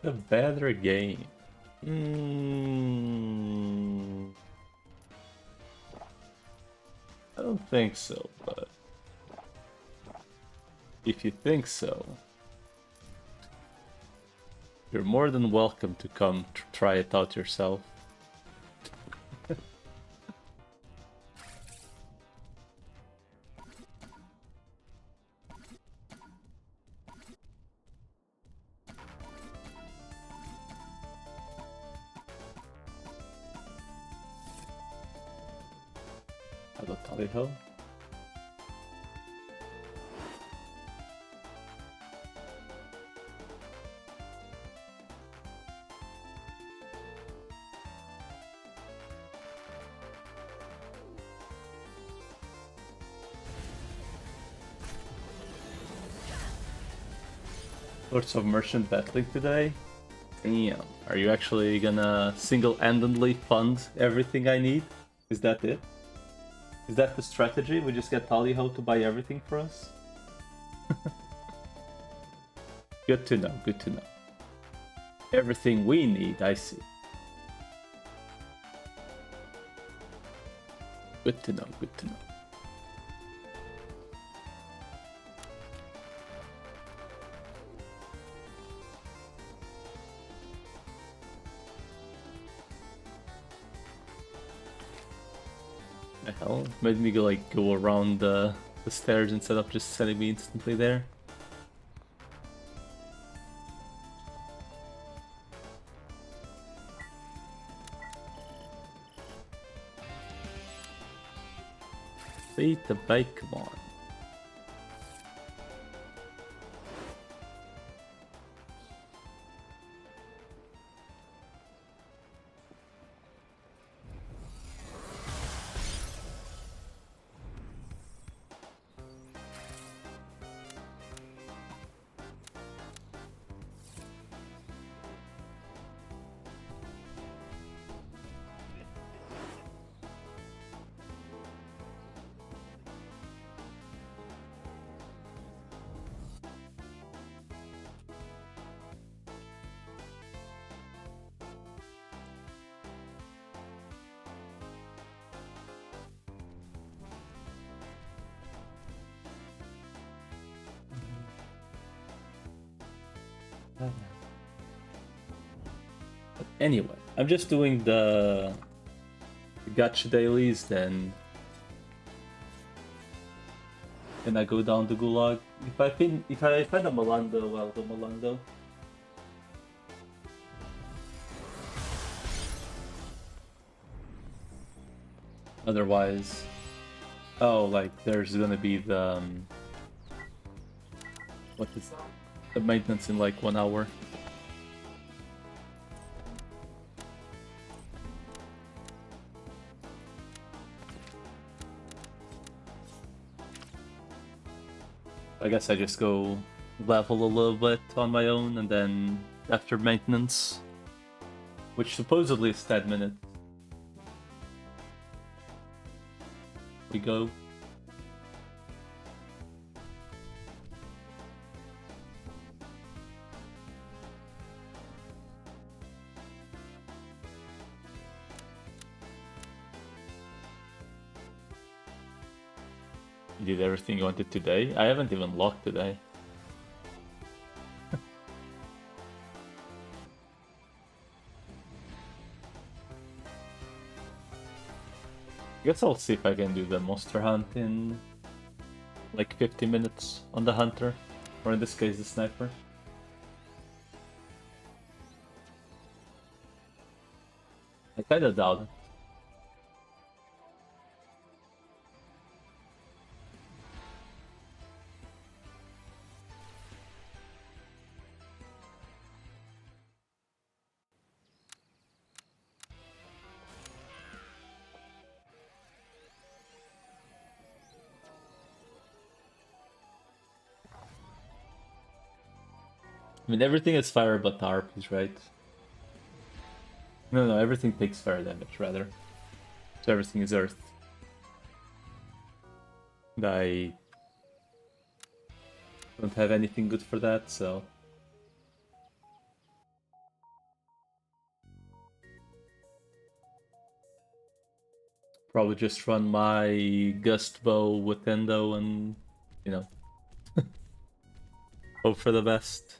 a better game. I don't think so, but if you think so, you're more than welcome to come try it out yourself. Hello, Tally-ho. Lords of Merchant battling today? Damn. Are you actually gonna single-handedly fund everything I need? Is that it? Is that the strategy? We just get Tally-ho to buy everything for us? Good to know, good to know. Everything we need, I see. Good to know, good to know. The hell? Made me go around the stairs instead of just sending me instantly there. Beat the bike, come on. But anyway, I'm just doing the gacha dailies, then I go down the gulag. If I find a Malando, I'll do Malando. Otherwise, oh, like there's gonna be the what is the maintenance in like 1 hour. I guess I just go level a little bit on my own, and then after maintenance, which supposedly is 10 minutes, we go. You did everything you wanted today? I haven't even locked today. I guess I'll see if I can do the monster hunt in like 50 minutes on the hunter, or in this case the sniper. I kinda doubt it. I mean, everything is fire but the harpies, right? No, everything takes fire damage, rather. So everything is earth. And I don't have anything good for that, so... probably just run my Gust Bow with Endo and, you know, hope for the best.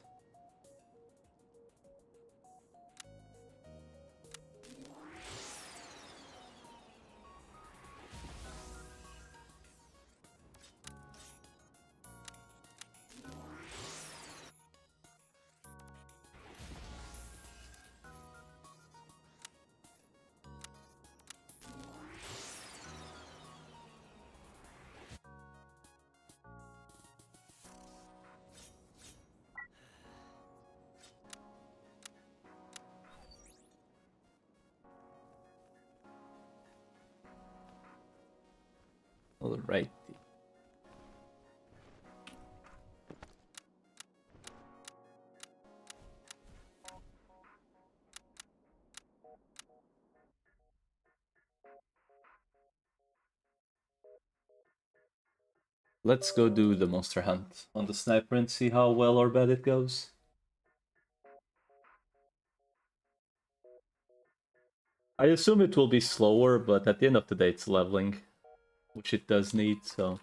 Alright. Let's go do the monster hunt on the sniper and see how well or bad it goes. I assume it will be slower, but at the end of the day it's leveling, which it does need, so...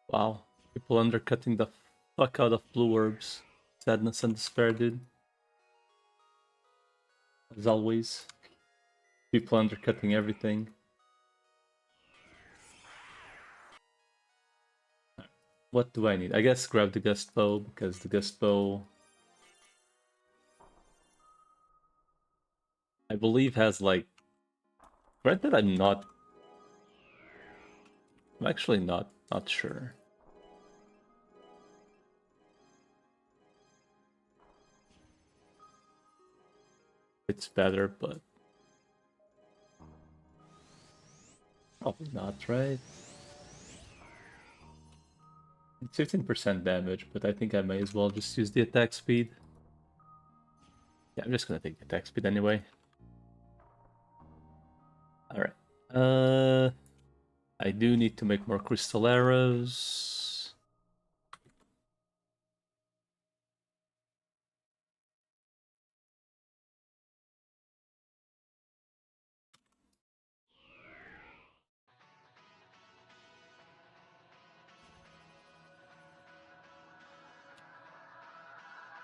Wow. People undercutting the fuck out of blue orbs. Sadness and despair, dude. As always. People undercutting everything. What do I need? I guess grab the Gust Bow, because the Gust Bow... I believe has like... Granted, I'm actually not sure. It's better, but... Probably not, right? It's 15% damage, but I think I may as well just use the attack speed. Yeah, I'm just gonna take the attack speed anyway. Alright. I do need to make more crystal arrows.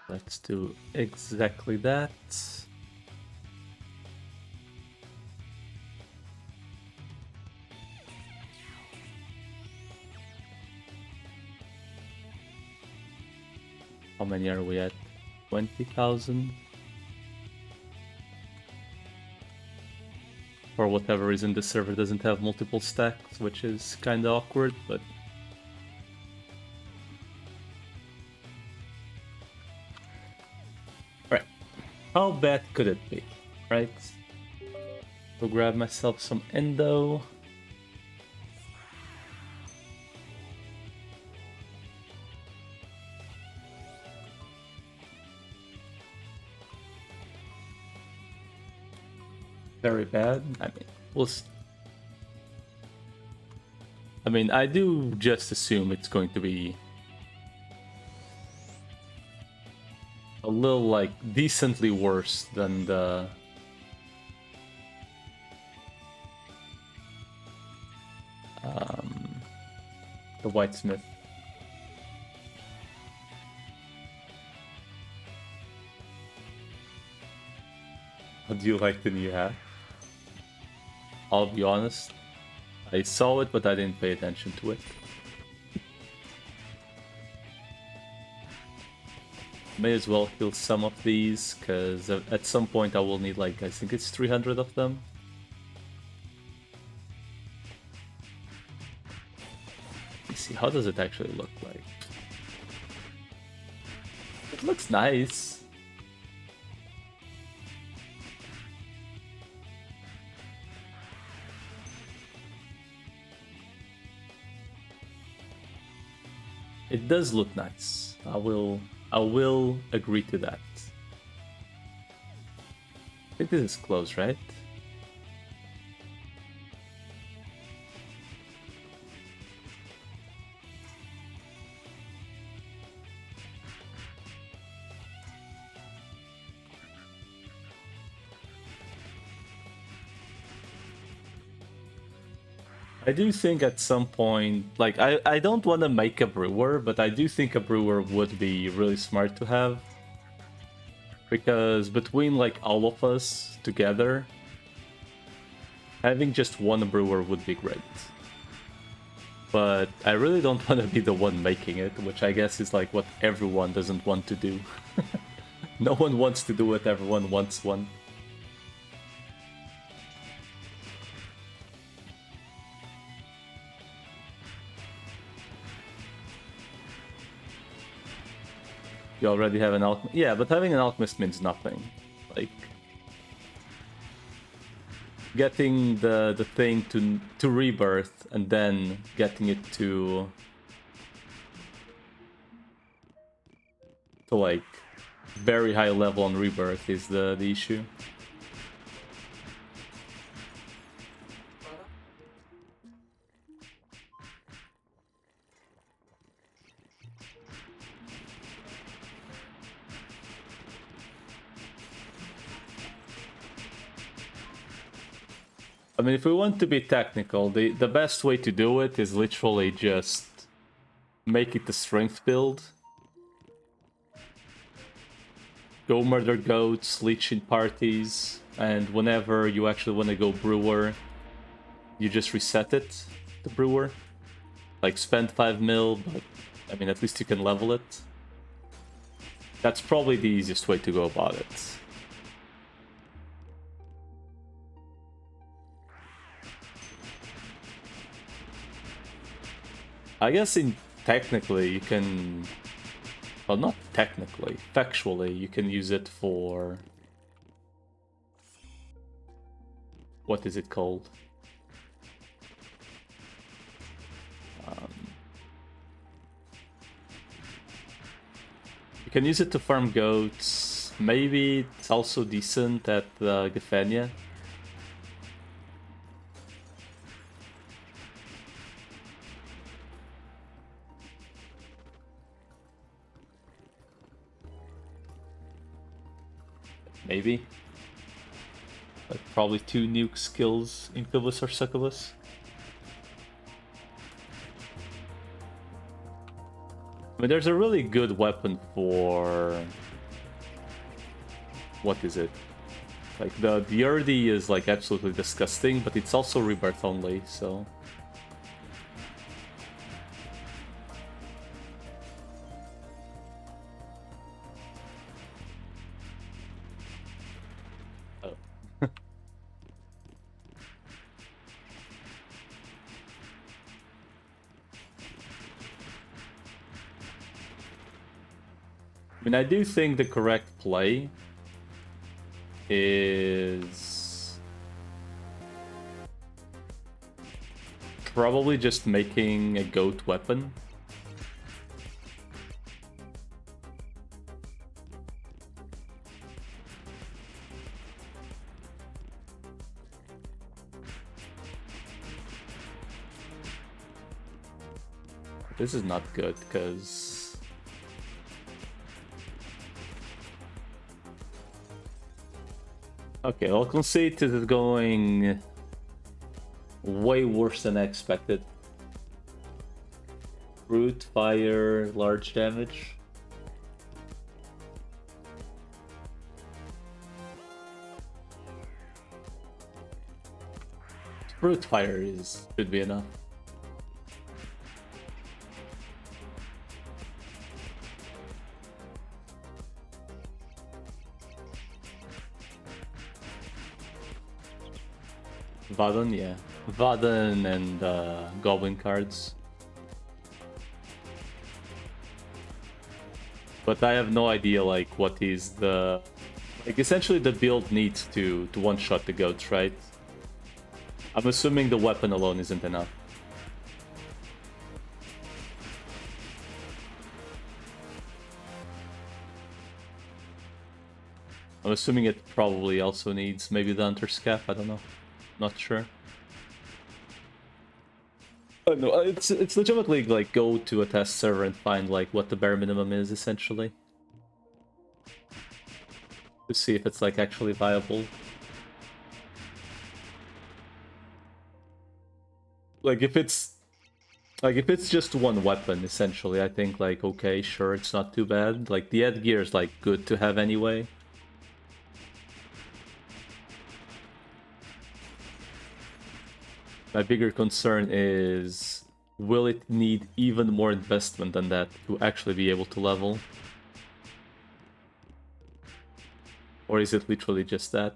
Let's do exactly that. How many are we at? 20,000? For whatever reason, the server doesn't have multiple stacks, which is kinda awkward, but... Alright. How bad could it be? Right? Go grab myself some endo. Very bad. I mean, I do just assume it's going to be a little, like, decently worse than the Whitesmith. How do you like the new hat? I'll be honest, I saw it, but I didn't pay attention to it. May as well kill some of these, because at some point I will need, like, I think it's 300 of them. Let me see, how does it actually look like? It looks nice. It does look nice. I will agree to that. I think this is close, right? I do think at some point, like, I don't want to make a brewer, but I do think a brewer would be really smart to have. Because between, like, all of us together, having just one brewer would be great. But I really don't want to be the one making it, which I guess is, like, what everyone doesn't want to do. No one wants to do it, everyone wants one. You already have an alchemist. Yeah, but having an alchemist means nothing. Like, getting the thing to rebirth and then getting it to like very high level on rebirth is the issue. I mean, if we want to be technical, the best way to do it is literally just make it a strength build. Go murder goats, leech in parties, and whenever you actually want to go brewer, you just reset it, the brewer. Like, spend 5 mil, but I mean, at least you can level it. That's probably the easiest way to go about it. I guess technically you can, well, not technically, factually you can use it for, what is it called? You can use it to farm goats. Maybe it's also decent at Gefenia. Maybe. Like, probably 2 nuke skills, Incubus or Succubus. I mean, there's a really good weapon for... What is it? Like, the Urdi is, like, absolutely disgusting, but it's also rebirth only, so... Oh. I mean, I do think the correct play is probably just making a goat weapon. This is not good, because... Okay, I'll concede this is going way worse than I expected. Brute, fire, large damage. Brute fire should be enough. Vaden, yeah. Vaden and Goblin cards. But I have no idea, like, what is the... Like, essentially the build needs to one-shot the goats, right? I'm assuming the weapon alone isn't enough. I'm assuming it probably also needs maybe the Hunter's Cap, I don't know. Not sure. No, it's legitimately like go to a test server and find like what the bare minimum is essentially. To see if it's like actually viable. Like if it's just one weapon essentially, I think like okay, sure, it's not too bad. Like the headgear is like good to have anyway. My bigger concern is, will it need even more investment than that to actually be able to level? Or is it literally just that?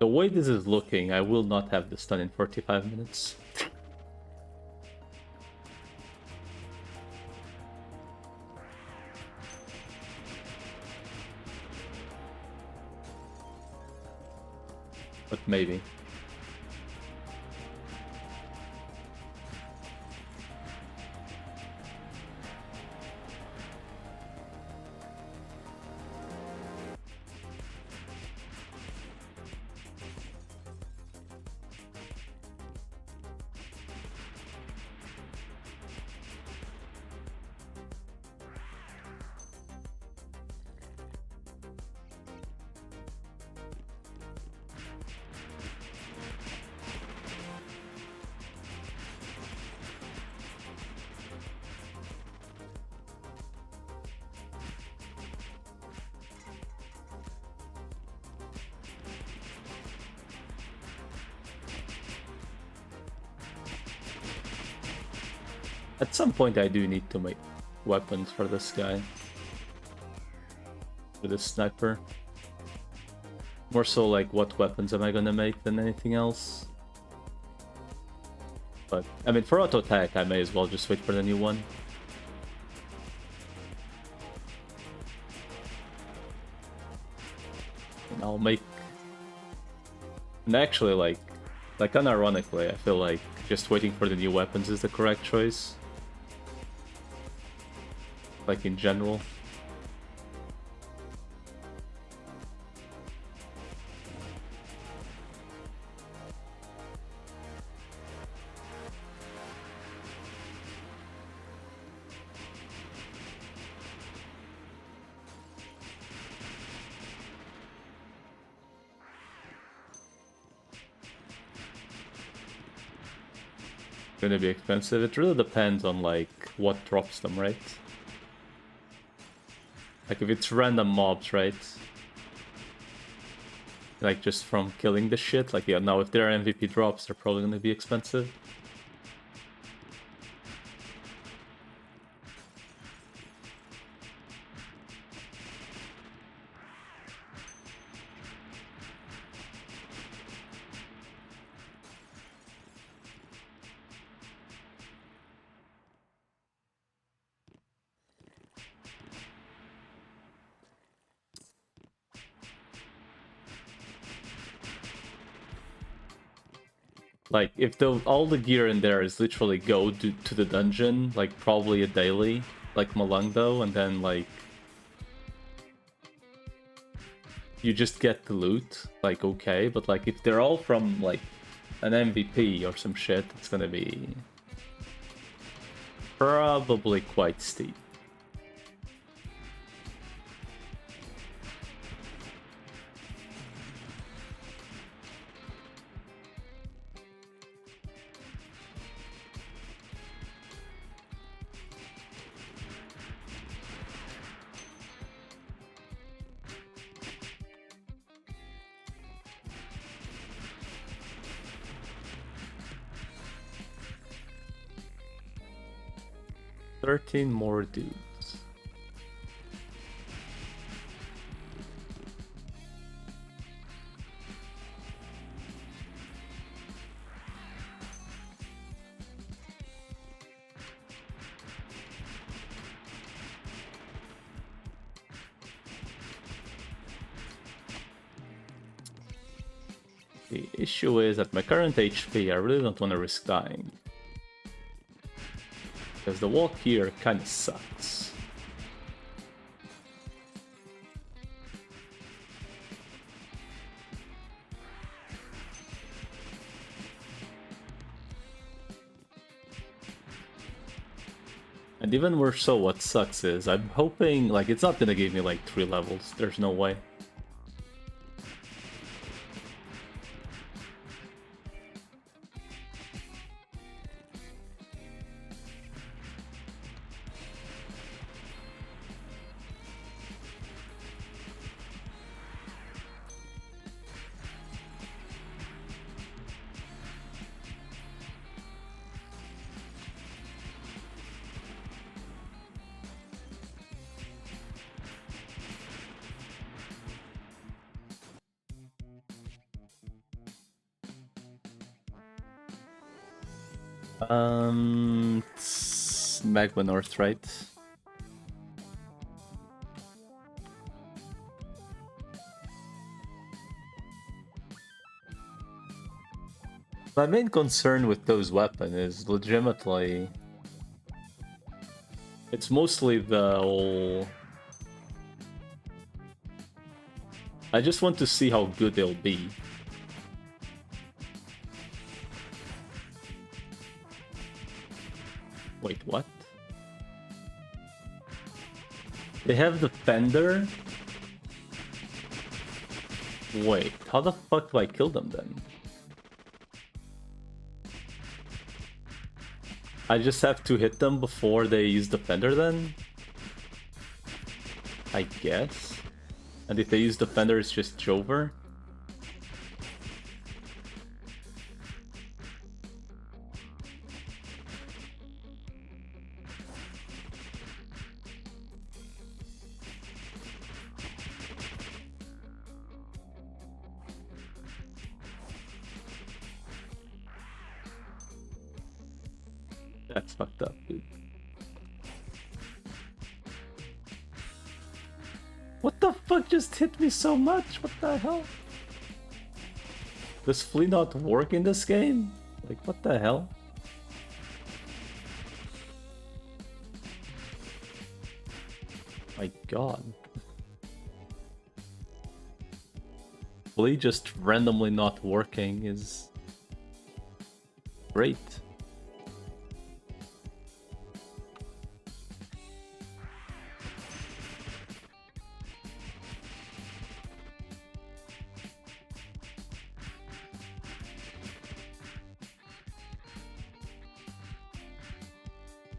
The way this is looking, I will not have this done in 45 minutes. But maybe. At some point I do need to make weapons for this guy. For this sniper. More so like what weapons am I gonna make than anything else. But, I mean, for auto attack I may as well just wait for the new one. And I'll make... And actually, like unironically, I feel like just waiting for the new weapons is the correct choice. Like in general. Gonna be expensive. It really depends on like what drops them, right? Like if it's random mobs, right? Like just from killing the shit. Like yeah, now if they're MVP drops, they're probably gonna be expensive. Like, if all the gear in there is literally go to the dungeon, like, probably a daily, like Malungdo, and then, like, you just get the loot, like, okay, but, like, if they're all from, like, an MVP or some shit, it's gonna be probably quite steep. 13 more dudes. The issue is at my current HP, I really don't want to risk dying. Because the walk here kinda sucks. And even more so, what sucks is, I'm hoping, like, it's not gonna give me like 3 levels, there's no way. It's Magma North, right? My main concern with those weapons is legitimately... It's mostly the whole... I just want to see how good they'll be. Wait, what? They have the Fender? Wait, how the fuck do I kill them then? I just have to hit them before they use the Fender then? I guess? And if they use the Fender, it's just Jover? That's fucked up, dude. What the fuck just hit me so much? What the hell? Does Flea not work in this game? Like, what the hell? My god. Flea just randomly not working is great.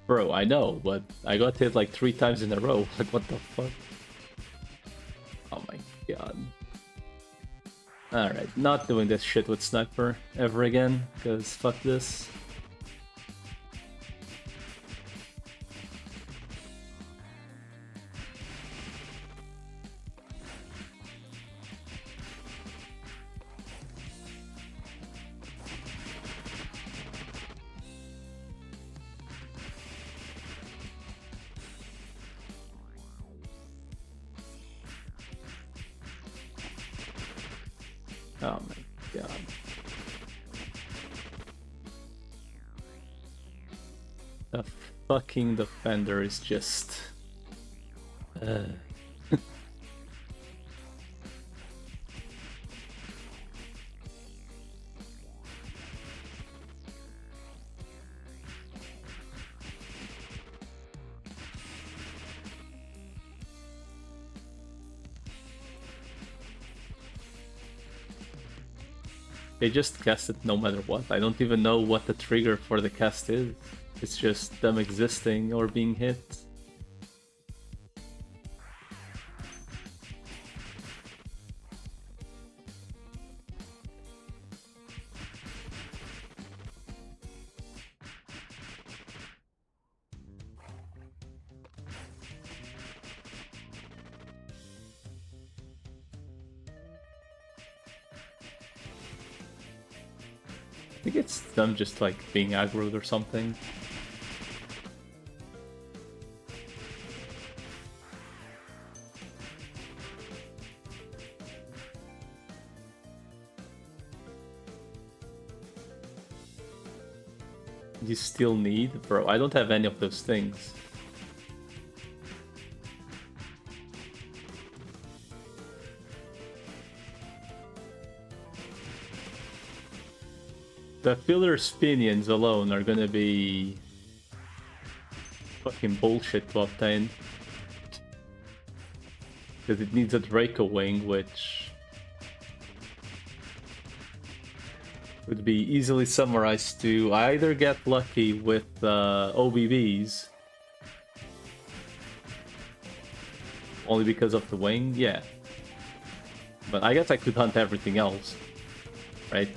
Bro, I know, but I got hit like 3 times in a row. Like, what the fuck? Oh my god. Alright, not doing this shit with Sniper ever again, because fuck this. Oh my god. The fucking defender is just... They just cast it no matter what. I don't even know what the trigger for the cast is. It's just them existing or being hit. I think it's them just like being aggroed or something. You still need? Bro, I don't have any of those things. The filler's pinions alone are gonna be fucking bullshit to obtain. Because it needs a Draco Wing, which would be easily summarized to I either get lucky with OBBs, only because of the wing, yeah. But I guess I could hunt everything else, right?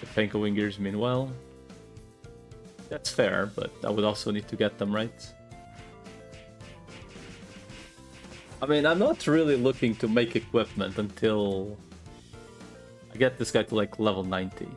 The Panko Wingers mean well. That's fair, but I would also need to get them right. I mean, I'm not really looking to make equipment until I get this guy to like level 90.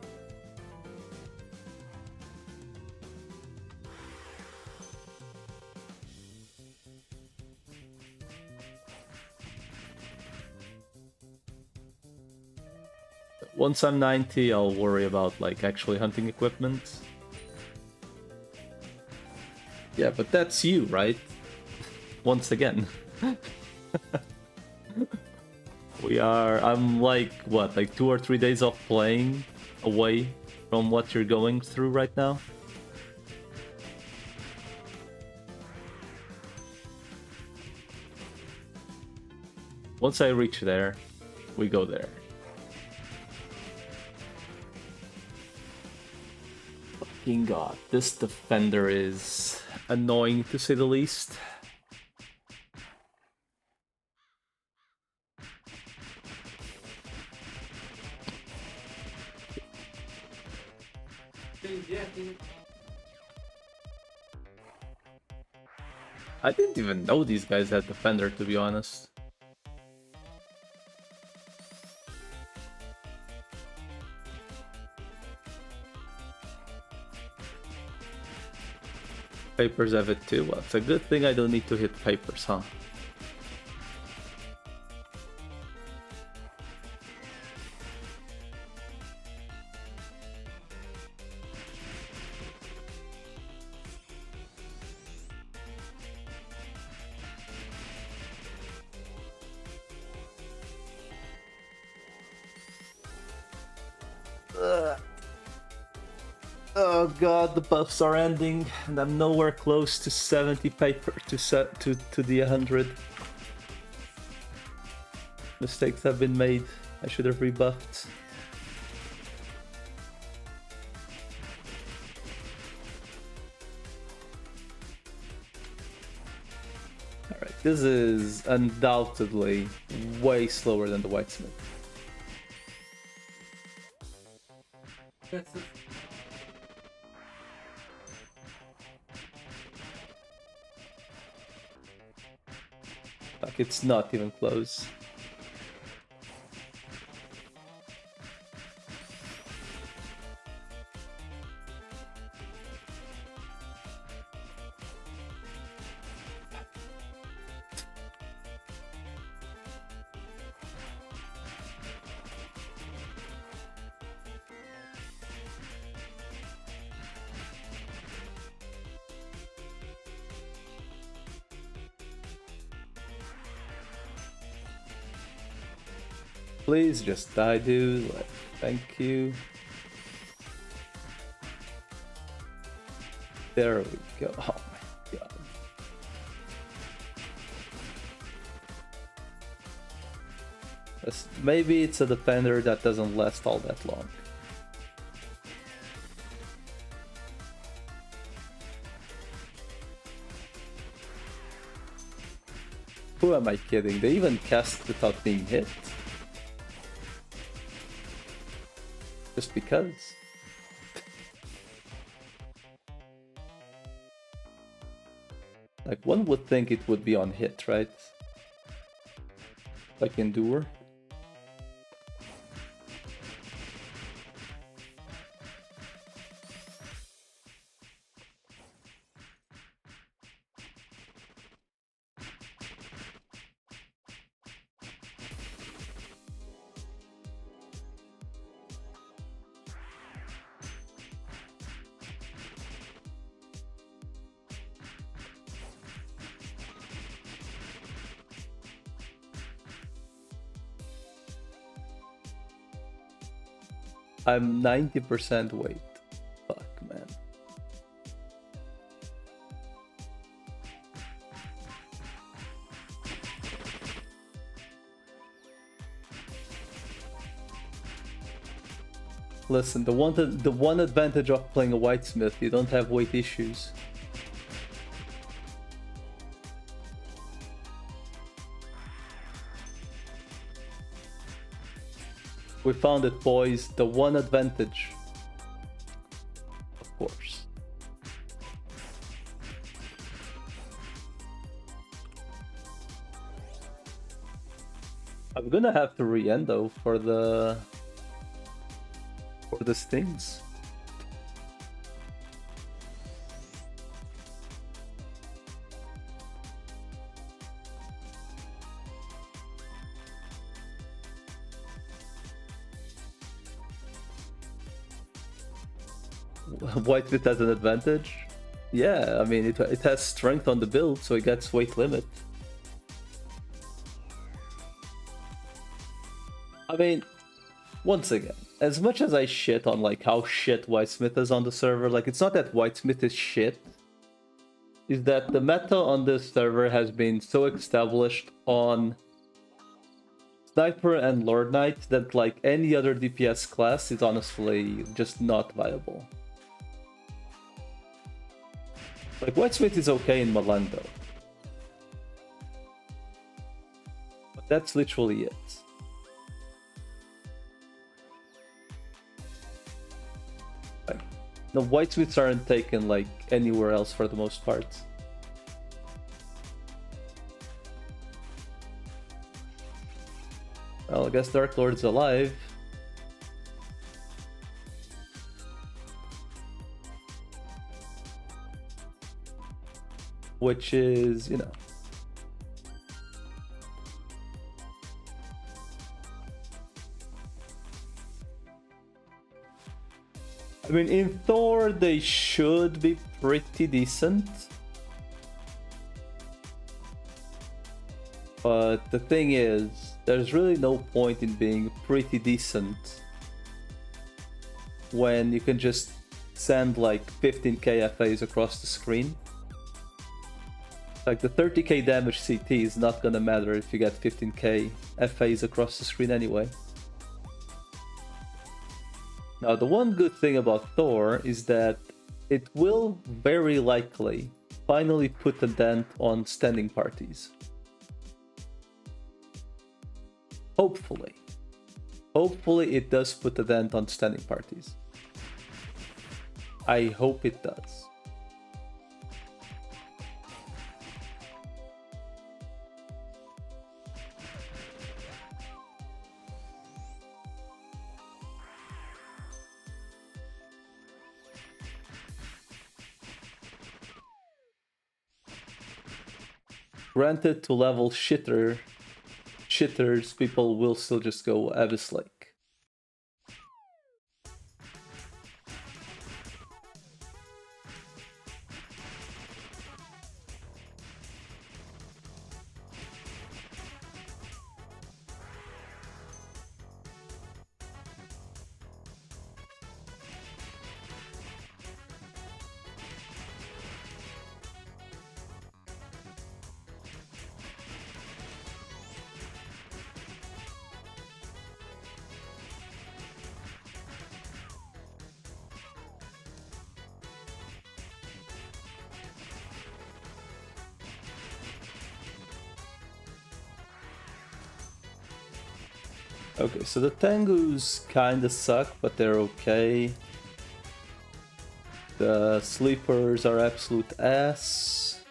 Once I'm 90, I'll worry about like actually hunting equipment. Yeah, but that's you, right? Once again. I'm like, what, like 2 or 3 days off playing away from what you're going through right now? Once I reach there, we go there. Fucking god, this defender is annoying to say the least. I didn't even know these guys had defender, to be honest. Papers have it too. Well, it's a good thing I don't need to hit papers, huh? Oh god, the buffs are ending, and I'm nowhere close to 70 paper to the 100. Mistakes have been made. I should have rebuffed. Alright, this is undoubtedly way slower than the Whitesmith. Like, it's not even close. Please just die, dude. Like, thank you. There we go. Oh my god. Maybe it's a defender that doesn't last all that long. Who am I kidding? They even cast without being hit? Just because. Like, one would think it would be on hit, right? Like Endure. I'm 90% weight. Fuck, man. Listen, the one advantage of playing a whitesmith, you don't have weight issues. We found it, boys. The one advantage. Of course. I'm gonna have to re-endo for the stings. Whitesmith has an advantage? Yeah, I mean, it has strength on the build, so it gets weight limit. I mean, once again, as much as I shit on like how shit Whitesmith is on the server, like it's not that Whitesmith is shit, is that the meta on this server has been so established on Sniper and Lord Knight that like any other DPS class is honestly just not viable. Like Whitesmith is okay in Malendo, but that's literally it. The Whitesmiths aren't taken like anywhere else for the most part. Well, I guess Dark Lord's alive. Which is, you know. I mean, in Thor, they should be pretty decent. But the thing is, there's really no point in being pretty decent when you can just send like 15k FAs across the screen. Like the 30k damage CT is not gonna matter if you get 15k FAs across the screen anyway. Now, the one good thing about Thor is that it will very likely finally put a dent on standing parties. Hopefully. Hopefully it does put a dent on standing parties. I hope it does. Granted, to level shitters, people will still just go Abyss Lake. Okay, so the Tengus kinda suck, but they're okay. The Sleepers are absolute ass.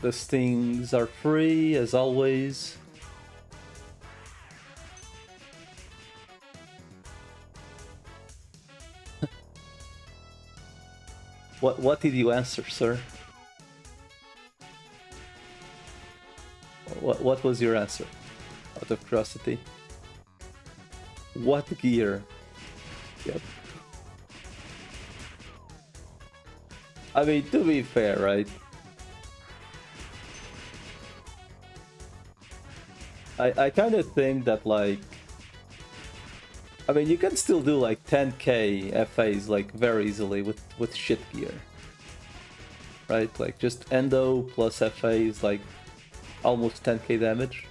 The Stings are free, as always. What did you answer, sir? What was your answer? Out of curiosity. What gear? Yep. I mean, to be fair, right? I kind of think that, like, I mean, you can still do like 10k FAs like very easily with shit gear. Right? Like just Endo plus FA is like almost 10k damage.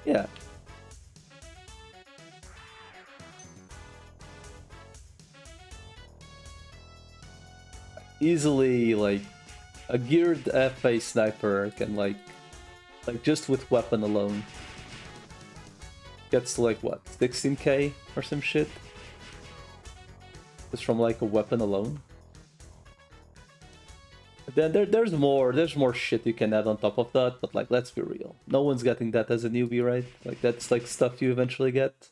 Yeah. Easily, like, a geared FA sniper can, like just with weapon alone, gets to, like, what, 16k or some shit? Just from, like, a weapon alone. Then there's more shit you can add on top of that, but, like, let's be real. No one's getting that as a newbie, right? Like, that's, like, stuff you eventually get.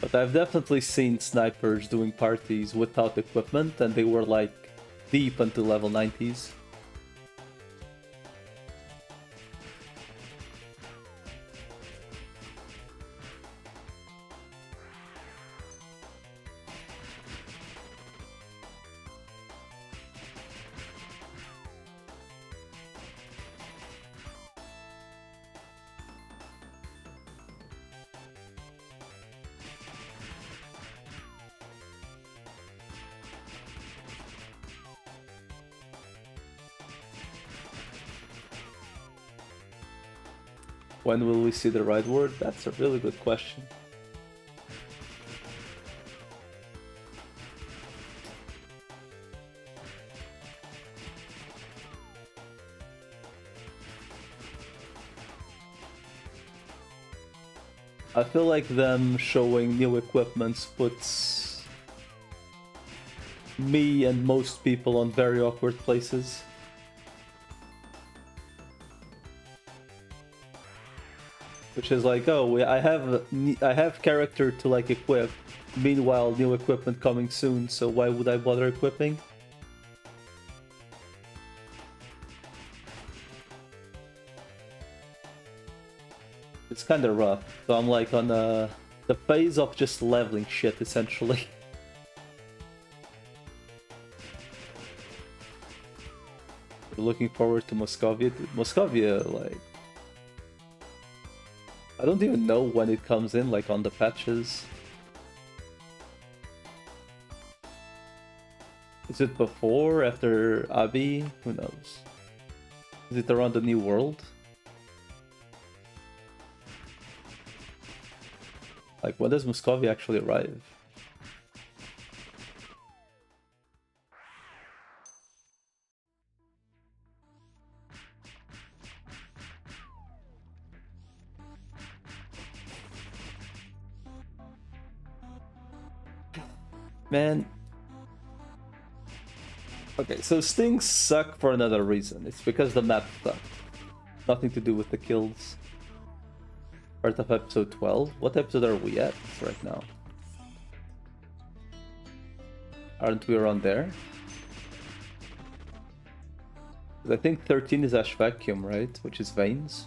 But I've definitely seen snipers doing parties without equipment, and they were like deep into level 90s. When will we see the right word? That's a really good question. I feel like them showing new equipments puts me and most people on very awkward places. Which is like, oh, I have character to like equip. Meanwhile, new equipment coming soon, so why would I bother equipping? It's kind of rough. So I'm like on the phase of just leveling shit, essentially. Looking forward to Moscovia. Moscovia, like, I don't even know when it comes in, like on the patches. Is it before, after Abi? Who knows? Is it around the New World? Like, when does Moscovia actually arrive? Man. Okay, so stings suck for another reason. It's because the map sucks. Nothing to do with the kills. Part of episode 12? What episode are we at right now? Aren't we around there? I think 13 is Ash Vacuum, right? Which is Veins.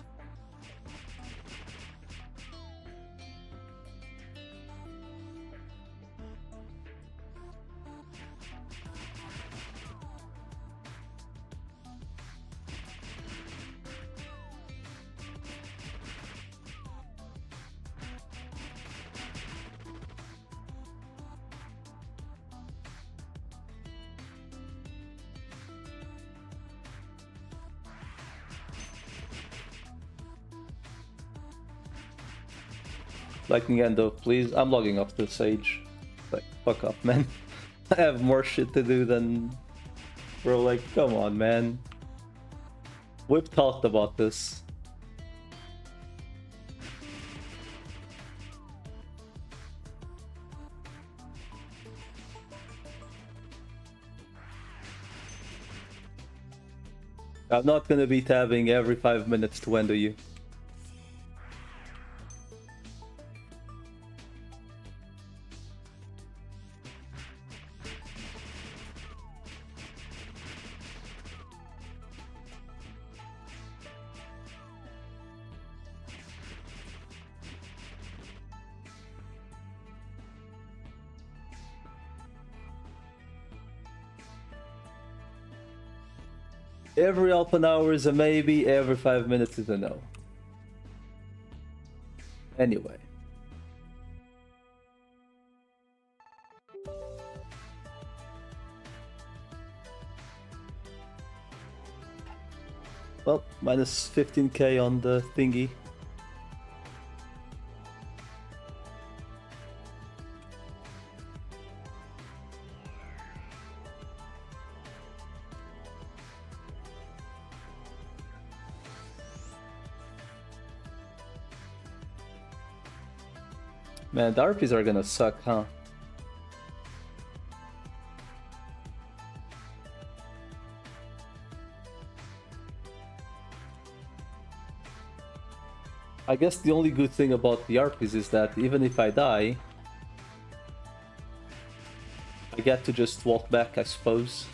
Lightning Endo, please. I'm logging off the Sage. Like, fuck off, man. I have more shit to do than... Bro, like, come on, man. We've talked about this. I'm not gonna be tabbing every 5 minutes to endo you. Every half an hour is a maybe, every 5 minutes is a no. Anyway. Well, minus 15k on the thingy. Man, the RPs are gonna suck, huh? I guess the only good thing about the RPs is that even if I die, I get to just walk back, I suppose.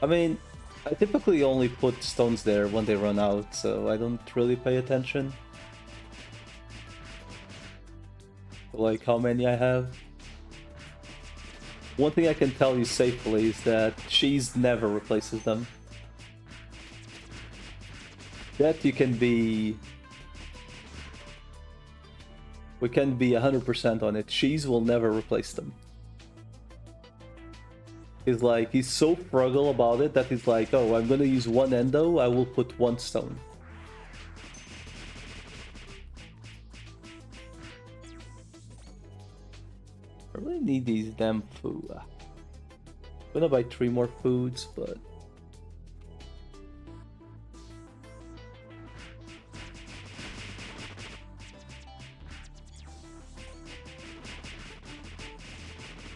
I mean, I typically only put stones there when they run out, so I don't really pay attention. Like how many I have. One thing I can tell you safely is that cheese never replaces them. That you can be... We can be 100% on it. Cheese will never replace them. He's so frugal about it that he's like, oh, I'm gonna use one endo, I will put one stone. I really need these damn food. I'm gonna buy 3 more foods, but...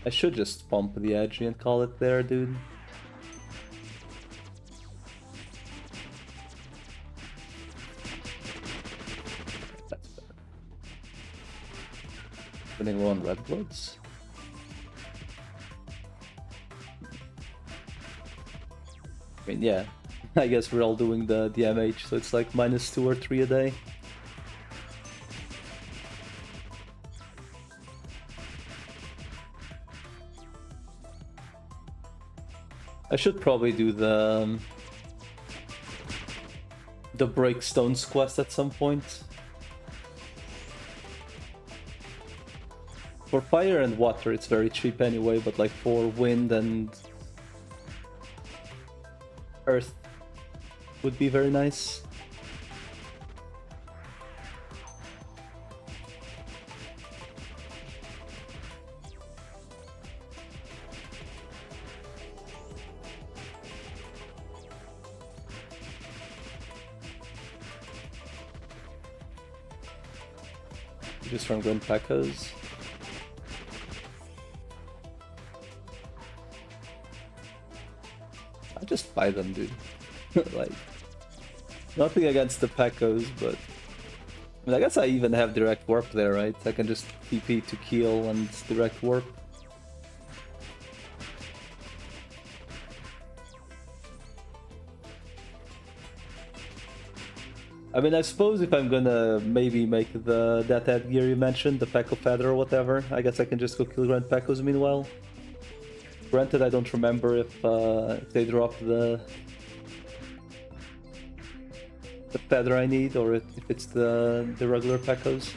I should just pump the Elegy and call it there, dude. That's better. Running low on red bloods. I mean, yeah. I guess we're all doing the MH, so it's like -2 or 3 a day. I should probably do the break stones quest at some point. For fire and water it's very cheap anyway, but like for wind and earth would be very nice. Just from Grand Pecos. I just buy them, dude. Like, nothing against the Pecos, but I mean, I guess I even have direct warp there, right? I can just TP to Keel and direct warp. I mean, I suppose if I'm gonna maybe make that headgear you mentioned, the Pecco Feather or whatever, I guess I can just go kill Grand Pecos meanwhile. Granted, I don't remember if they drop the feather I need, or if it's the regular Pecos.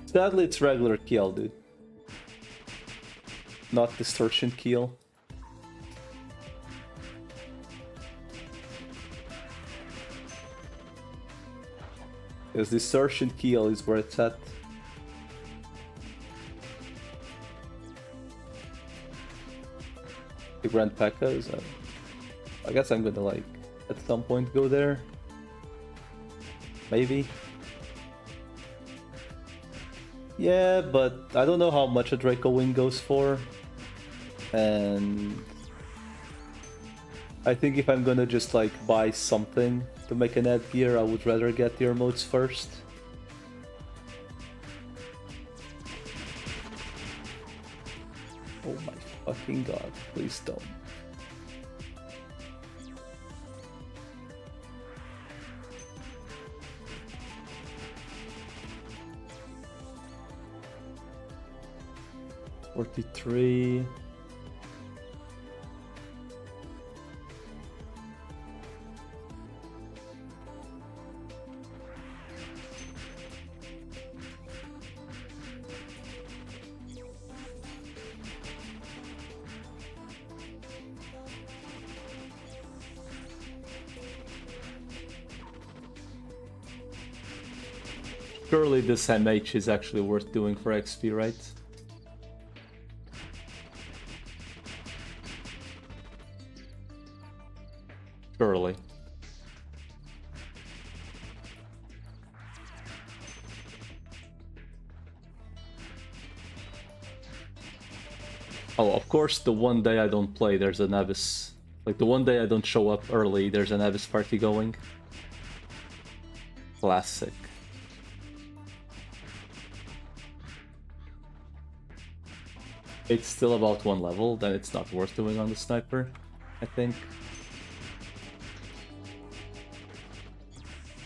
Sadly, it's regular Keel, dude. Not Distortion Keel. Because Distortion Keel is where it's at. The Grand Pecos. I guess I'm gonna, like, at some point go there. Maybe. Yeah, but I don't know how much a Draco Wing goes for. And I think if I'm gonna just like buy something to make an ad gear, I would rather get the emotes first. Oh my fucking god, please don't. $43. Surely this MH is actually worth doing for XP, right? Surely. Oh, of course, the one day I don't play, there's an Abyss. Like, the one day I don't show up early, there's an Abyss party going. Classic. It's still about 1 level, then it's not worth doing on the sniper, I think.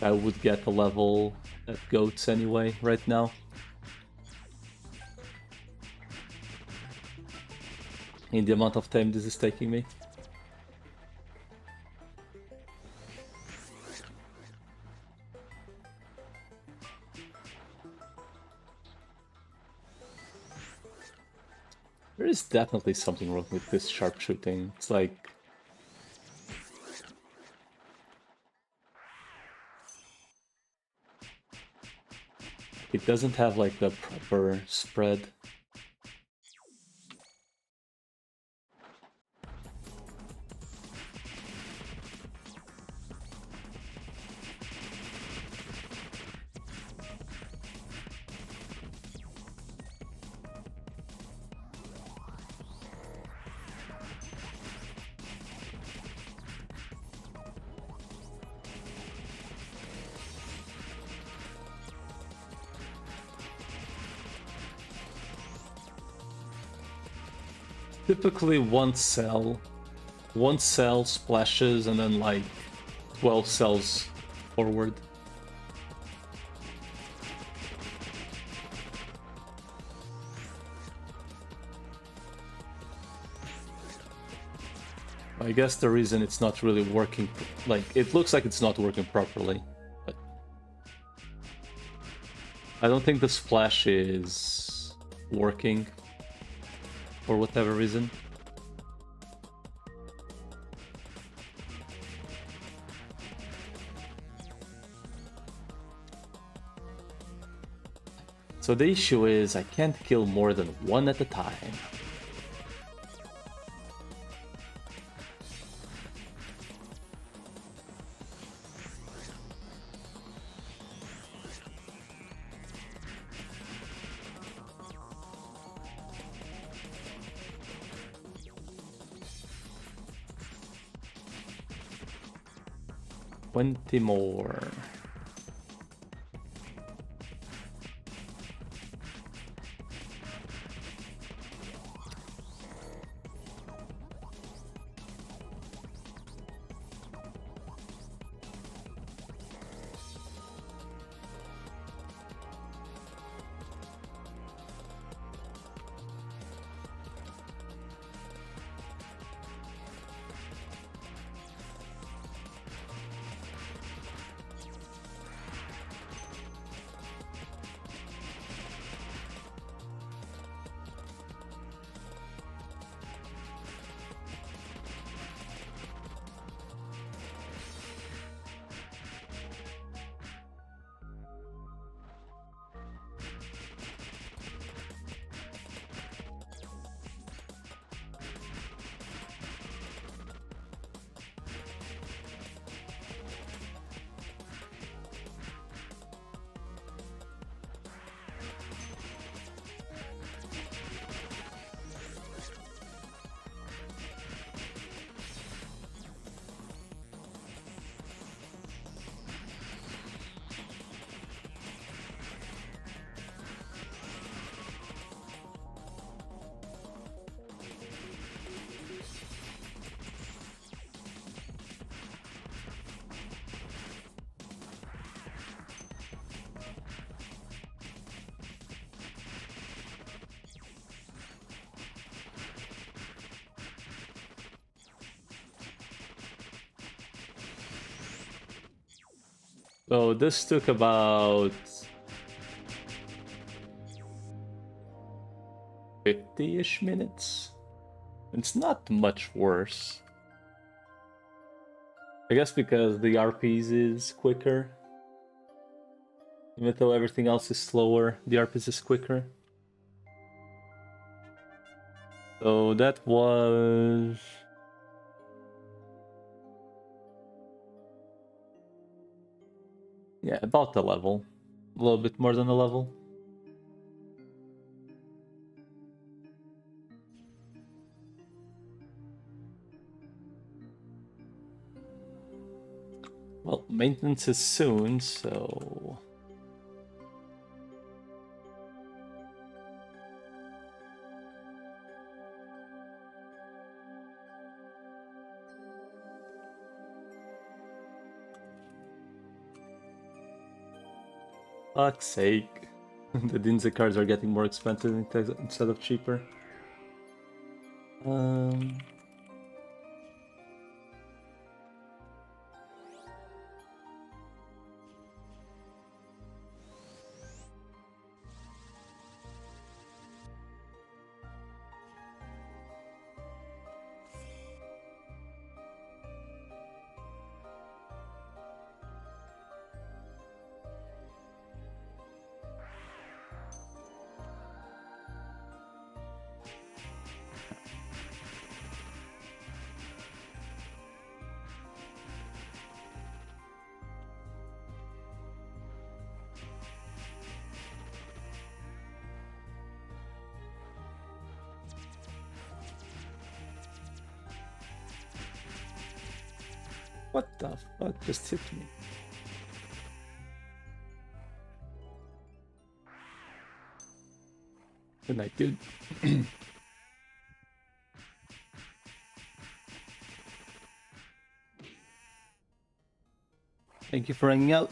I would get a level at goats anyway, right now. In the amount of time this is taking me. There is definitely something wrong with this sharpshooting. It's like... it doesn't have like the proper spread. Typically one cell splashes and then like 12 cells forward. I guess the reason it's not really working, like, it looks like it's not working properly, but I don't think the splash is working for whatever reason. So the issue is I can't kill more than one at a time. Twenty more. So this took about 50-ish minutes. It's not much worse. I guess because the RPs is quicker. Even though everything else is slower, the RPs is quicker. So that was... yeah, about the level. A little bit more than a level. Well, maintenance is soon, so... fuck's sake. The Dinza cards are getting more expensive instead of cheaper. What the fuck just hit me? Good night, dude. Thank you for hanging out.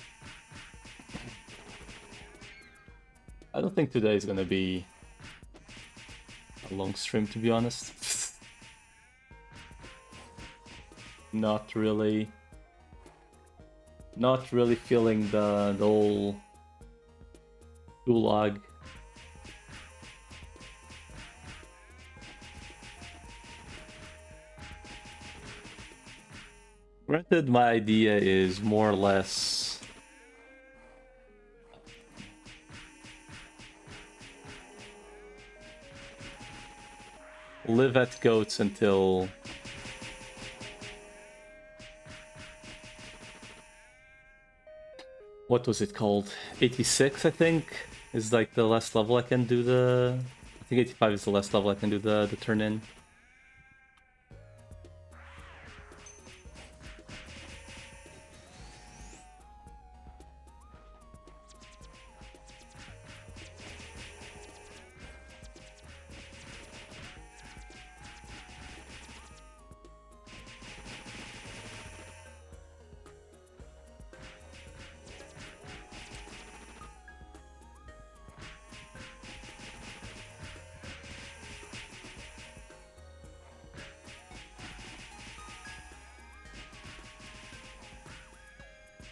I don't think today is gonna be a long stream, to be honest. Not really feeling the whole gulag. Granted, my idea is more or less live at goats until what was it called? 86, I think, is like the last level I can do the... I think 85 is the last level I can do the turn in.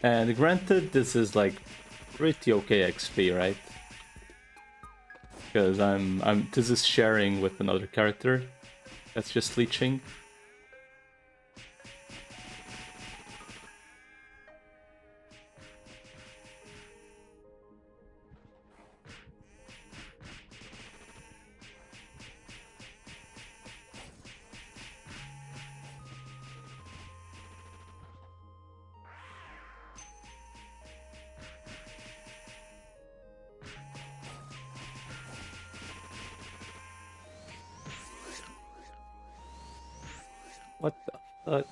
And granted, this is like pretty okay XP, right? Because this is sharing with another character that's just leeching. What the fuck?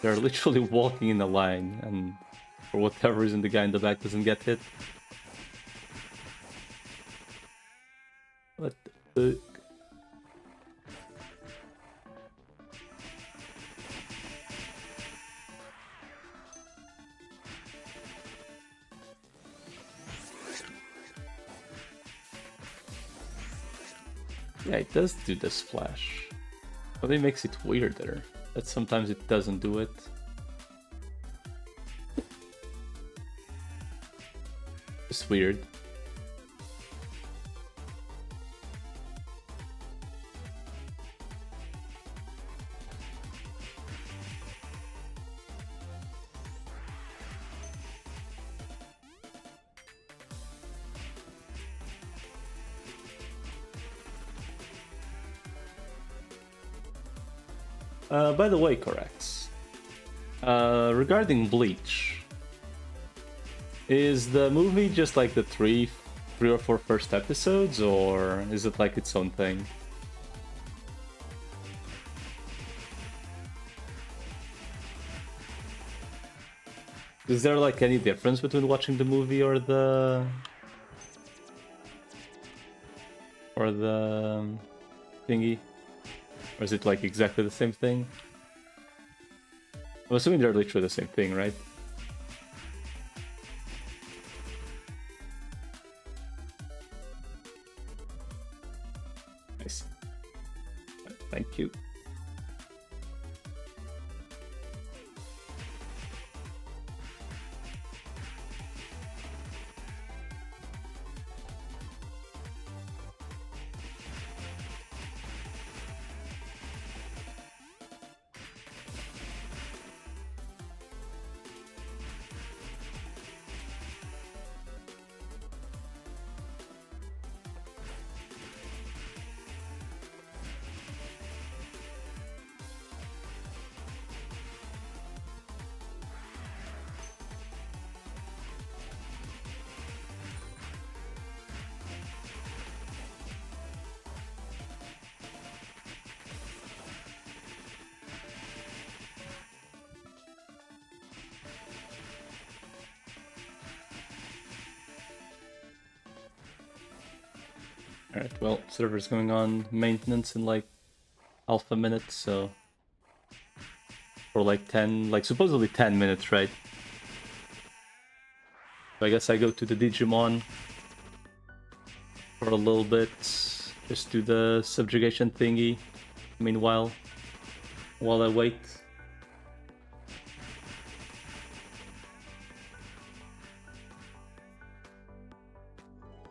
They're literally walking in a line, and for whatever reason the guy in the back doesn't get hit. What the fuck? Yeah, it does do the splash. But it makes it weirder. That sometimes it doesn't do it. That's weird. By the way, corrects. Regarding Bleach, is the movie just like the three or four first episodes, or is it like its own thing? Is there like any difference between watching the movie or the thingy? Or is it like exactly the same thing? I'm assuming they're literally the same thing, right? Nice. Thank you. Alright, well, server's going on maintenance in like half a minute, so... For like 10, like supposedly 10 minutes, right? So I guess I go to the Digimon for a little bit, just do the subjugation thingy, meanwhile, while I wait.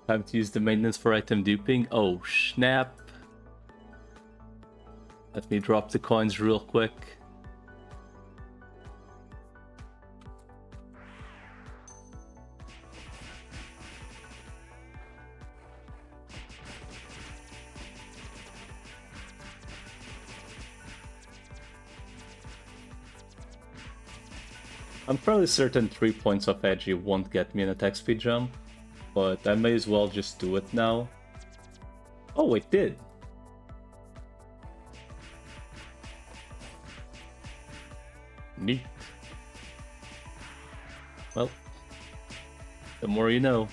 Time to use the maintenance for item duping. Oh, snap. Let me drop the coins real quick. I'm fairly certain 3 points of Edgy won't get me an attack speed jump, but I may as well just do it now. Oh, it did! Neat. Well, the more you know.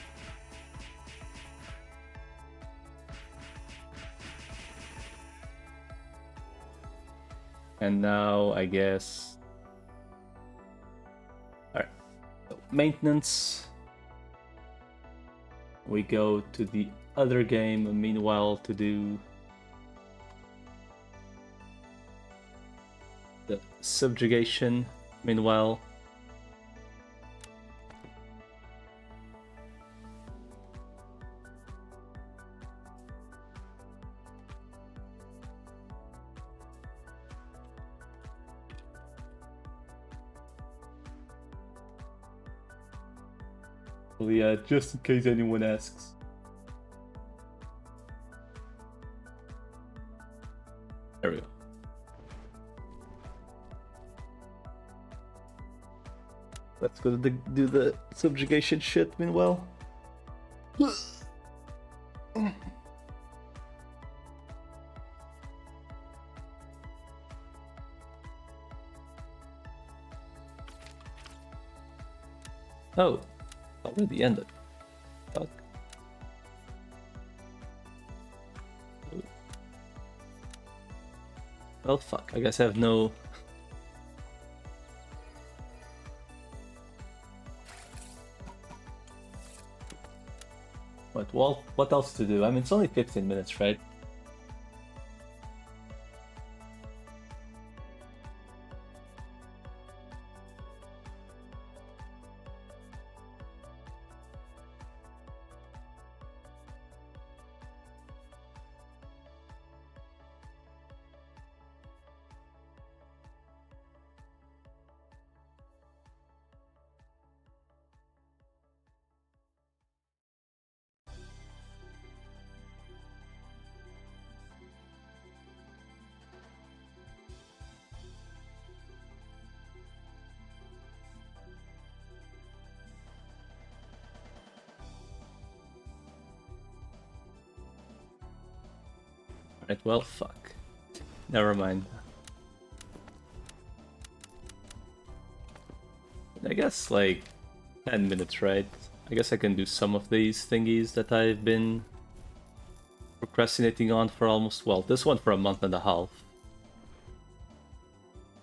And now, I guess... Alright, so maintenance. We go to the other game, meanwhile, to do the subjugation, meanwhile. Well, yeah, just in case anyone asks. There we go. Let's go do the subjugation shit meanwhile. Oh, already ended. Fuck. Well, fuck. I guess I have no... What else to do? I mean, it's only 15 minutes, right? Right, well, fuck. Never mind. I guess, like, 10 minutes, right? I guess I can do some of these thingies that I've been procrastinating on for almost, well, this one for a month and a half.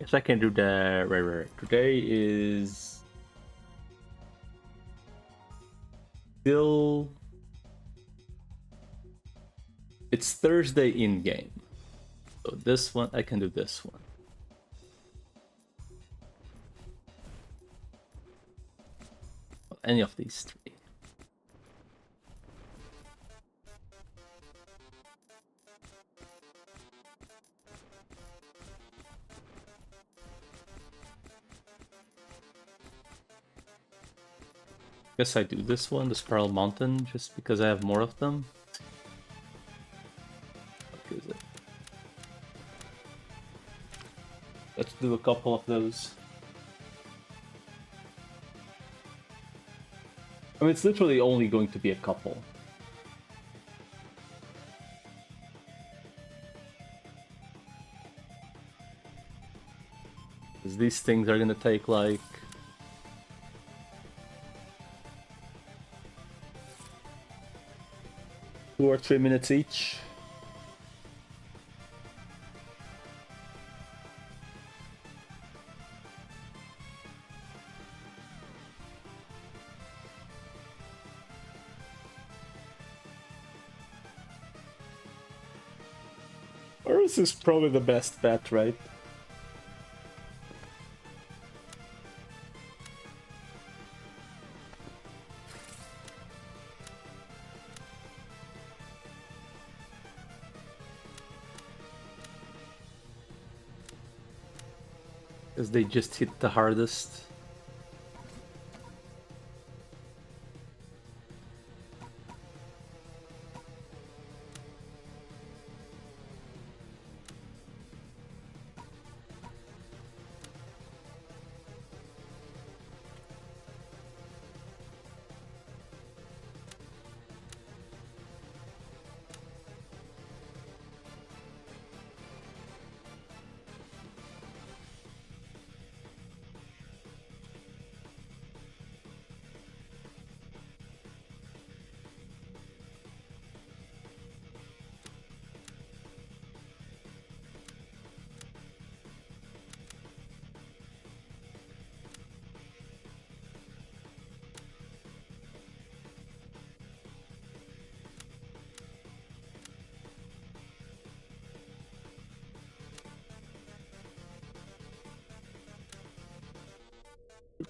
Guess I can do that. Right. Today is still... It's Thursday in-game. So this one, I can do this one. Any of these three. Guess I do this one, the Spiral Mountain, just because I have more of them. What is it? Let's do a couple of those. I mean, it's literally only going to be a couple. Because these things are gonna take like... two or 3 minutes each. This is probably the best bet, right? Because they just hit the hardest.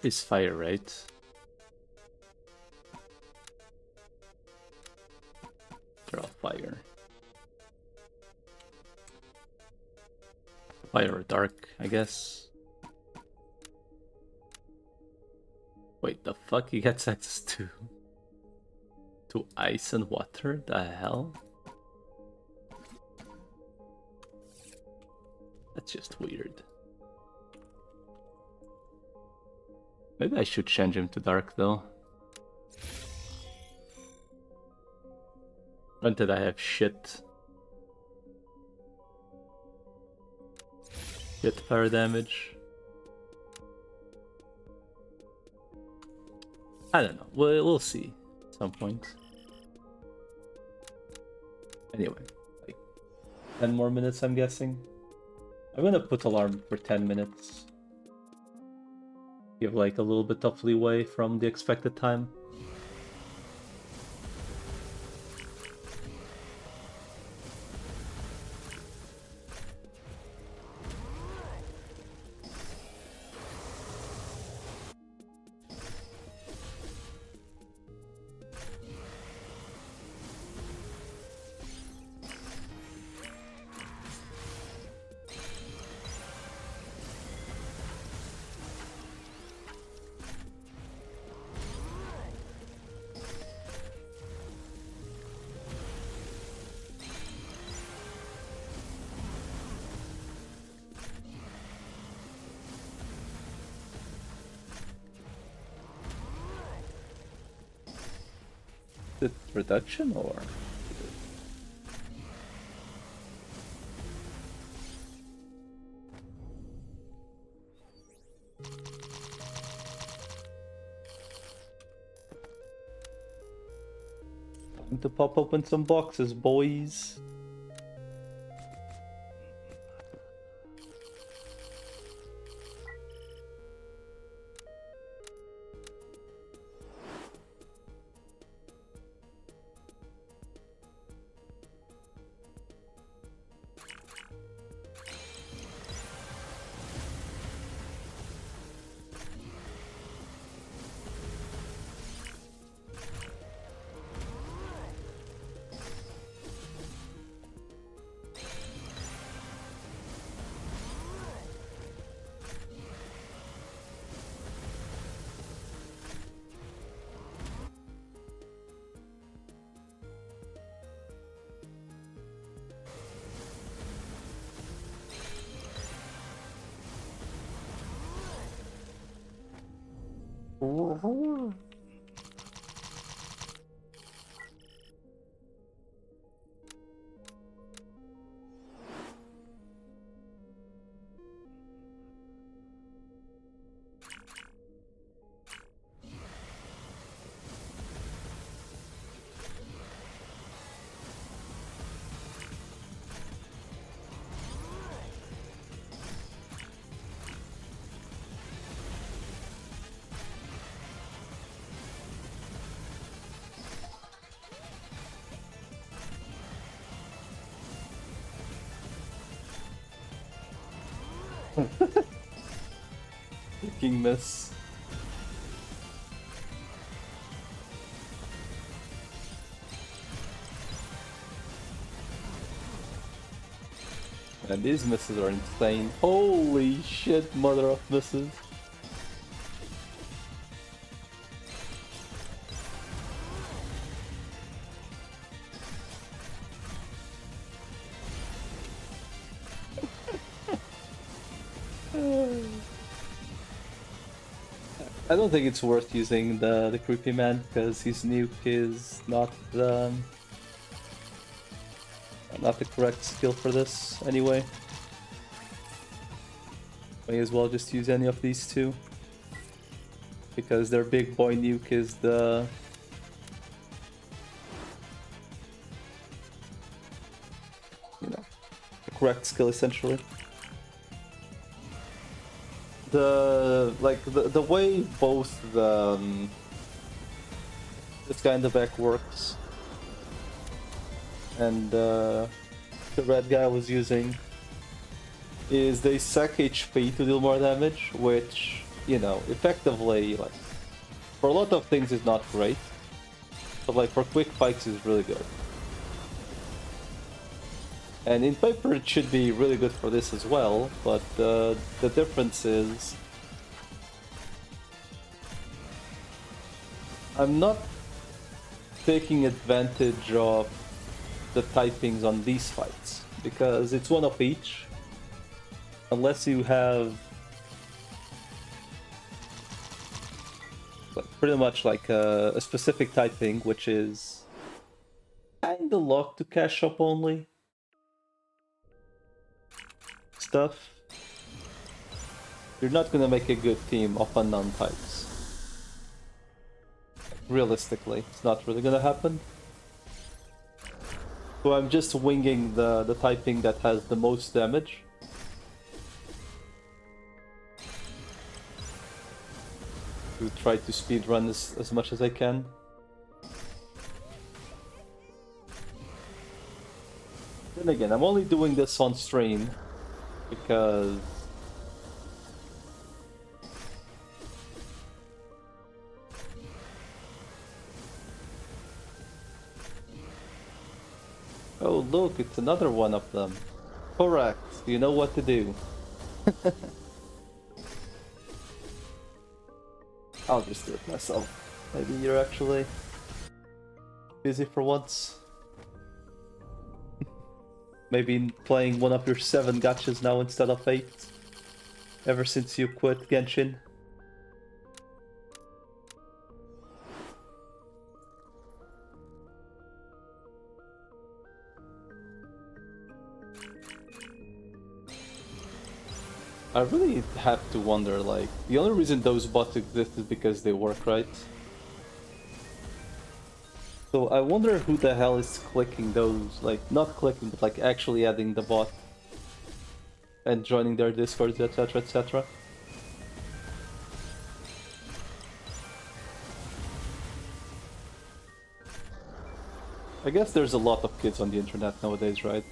Is fire, right? They're all fire. Fire or dark, I guess. Wait, the fuck he gets access to ice and water? The hell? That's just weird. Maybe I should change him to dark though. Granted, I have shit fire damage. I don't know. We'll see at some point. Anyway, like 10 more minutes, I'm guessing. I'm gonna put alarm for 10 minutes. Give like a little bit of leeway from the expected time. Is it reduction or? Time to pop open some boxes, boys. Fucking miss. And these misses are insane. Holy shit, mother of misses. I don't think it's worth using the creepy man because his nuke is not the correct skill for this anyway. May as well just use any of these two because their big boy nuke is the correct skill essentially. The way both this guy in the back works and the red guy was using is they sack HP to deal more damage, which, you know, effectively, like, for a lot of things is not great, but like for quick fights is really good. And in paper it should be really good for this as well, but the difference is I'm not taking advantage of the typings on these fights, because it's one of each, unless you have pretty much like a specific typing, which is kinda locked to cash up only stuff. You're not gonna make a good team of unknown types. Realistically, it's not really gonna happen. So I'm just winging the typing that has the most damage. To try to speedrun as much as I can. Then again, I'm only doing this on stream because oh look, it's another one of them. Correct, you know what to do. I'll just do it myself. Maybe you're actually busy for once. Maybe playing one of your 7 gachas now instead of 8. Ever since you quit Genshin. I really have to wonder, like, the only reason those bots exist is because they work right. So I wonder who the hell is clicking those, like, not clicking, but like actually adding the bot and joining their discords, etc, etc. I guess there's a lot of kids on the internet nowadays, right?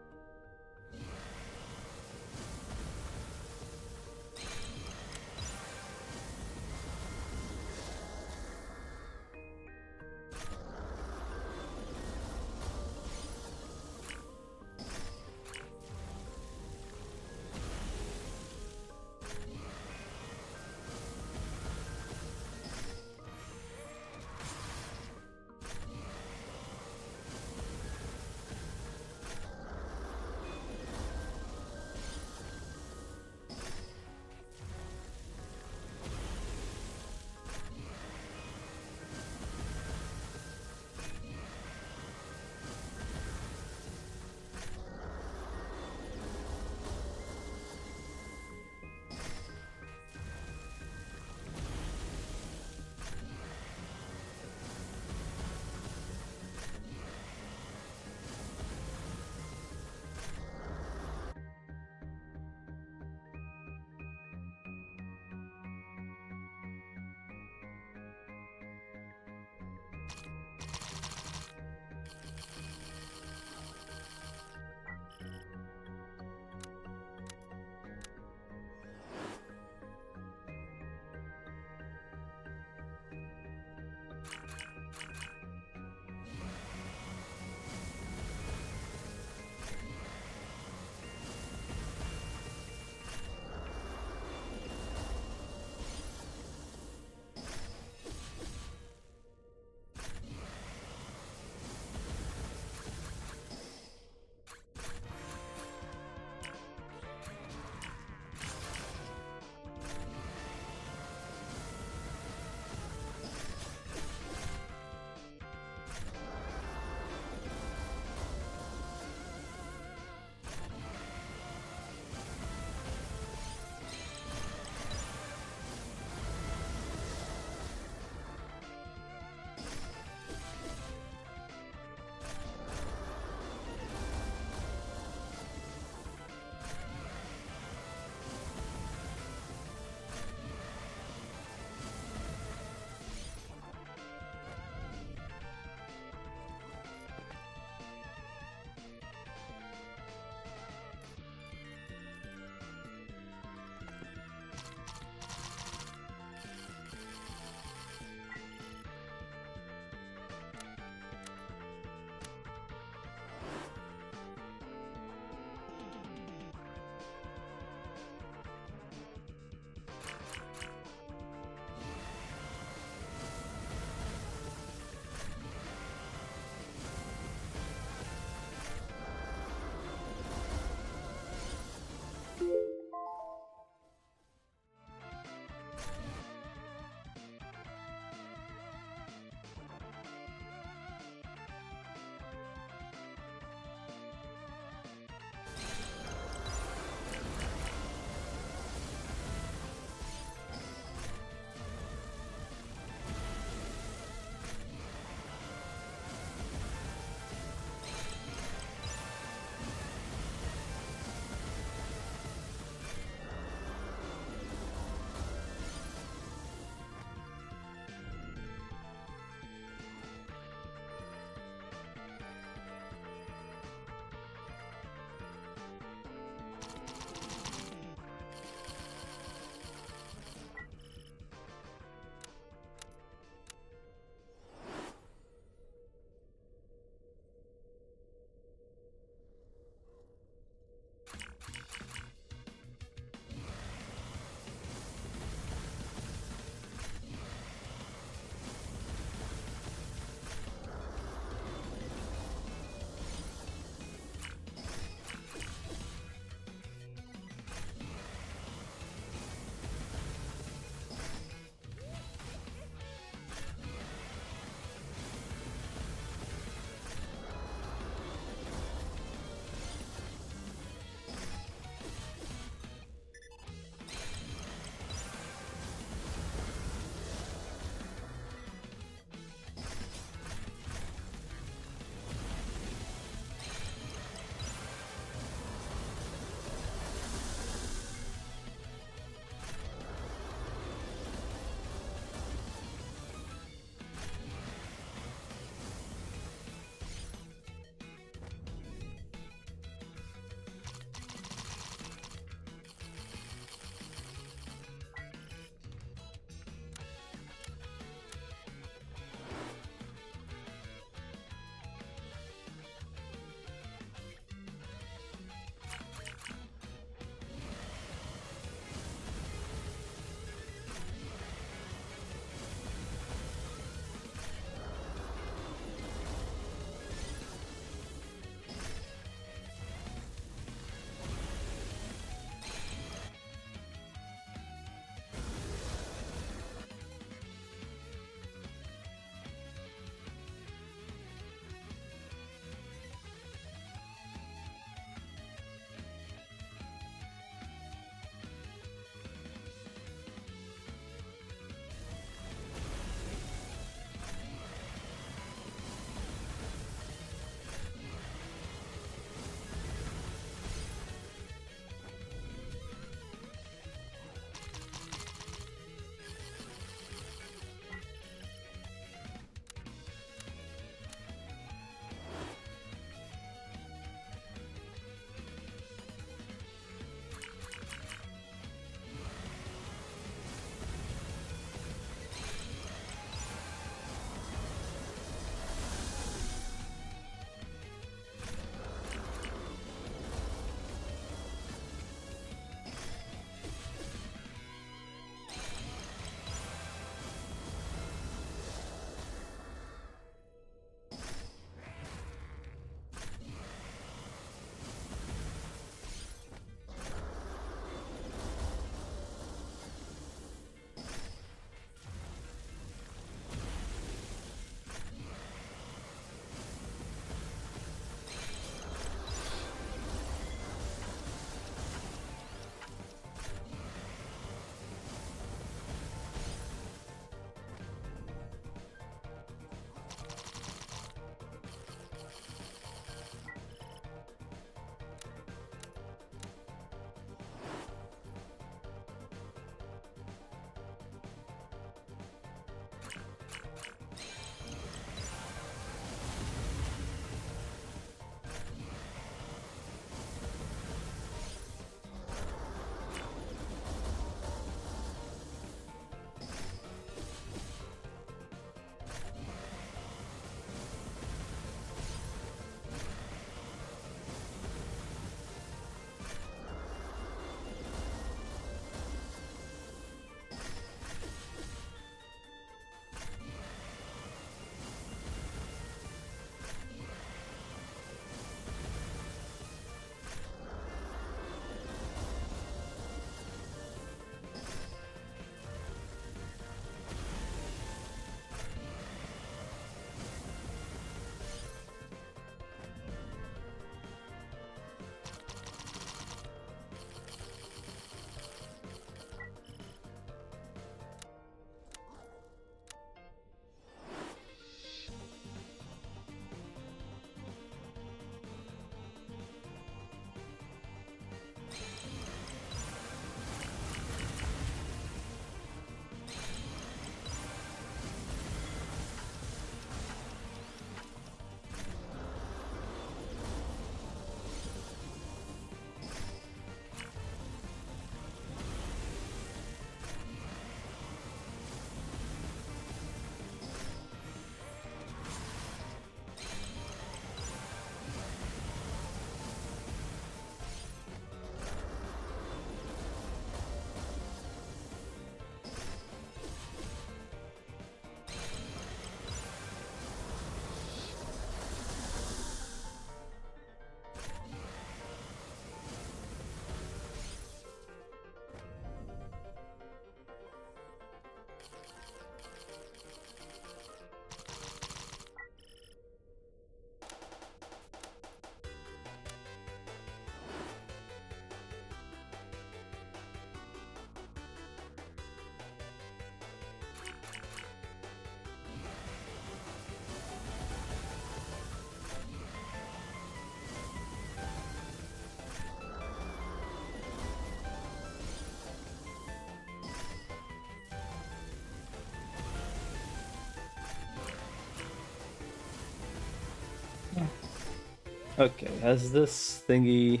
Okay, has this thingy...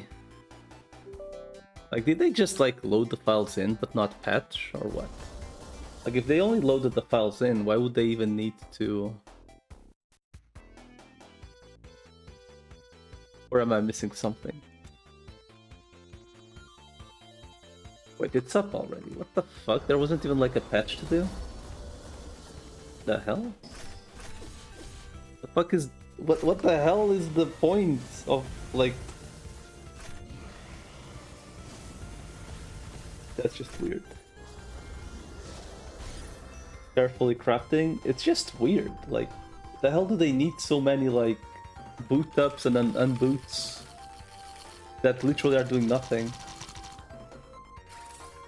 Like, did they just, like, load the files in, but not patch, or what? Like, if they only loaded the files in, why would they even need to... Or am I missing something? Wait, it's up already. What the fuck? There wasn't even, like, a patch to do? The hell? The fuck is... What the hell is the point of, like... That's just weird. Carefully crafting, it's just weird. Like, the hell do they need so many, like, boot ups and unboots that literally are doing nothing?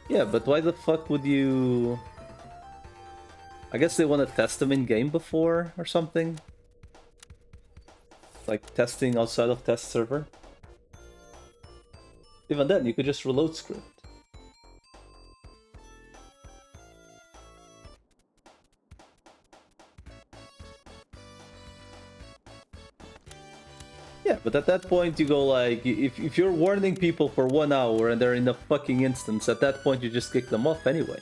Yeah, but why the fuck would you... I guess they want to test them in game before or something? Like testing outside of test server? Even then, you could just reload script. Yeah, but at that point you go like, if you're warning people for 1 hour and they're in a fucking instance, at that point you just kick them off anyway.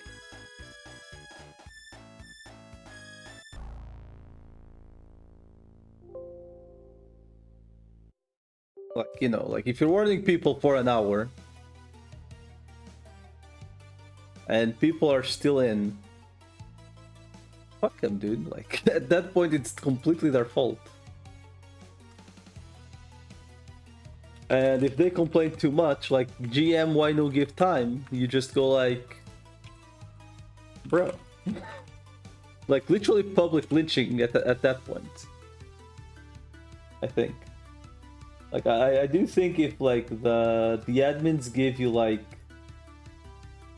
Like, you know, like if you're warning people for an hour and people are still in, fuck them, dude. Like, at that point it's completely their fault. And if they complain too much, like, GM, why no give time? You just go like, bro. Like, literally public lynching at that point. I think. Like, I do think if, like, the admins give you, like,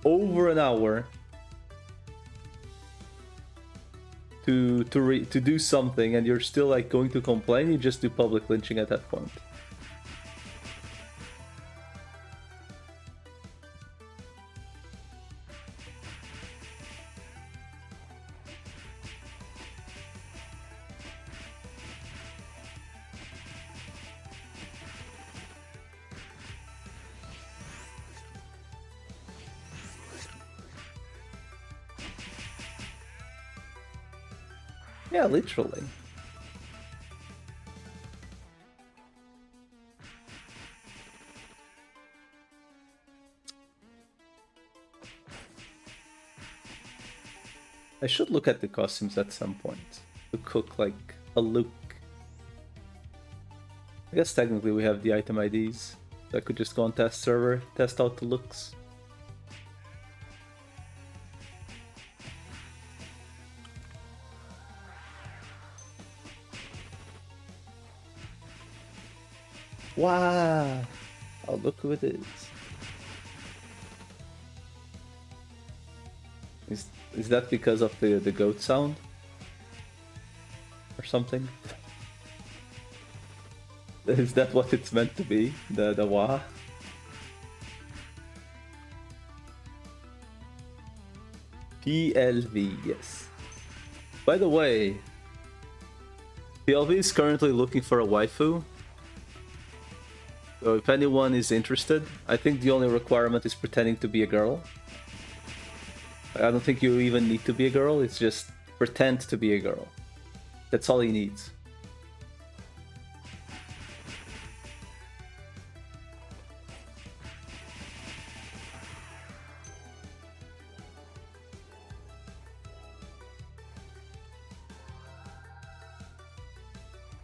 over an hour to do something and you're still, like, going to complain, you just do public lynching at that point. Yeah, literally. I should look at the costumes at some point to cook like a look. I guess technically we have the item IDs. So I could just go on test server, test out the looks. Wow! Oh, look who it is. Is that because of the goat sound? Or something? Is that what it's meant to be? The wah? PLV, yes. By the way, PLV is currently looking for a waifu. So if anyone is interested, I think the only requirement is pretending to be a girl. I don't think you even need to be a girl, it's just pretend to be a girl. That's all he needs.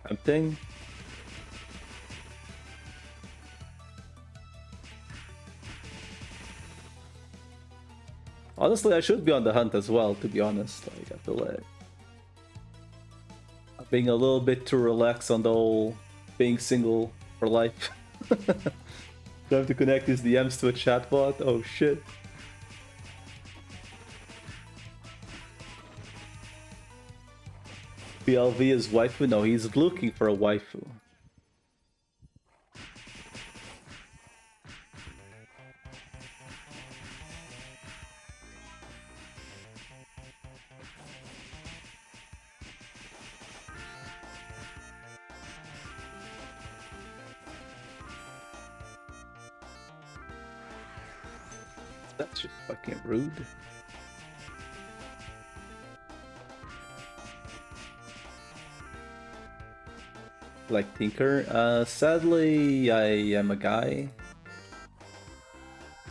Tempting. Honestly, I should be on the hunt as well, to be honest. Like, I feel like I'm being a little bit too relaxed on the whole being single for life. Time to connect his DMs to a chatbot. Oh shit. PLV is waifu? No, he's looking for a waifu. That's just fucking rude. Like Tinker. Sadly, I am a guy.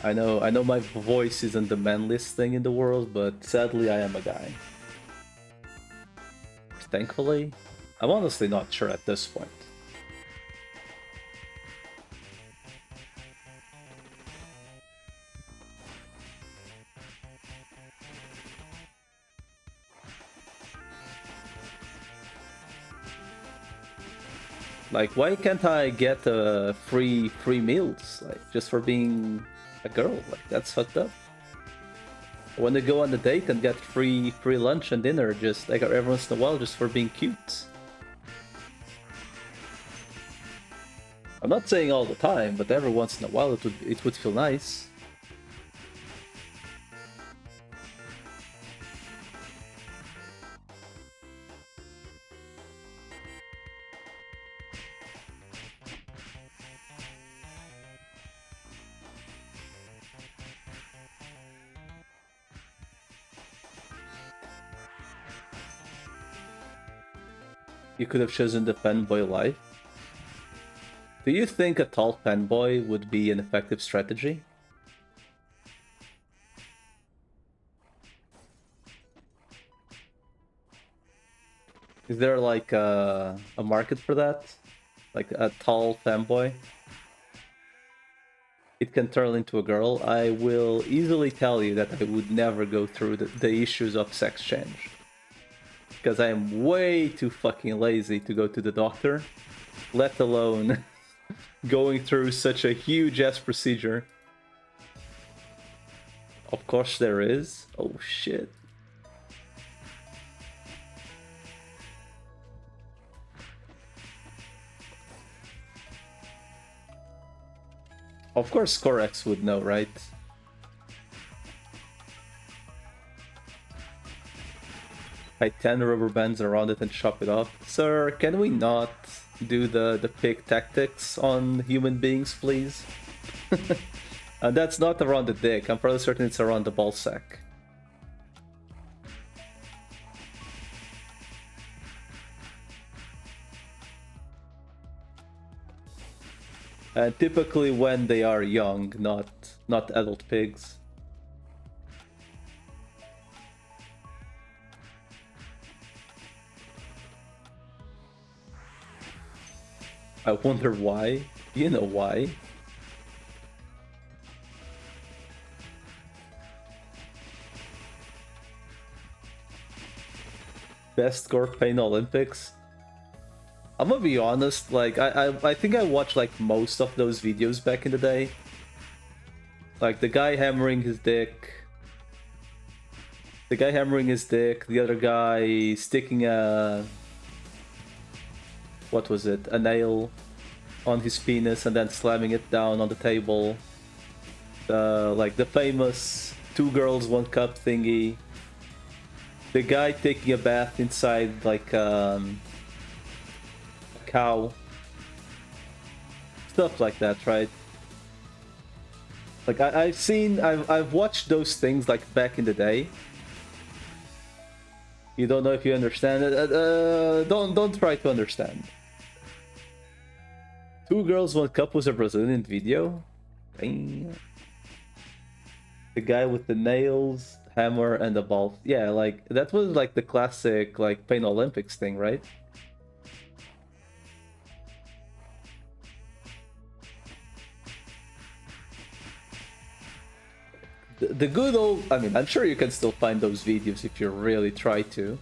I know my voice isn't the manliest thing in the world, but sadly I am a guy. Thankfully, I'm honestly not sure at this point. Like, why can't I get free meals, like, just for being a girl? Like, that's fucked up. I want to go on a date and get free lunch and dinner just like every once in a while, just for being cute. I'm not saying all the time, but every once in a while it would feel nice. You could have chosen the fanboy life. Do you think a tall fanboy would be an effective strategy? Is there like a market for that? Like a tall fanboy? It can turn into a girl. I will easily tell you that I would never go through the issues of sex change. Because I am way too fucking lazy to go to the doctor, let alone going through such a huge ass procedure. Of course there is. Oh shit. Of course Corex would know, right? Tie 10 rubber bands around it and chop it off. Sir, can we not do the pig tactics on human beings, please? And that's not around the dick. I'm fairly certain it's around the ball sack. And typically when they are young, not adult pigs. I wonder why. You know why. Best gore pain Olympics. I'm gonna be honest, like I think I watched like most of those videos back in the day. Like the guy hammering his dick. The other guy sticking a... what was it? A nail on his penis and then slamming it down on the table. Like the famous 2 girls 1 cup thingy. The guy taking a bath inside like a cow. Stuff like that, right? Like I've watched those things like back in the day. You don't know if you understand it. Don't try to understand. 2 girls 1 cup was a Brazilian video. Dang. The guy with the nails, hammer, and the ball. Yeah, like that was like the classic like Pain Olympics thing, right? The good old... I mean, I'm sure you can still find those videos if you really try to.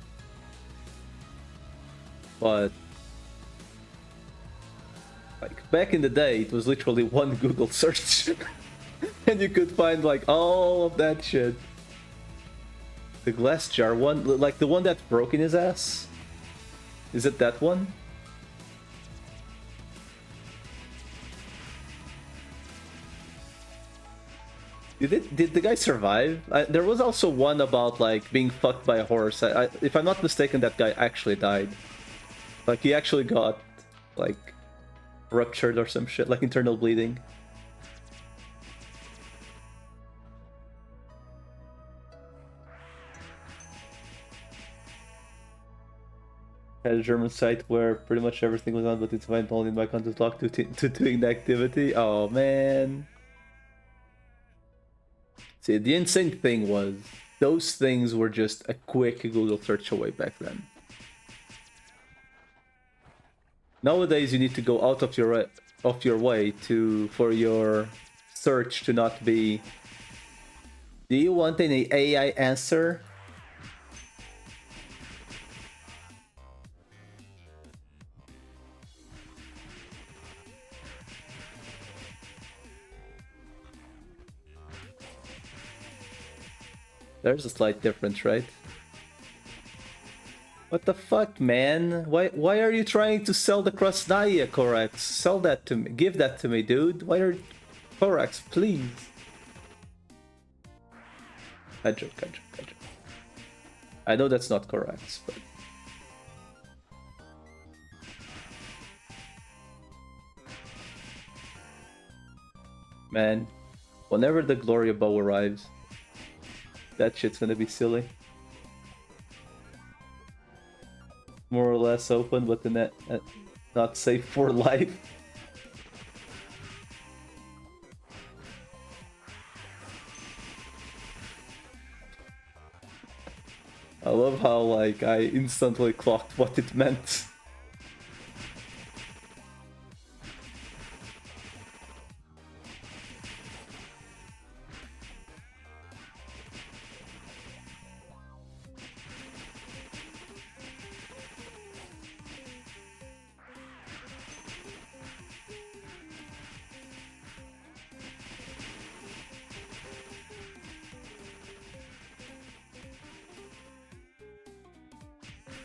But... like, back in the day, it was literally 1 Google search. And you could find, like, all of that shit. The glass jar one? Like, the one that broke in his ass? Is it that one? Did the guy survive? There was also one about like being fucked by a horse. If I'm not mistaken, that guy actually died. Like he actually got like ruptured or some shit, like internal bleeding. Had a German site where pretty much everything was on, but it's fine only in my content log to doing the activity. Oh man. See, the insane thing was those things were just a quick Google search away back then. Nowadays, you need to go out of your way for your search to not be. Do you want any AI answer? There's a slight difference, right? What the fuck, man? Why are you trying to sell the Krasnaya, Korax? Sell that to me. Give that to me, dude. Why are... Korax, please. I joke. I know that's not Korax, but... Man, whenever the Gloria Bow arrives, that shit's gonna be silly. More or less open, but the net not safe for life. I love how like I instantly clocked what it meant.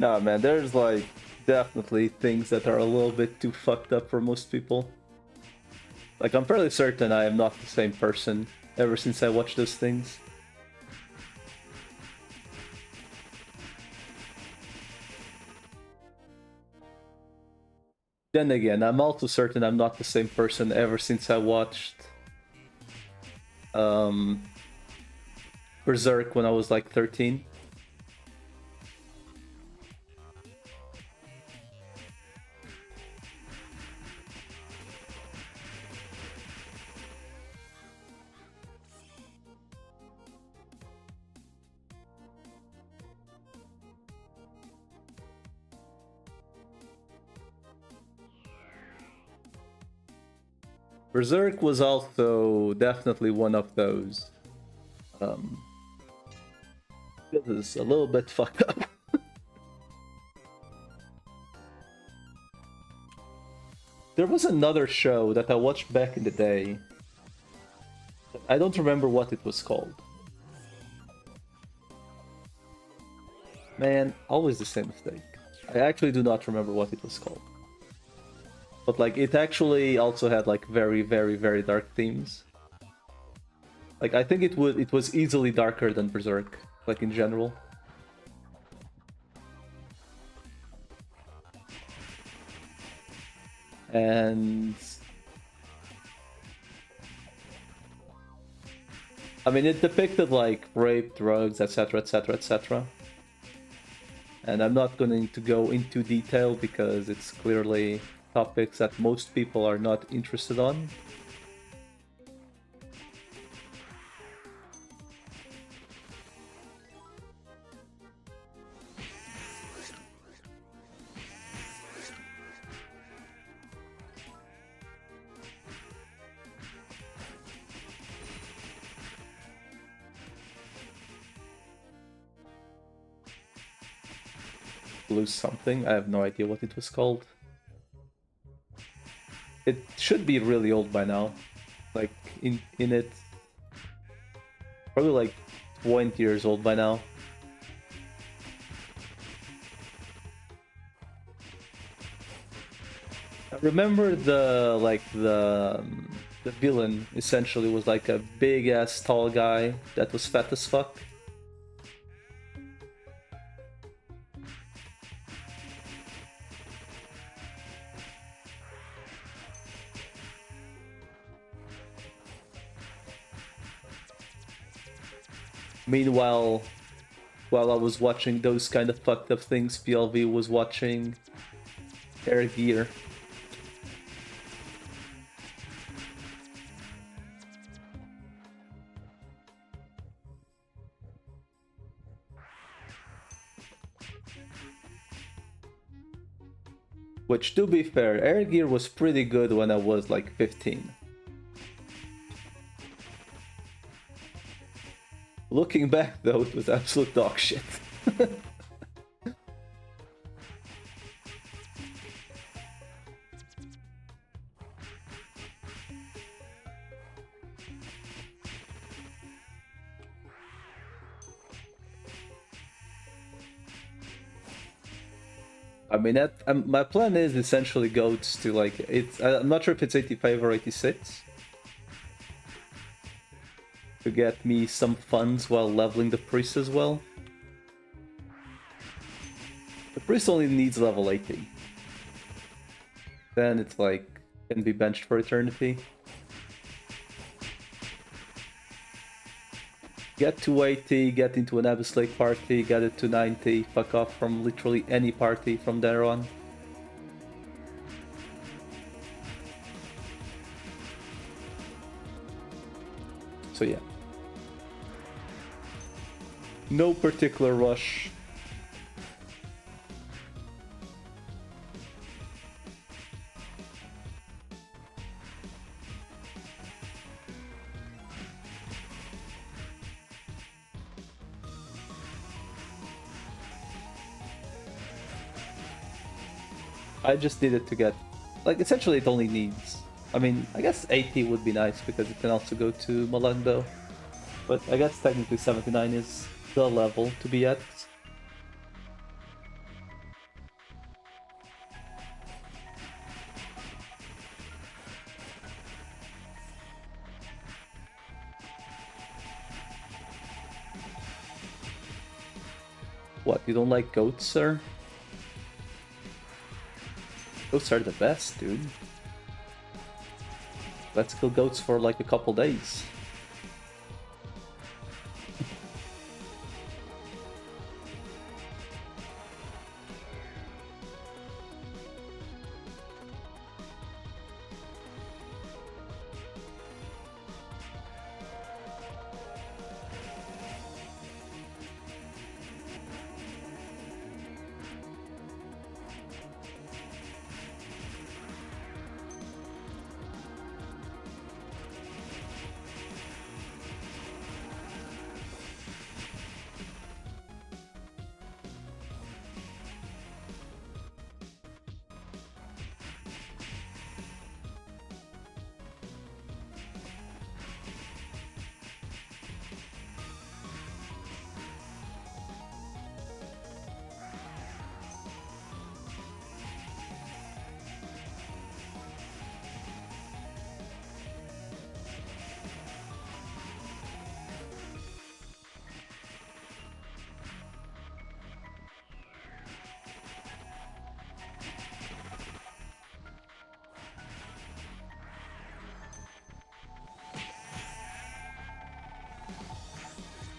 Nah, man, there's like definitely things that are a little bit too fucked up for most people. Like, I'm fairly certain I am not the same person ever since I watched those things. Then again, I'm also certain I'm not the same person ever since I watched Berserk when I was like 13. Berserk was also definitely one of those. This is a little bit fucked up. There was another show that I watched back in the day. I don't remember what it was called. Man, always the same mistake. I actually do not remember what it was called. But like, it actually also had like very, very, very dark themes. Like, I think it was easily darker than Berserk, like in general. And I mean, it depicted like rape, drugs, etc, etc, etc. And I'm not going to go into detail because it's clearly topics that most people are not interested on. Blue something, I have no idea what it was called. It should be really old by now. Like, in it... Probably like 20 years old by now. I remember the villain essentially was like a big ass tall guy that was fat as fuck. Meanwhile, while I was watching those kind of fucked up things, PLV was watching Air Gear. Which, to be fair, Air Gear was pretty good when I was like 15. Looking back though, it was absolute dog shit. I mean, my plan is essentially goats to like it's. I'm not sure if it's 85 or 86 to get me some funds while leveling the priest as well. The priest only needs level 80. Then it's like can be benched for eternity. Get to 80, get into an Abyss Lake party, get it to 90, fuck off from literally any party from there on. So yeah. No particular rush. I just needed to get, like, essentially it only needs, I mean, I guess 80 would be nice because it can also go to Malando, but I guess technically 79 is the level to be at. What, you don't like goats, sir? Goats are the best, dude. Let's kill goats for like a couple days.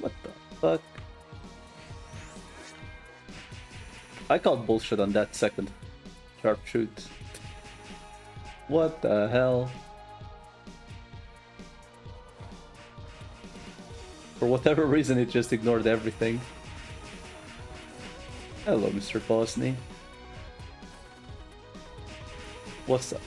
What the fuck? I called bullshit on that second sharpshoot. What the hell? For whatever reason, it just ignored everything. Hello, Mr. Bosny. What's up?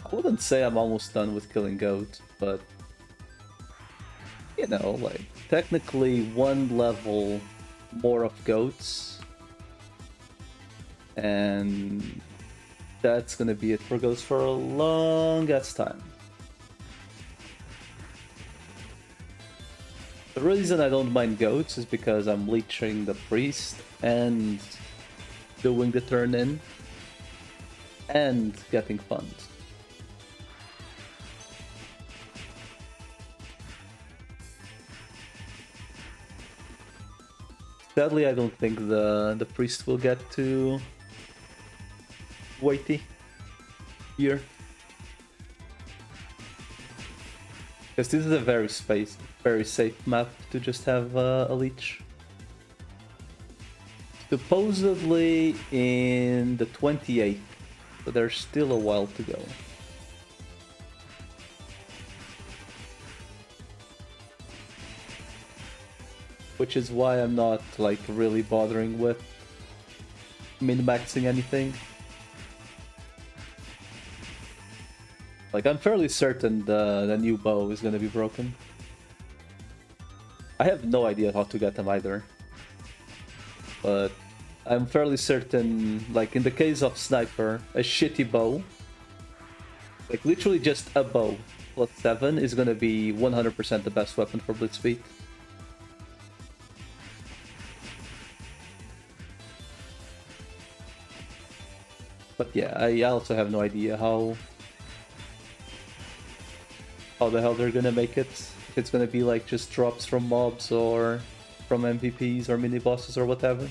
I wouldn't say I'm almost done with killing goat, but you know, like technically one level more of goats, and that's gonna be it for goats for a long ass time. The reason I don't mind goats is because I'm leeching the priest and doing the turn in and getting funds. Sadly, I don't think the priest will get too weighty here. Because this is a very safe map to just have a leech. Supposedly in the 28th, so there's still a while to go. Which is why I'm not like really bothering with min-maxing anything. Like, I'm fairly certain the new bow is gonna be broken. I have no idea how to get them either. But I'm fairly certain, like in the case of Sniper, a shitty bow, like literally just a bow plus 7 is gonna be 100% the best weapon for Blitz Speed. But yeah, I also have no idea how the hell they're gonna make it. If it's gonna be like just drops from mobs or from MVPs or mini bosses or whatever.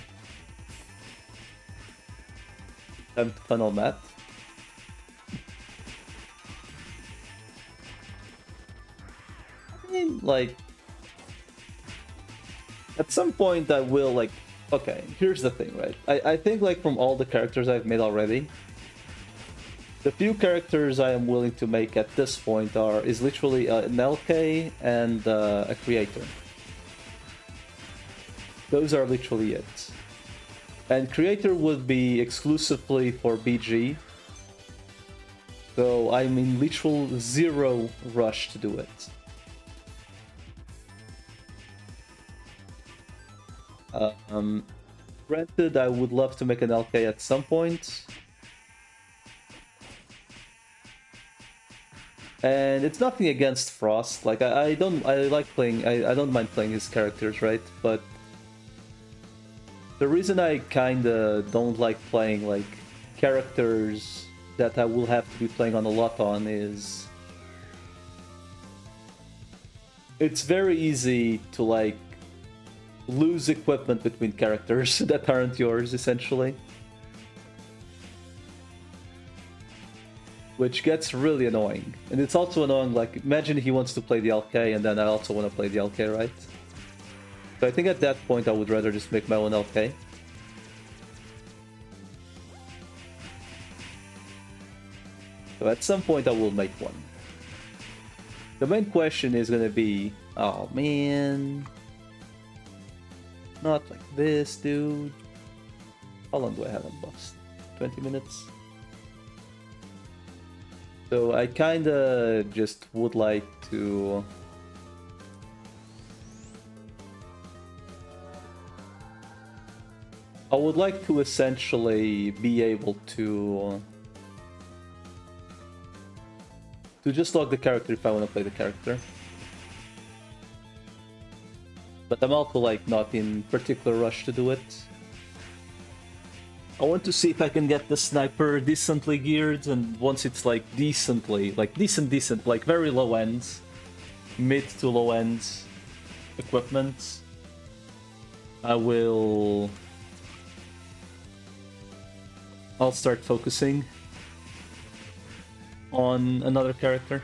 Time to funnel Matt. I mean, like, at some point I will like. Okay, here's the thing, right? I think like from all the characters I've made already, the few characters I am willing to make at this point is literally an LK and a creator. Those are literally it. And creator would be exclusively for BG. So I'm in literal zero rush to do it. Granted, I would love to make an LK at some point. And it's nothing against Frost. Like I don't mind playing his characters, right? But the reason I kinda don't like playing like characters that I will have to be playing on a lot on is it's very easy to like lose equipment between characters that aren't yours, essentially. Which gets really annoying. And it's also annoying, like, imagine he wants to play the LK and then I also want to play the LK, right? So I think at that point I would rather just make my own LK. So at some point I will make one. The main question is gonna be, oh man, not like this, dude. How long do I have on bust? 20 minutes? So I kinda just would like to essentially be able to just log the character if I want to play the character. But I'm also like not in particular rush to do it. I want to see if I can get the sniper decently geared, and once it's like decently, like decent, like very low ends, mid to low ends equipment, I'll start focusing on another character.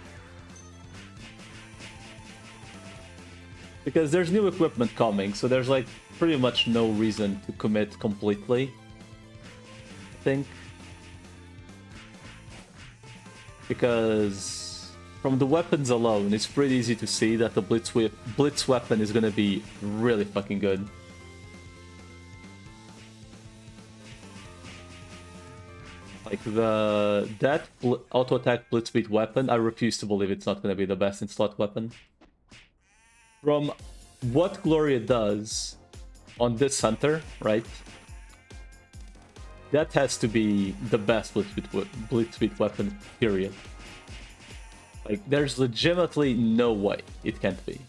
Because there's new equipment coming, so there's like pretty much no reason to commit completely, I think. Because from the weapons alone, it's pretty easy to see that the Blitz weapon is gonna be really fucking good. Like that auto attack blitz speed weapon, I refuse to believe it's not gonna be the best in slot weapon. From what Gloria does on this hunter, right? That has to be the best blitz speed weapon, period. Like, there's legitimately no way it can't be.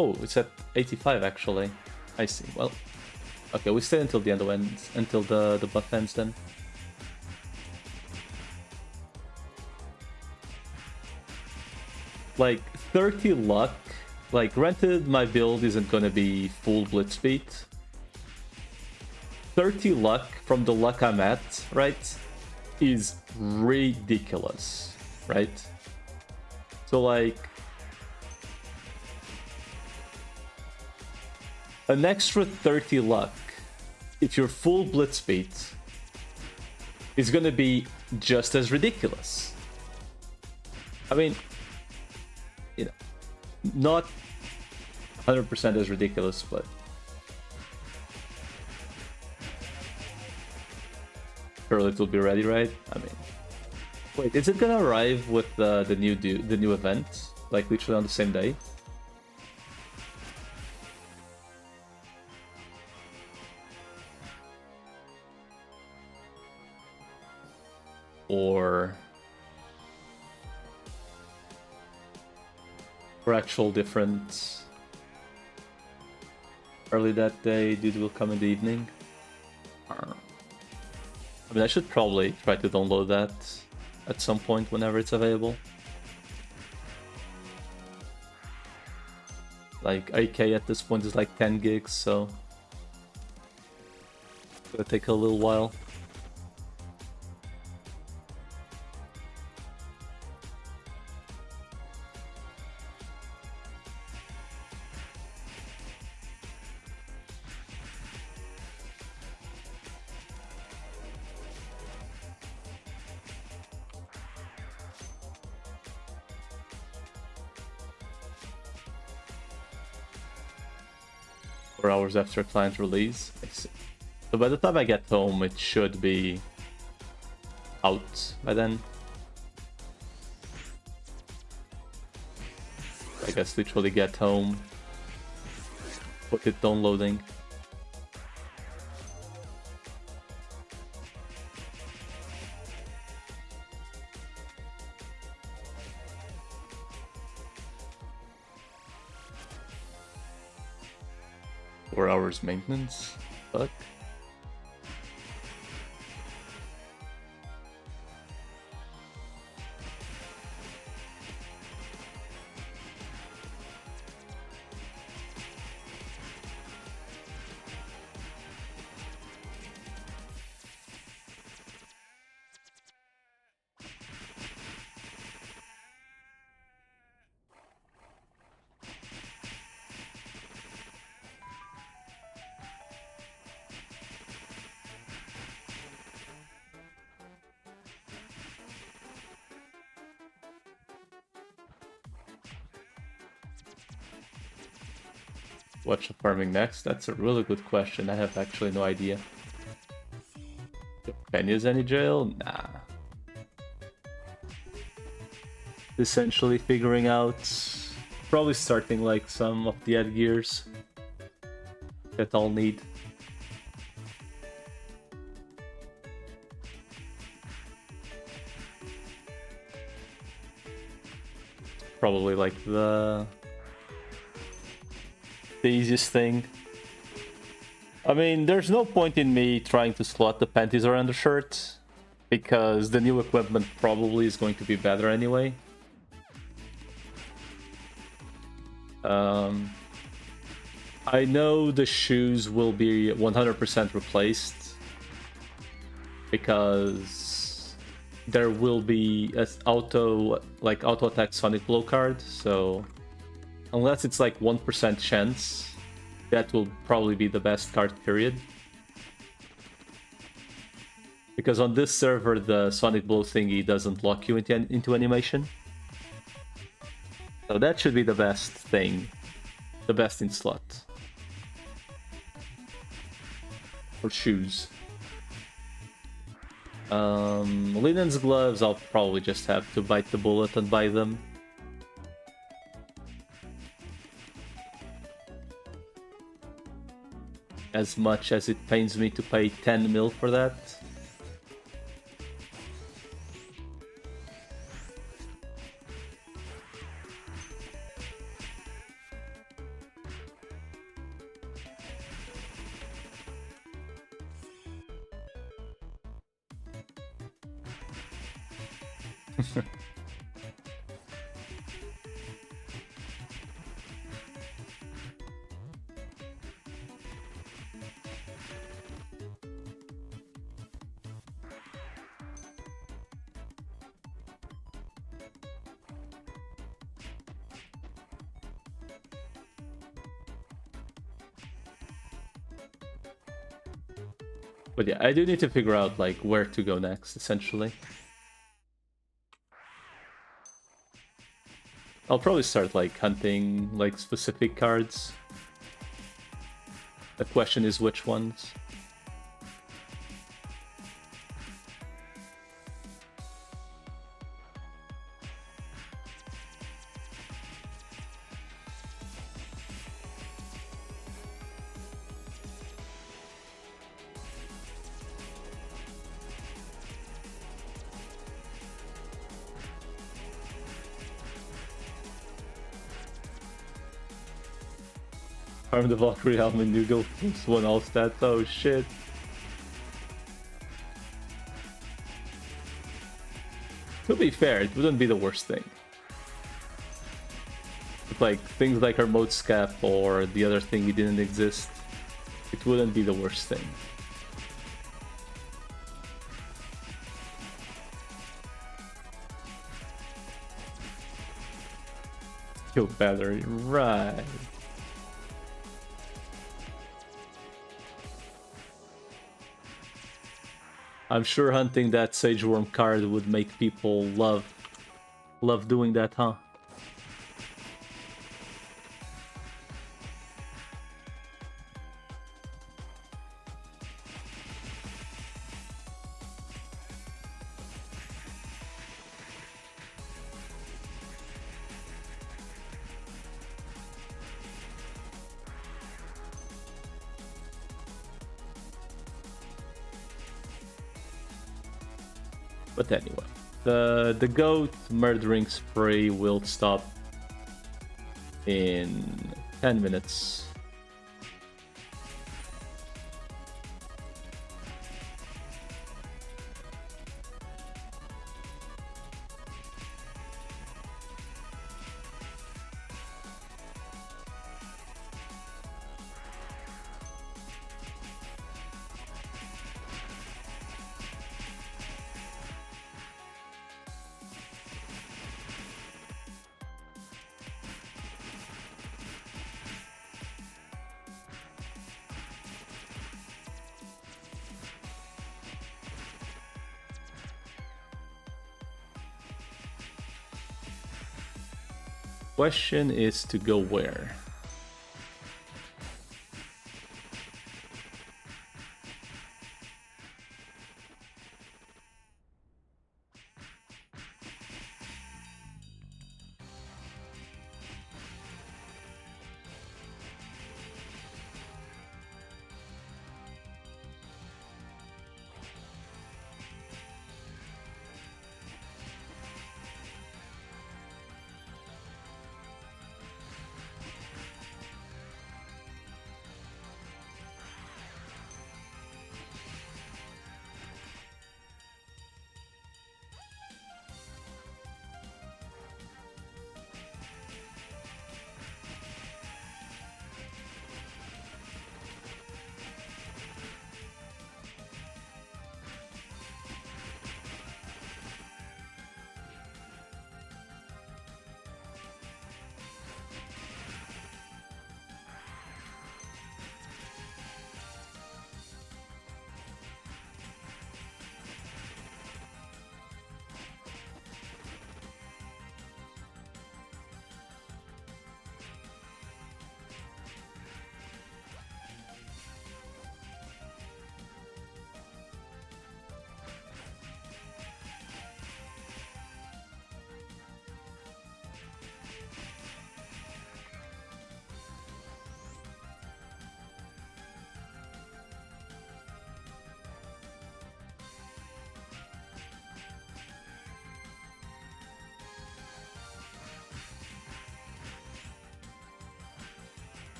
Oh, it's at 85 actually. I see. Well, okay, we stay until the end ends, until the buff ends then. Like 30 luck. Like, granted, my build isn't gonna be full blitzbeat. 30 luck from the luck I'm at, right, is ridiculous, right? So, like, an extra 30 luck, if you're full blitzbeat, is gonna be just as ridiculous. I mean, you know, not 100% as ridiculous, but surely it will be ready, right? I mean, wait, is it gonna arrive with the new event, like literally on the same day? Or for actual different early that day, dude will come in the evening. I mean, I should probably try to download that at some point whenever it's available. Like, AK at this point is like 10 gigs, so it's gonna take a little while. Hours after client release. I see. So by the time I get home, it should be out by then. I guess literally get home, put it downloading. 4 hours maintenance? Fuck. What's farming next? That's a really good question. I have actually no idea. Can use any jail? Nah. Essentially figuring out, probably starting like some of the ad gears that I'll need. Probably like the easiest thing. I mean, there's no point in me trying to slot the panties around the shirt, because the new equipment probably is going to be better anyway. I know the shoes will be 100% replaced, because there will be an auto attack Sonic Blow card, so unless it's like 1% chance, that will probably be the best card, period. Because on this server, the Sonic Blow thingy doesn't lock you into animation. So that should be the best thing. The best in slot. For shoes. Linen's gloves, I'll probably just have to bite the bullet and buy them. As much as it pains me to pay 10 mil for that. But yeah, I do need to figure out like where to go next, essentially. I'll probably start like hunting like specific cards. The question is which ones. Harm the Valkyrie Helmet Noodle plus 1 all stats. Oh shit. To be fair, it wouldn't be the worst thing. If, like things like our mode scap or the other thingy didn't exist, it wouldn't be the worst thing. Kill battery, right. I'm sure hunting that Sage Worm card would make people love doing that, huh? But anyway, the goat murdering spree will stop in 10 minutes. Question is to go where?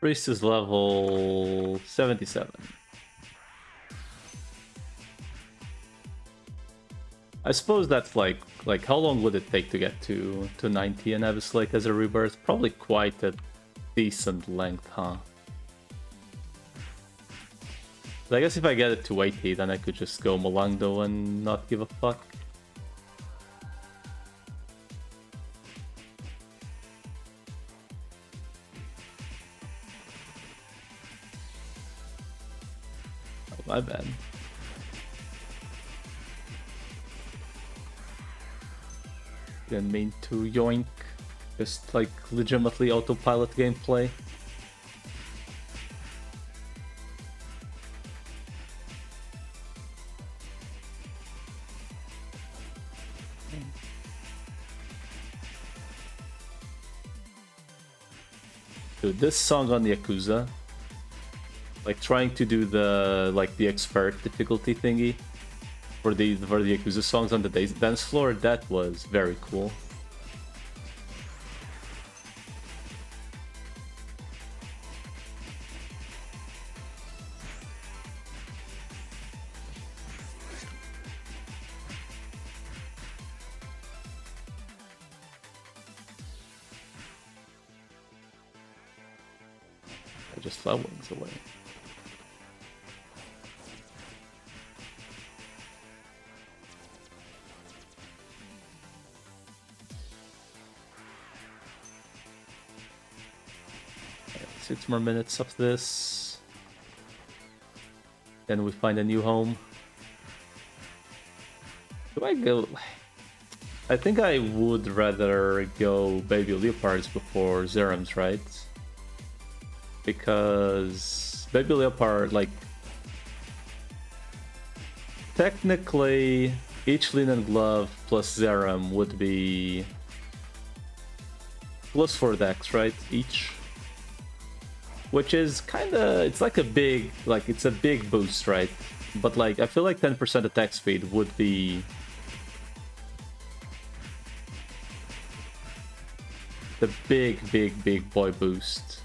Priest is level 77. I suppose that's like how long would it take to get to 90 and have a Slate as a rebirth? Probably quite a decent length, huh? But I guess if I get it to 80, then I could just go Malangdo and not give a fuck. Oh, my bad. Didn't mean to yoink. Just like legitimately autopilot gameplay. Dude, this song on Yakuza, like trying to do the expert difficulty thingy for the Yakuza songs on the dance floor, that was very cool. I just fell wings away. Okay, 6 more minutes of this. Then we find a new home. Do I go? I think I would rather go Baby Leopards before Zerums, right? Because Baby Leopard, like, technically each Linen Glove plus Zerum would be plus 4 decks, right? Each. Which is kinda, it's like a big, like, it's a big boost, right? But like, I feel like 10% attack speed would be the big boy boost.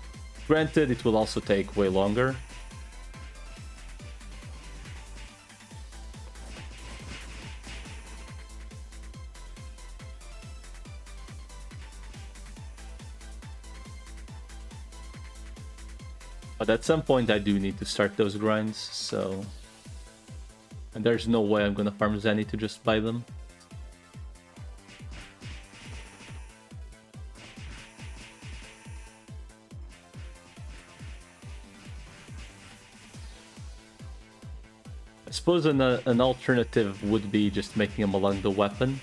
Granted, it will also take way longer. But at some point I do need to start those grinds, so... And there's no way I'm gonna farm Zenny to just buy them. I suppose an alternative would be just making him along the weapon.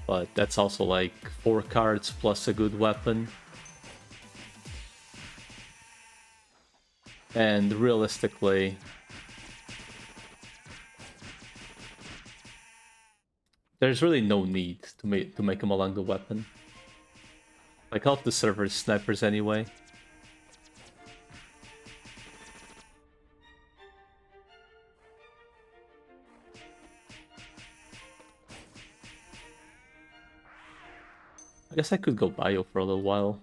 But that's also like 4 cards plus a good weapon. And realistically, there's really no need to make him along the weapon. Like half the server is snipers anyway. I guess I could go bio for a little while.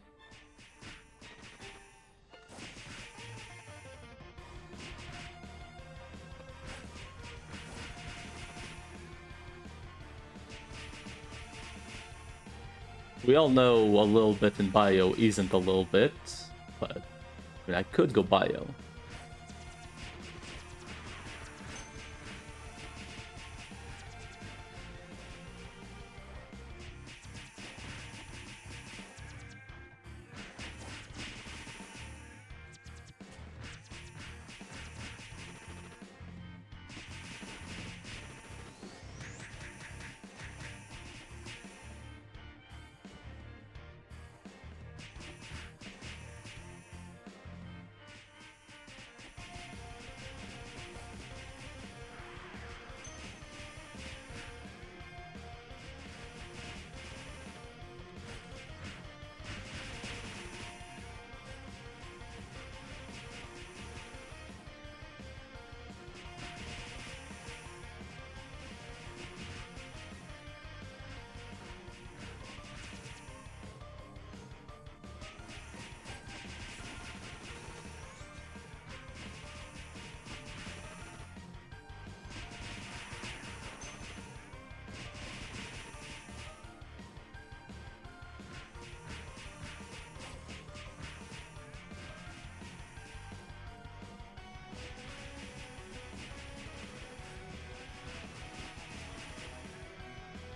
We all know a little bit in bio isn't a little bit, but I mean, I could go bio.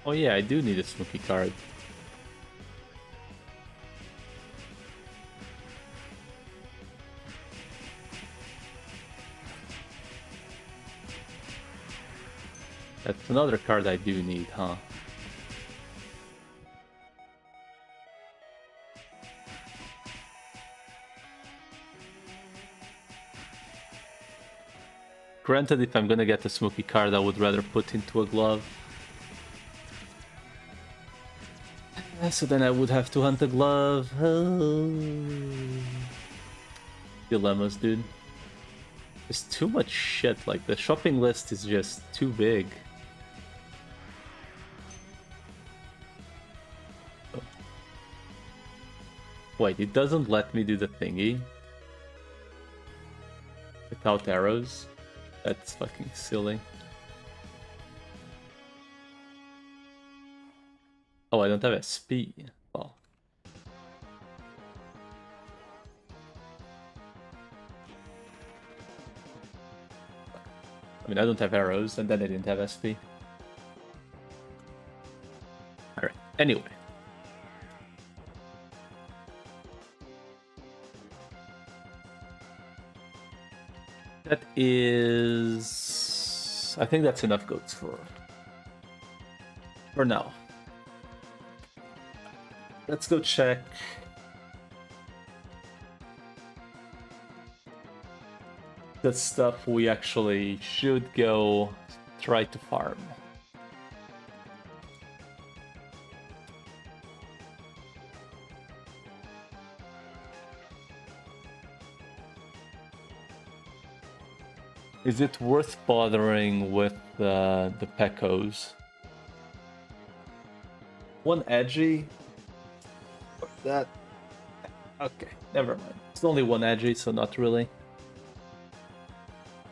Oh yeah, I do need a smoky card. That's another card I do need, huh? Granted, if I'm gonna get a smoky card, I would rather put into a glove. So then I would have to hunt a glove. Oh. Dilemmas, dude. There's too much shit, like the shopping list is just too big. Oh. Wait, it doesn't let me do the thingy without arrows? That's fucking silly. Oh, I don't have SP. Well. I mean, I don't have arrows, and then I didn't have SP. Alright, anyway. That is... I think that's enough goats for now. Let's go check. The stuff we actually should go try to farm. Is it worth bothering with the Pekos? One edgy? That... Okay, never mind. It's only one edgy, so not really.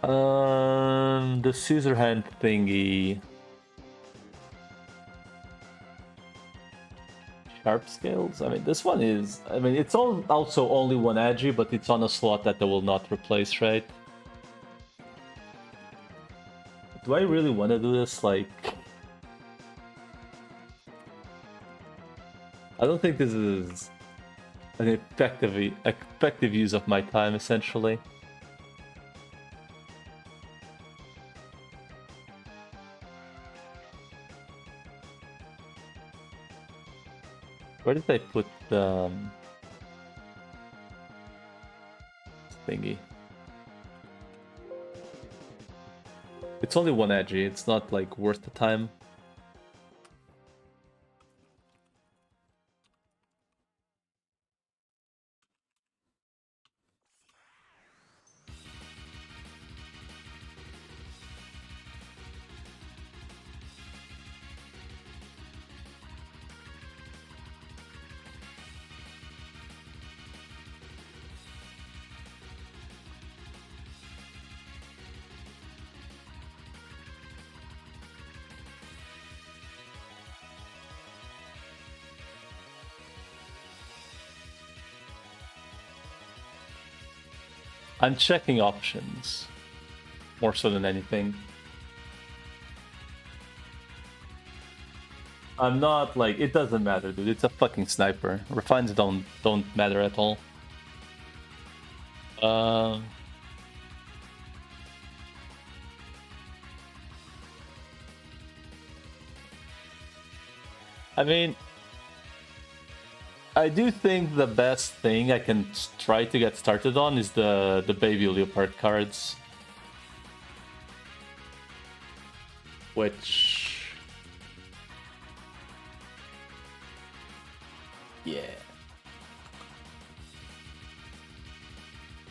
The scissor hand thingy. Sharp scales? I mean, this one is... I mean, it's also only one edgy, but it's on a slot that they will not replace, right? Do I really want to do this? Like... I don't think this is an effective use of my time, essentially. Where did I put the thingy? It's only one edgy, it's not like worth the time. I'm checking options more so than anything. I'm not like, it doesn't matter, dude. It's a fucking sniper. Refines don't matter at all. I mean, I do think the best thing I can try to get started on is the baby leopard cards, which, yeah,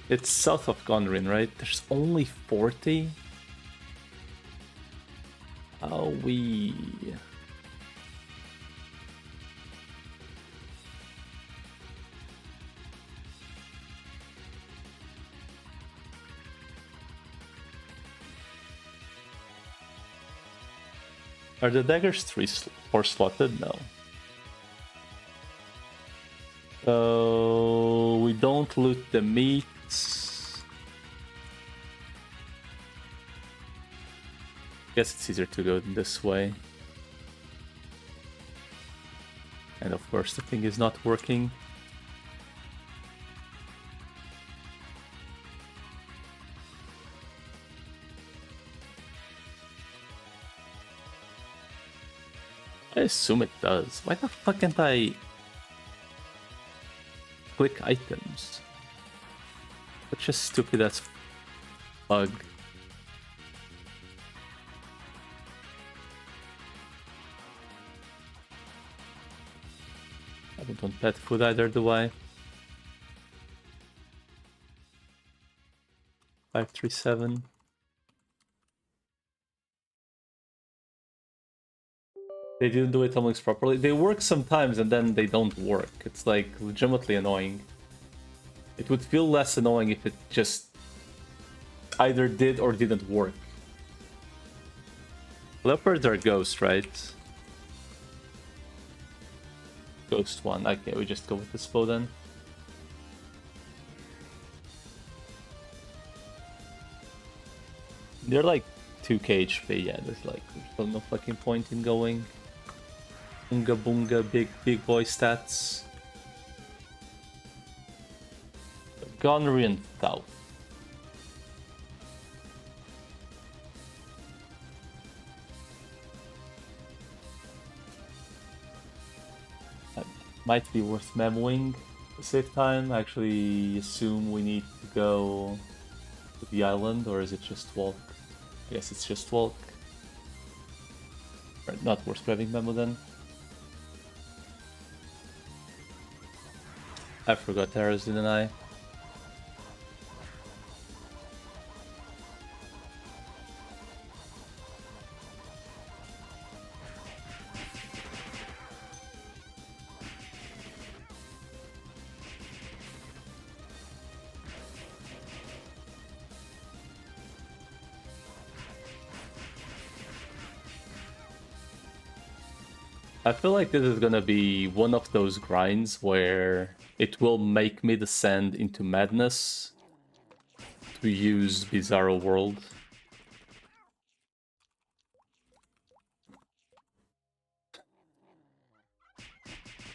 it's south of Gondrin, right? There's only 40. How we? Are the daggers 4 slotted? No. So we don't loot the meats. Guess it's easier to go this way. And of course the thing is not working. I assume it does. Why the fuck can't I click items? Such a stupid ass bug. I don't want pet food either, do I? 537. They didn't do atomics properly. They work sometimes and then they don't work. It's like legitimately annoying. It would feel less annoying if it just either did or didn't work. Leopards are ghost, right? Ghost one. Okay, we just go with this bow then. They're like 2k HP, yeah, there's still no fucking point in going. Boonga boonga, big boy stats. Gunnery and South. That might be worth memoing to save time. I actually assume we need to go to the island, or is it just walk? I guess it's just walk. Right, not worth grabbing memo then. I forgot arrows, didn't I? I feel like this is gonna be one of those grinds where it will make me descend into madness to use Bizarro World.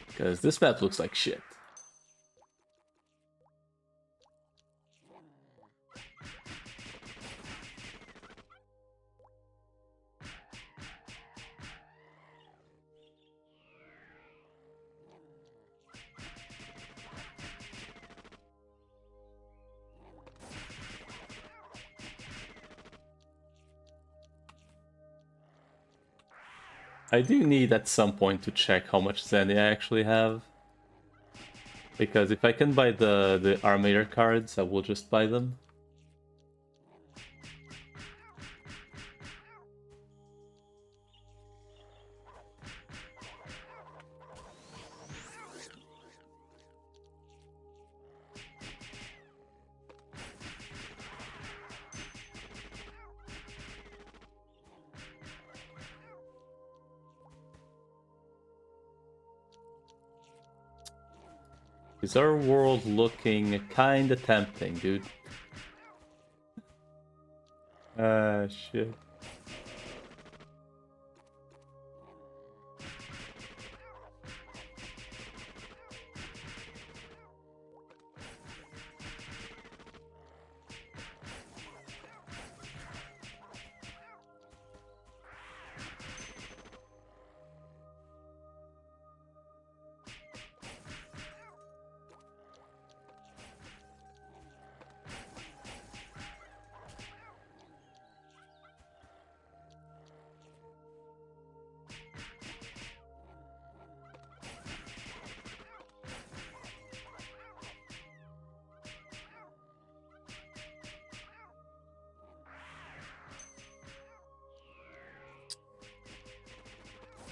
Because this map looks like shit. I do need at some point to check how much Zenny I actually have. Because if I can buy the Armator cards, I will just buy them. Is our world looking kinda tempting, dude? Ah, shit.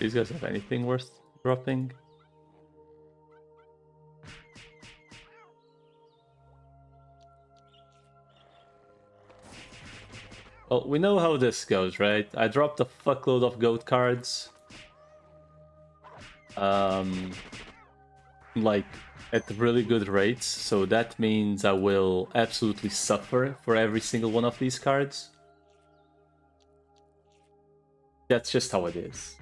These guys have anything worth dropping? Well, we know how this goes, right? I dropped a fuckload of goat cards. Like, at really good rates, so that means I will absolutely suffer for every single one of these cards. That's just how it is.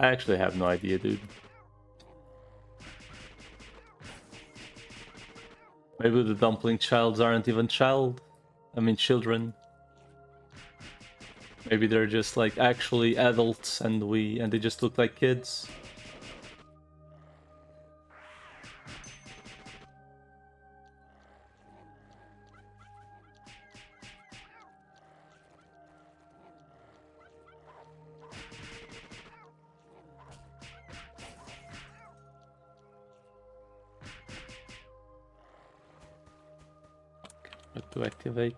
I actually have no idea, dude. Maybe the dumpling childs aren't even children. Maybe they're just like actually adults and they just look like kids. What to activate?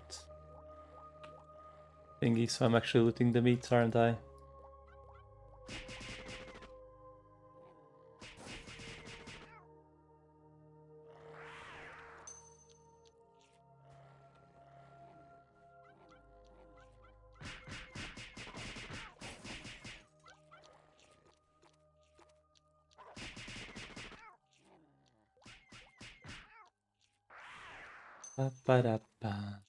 Thingy, so I'm actually looting the meats, aren't I? Ba-ba-da-ba.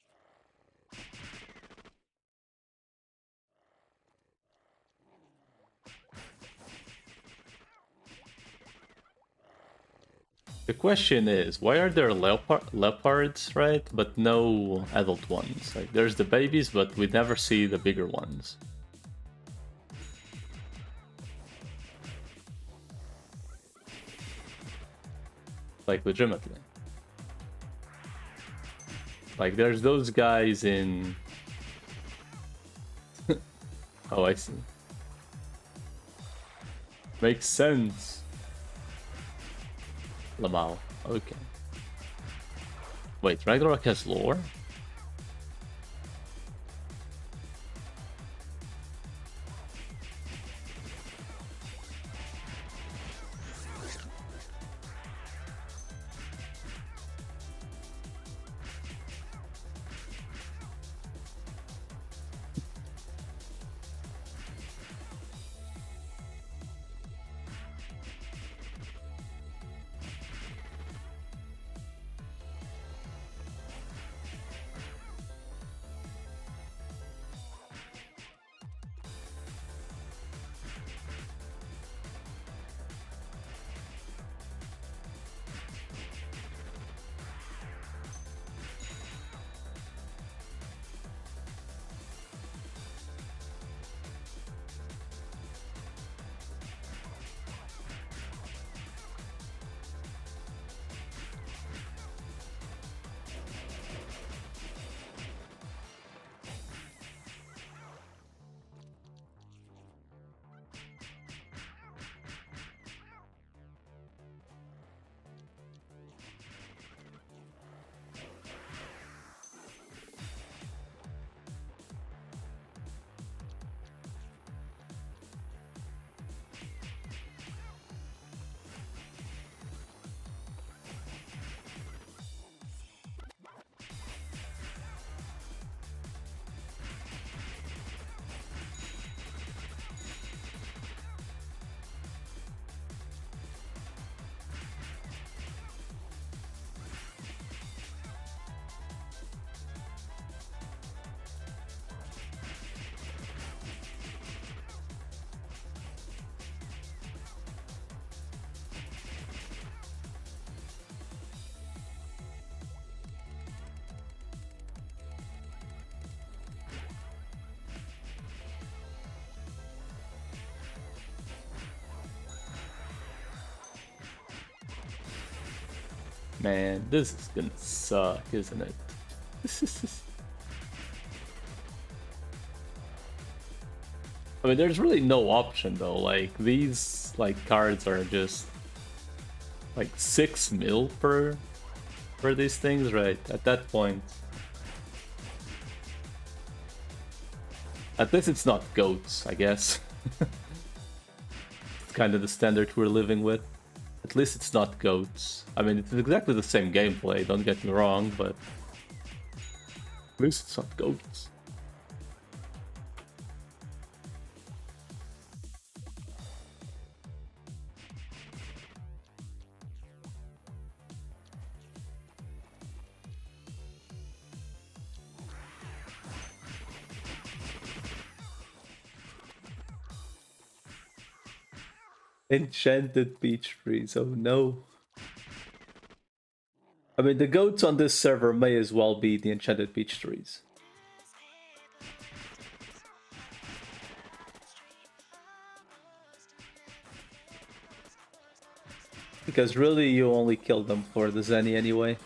The question is, why are there leopards, right? But no adult ones. Like, there's the babies, but we never see the bigger ones. Like, legitimately. Like, there's those guys in... Oh, I see. Makes sense. Lamau. Okay. Wait, Ragnarok has lore? Man, this is gonna suck, isn't it? I mean, there's really no option though. Like, these cards are just like 6 mil per for these things, right? At that point. At least it's not goats, I guess. It's kind of the standard we're living with. At least it's not goats. I mean, it's exactly the same gameplay, don't get me wrong, but at least it's not goats. Enchanted peach trees, oh no. I mean, the goats on this server may as well be the enchanted peach trees. Because really, you only kill them for the Zenny anyway.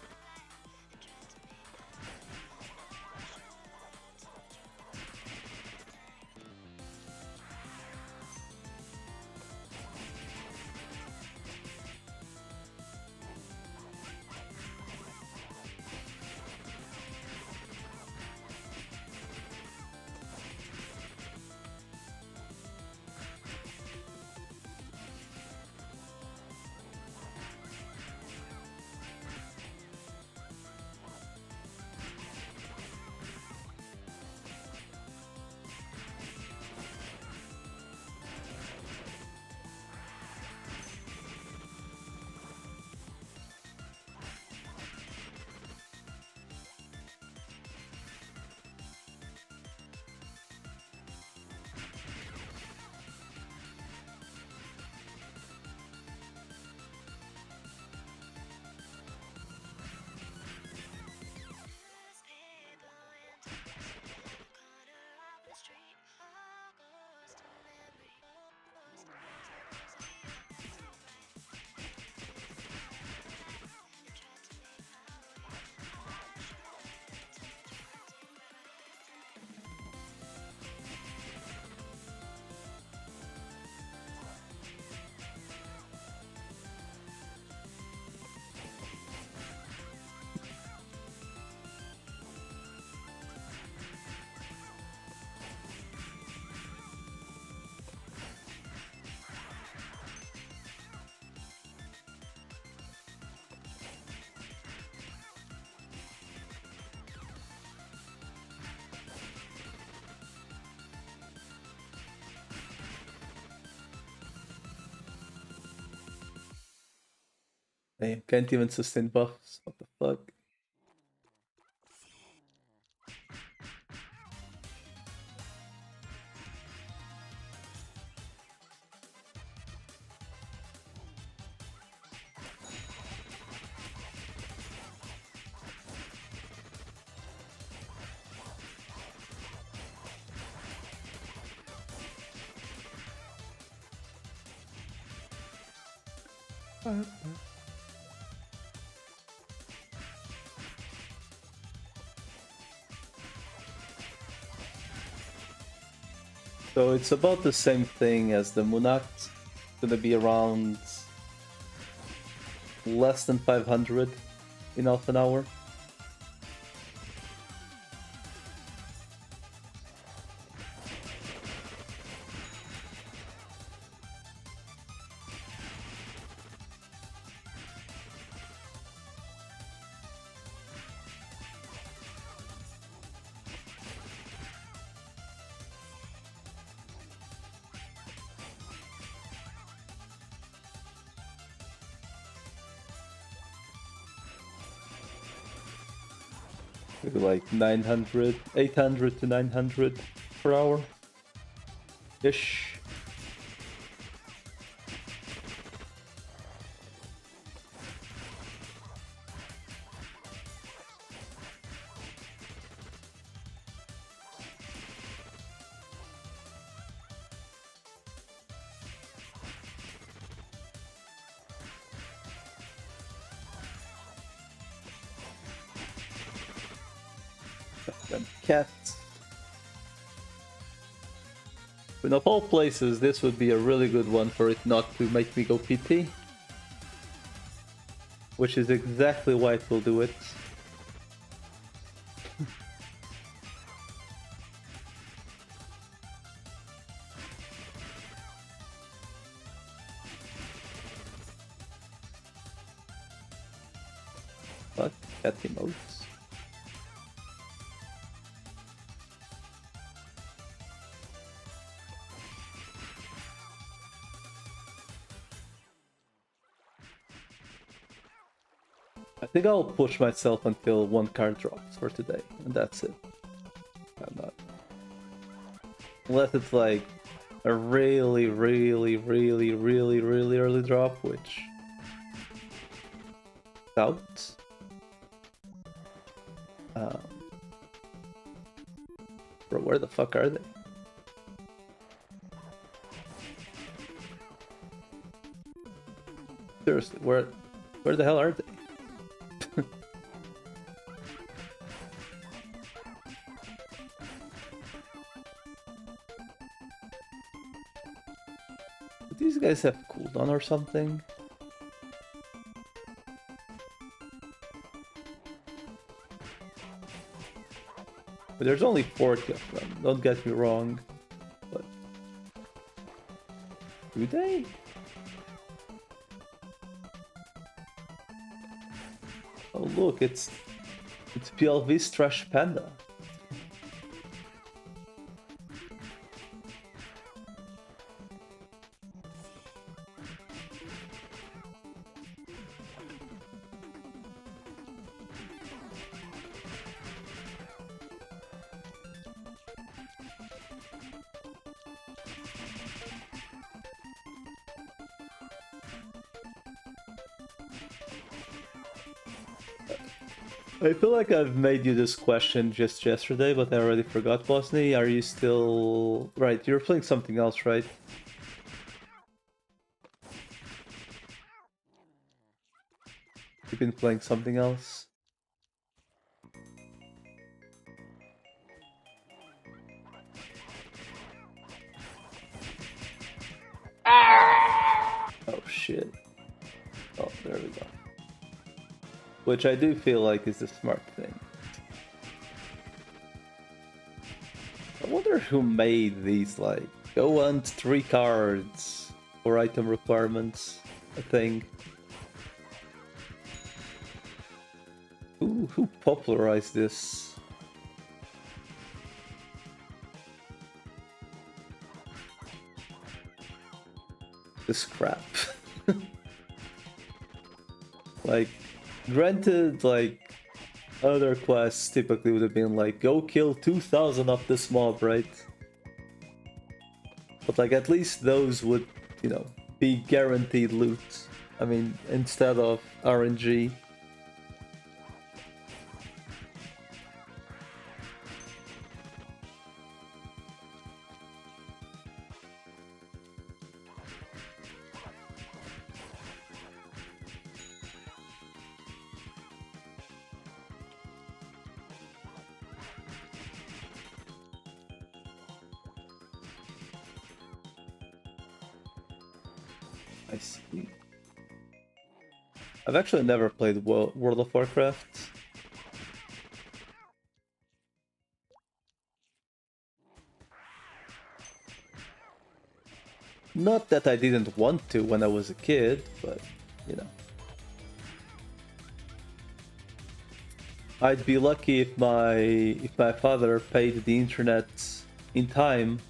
Damn, can't even sustain buffs. What the fuck? So it's about the same thing as the Munak. It's gonna be around less than 500 in half an hour. Maybe like 900, 800 to 900 per hour ish. Them cats. But of all places, this would be a really good one for it not to make me go PT. Which is exactly why it will do it. Fuck, cat emotes. I think I'll push myself until one card drops for today, and that's it. I'm not. Unless it's like a really early drop, which doubt. Bro, where the fuck are they? Seriously, where the hell are they? Do these guys have cooldown or something? But there's only 40 of them, don't get me wrong. But do they? Oh look, it's PLV's Trash Panda. I feel like I've made you this question just yesterday, but I already forgot, Bosny. Are you still... Right, you're playing something else, right? You've been playing something else? Oh shit. Oh, there we go. Which I do feel like is the smart thing. I wonder who made these, like, go hunt 3 cards for item requirements, a thing. Who popularized this? This crap. Like, granted, like, other quests typically would have been like, go kill 2,000 of this mob, right? But like, at least those would, you know, be guaranteed loot. I mean, instead of RNG. I see. I've actually never played World of Warcraft. Not that I didn't want to when I was a kid, but, you know. I'd be lucky if my father paid the internet in time,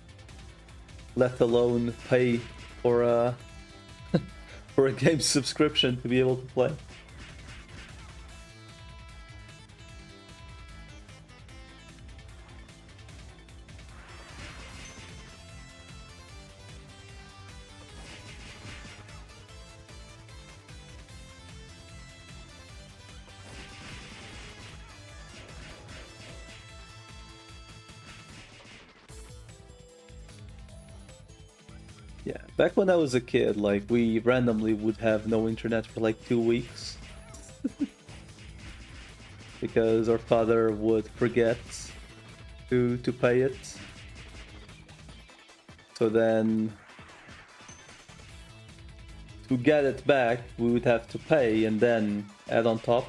let alone pay for a for a game subscription to be able to play. Yeah, back when I was a kid, like, we randomly would have no internet for like 2 weeks. Because our father would forget to pay it. So then, to get it back, we would have to pay and then add on top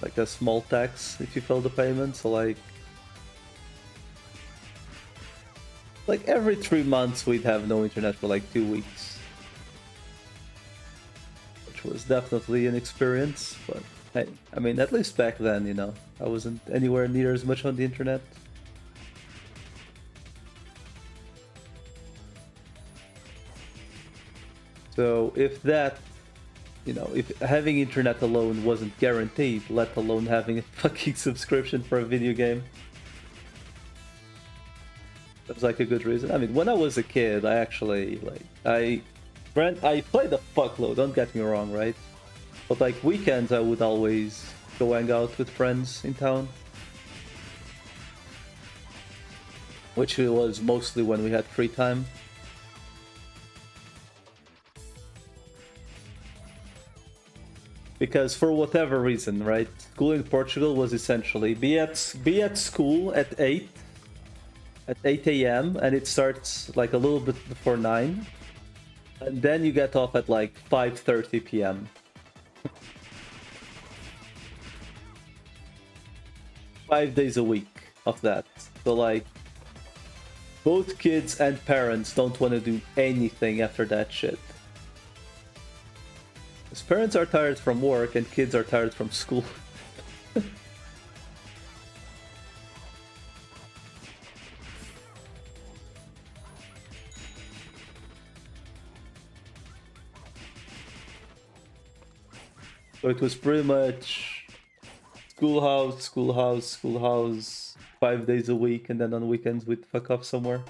like a small tax if you fail the payment. So like every 3 months we'd have no internet for like 2 weeks, which was definitely an experience. But hey, I mean, at least back then, you know, I wasn't anywhere near as much on the internet. So if that, you know, if having internet alone wasn't guaranteed, let alone having a fucking subscription for a video game. That's like a good reason. I mean, when I was a kid, I actually I played a fuckload. Don't get me wrong, right? But like weekends, I would always go hang out with friends in town, which was mostly when we had free time. Because for whatever reason, right, school in Portugal was essentially be at school at 8 a.m. and it starts like a little bit before 9, and then you get off at like 5:30 p.m. 5 days a week of that. So like both kids and parents don't want to do anything after that shit. Because parents are tired from work and kids are tired from school. So it was pretty much schoolhouse, 5 days a week, and then on weekends we'd fuck off somewhere.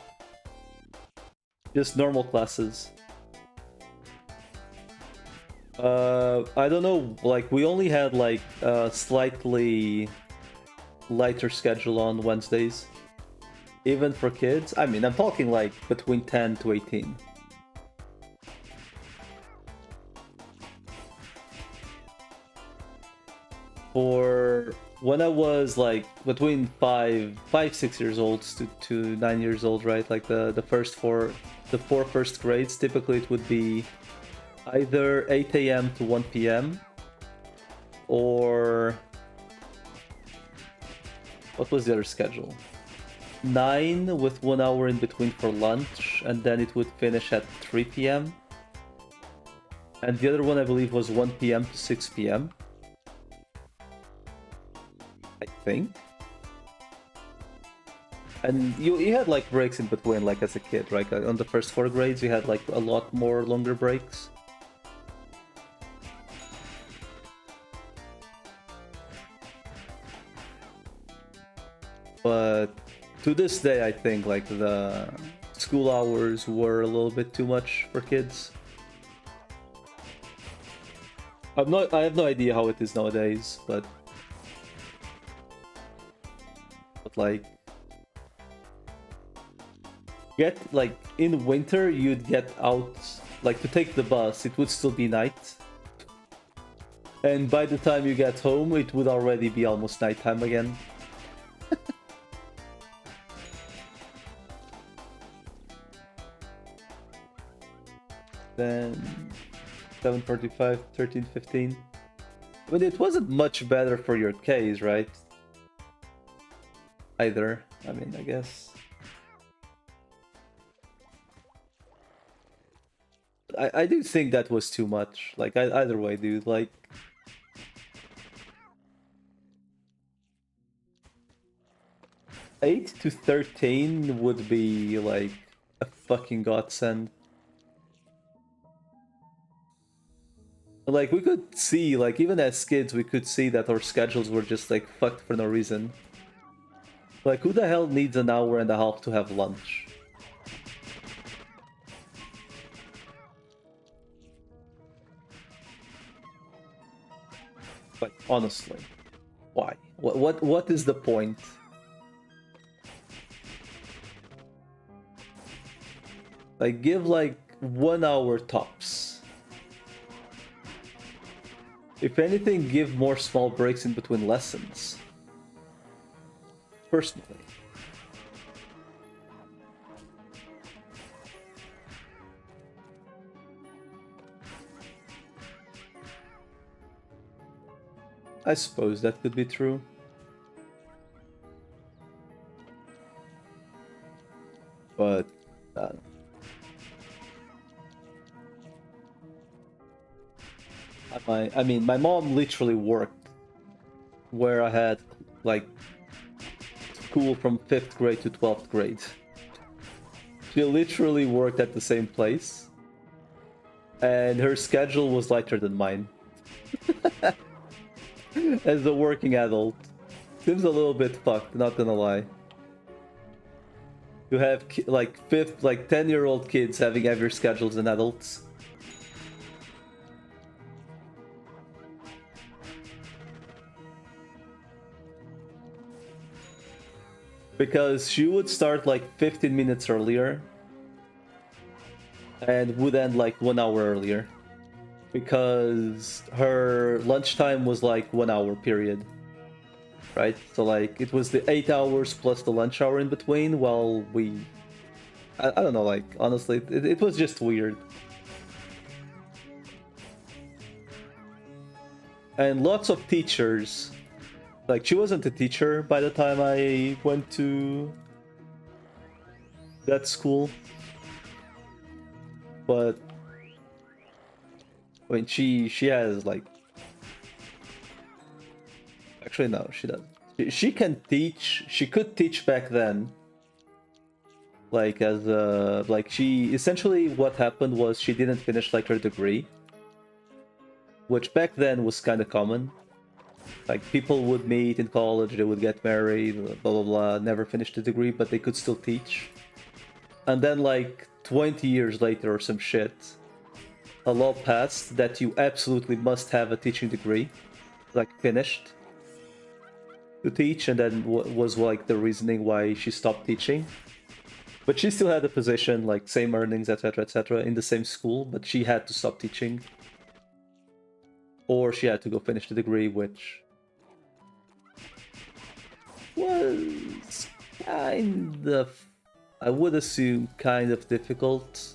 Just normal classes. I don't know, like we only had like a slightly lighter schedule on Wednesdays. Even for kids. I mean, I'm talking like between 10 to 18. For when I was like between 6 years old to 9 years old, right? Like the four first grades, typically it would be either 8 a.m. to 1 p.m. or what was the other schedule? 9 with 1 hour in between for lunch, and then it would finish at 3 p.m. And the other one I believe was 1 p.m. to 6 p.m. I think. And you had like breaks in between, like as a kid, right? On the first 4 grades you had like a lot more longer breaks. But to this day, I think like the school hours were a little bit too much for kids. I have no idea how it is nowadays, but like in winter you'd get out like to take the bus, it would still be night. And by the time you get home, it would already be almost nighttime again. Then 7:45, 13:15. But it wasn't much better for your case, right? Either. I mean, I guess. I do think that was too much. Like, either way, dude. Like, eight to 13 would be like a fucking godsend. Like, we could see, like, even as kids, we could see that our schedules were just, like, fucked for no reason. Like, who the hell needs an hour and a half to have lunch? Like, honestly, why? What is the point? Like, give, like, 1 hour tops. If anything, give more small breaks in between lessons. Personally. I suppose that could be true. But I mean, my mom literally worked where I had, like, school from 5th grade to 12th grade. She literally worked at the same place. And her schedule was lighter than mine. As a working adult. Seems a little bit fucked, not gonna lie. to have like 10-year-old kids having heavier schedules than adults. Because she would start like 15 minutes earlier and would end like 1 hour earlier. Because her lunchtime was like 1 hour period. Right? So like it was the 8 hours plus the lunch hour in between while we... I don't know, like honestly, it was just weird. And lots of teachers... Like, she wasn't a teacher by the time I went to that school. But I mean, she has like... Actually, no, she doesn't. She can teach. She could teach back then. Like, as like she... Essentially what happened was she didn't finish like her degree. Which back then was kind of common. Like, people would meet in college, they would get married, blah blah blah, never finish the degree, but they could still teach. And then like 20 years later or some shit, a law passed that you absolutely must have a teaching degree, like finished, to teach, and then was like the reasoning why she stopped teaching. But she still had a position, like same earnings, etc., in the same school, but she had to stop teaching. Or she had to go finish the degree, which was kind of, I would assume, kind of difficult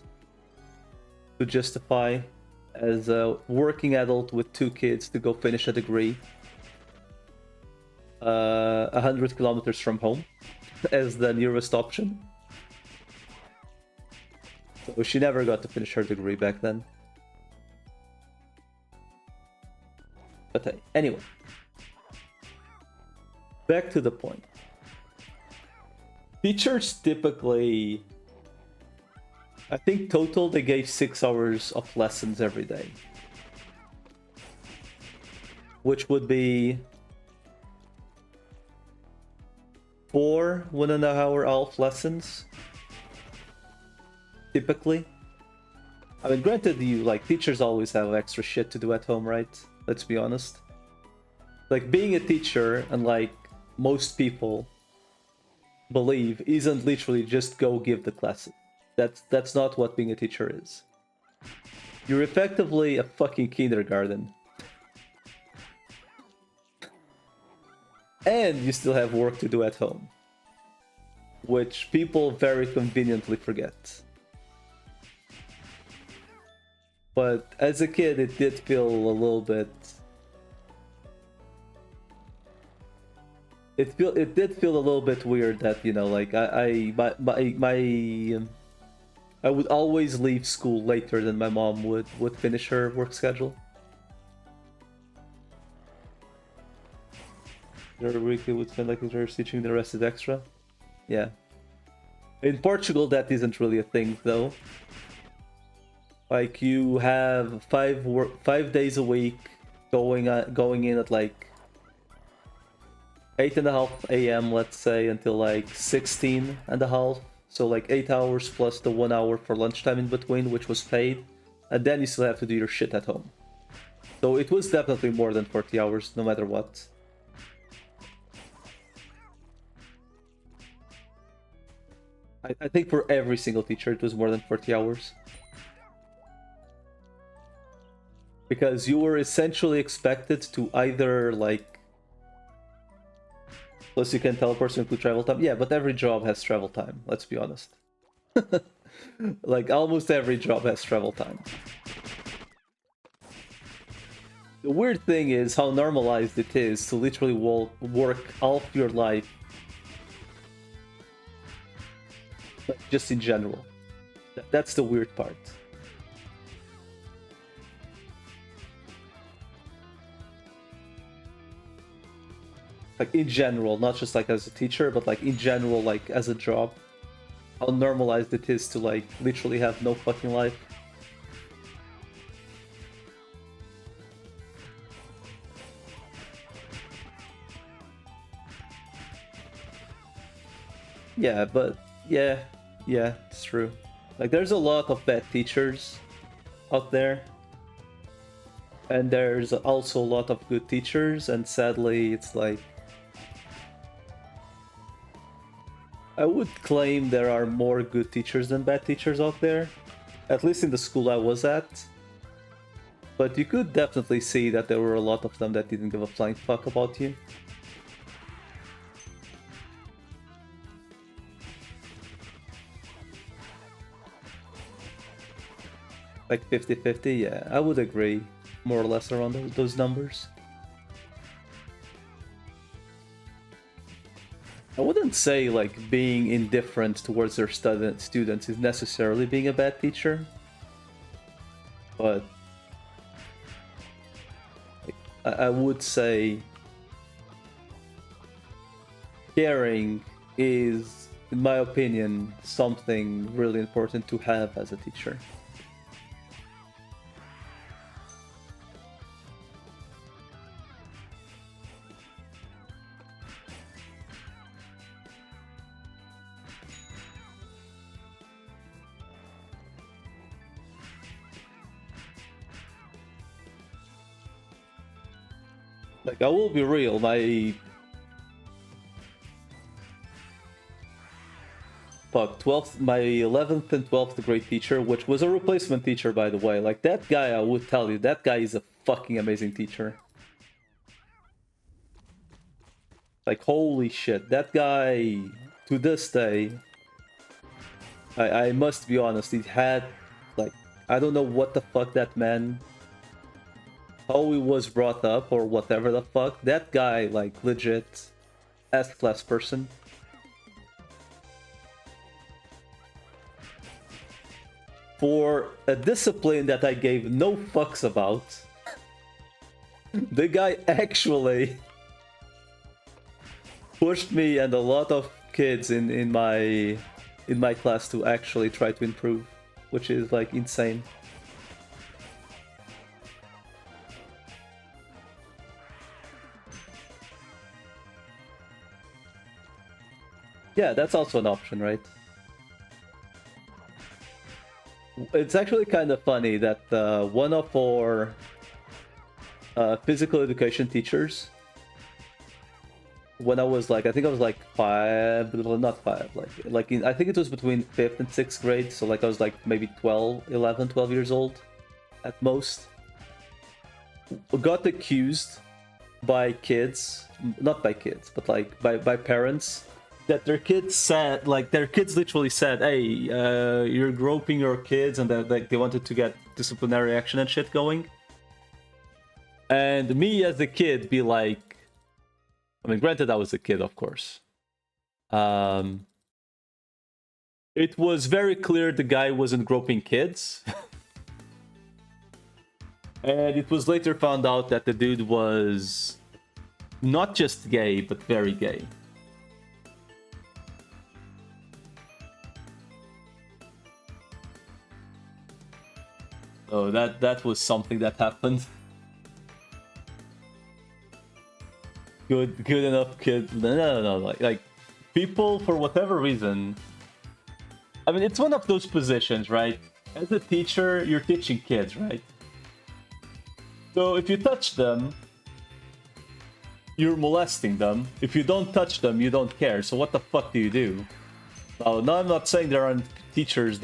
to justify as a working adult with 2 kids to go finish a degree 100 kilometers from home as the nearest option. So she never got to finish her degree back then. But anyway, back to the point. Teachers typically, I think total they gave 6 hours of lessons every day, which would be 4 1.5 hour half lessons typically. I mean, granted, you like teachers always have extra shit to do at home, right? Let's be honest. Like, being a teacher, and like most people believe, isn't literally just go give the classes. That's not what being a teacher is. You're effectively a fucking kindergarten. And you still have work to do at home, which people very conveniently forget. But as a kid, it did feel a little bit... It did feel a little bit weird that, you know, like I would always leave school later than my mom would finish her work schedule. Her weekly would spend like her teaching, the rest is extra. Yeah. In Portugal, that isn't really a thing though. Like, you have 5 days a week going in at like 8:30 a.m. let's say until like 16:30. So like 8 hours plus the 1 hour for lunchtime in between, which was paid, and then you still have to do your shit at home. So it was definitely more than 40 hours, no matter what. I think for every single teacher it was more than 40 hours. Because you were essentially expected to either, like... Plus you can tell a person to travel time. Yeah, but every job has travel time, let's be honest. Like, almost every job has travel time. The weird thing is how normalized it is to literally work half your life. Just in general. That's the weird part. Like, in general, not just like as a teacher, but like in general, like as a job. How normalized it is to like literally have no fucking life. Yeah, but Yeah, yeah, it's true. Like, there's a lot of bad teachers out there. And there's also a lot of good teachers, and sadly, it's like... I would claim there are more good teachers than bad teachers out there. At least in the school I was at. But you could definitely see that there were a lot of them that didn't give a flying fuck about you. Like 50-50, yeah, I would agree. More or less around those numbers. I wouldn't say like being indifferent towards their students is necessarily being a bad teacher. But I would say caring is, in my opinion, something really important to have as a teacher. Like, I will be real, my 11th and 12th grade teacher, which was a replacement teacher, by the way, like, that guy, I would tell you, that guy is a fucking amazing teacher. Like, holy shit, that guy, to this day, I must be honest, he had, like, I don't know what the fuck that man... how he was brought up or whatever the fuck. That guy, like, legit S-class person. For a discipline that I gave no fucks about, the guy actually pushed me and a lot of kids in my class to actually try to improve, which is like insane. Yeah, that's also an option, right? It's actually kind of funny that one of our physical education teachers, when I was like, I think I was like 5, well, not 5, like I think it was between 5th and 6th grade, so like I was like maybe 12 years old at most, got accused by kids, not by kids, but like by parents, that their kids said, like, their kids literally said, hey, you're groping your kids, and that, like, they wanted to get disciplinary action and shit going. And me as a kid be like, I mean, granted I was a kid, of course. It was very clear the guy wasn't groping kids. And it was later found out that the dude was not just gay, but very gay. So that was something that happened. Good enough kid. No. Like people, for whatever reason. I mean, it's one of those positions, right? As a teacher, you're teaching kids, right? So if you touch them, you're molesting them. If you don't touch them, you don't care. So what the fuck do you do? Now I'm not saying there aren't teachers /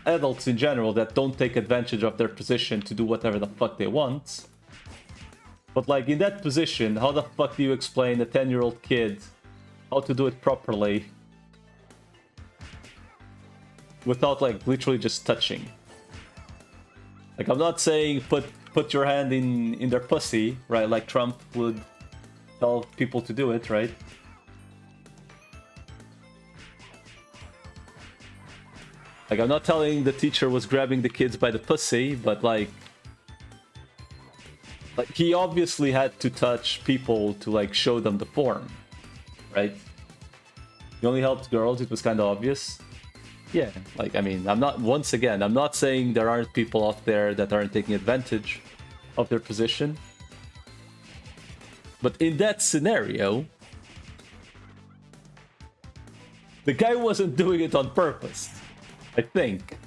adults in general that don't take advantage of their position to do whatever the fuck they want. But like, in that position, how the fuck do you explain a 10-year-old kid how to do it properly without like literally just touching? Like, I'm not saying put your hand in their pussy, right? Like Trump would tell people to do it, right? Like, I'm not telling the teacher was grabbing the kids by the pussy, but like he obviously had to touch people to like show them the form, right? He only helped girls, it was kind of obvious. Yeah, like, I mean, I'm not saying there aren't people out there that aren't taking advantage of their position. But in that scenario, The guy wasn't doing it on purpose, I think.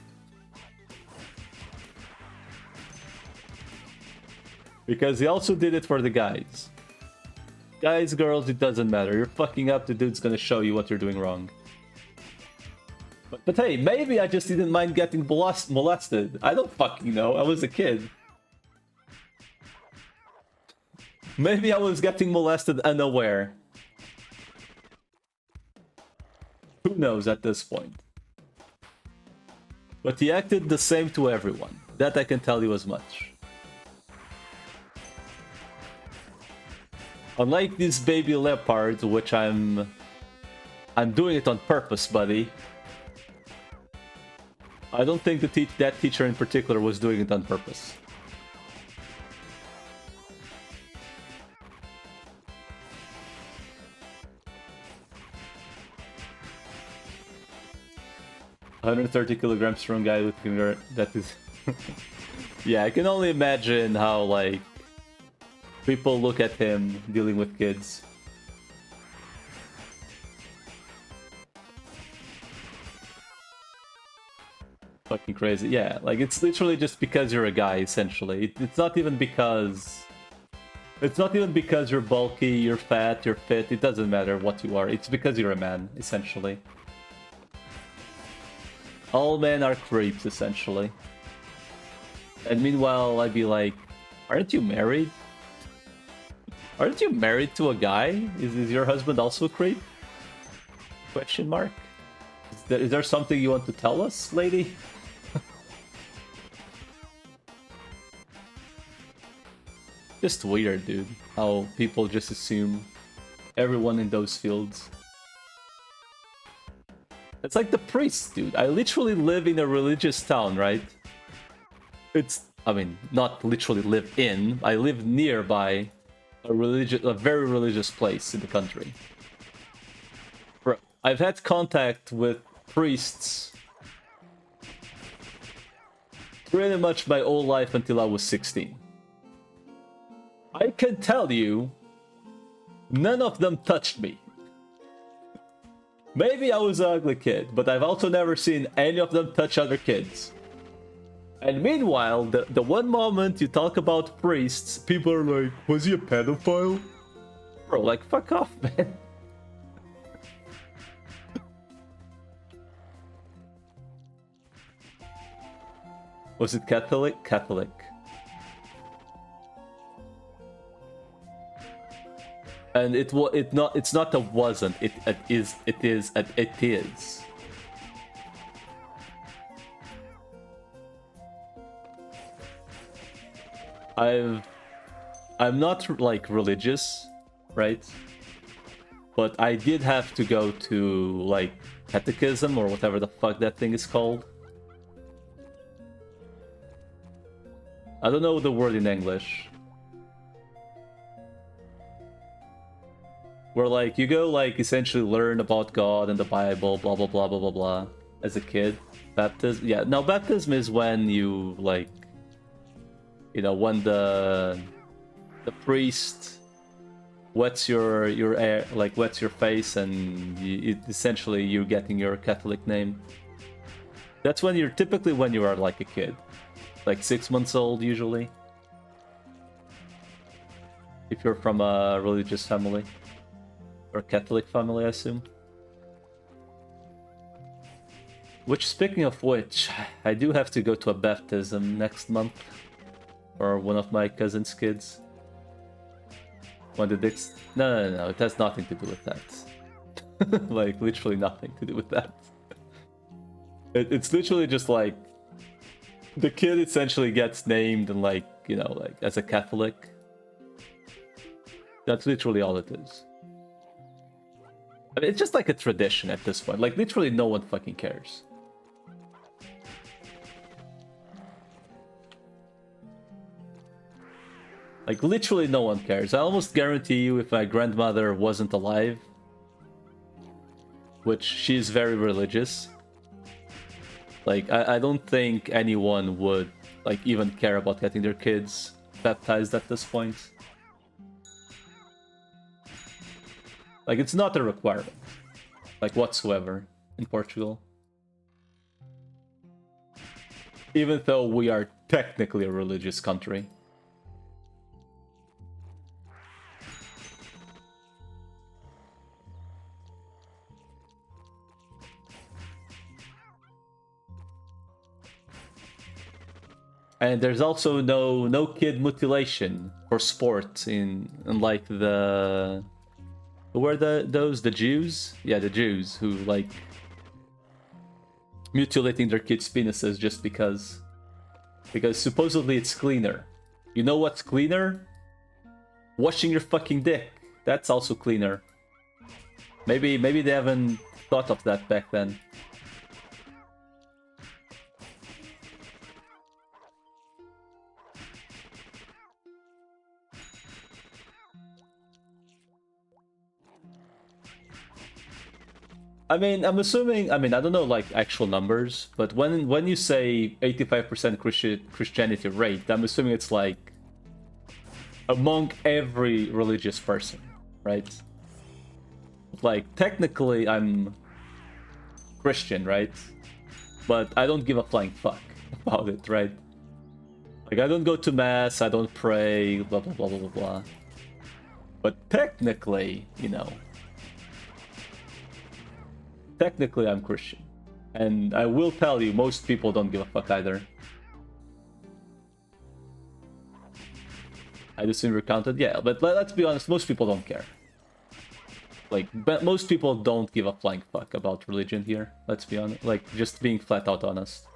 Because he also did it for the guys. Guys, girls, it doesn't matter. You're fucking up, the dude's gonna show you what you're doing wrong. But hey, maybe I just didn't mind getting molested. I don't fucking know. I was a kid. Maybe I was getting molested unaware. Who knows at this point? But he acted the same to everyone. That I can tell you as much. Unlike this baby leopard, which I'm doing it on purpose, buddy. I don't think that teacher in particular was doing it on purpose. $130 kilograms strong guy with finger. That is. Yeah, I can only imagine how like people look at him dealing with kids. Fucking crazy. Yeah, like it's literally just because you're a guy, essentially. It's not even because... It's not even because you're bulky, you're fat, you're fit. It doesn't matter what you are. It's because you're a man, essentially. All men are creeps, essentially. And meanwhile, I'd be like, aren't you married? Aren't you married to a guy? Is your husband also a creep? Question mark? Is there something you want to tell us, lady? Just weird, dude. How people just assume everyone in those fields. It's like the priests, dude. I literally live in a religious town, right? I mean, not literally live in. I live nearby a very religious place in the country. Bro, I've had contact with priests pretty much my whole life until I was 16. I can tell you, none of them touched me. Maybe I was an ugly kid, but I've also never seen any of them touch other kids. And meanwhile, the one moment you talk about priests, people are like, was he a pedophile? Bro, like, fuck off, man. Was it Catholic? Catholic. And it's not a wasn't, it is. I'm not like religious, right? But I did have to go to like catechism or whatever the fuck that thing is called. I don't know the word in English. Where like you go like essentially learn about God and the Bible, blah blah blah blah blah blah as a kid. Baptism, yeah. Now baptism is when you like, you know, when the priest wets your air, like wets your face, and essentially you're getting your Catholic name. That's when you're typically when you are like a kid, like 6 months old usually. If you're from a religious family. Or Catholic family, I assume. Which, speaking of which, I do have to go to a baptism next month. For one of my cousin's kids. When the dicks... No, it has nothing to do with that. Like, literally nothing to do with that. It's literally just like... The kid essentially gets named and like, you know, like, as a Catholic. That's literally all it is. I mean, it's just like a tradition at this point. Like, literally no one fucking cares. Like, literally no one cares. I almost guarantee you if my grandmother wasn't alive, which she's very religious, like, I don't think anyone would, like, even care about getting their kids baptized at this point. Like, it's not a requirement. like whatsoever in Portugal. Even though we are technically a religious country. And there's also no kid mutilation for sport in like the who were the Jews? Yeah, the Jews who like mutilating their kids' penises just because supposedly it's cleaner. You know what's cleaner? Washing your fucking dick. That's also cleaner. Maybe they haven't thought of that back then. I mean, I'm assuming. I mean, I don't know like actual numbers, but when you say 85% Christianity rate, I'm assuming it's like among every religious person, right? Like technically, I'm Christian, right? But I don't give a flying fuck about it, right? Like I don't go to mass, I don't pray, blah blah blah blah blah blah. But technically, you know. Technically, I'm Christian. And I will tell you, most people don't give a fuck either. I just recounted, yeah, but let's be honest, most people don't care. Like, most people don't give a flying fuck about religion here, let's be honest. Like, just being flat out honest.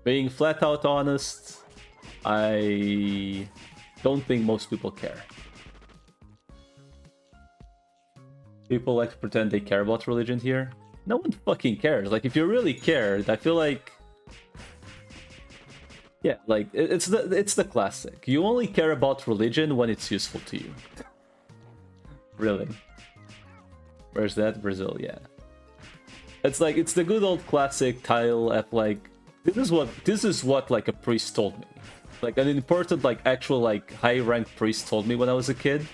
Being flat out honest, I don't think most people care. People like to pretend they care about religion here. No one fucking cares. Like, if you really cared, I feel like... Yeah, like, it's the classic. You only care about religion when it's useful to you. Really. Where's that? Brazil, yeah. It's like, it's the good old classic tile of like, this is what like a priest told me. Like an important, like actual, like high-ranked priest told me when I was a kid.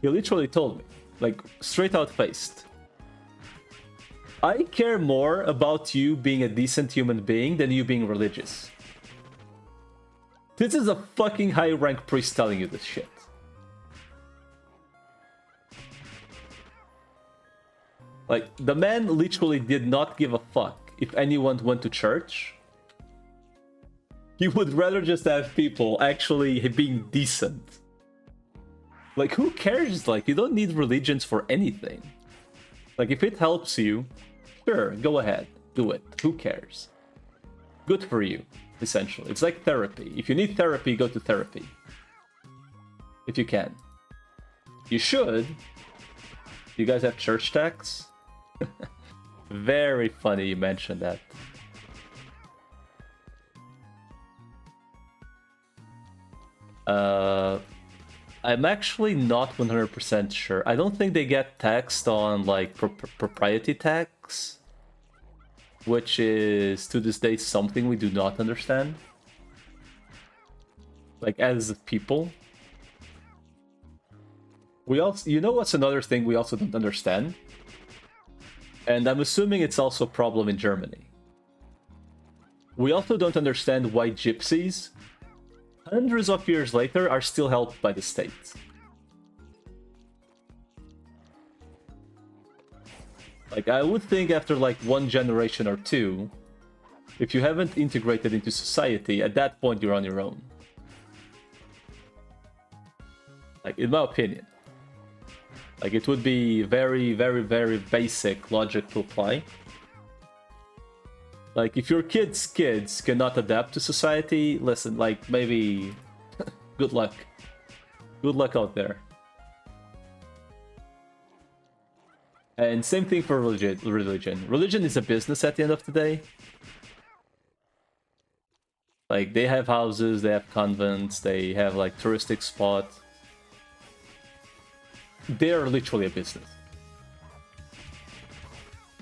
He literally told me, like straight out faced. I care more about you being a decent human being than you being religious. This is a fucking high-ranked priest telling you this shit. Like, the man literally did not give a fuck if anyone went to church. He would rather just have people actually being decent. Like, who cares? Like, you don't need religions for anything. Like, if it helps you, sure, go ahead, do it. Who cares? Good for you, essentially. It's like therapy. If you need therapy, go to therapy. If you can. You should. You guys have church tax? Very funny you mentioned that. I'm actually not 100% sure. I don't think they get taxed on like propriety tax, which is to this day something we do not understand. Like as people, we also, you know what's another thing we also don't understand? And I'm assuming it's also a problem in Germany. We also don't understand why gypsies, hundreds of years later, are still helped by the state. Like, I would think after like one generation or two, if you haven't integrated into society, at that point you're on your own. Like, in my opinion. Like, it would be very, very, very basic logic to apply. Like, if your kids' cannot adapt to society, listen, like, maybe... good luck. Good luck out there. And same thing for religion. Religion is a business at the end of the day. Like, they have houses, they have convents, they have, like, touristic spots. They are literally a business.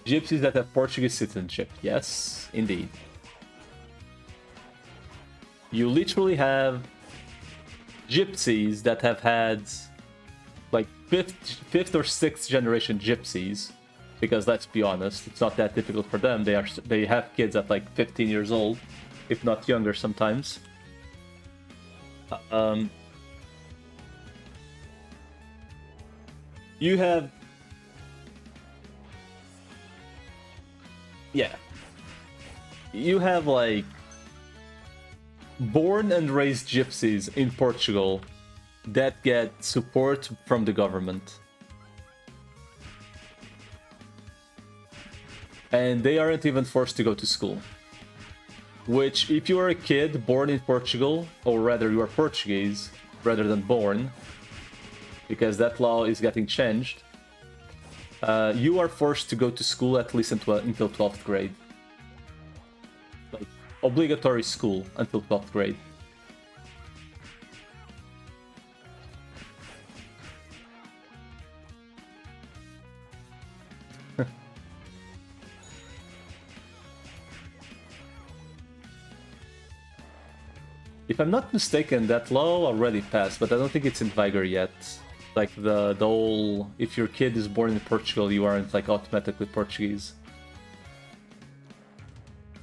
Gypsies that have Portuguese citizenship. Yes, indeed. You literally have gypsies that have had like fifth or sixth generation gypsies, because let's be honest, it's not that difficult for them. They have kids at like 15 years old, if not younger sometimes. You have, yeah, you have like born and raised gypsies in Portugal that get support from the government. And they aren't even forced to go to school. Which, if you are a kid born in Portugal, or rather you are Portuguese rather than born, because that law is getting changed, you are forced to go to school at least until 12th grade. Like, obligatory school until 12th grade. If I'm not mistaken, that law already passed, but I don't think it's in vigor yet. Like the whole, if your kid is born in Portugal, you aren't like automatically Portuguese.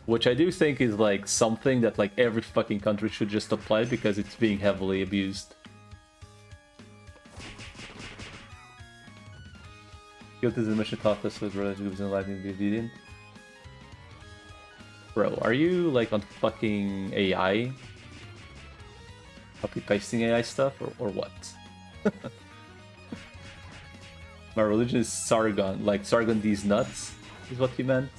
Which I do think is like something that like every fucking country should just apply, because it's being heavily abused. Guilt is a mission taught us with relationships and life in the obedient. Bro, are you like on fucking AI? Copy pasting AI stuff or what? My religion is Sargon, like Sargon these nuts is what he meant.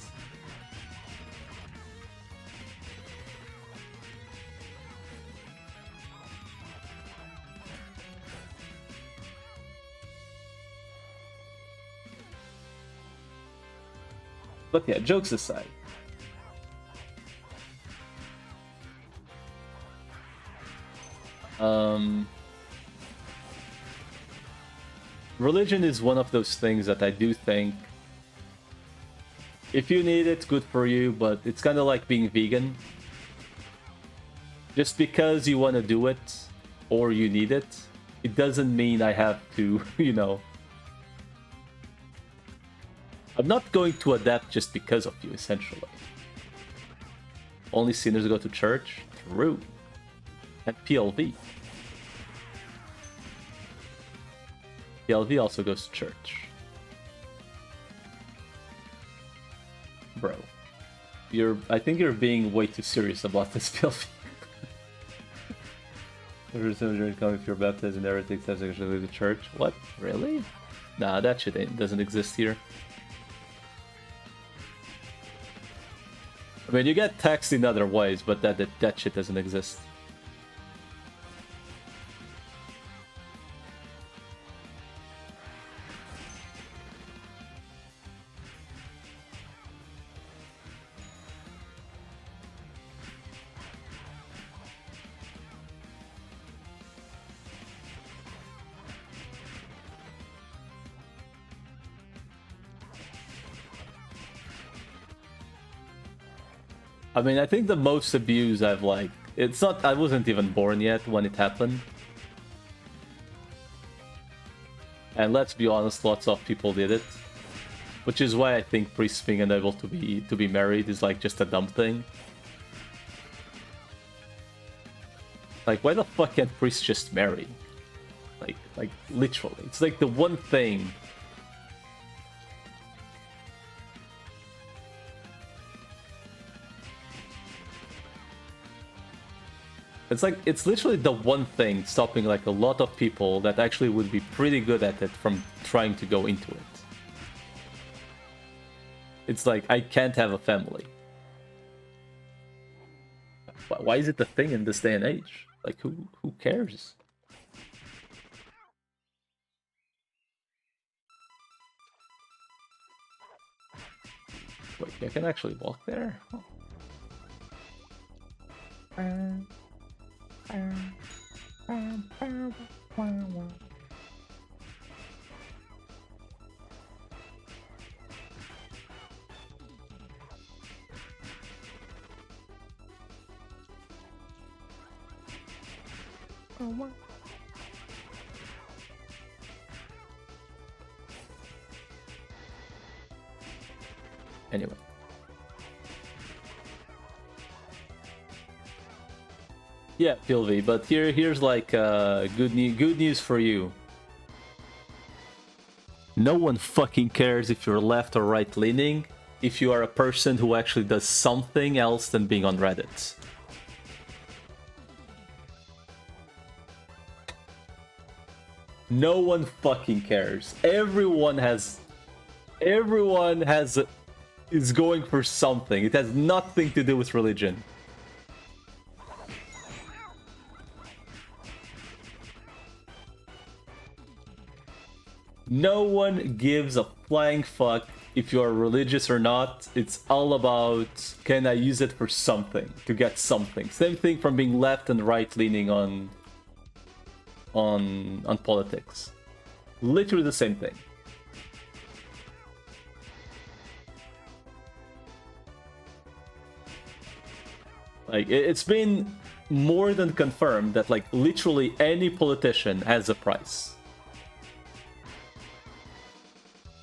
But yeah, jokes aside. Religion is one of those things that I do think, if you need it, good for you, but it's kind of like being vegan. Just because you want to do it, or you need it, it doesn't mean I have to, you know. I'm not going to adapt just because of you, essentially. Only sinners go to church? True. And PLV. PLV also goes to church. Bro. I think you're being way too serious about this, PLV. If you're baptized in heretics, that's actually the church. What? Really? Nah, that shit doesn't exist here. I mean, you get taxed in other ways, but that shit doesn't exist. I mean, I think the most abuse I've like, it's not, I wasn't even born yet when it happened. And let's be honest, lots of people did it. Which is why I think priests being unable to be married is like just a dumb thing. Like, why the fuck can't priests just marry? Like literally. It's like the one thing. It's like, it's literally the one thing stopping like a lot of people that actually would be pretty good at it from trying to go into it. It's like, I can't have a family. Why is it a thing in this day and age? Like, who cares? Wait, I can actually walk there? Oh. Anyway. Yeah, POV, but here's like good news for you. No one fucking cares if you're left or right leaning if you are a person who actually does something else than being on Reddit. No one fucking cares. Everyone is going for something. It has nothing to do with religion. No one gives a flying fuck if you are religious or not. It's all about, can I use it for something, to get something. Same thing from being left and right leaning on politics. Literally the same thing. Like, it's been more than confirmed that like literally any politician has a price.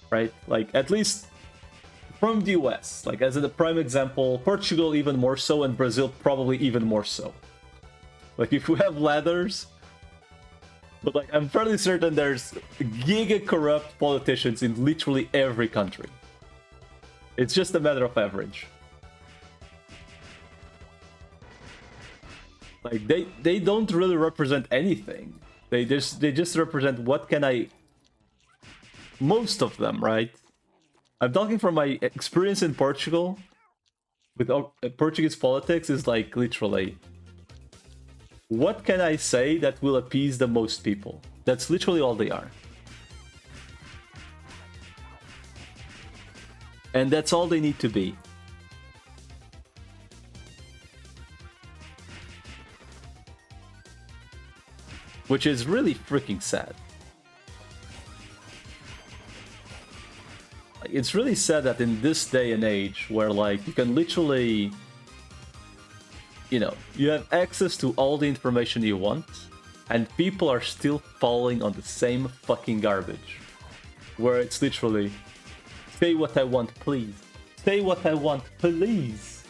Right? Like, at least from the US, like as a prime example, Portugal even more so, and Brazil probably even more so. Like, if we have ladders, but like I'm fairly certain there's giga corrupt politicians in literally every country. It's just a matter of average. Like, they don't really represent anything. They just represent what can I... Most of them, right? I'm talking from my experience in Portugal with Portuguese politics is like literally, what can I say that will appease the most people? That's literally all they are. And that's all they need to be. Which is really freaking sad. It's really sad that in this day and age where like you can literally, you know, you have access to all the information you want and people are still falling on the same fucking garbage. Where it's literally, say what I want, please. Say what I want, please.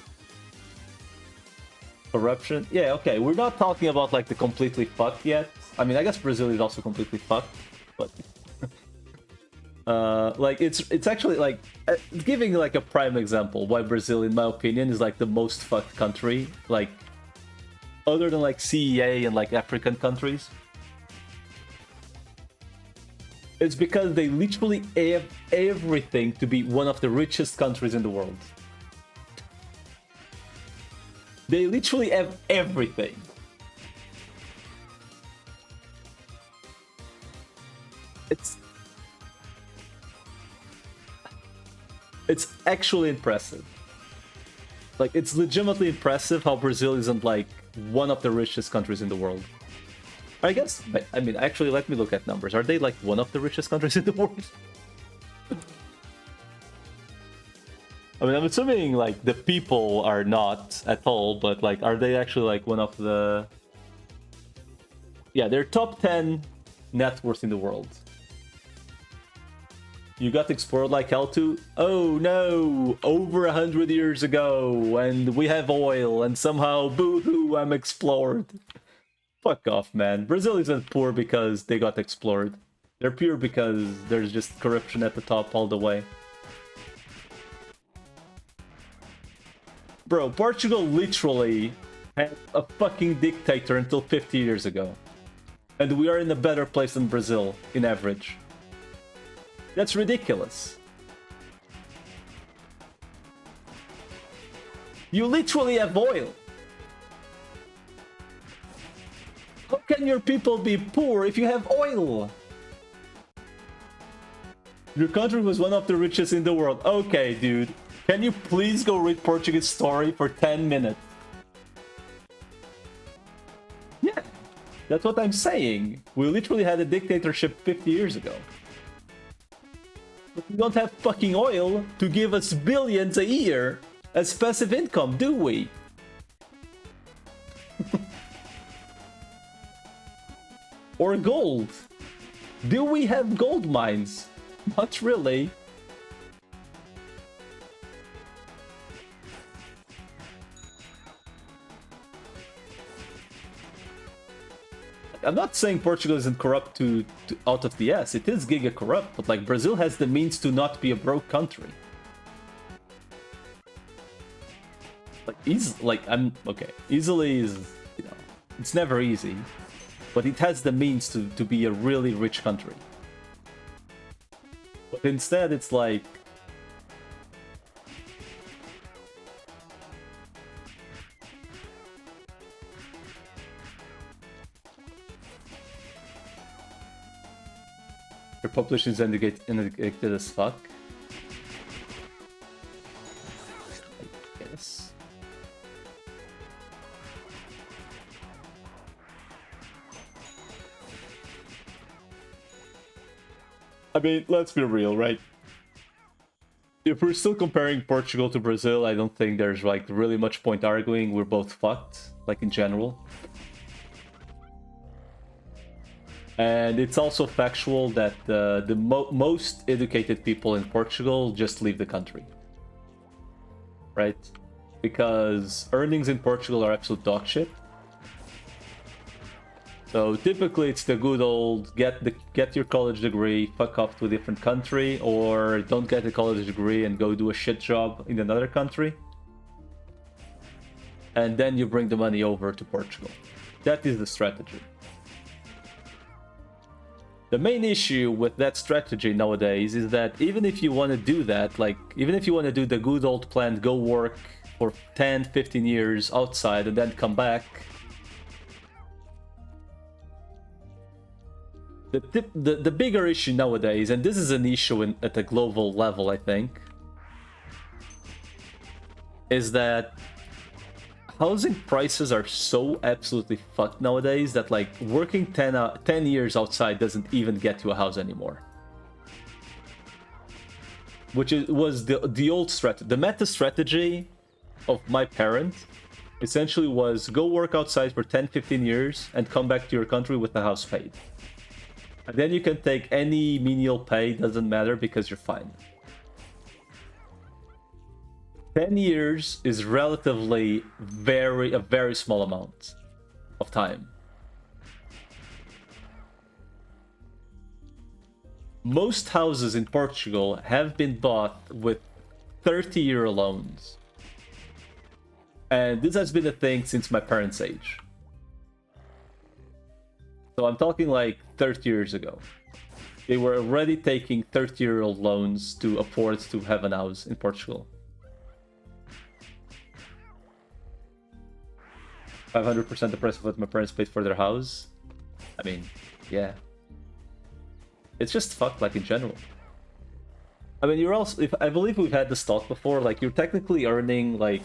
Corruption? Yeah, okay, we're not talking about like the completely fucked yet. I mean, I guess Brazil is also completely fucked, but... like it's actually like giving like a prime example why Brazil in my opinion is like the most fucked country, like other than like CEA and like African countries. It's because they literally have everything to be one of the richest countries in the world. They literally have everything. It's actually impressive. Like, it's legitimately impressive how Brazil isn't, like, one of the richest countries in the world. I guess, I mean, actually, let me look at numbers. Are they, like, one of the richest countries in the world? I mean, I'm assuming, like, the people are not at all, but, like, are they actually, like, one of the... Yeah, they're top 10 net worth in the world. You got explored like hell too? Oh no! Over 100 years ago, and we have oil, and somehow, boo-hoo, I'm explored. Fuck off, man. Brazil isn't poor because they got explored. They're pure because there's just corruption at the top all the way. Bro, Portugal literally had a fucking dictator until 50 years ago. And we are in a better place than Brazil, in average. That's ridiculous. You literally have oil. How can your people be poor if you have oil? Your country was one of the richest in the world. Okay, dude. Can you please go read Portuguese story for 10 minutes? Yeah, that's what I'm saying. We literally had a dictatorship 50 years ago. But we don't have fucking oil to give us billions a year as passive income, do we? Or gold? Do we have gold mines? Not really. I'm not saying Portugal isn't corrupt to out of the ass. It is giga corrupt, but like Brazil has the means to not be a broke country. Like easily is, you know, it's never easy, but it has the means to be a really rich country. But instead, it's like your population is indicated as fuck. I guess. I mean, let's be real, right? If we're still comparing Portugal to Brazil, I don't think there's like really much point arguing. We're both fucked, like in general. And it's also factual that the most educated people in Portugal just leave the country. Right? Because earnings in Portugal are absolute dog shit. So typically it's the good old get your college degree, fuck off to a different country, or don't get a college degree and go do a shit job in another country. And then you bring the money over to Portugal. That is the strategy. The main issue with that strategy nowadays is that even if you want to do that, like, even if you want to do the good old plan, go work for 10, 15 years outside and then come back, the bigger issue nowadays, and this is an issue at a global level, I think, is that housing prices are so absolutely fucked nowadays that like working 10 years outside doesn't even get you a house anymore. Which was the old strategy. The meta strategy of my parents essentially was go work outside for 10-15 years and come back to your country with the house paid. And then you can take any menial pay, doesn't matter, because you're fine. 10 years is relatively a very small amount of time. Most houses in Portugal have been bought with 30-year loans. And this has been a thing since my parents' age. So I'm talking like 30 years ago. They were already taking 30-year-old loans to afford to have an house in Portugal. 500% the price of what my parents paid for their house. I mean, yeah. It's just fucked, like, in general. I mean, you're also... I believe we've had this talk before, like, you're technically earning, like,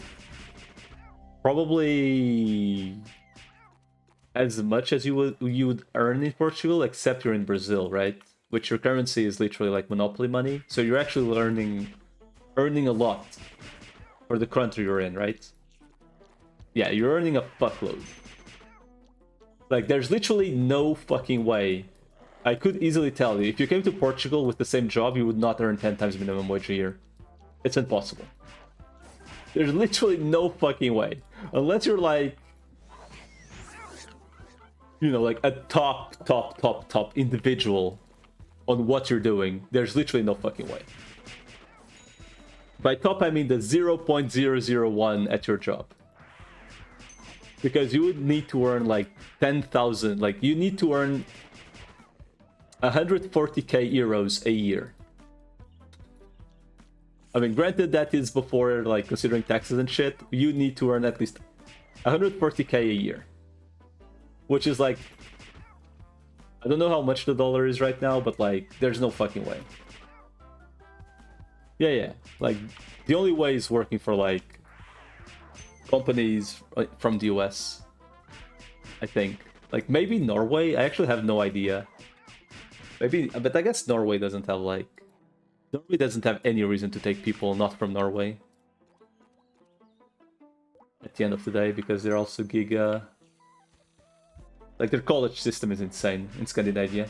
probably as much as you would earn in Portugal, except you're in Brazil, right? Which your currency is literally, like, monopoly money. So you're actually earning a lot for the country you're in, right? Yeah, you're earning a fuckload. Like, there's literally no fucking way. I could easily tell you, if you came to Portugal with the same job, you would not earn 10 times minimum wage a year. It's impossible. There's literally no fucking way. Unless you're like, you know, like a top individual on what you're doing, there's literally no fucking way. By top, I mean the 0.001 at your job. Because you would need to earn like 10,000, like you need to earn 140k euros a year. I mean, granted that is before like considering taxes and shit, you need to earn at least 140k a year. Which is like, I don't know how much the dollar is right now, but like, there's no fucking way. Yeah, like, the only way is working for like companies from the US, I think. Like, maybe Norway? I actually have no idea. Maybe, but I guess Norway doesn't have, like... Norway doesn't have any reason to take people not from Norway. At the end of the day, because they're also giga... Like, their college system is insane in Scandinavia.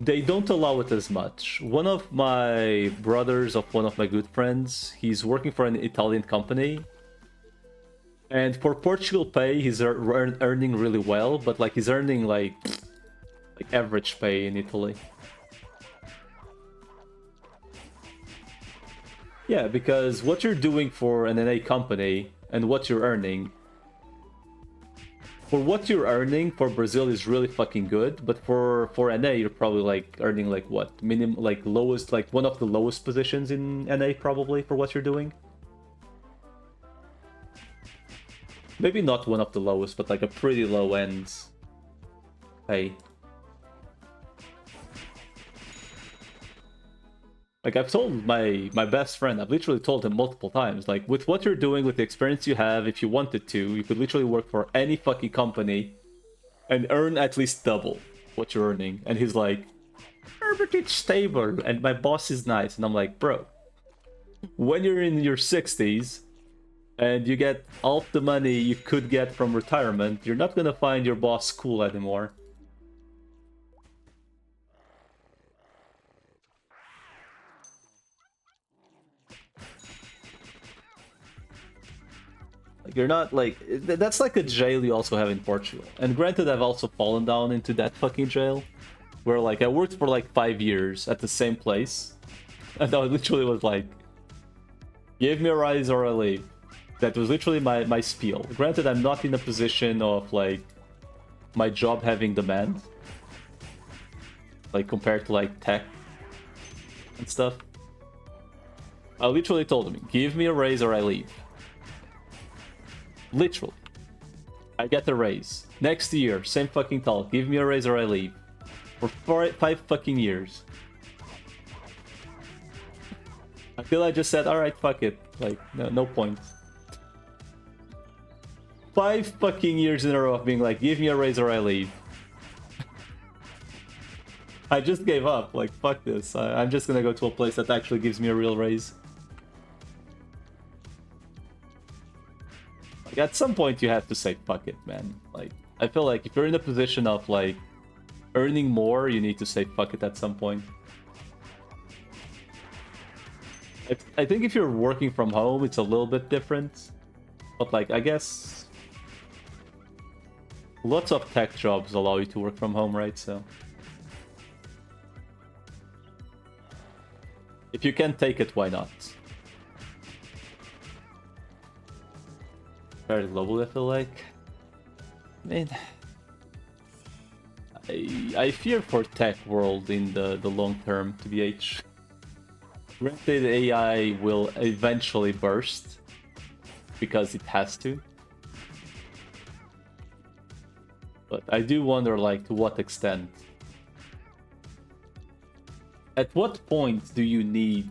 They don't allow it as much. One of my brothers of one of my good friends, he's working for an Italian company. And for Portugal pay, he's earning really well, but like he's earning like average pay in Italy. Yeah, because what you're doing for an NA company and what you're earning, for what you're earning for Brazil is really fucking good, but for NA you're probably like earning like what, minimum, like lowest, like one of the lowest positions in NA probably for what you're doing. Maybe not one of the lowest, but like a pretty low end pay. Like, I've told my best friend, I've literally told him multiple times, like, with what you're doing, with the experience you have, if you wanted to, you could literally work for any fucking company and earn at least double what you're earning. And he's like, but it's stable, and my boss is nice. And I'm like, bro, when you're in your 60s, and you get all the money you could get from retirement, you're not gonna find your boss cool anymore. Like, you're not like... That's like a jail you also have in Portugal. And granted, I've also fallen down into that fucking jail. Where like, I worked for like 5 years at the same place. And I literally was like, give me a rise or I leave. That was literally my spiel. Granted, I'm not in a position of like my job having demand. Like compared to like tech and stuff. I literally told him, give me a raise or I leave. Literally. I get the raise. Next year, same fucking talk. Give me a raise or I leave. For 5 fucking years. Until I just said, alright, fuck it. Like, no point. 5 fucking years in a row of being like, give me a raise or I leave. I just gave up. Like, fuck this. I'm just gonna go to a place that actually gives me a real raise. Like, at some point you have to say, fuck it, man. Like, I feel like if you're in a position of, like, earning more, you need to say, fuck it at some point. I think if you're working from home, it's a little bit different. But, like, I guess... lots of tech jobs allow you to work from home, right? So... if you can take it, why not? Very global, I feel like. I mean... I fear for tech world in the long term, TBH. Granted, AI will eventually burst. Because it has to. But I do wonder, like, to what extent. At what point do you need...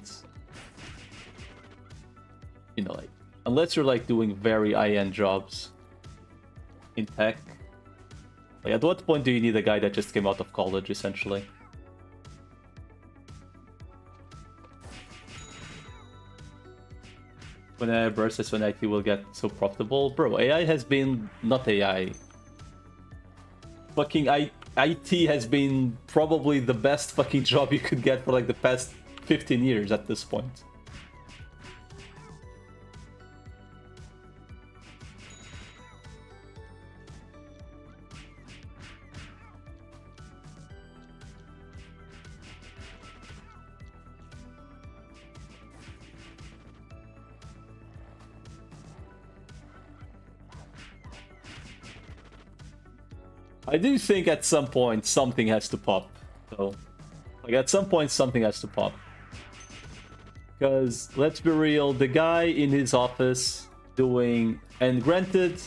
you know, like... unless you're, like, doing very high-end jobs in tech. Like, at what point do you need a guy that just came out of college, essentially? When AI bursts, that's when IT will get so profitable. Bro, AI has been... not AI. Fucking IT has been probably the best fucking job you could get for like the past 15 years at this point. I do think at some point something has to pop. So, like, at some point something has to pop. Because, let's be real, the guy in his office doing... and granted,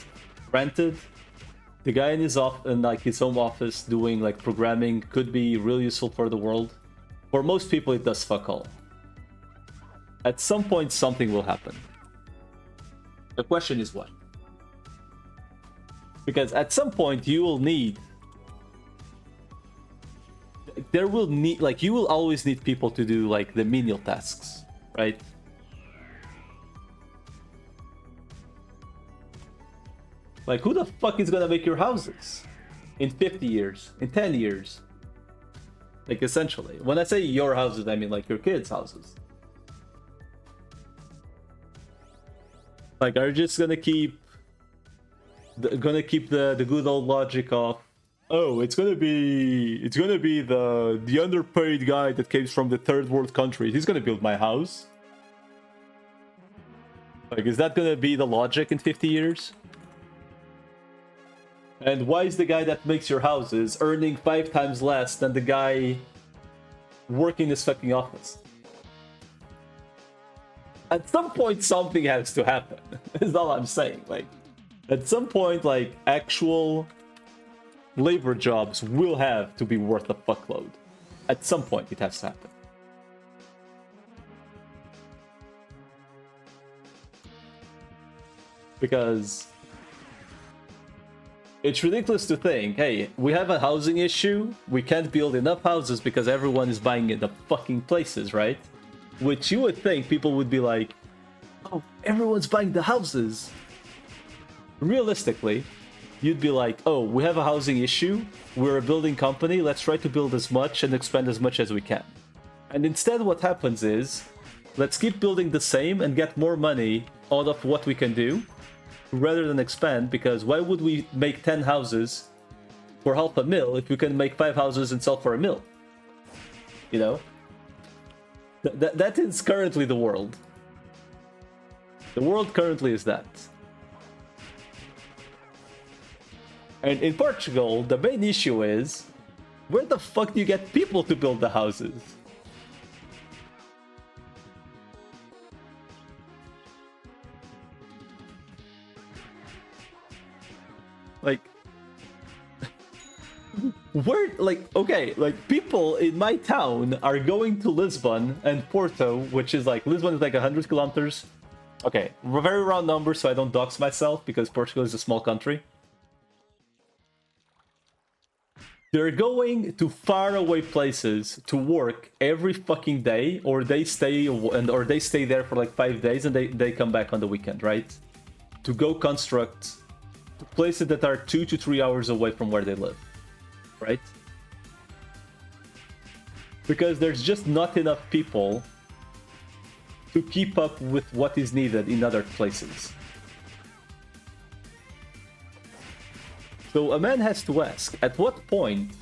the guy in his his home office doing like programming could be really useful for the world. For most people it does fuck all. At some point something will happen. The question is what? Because at some point you will need... there will need... like, you will always need people to do, like, the menial tasks, right? Like, who the fuck is gonna make your houses in 50 years, in 10 years? Like, essentially. When I say your houses, I mean like your kids' houses. Like, are you just gonna keep the good old logic of, oh, it's gonna be the underpaid guy that came from the third world country. He's gonna build my house. Like, is that gonna be the logic in 50 years? And why is the guy that makes your houses earning 5 times less than the guy working his fucking office? At some point, something has to happen. Is all I'm saying. Like, at some point, like, actual labor jobs will have to be worth a fuckload. At some point, it has to happen. Because it's ridiculous to think, hey, we have a housing issue, we can't build enough houses because everyone is buying in the fucking places, right? Which you would think people would be like, oh, everyone's buying the houses. Realistically, you'd be like, oh, we have a housing issue, we're a building company, let's try to build as much and expand as much as we can. And instead what happens is, let's keep building the same and get more money out of what we can do, rather than expand, because why would we make 10 houses for $500,000 if we can make 5 houses and sell for $1 million? You know? That is currently the world. The world currently is that. And in Portugal, the main issue is, where the fuck do you get people to build the houses? Like, where, like, okay, like, people in my town are going to Lisbon and Porto, which is like, Lisbon is like 100 kilometers. Okay, very round numbers, so I don't dox myself, because Portugal is a small country. They're going to faraway places to work every fucking day, or they stay there for like 5 days and they come back on the weekend, right? To go construct places that are 2 to 3 hours away from where they live, right? Because there's just not enough people to keep up with what is needed in other places. So a man has to ask, at what point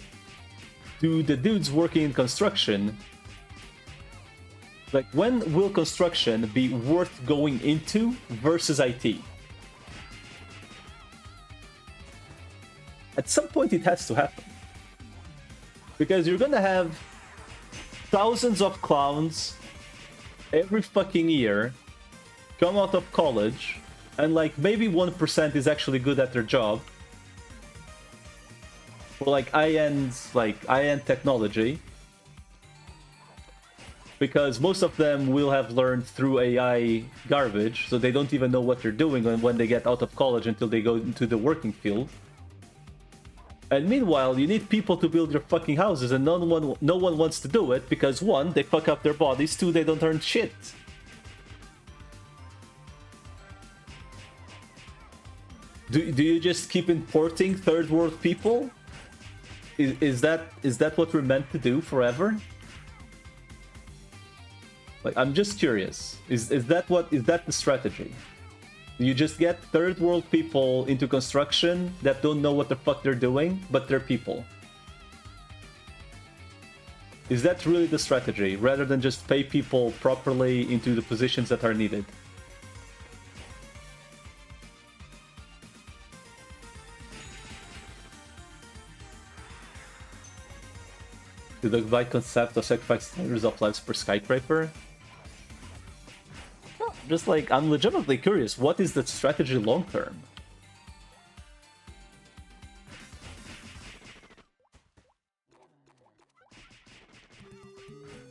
do the dudes working in construction, like, when will construction be worth going into versus IT? At some point it has to happen. Because you're gonna have thousands of clowns every fucking year come out of college, and like maybe 1% is actually good at their job. For like high-end technology. Because most of them will have learned through AI garbage, so they don't even know what they're doing when they get out of college until they go into the working field. And meanwhile, you need people to build your fucking houses, and no one wants to do it because 1, they fuck up their bodies, 2, they don't earn shit. Do you just keep importing third world people? Is that what we're meant to do forever? Like, I'm just curious. Is that the strategy? You just get third world people into construction that don't know what the fuck they're doing, but they're people. Is that really the strategy, rather than just pay people properly into the positions that are needed? Do the Dubai concept of sacrifice hundreds of lives per skyscraper? Just like, I'm legitimately curious, what is the strategy long term?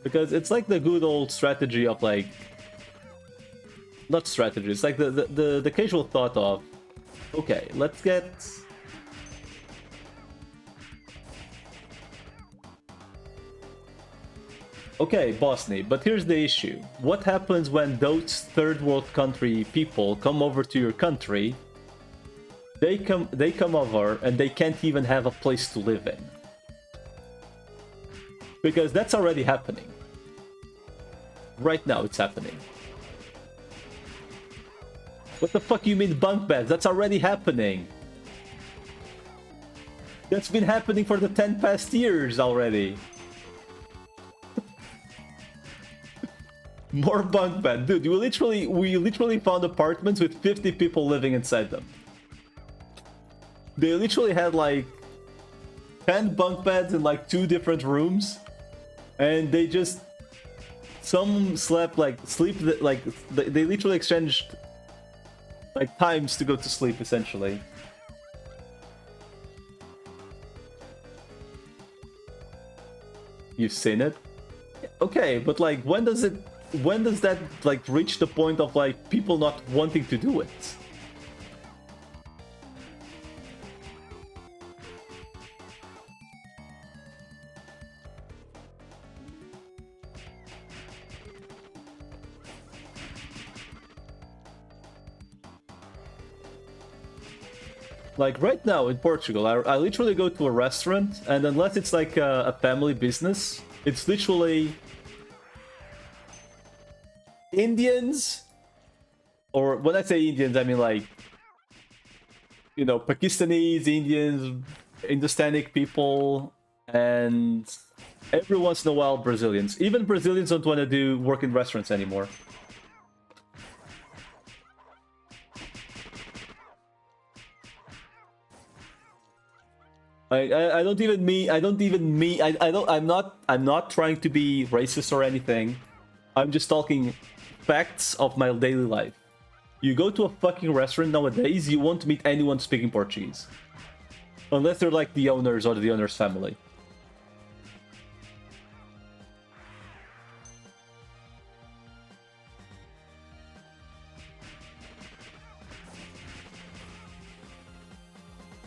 Because it's like the good old strategy of like, not strategy, it's like the casual thought of, okay, let's get okay, Bosnia, but here's the issue. What happens when those third world country people come over to your country They come over and they can't even have a place to live in. Because that's already happening. Right now it's happening. What the fuck you mean bunk beds? That's already happening. That's been happening for the 10 past years already. More bunk bed. Dude, we literally found apartments with 50 people living inside them. They literally had like 10 bunk beds in like 2 different rooms. And they just... Some slept like... They literally exchanged like times to go to sleep essentially. You've seen it? Okay, but like when does that like reach the point of like people not wanting to do it? Like right now in Portugal, I literally go to a restaurant, and unless it's like a family business, it's literally Indians, or when I say Indians, I mean like, you know, Pakistanis, Indians, Hindustanic people, and every once in a while Brazilians. Even Brazilians don't want to work in restaurants anymore. I'm not trying to be racist or anything. I'm just talking facts of my daily life. You go to a fucking restaurant nowadays, you won't meet anyone speaking Portuguese. Unless they're like the owners or the owner's family.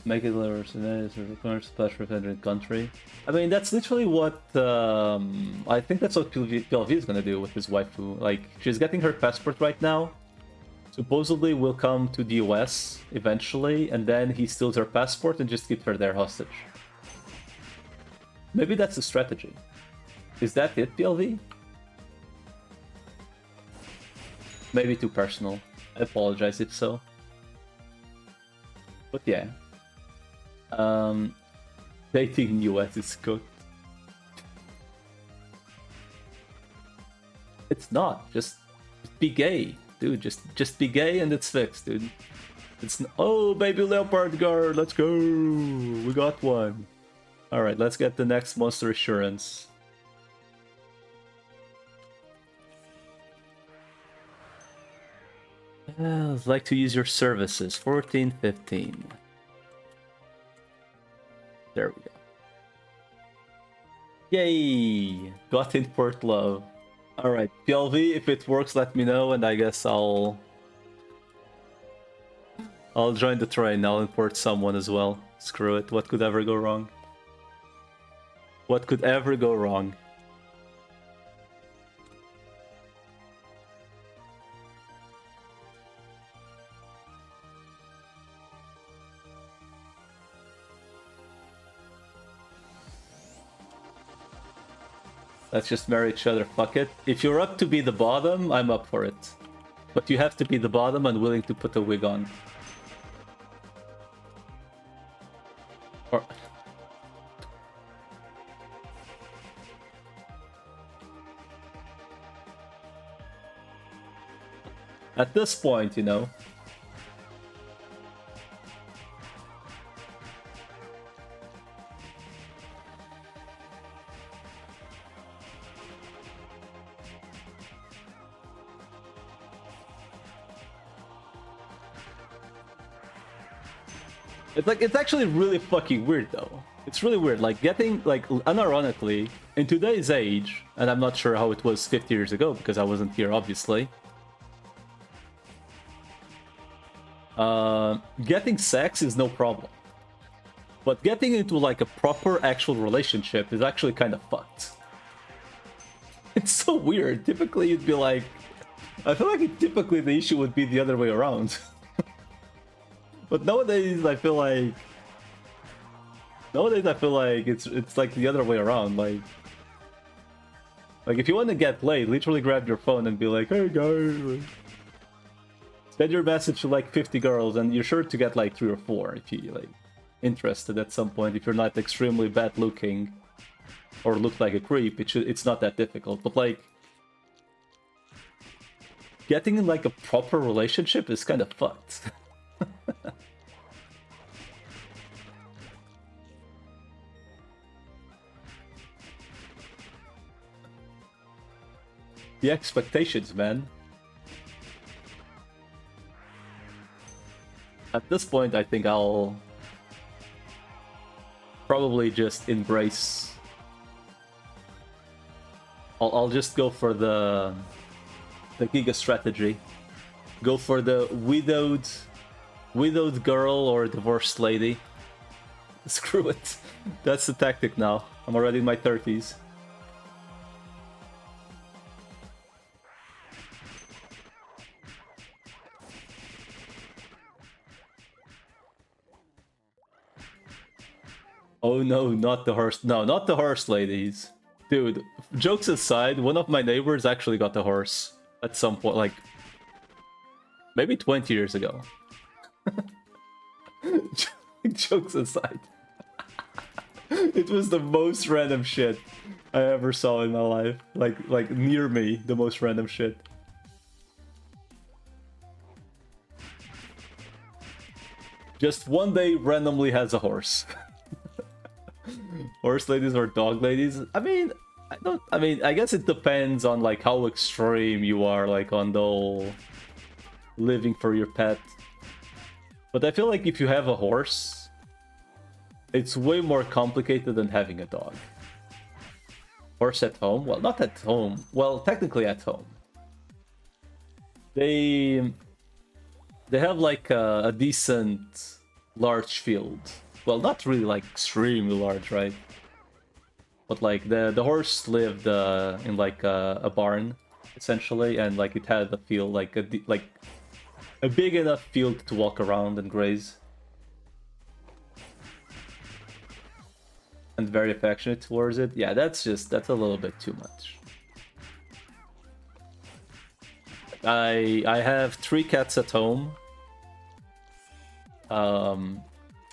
Make it lower splash prevent country. I mean, that's literally what I think that's what PLV is gonna do with his waifu. Like, she's getting her passport right now. Supposedly will come to the US eventually, and then he steals her passport and just keeps her there hostage. Maybe that's the strategy. Is that it, PLV? Maybe too personal. I apologize if so. But yeah. Dating in US is cooked. It's not. Just be gay, dude. Just be gay and it's fixed, dude. It's oh, baby leopard guard, let's go. We got one. All right, let's get the next monster assurance. I'd like to use your services. 1415. There we go. Yay! Got import love. Alright, PLV, if it works, let me know, and I guess I'll join the train. I'll import someone as well. Screw it. What could ever go wrong? What could ever go wrong? Let's just marry each other, fuck it. If you're up to be the bottom, I'm up for it. But you have to be the bottom and willing to put a wig on. Or... At this point, you know. It's actually really fucking weird though. It's really weird, like getting, like, unironically, in today's age, and I'm not sure how it was 50 years ago because I wasn't here, obviously. Getting sex is no problem. But getting into like a proper actual relationship is actually kind of fucked. It's so weird. Typically you'd be like... I feel like typically the issue would be the other way around. But nowadays I feel like it's like the other way around. Like if you want to get laid, literally grab your phone and be like, "Hey guys," send your message to like 50 girls, and you're sure to get like 3 or 4 if you like interested at some point. If you're not extremely bad looking or look like a creep, it's not that difficult. But like getting in like a proper relationship is kind of fucked. The expectations, man. At this point, I think I'll probably just embrace. I'll just go for the Giga strategy. Go for the widowed girl or divorced lady. Screw it. That's the tactic now. I'm already in my 30s. Oh no, not the horse. No, not the horse ladies. Dude, jokes aside, one of my neighbors actually got the horse at some point, like maybe 20 years ago. Jokes aside. It was the most random shit I ever saw in my life. Like near me, the most random shit. Just one day randomly has a horse. Horse ladies or dog ladies? I mean, I guess it depends on like how extreme you are, like on the whole living for your pet. But I feel like if you have a horse, it's way more complicated than having a dog. Horse at home? Well, not at home. Well, technically at home. They have like a decent large field. Well, not really like extremely large, right? But like the horse lived in like a barn essentially, and like it had a field, like a big enough field to walk around and graze. And very affectionate towards it. Yeah, that's a little bit too much. I have 3 cats at home.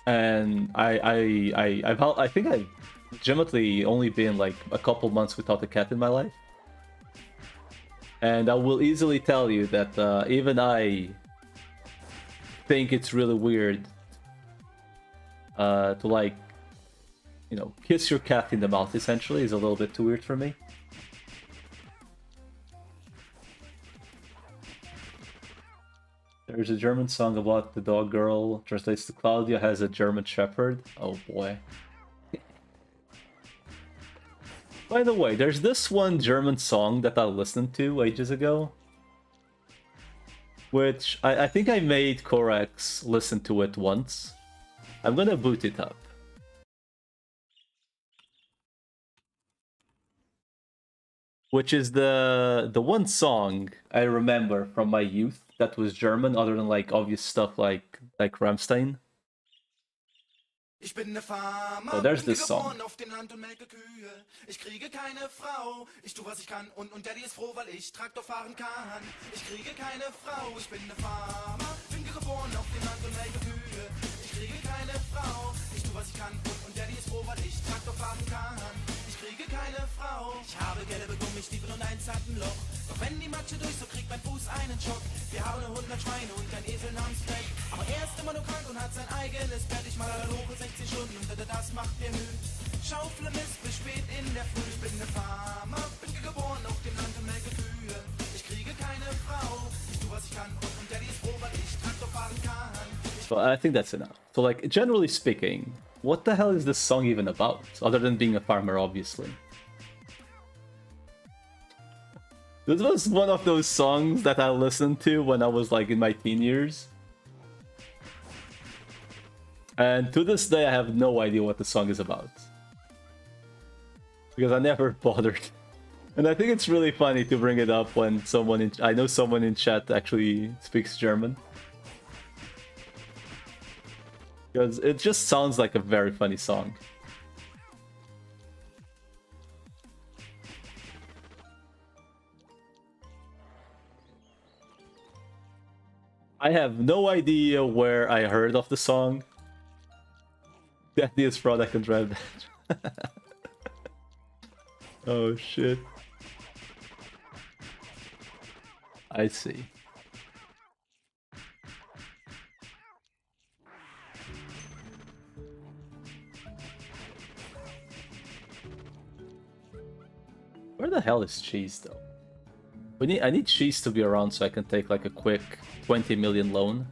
And I think I've legitimately only been like a couple months without a cat in my life. And I will easily tell you that even I think it's really weird to like, you know, kiss your cat in the mouth essentially is a little bit too weird for me. There's a German song about the dog girl, translates to Claudia has a German shepherd. Oh boy. By the way, there's this one German song that I listened to ages ago, which I think I made Korax listen to it once. I'm gonna boot it up. Which is the one song I remember from my youth that was German, other than like obvious stuff like Rammstein. Ich bin ne Farmer, Oh, there's bin this song. geboren auf dem Land und melke Kühe. Ich kriege keine Frau, ich tu was ich kann und Daddy ist froh, weil ich Traktor fahren kann. Ich kriege keine Frau, ich bin ne Farmer, bin geboren auf dem Land und melke Kühe. Ich kriege keine Frau, ich tu was ich kann und Daddy ist froh, weil ich Traktor fahren kann. Ich kriege keine Frau, ich habe gelbe Gummistiefel und ein Zappenloch. Doch wenn die Matsche durch, so kriegt mein Fuß einen Schock. Wir haben 100 Schweine und ein Esel namens Fred. Aber er ist immer nur krank und hat sein eigenes Bett. Ich mal alle hoch 16 Stunden und das macht mir Mühe. Schaufle Mist bis spät in der Früh. Ich bin ne Farmer, bin geboren auf dem Land und melke Kühe. Ich kriege keine Frau, ich tu was ich kann und Daddy ist froh, weil ich Traktor fahren kann. So I think that's enough. So like, generally speaking, what the hell is this song even about? Other than being a farmer, obviously. This was one of those songs that I listened to when I was like in my teen years. And to this day, I have no idea what the song is about. Because I never bothered. And I think it's really funny to bring it up when I know someone in chat actually speaks German. Because it just sounds like a very funny song. I have no idea where I heard of the song. That is product and drive that. Oh shit. I see. Where the hell is Cheese though? I need Cheese to be around so I can take like a quick 20 million loan.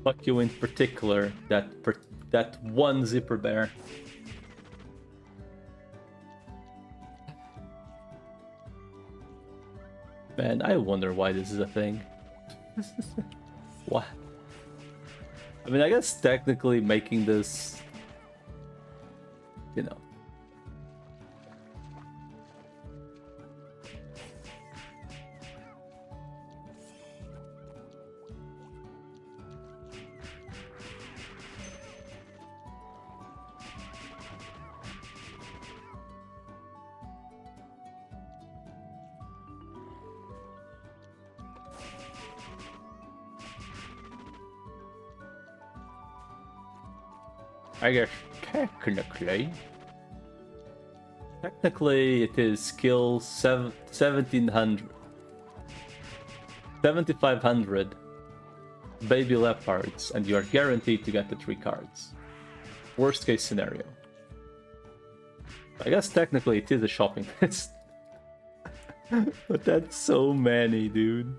Fuck you in particular, that one zipper bear. Man, I wonder why this is a thing. What? I mean, I guess technically making this, you know. I guess technically it is skill 1700, 7500 baby leopards, and you are guaranteed to get the 3 cards. Worst case scenario. I guess technically it is a shopping list. But that's so many, dude.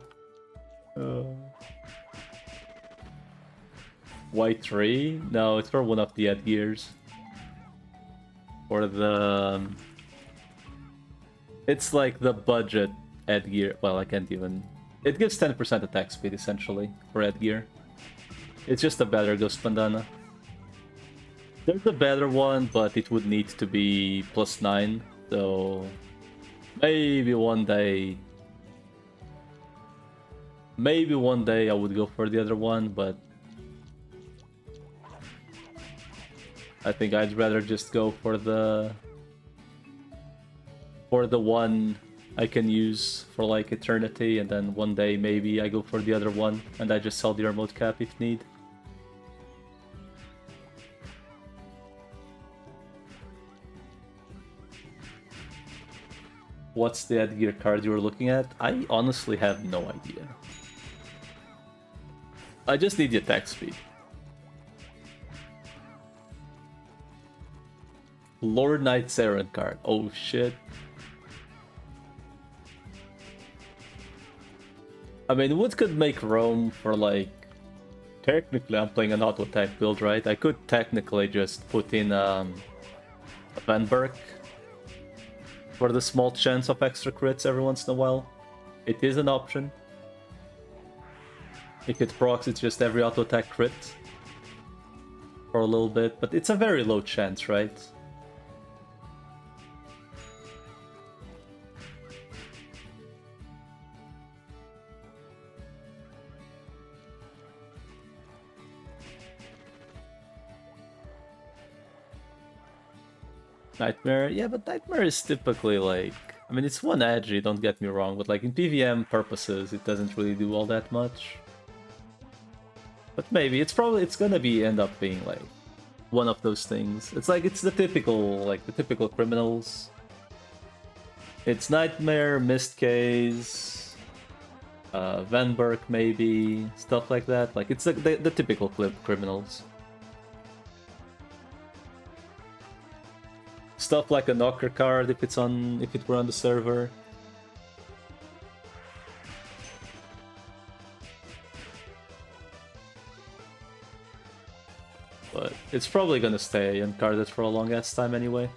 White 3? No, it's for one of the headgears. Or the... It's like the budget headgear. Well, I can't even... It gives 10% attack speed, essentially, for headgear. It's just a better Ghost Bandana. There's a better one, but it would need to be +9, so... Maybe one day... Maybe one day I would go for the other one, but... I think I'd rather just go for the one I can use for like eternity, and then one day maybe I go for the other one and I just sell the remote cap if need. What's the headgear card you were looking at? I honestly have no idea. I just need the attack speed. Lord Knight's Errant card. Oh shit. I mean, what could make Rome for like... Technically I'm playing an auto attack build, right? I could technically just put in a Van Berk for the small chance of extra crits every once in a while. It is an option. If it procs, it's just every auto attack crit for a little bit, but it's a very low chance, right? Nightmare, yeah, but Nightmare is typically like... I mean, it's one edgy, don't get me wrong, but like in PVM purposes, it doesn't really do all that much. But maybe, it's gonna be end up being like one of those things. It's like, it's the typical criminals. It's Nightmare, Mistcase, Van Berk maybe, stuff like that. Like, it's the typical criminals. Stuff like a knocker card if it were on the server. But it's probably gonna stay uncarded for a long ass time anyway.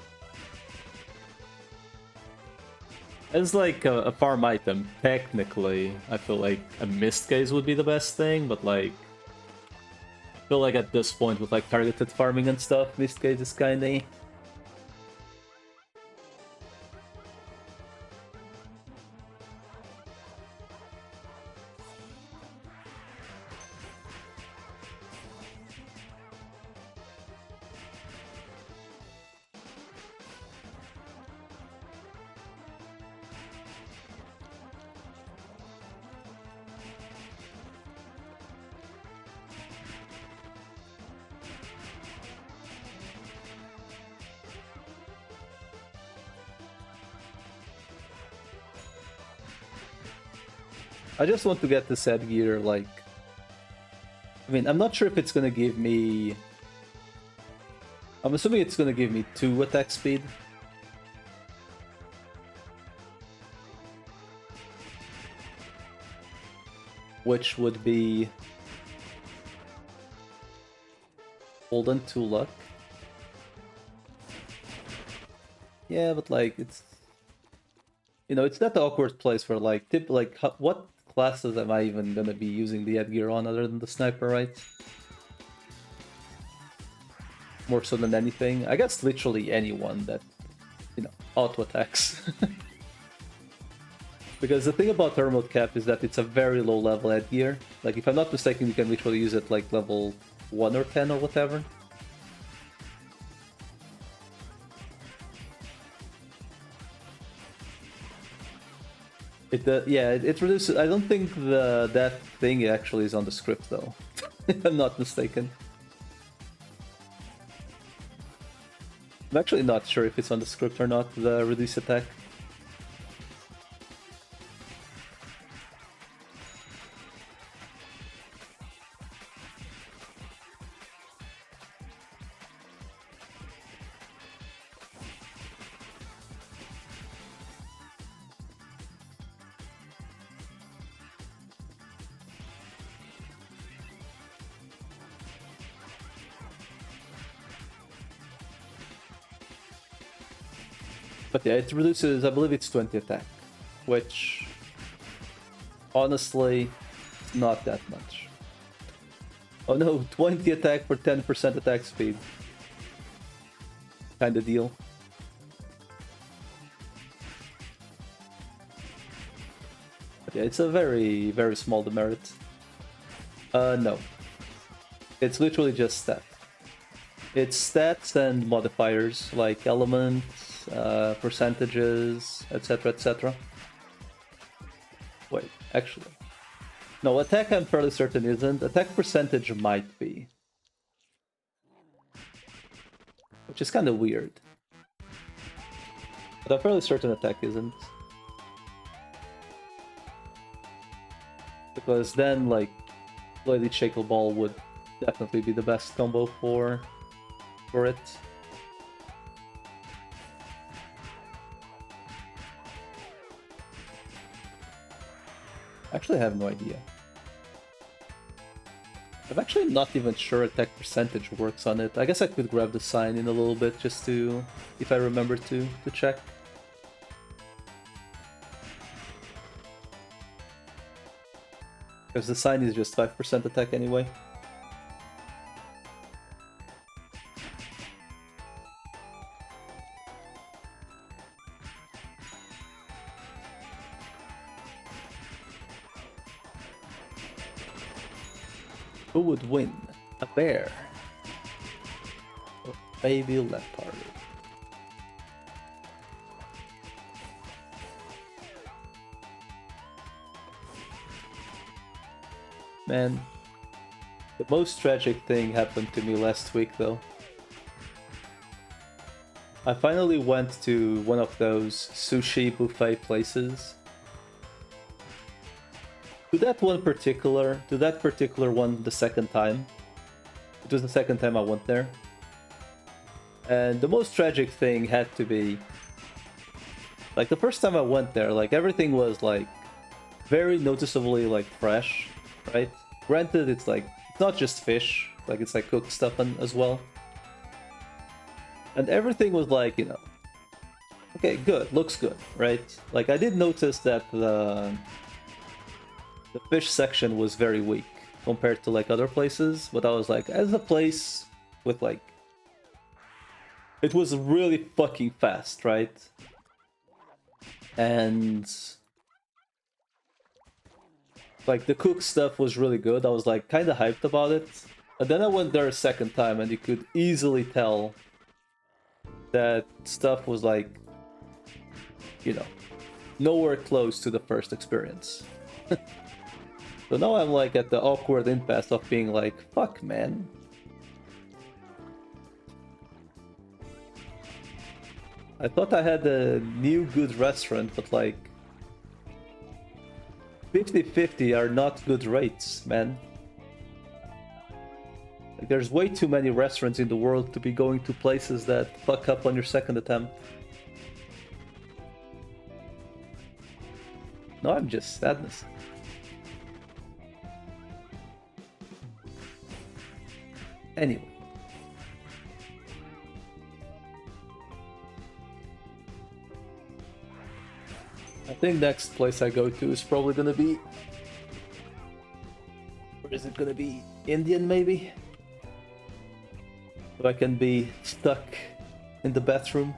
As like a farm item, technically, I feel like a mist gaze would be the best thing, but like, I feel like at this point with like targeted farming and stuff, mist gaze is kinda. I just want to get this headgear, like... I mean, I'm not sure if it's gonna give me... I'm assuming it's gonna give me 2 attack speed. Which would be... Hold on 2 luck. Yeah, but like, it's... You know, it's that awkward place where like, what classes am I even gonna be using the headgear on other than the sniper, right? More so than anything. I guess literally anyone that, you know, auto-attacks. Because the thing about Thermal Cap is that it's a very low level headgear. Like, if I'm not mistaken, you can literally use it like level 1 or 10 or whatever. It reduces. I don't think that thing actually is on the script though, if I'm not mistaken. I'm actually not sure if it's on the script or not, the reduce attack. But yeah, it reduces, I believe it's 20 attack, which honestly, it's not that much. Oh no, 20 attack for 10% attack speed. Kind of deal. But yeah, it's a very, very small demerit. No. It's literally just stats. It's stats and modifiers, like elements, percentages, etc, etc. Wait, actually. No, attack I'm fairly certain isn't. Attack percentage might be. Which is kind of weird. But I'm fairly certain attack isn't. Because then, like, Lady Shackle Ball would definitely be the best combo for it. Actually, I have no idea. I'm actually not even sure attack percentage works on it. I guess I could grab the sign in a little bit just to, if I remember to check. Because the sign is just 5% attack anyway. Who would win? A bear? Or a baby leopard? Man, the most tragic thing happened to me last week though. I finally went to one of those sushi buffet places. To that particular one the second time. It was the second time I went there. And the most tragic thing had to be, like, the first time I went there, like, everything was, like, very noticeably, like, fresh, right? Granted, it's, like, it's not just fish, like, it's, like, cooked stuff as well. And everything was, like, you know, Okay, good. Looks good, right? Like, I did notice that the fish section was very weak compared to, like, other places, but I was like, as a place with, like... It was really fucking fast, right? And... like, the cook stuff was really good. I was, like, kind of hyped about it. And then I went there a second time, and you could easily tell that stuff was, like, you know, nowhere close to the first experience. So now I'm, like, at the awkward impasse of being like, fuck, man. I thought I had a new good restaurant, but, like, 50-50 are not good rates, man. Like, there's way too many restaurants in the world to be going to places that fuck up on your second attempt. No, I'm just sadness. Anyway. I think next place I go to is probably gonna be... Where is it gonna be? Indian, maybe? So I can be stuck in the bathroom.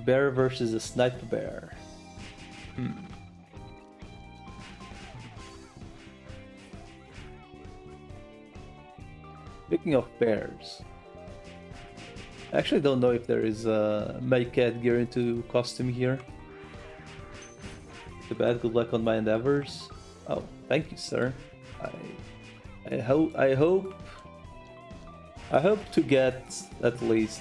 Bear versus a sniper bear. Speaking of bears, I actually don't know if there is a my cat gear into costume here. Too bad. Good luck on my endeavors. Oh, thank you, sir. I hope to get at least.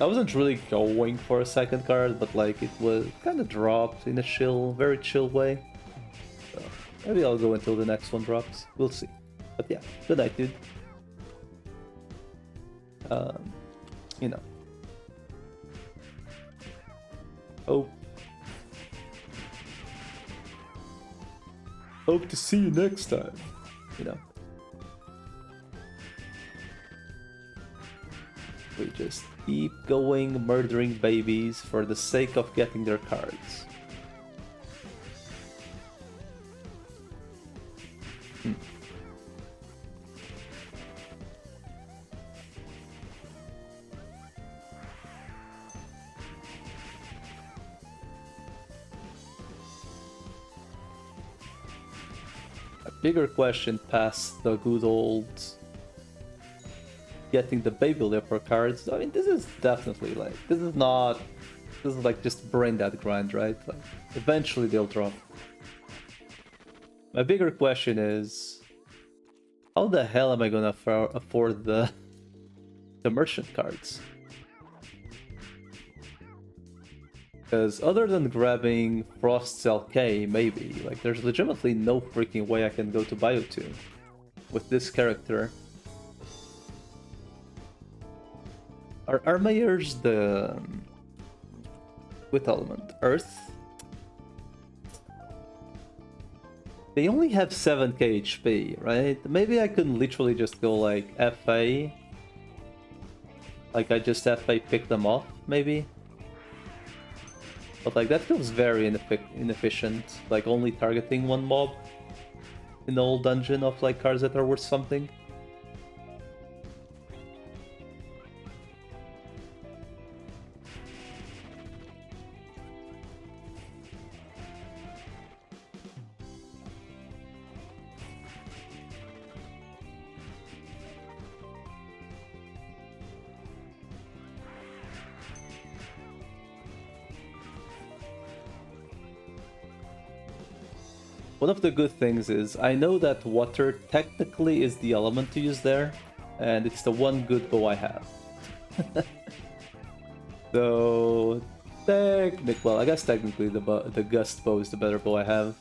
I wasn't really going for a second card, but like it was kind of dropped in a very chill way. So maybe I'll go until the next one drops. We'll see. But yeah, good night, dude. You know. Hope to see you next time. You know. We just keep going murdering babies for the sake of getting their cards. A bigger question past the good old getting the baby leopard cards. I mean, this is definitely like, this is like just brain dead grind, right? Like, eventually they'll drop. My bigger question is, how the hell am I gonna afford the merchant cards? Because other than grabbing Frost's LK, maybe, like, there's legitimately no freaking way I can go to Bio 2 with this character. Are Mayors the... With element? Earth? They only have 7k HP, right? Maybe I could literally just go like FA. Like I just FA pick them off, maybe? But like that feels very inefficient, like only targeting one mob in the old dungeon of like cards that are worth something. One of the good things is, I know that water technically is the element to use there, and it's the one good bow I have. So, well, I guess technically the gust bow is the better bow I have.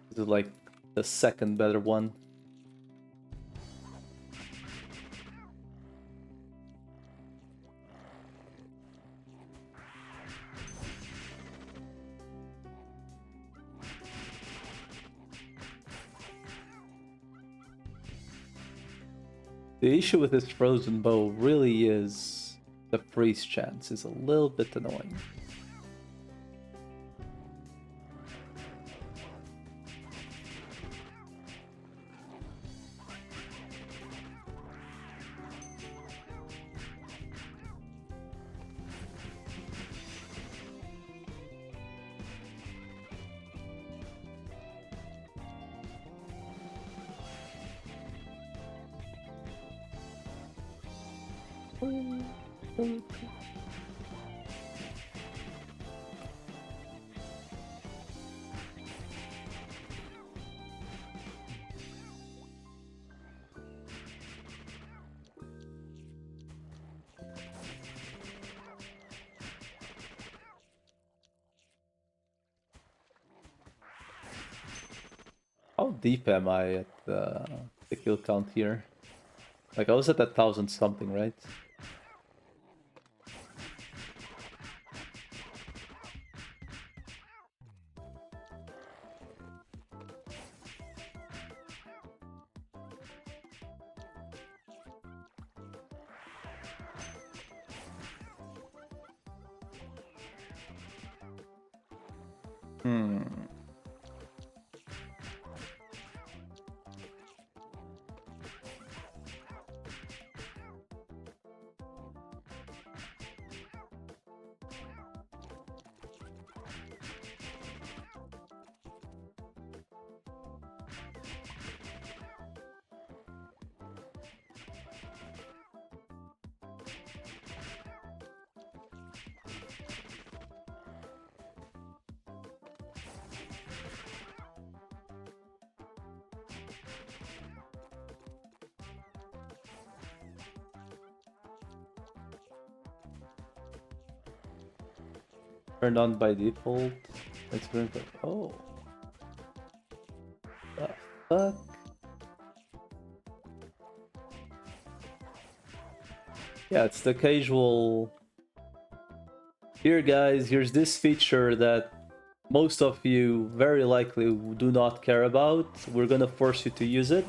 This is like the second better one. The issue with this frozen bow really is the freeze chance is a little bit annoying. How deep am I at the kill count here? Like I was at 1,000 something, right? Turned on by default. Experience. Oh. The fuck? Yeah, it's the casual. Here, guys, here's this feature that most of you very likely do not care about. We're gonna force you to use it.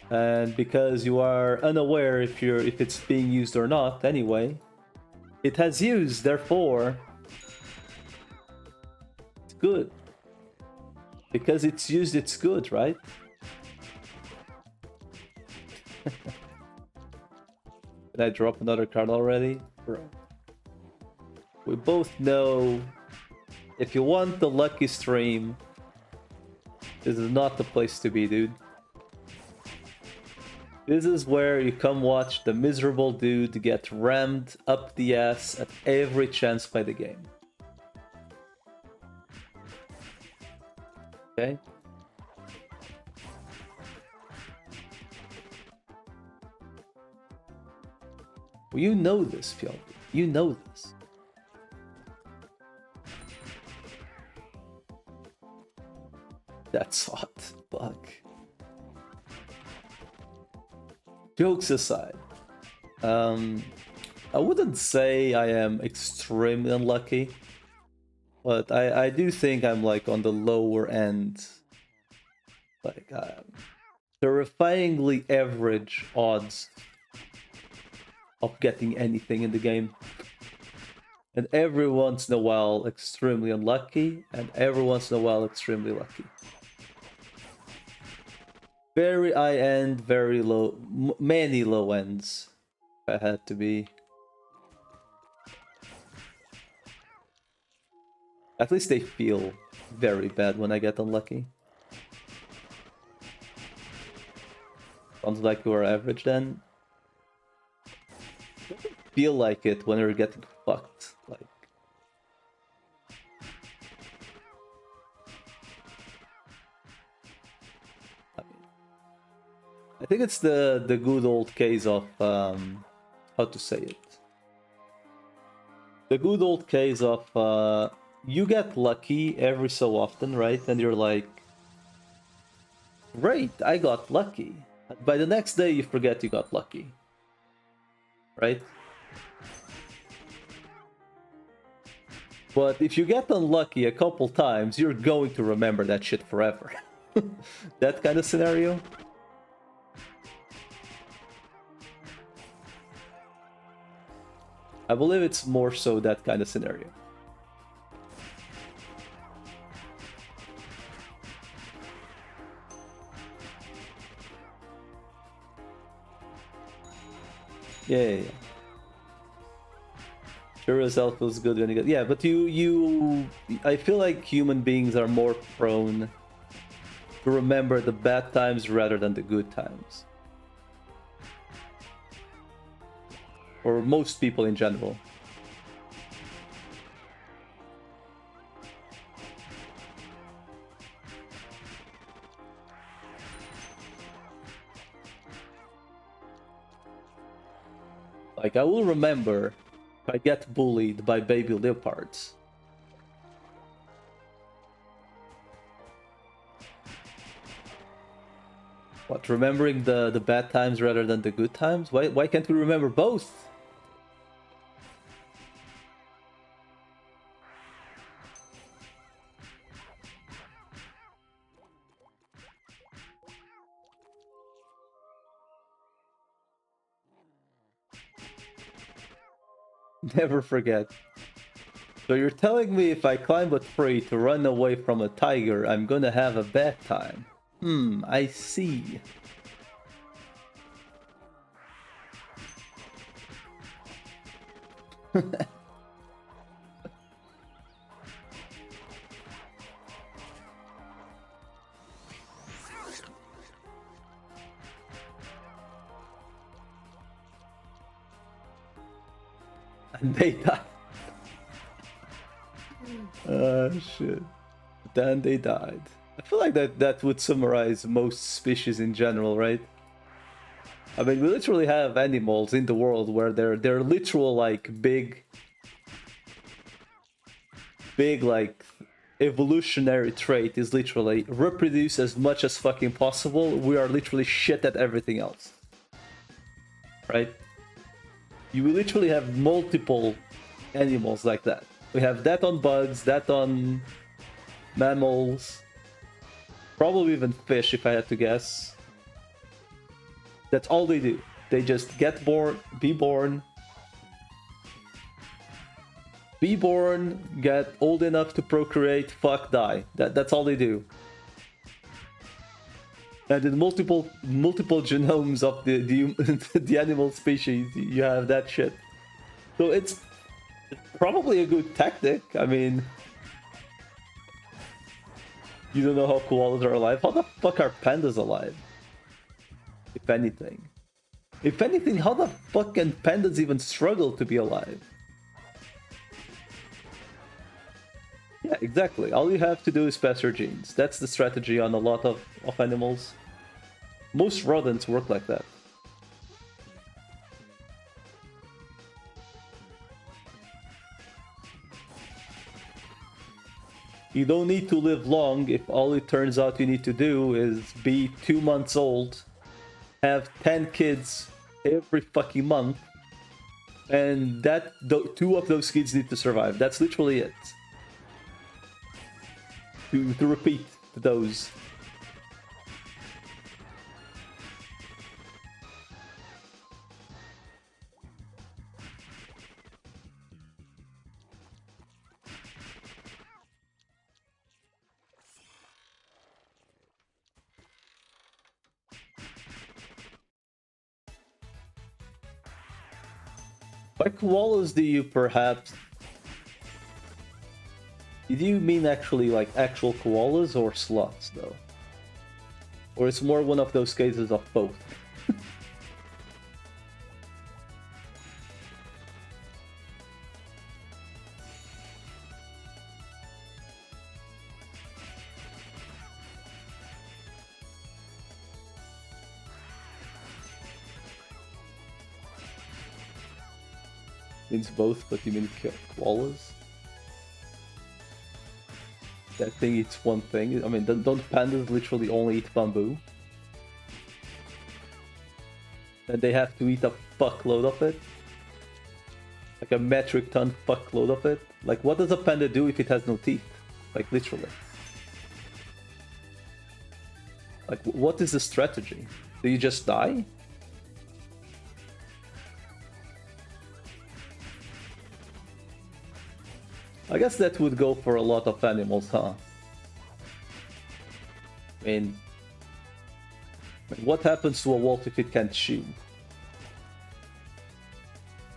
And because you are unaware if it's being used or not anyway, it has used, therefore it's good. Because it's used, it's good, right? Did I drop another card already? Bro. We both know if you want the lucky stream, this is not the place to be, dude. This is where you come watch the miserable dude get rammed up the ass at every chance by the game. Okay? Well, you know this, POV. You know this. That's hot. Fuck. Jokes aside, I wouldn't say I am extremely unlucky, but I do think I'm like on the lower end, like terrifyingly average odds of getting anything in the game. And every once in a while extremely unlucky, and every once in a while extremely lucky. Very high end, very low, many low ends, if I had to be. At least they feel very bad when I get unlucky. Sounds like you are average then. Doesn't feel like it when you're getting fucked, like. I think it's the good old case of how to say it. The good old case of you get lucky every so often, right? And you're like, great, I got lucky. By the next day, you forget you got lucky, right? But if you get unlucky a couple times, you're going to remember that shit forever. That kind of scenario. I believe it's more so that kind of scenario. Yeah. Sure as hell feels good when you get... Yeah, but I feel like human beings are more prone to remember the bad times rather than the good times. Or most people in general. Like, I will remember if I get bullied by baby leopards. What, remembering the bad times rather than the good times? Why can't we remember both? Never forget. So you're telling me if I climb a tree to run away from a tiger, I'm gonna have a bad time? I see. And they die. Shit. Then they died. I feel like that would summarize most species in general, right? I mean, we literally have animals in the world where they're literal like big like evolutionary trait is literally reproduce as much as fucking possible. We are literally shit at everything else. Right? You will literally have multiple animals like that. We have that on bugs, that on mammals, probably even fish if I had to guess. That's all they do. They just get born, be born, get old enough to procreate, fuck, die. That's all they do. And in multiple genomes of the animal species, you have that shit. So it's probably a good tactic. I mean, you don't know how koalas are alive. How the fuck are pandas alive? If anything. If anything, how the fuck can pandas even struggle to be alive? Yeah, exactly. All you have to do is pass your genes. That's the strategy on a lot of animals. Most rodents work like that. You don't need to live long if all it turns out you need to do is be 2 months old, have 10 kids every fucking month, and that 2 of those kids need to survive. That's literally it. To repeat those. By koalas, do you perhaps... Do you mean actually like actual koalas or sloths, though? Or it's more one of those cases of both? Means both, but you mean koalas? That thing eats one thing. I mean, don't pandas literally only eat bamboo? And they have to eat a fuckload of it? Like a metric ton fuckload of it? Like, what does a panda do if it has no teeth? Like, literally. Like, what is the strategy? Do you just die? I guess that would go for a lot of animals, huh? I mean, what happens to a wolf if it can't chew?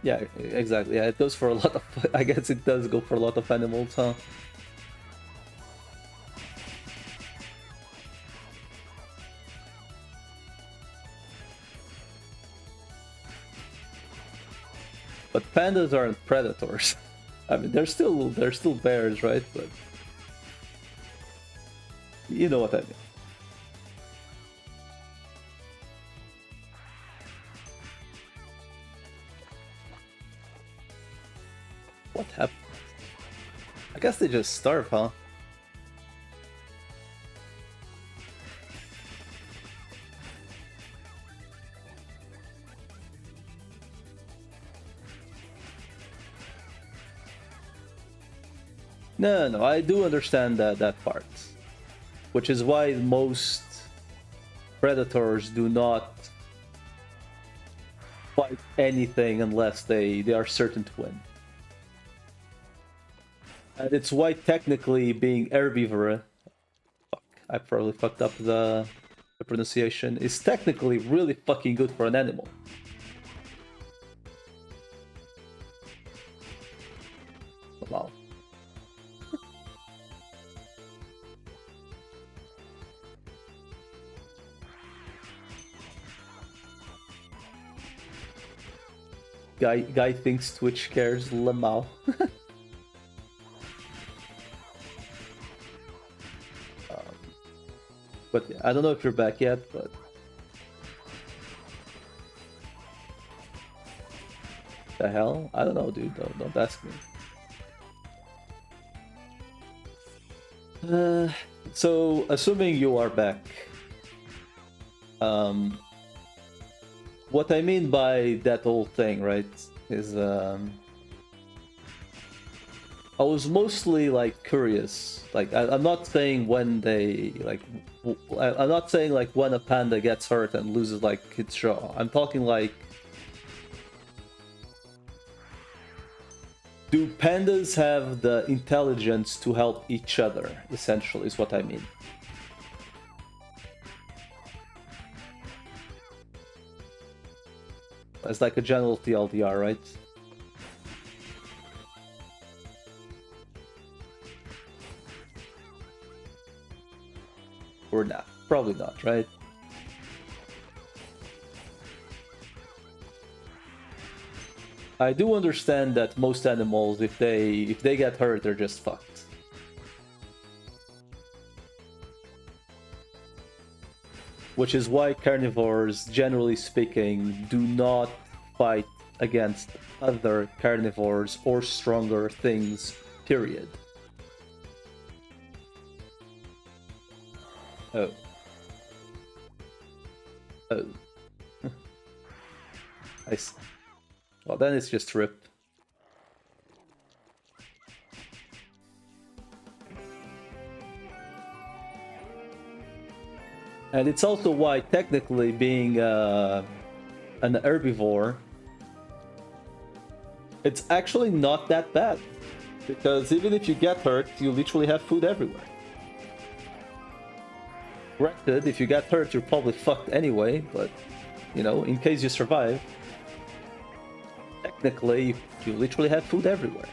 Yeah, exactly. Yeah, it goes for a lot of... I guess it does go for a lot of animals, huh? But pandas aren't predators. I mean, they're still bears, right? But you know what I mean. What happened? I guess they just starve, huh? No, I do understand that part. Which is why most predators do not fight anything unless they are certain to win. And it's why technically being herbivore, fuck, I probably fucked up the pronunciation, is technically really fucking good for an animal. Wow. Guy thinks Twitch cares, Lamau. But I don't know if you're back yet, but... The hell? I don't know, dude. Don't ask me. So, assuming you are back, what I mean by that whole thing, right, is I was mostly like curious. Like I'm not saying when they like, I'm not saying like when a panda gets hurt and loses like its jaw. I'm talking like, do pandas have the intelligence to help each other? Essentially, is what I mean. It's like a general TLDR, right? Or not? Probably not, right? I do understand that most animals, if they get hurt, they're just fucked. Which is why carnivores, generally speaking, do not fight against other carnivores or stronger things, period. Oh. Oh. I see. Well, then it's just RIP. And it's also why, technically, being an herbivore, it's actually not that bad. Because even if you get hurt, you literally have food everywhere. Granted, if you get hurt, you're probably fucked anyway, but, you know, in case you survive, technically, you literally have food everywhere.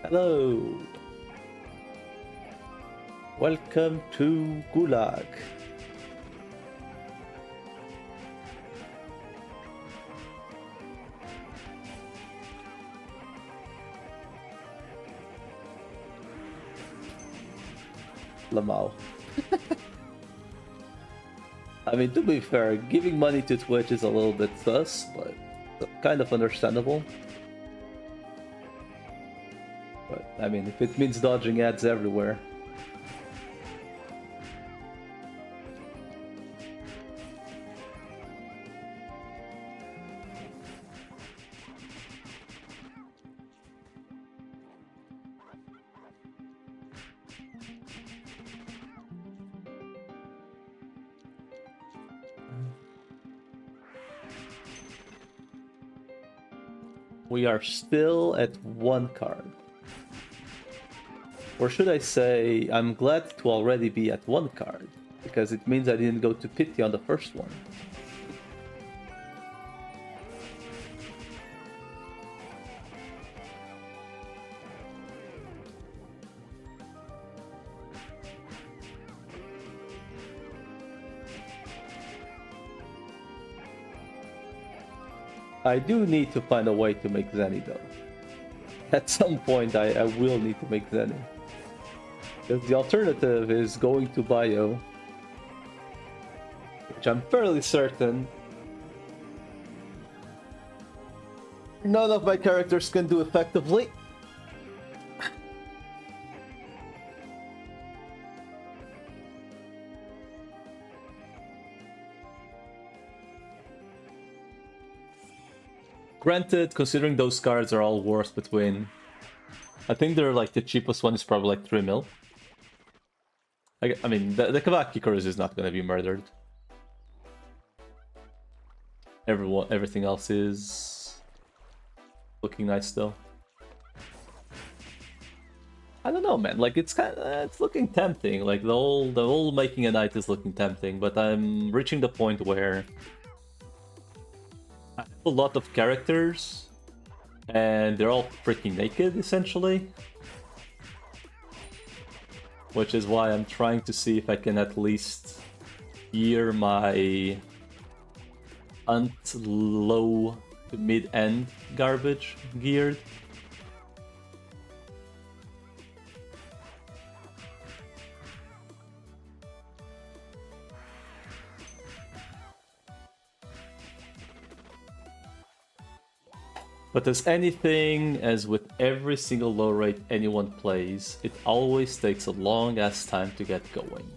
Hello. Welcome to Gulag. Lamau. I mean, to be fair, giving money to Twitch is a little bit sus, but kind of understandable. But, I mean, if it means dodging ads everywhere. We are still at 1 card. Or should I say, I'm glad to already be at 1 card, because it means I didn't go to pity on the first one. I do need to find a way to make Zenny though. At some point I will need to make Zenny. Because the alternative is going to Bio, which I'm fairly certain none of my characters can do effectively. Granted, considering those cards are all worth between... I think they're like the cheapest one is probably like 3 mil. I mean, the Kavaki Kurz is not gonna be murdered. Everything else is looking nice though. I don't know, man. Like it's looking tempting. Like the whole making a knight is looking tempting, but I'm reaching the point where I have a lot of characters, and they're all freaking naked, essentially. Which is why I'm trying to see if I can at least gear my low to mid-end garbage geared. But as anything, as with every single low rate anyone plays, it always takes a long ass time to get going.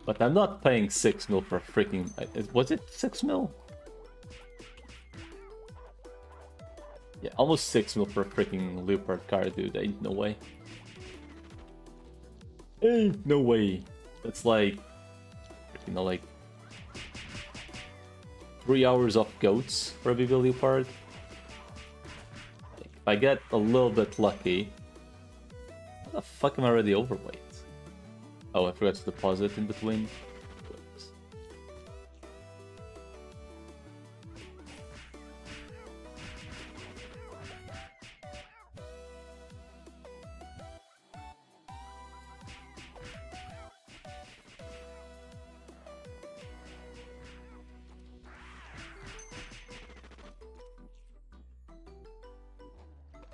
But I'm not paying 6 mil for a freaking... Was it 6 mil? Yeah, almost 6 mil for a freaking Leopard card, dude. Ain't no way. Ain't no way. That's like, you know, like 3 hours of goats for a BB Leopard. Like, if I get a little bit lucky, how the fuck am I already overweight? Oh, I forgot to deposit in between. Oops.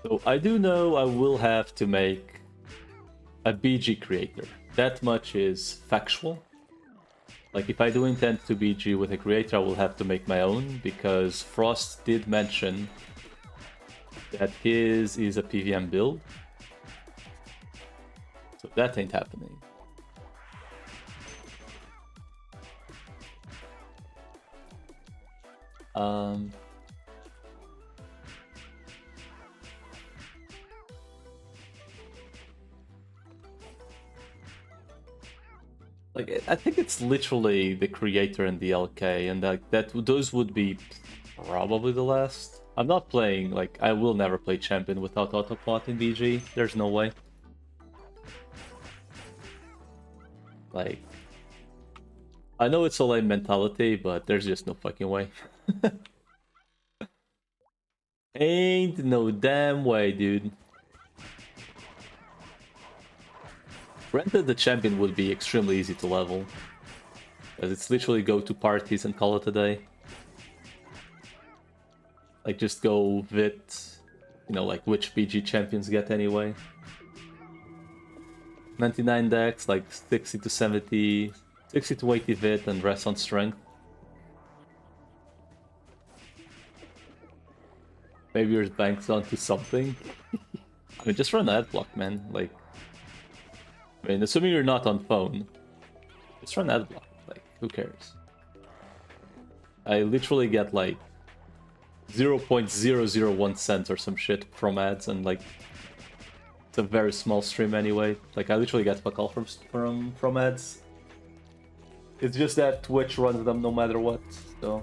So I do know I will have to make a BG creator. That much is factual. Like if I do intend to BG with a creator, I will have to make my own, because Frost did mention that his is a PVM build. So that ain't happening. Like I think it's literally the creator and the LK, and those would be probably the last. I'm not playing, like I will never play champion without autopot in BG. There's no way. Like I know it's a lame mentality, but there's just no fucking way. Ain't no damn way, dude. Granted, the champion would be extremely easy to level, as it's literally go to parties and call it a day. Like, just go Vit, you know, like which BG champions get anyway. 99 decks, like 60 to 70, 60 to 80 Vit, and rest on strength. Maybe yours banks onto something. I mean, just run Adblock, man. Like, I mean, assuming you're not on phone, just run Adblock. Like, who cares? I literally get like 0.001 cents or some shit from ads, and like it's a very small stream anyway. Like, I literally get fuck all from ads. It's just that Twitch runs them no matter what. So.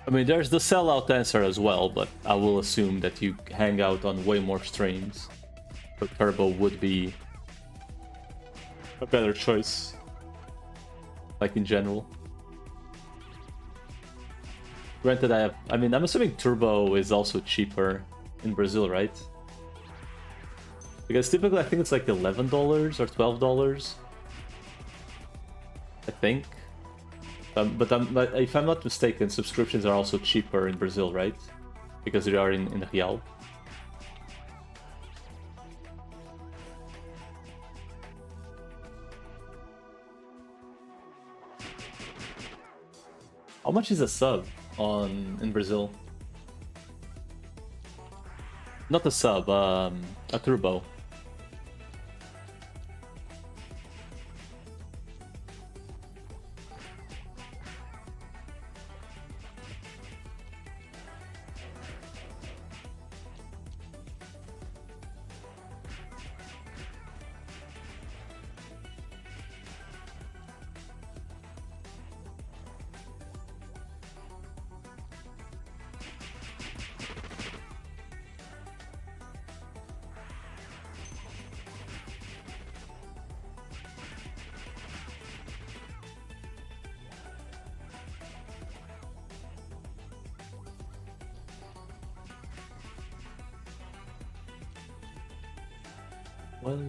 I mean, there's the sellout answer as well, but I will assume that you hang out on way more streams. So Turbo would be a better choice, like in general. Granted, I mean, I'm assuming Turbo is also cheaper in Brazil, right? Because typically I think it's like $11 or $12. I think. But if I'm not mistaken, subscriptions are also cheaper in Brazil, right? Because they are in real. How much is a sub in Brazil? Not a sub, a turbo.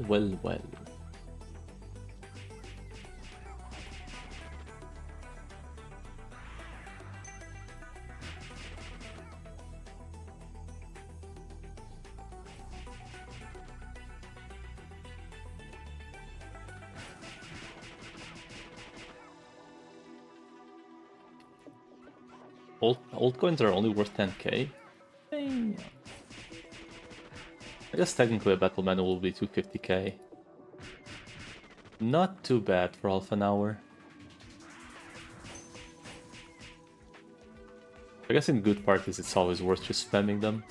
Well. Altcoins are only worth 10k? Dang. I guess technically a battle manual will be 250k. Not too bad for half an hour. I guess in good parties it's always worth just spamming them.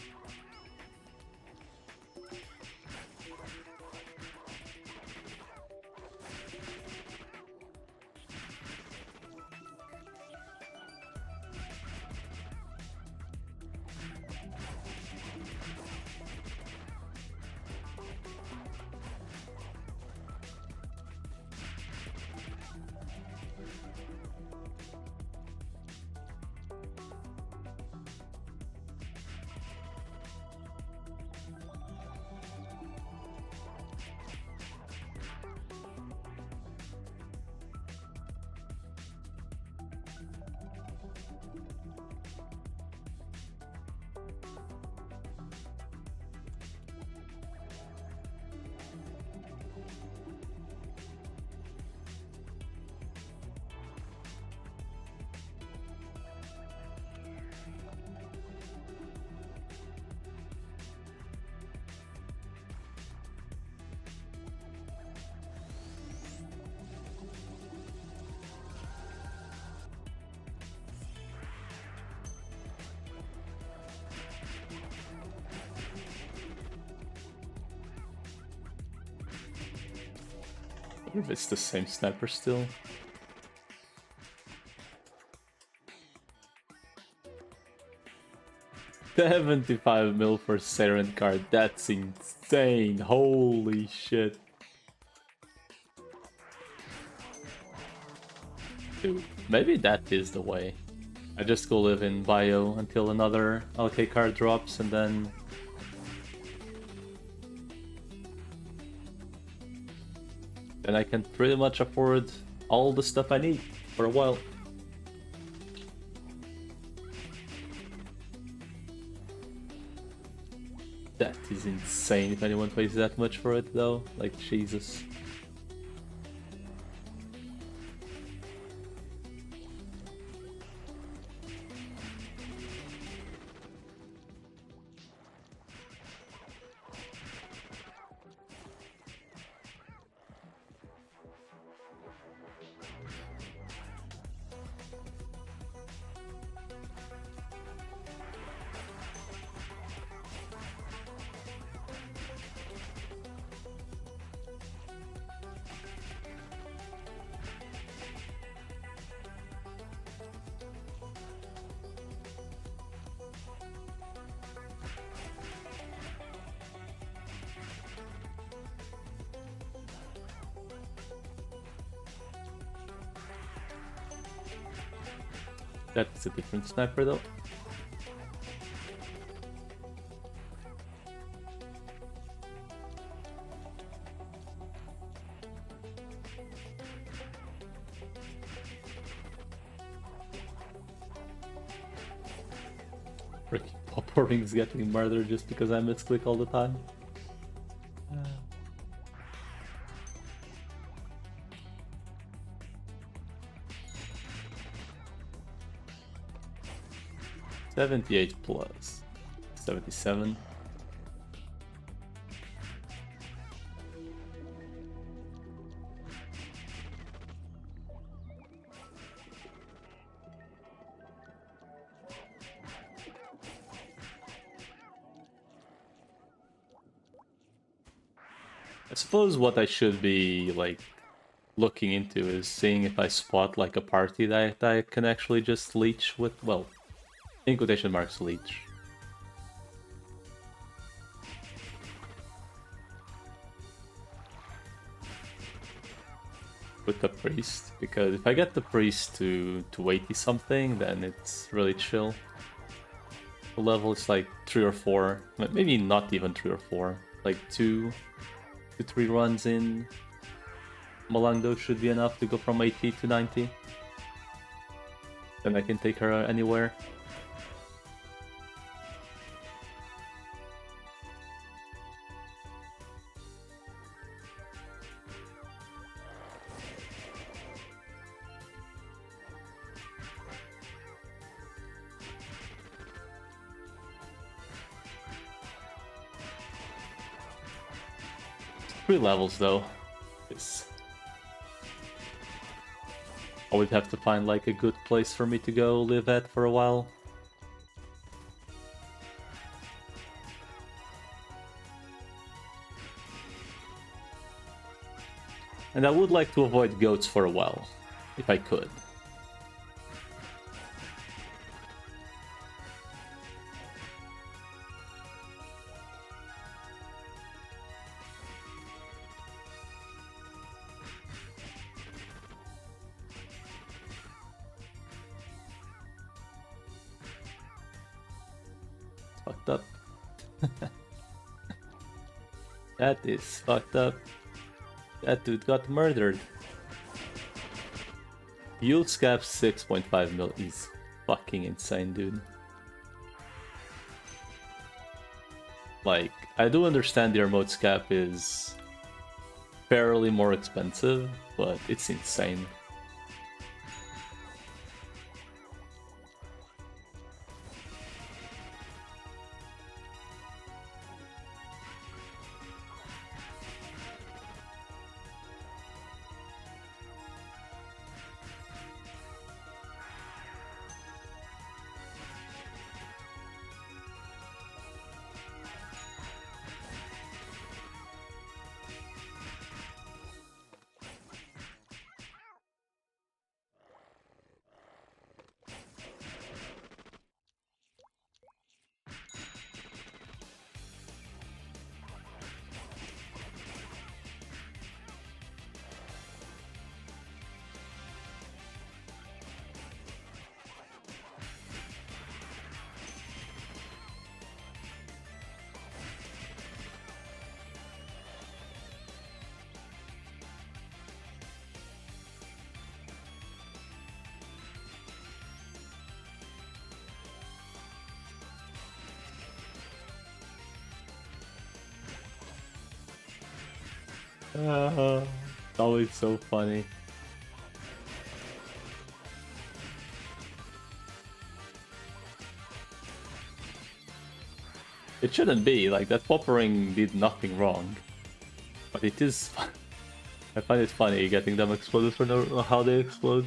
I wonder if it's the same sniper still. $75 for Saren card, that's insane, holy shit. Dude, maybe that is the way. I just go live in bio until another LK card drops and then... Then I can pretty much afford all the stuff I need for a while. That is insane if anyone pays that much for it though, like Jesus. That's a different sniper though. Freaking Pop Rings getting murdered just because I misclick all the time. 78 plus 77. I suppose what I should be like looking into is seeing if I spot like a party that I can actually just leech with, well, in quotation marks leech. With the priest, because if I get the priest to 80 something, then it's really chill. The level is like 3 or 4, maybe not even 3 or 4, like 2 to 3 runs in Malangdo should be enough to go from 80 to 90. Then I can take her anywhere. Three levels though. I would have to find like a good place for me to go live at for a while. And I would like to avoid goats for a while, if I could. Fucked up. That is fucked up. That dude got murdered. Fuel scap 6.5 mil is fucking insane, dude. Like, I do understand the remote scap is fairly more expensive, but it's insane. It's always so funny. It shouldn't be, like, that pop ring did nothing wrong. But it is fun. I find it funny getting them exploded for no how they explode.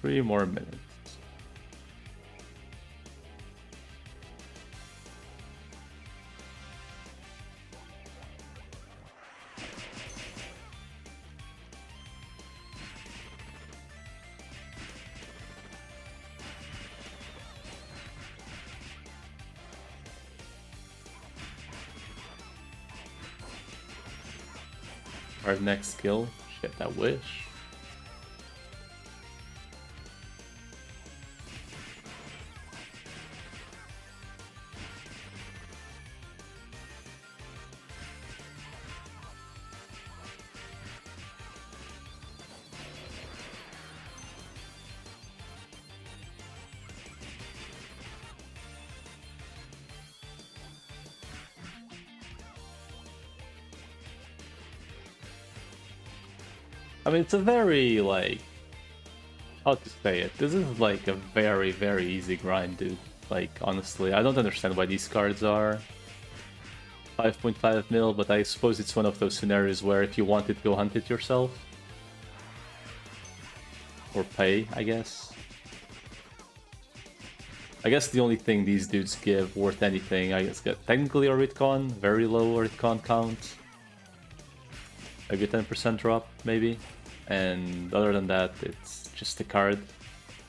3 more minutes. Our next skill. Shit, I wish. I mean, it's a very, like, how to say it? This is like a very, very easy grind, dude. Like, honestly, I don't understand why these cards are 5.5 mil, but I suppose it's one of those scenarios where if you want it, go hunt it yourself. Or pay, I guess. I guess the only thing these dudes give worth anything, I guess, technically a retcon, very low retcon count. Maybe a 10% drop, maybe. And other than that, it's just a card.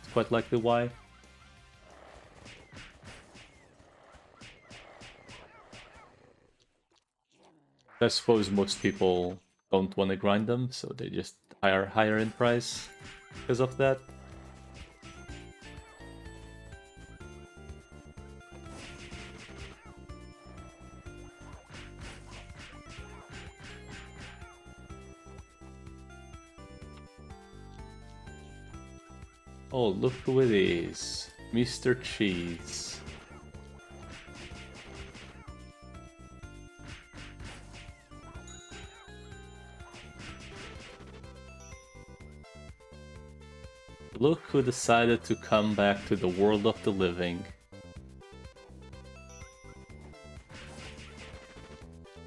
It's quite likely why. I suppose most people don't want to grind them, so they just higher in price because of that. Oh, look who it is. Mr. Cheese. Look who decided to come back to the world of the living.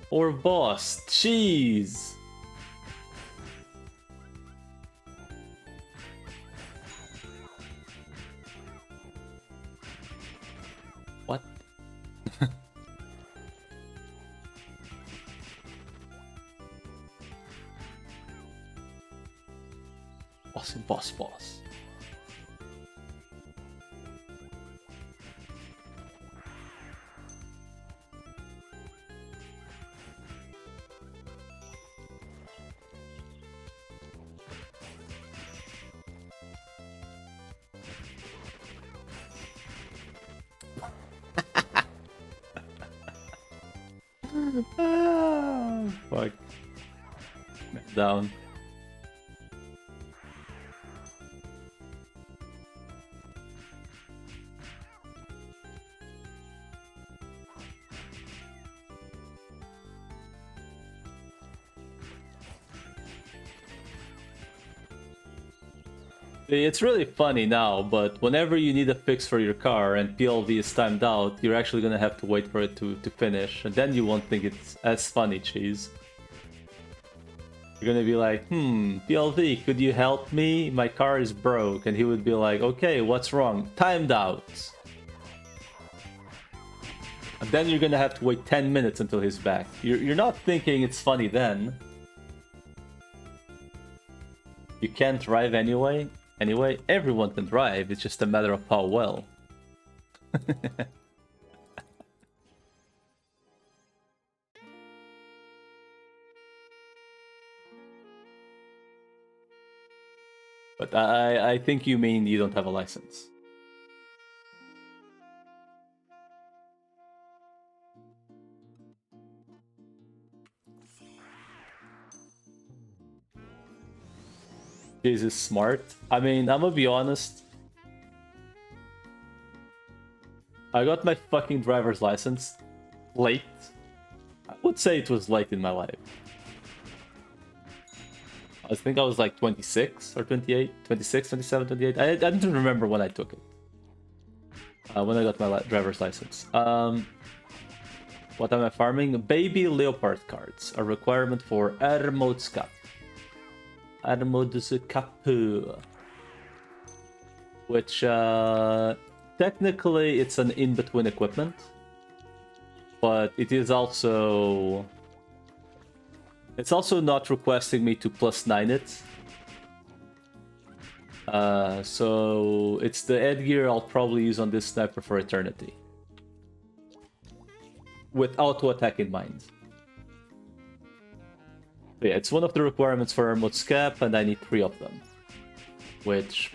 Or boss, Cheese! What? Boss and boss. Fuck. Down. It's really funny now, but whenever you need a fix for your car and PLV is timed out, you're actually gonna have to wait for it to finish, and then you won't think it's as funny, Cheese. You're gonna be like, PLV, could you help me? My car is broke. And he would be like, okay, what's wrong? Timed out. And then you're gonna have to wait 10 minutes until he's back. You're not thinking it's funny then. You can't drive anyway. Anyway, everyone can drive, it's just a matter of how well. But I think you mean you don't have a license. Jesus, smart. I mean, I'm gonna be honest. I got my fucking driver's license late. I would say it was late in my life. I think I was like 26 or 28, 26, 27, 28. I don't remember when I took it. When I got my driver's license. What am I farming? Baby leopard cards. A requirement for Armodskap. Armodskap. Which, technically, it's an in-between equipment. But it is also... It's also not requesting me to +9 it. So it's the headgear I'll probably use on this sniper for eternity. With auto attack in mind. But yeah, it's one of the requirements for Armored Scap, and I need 3 of them. Which...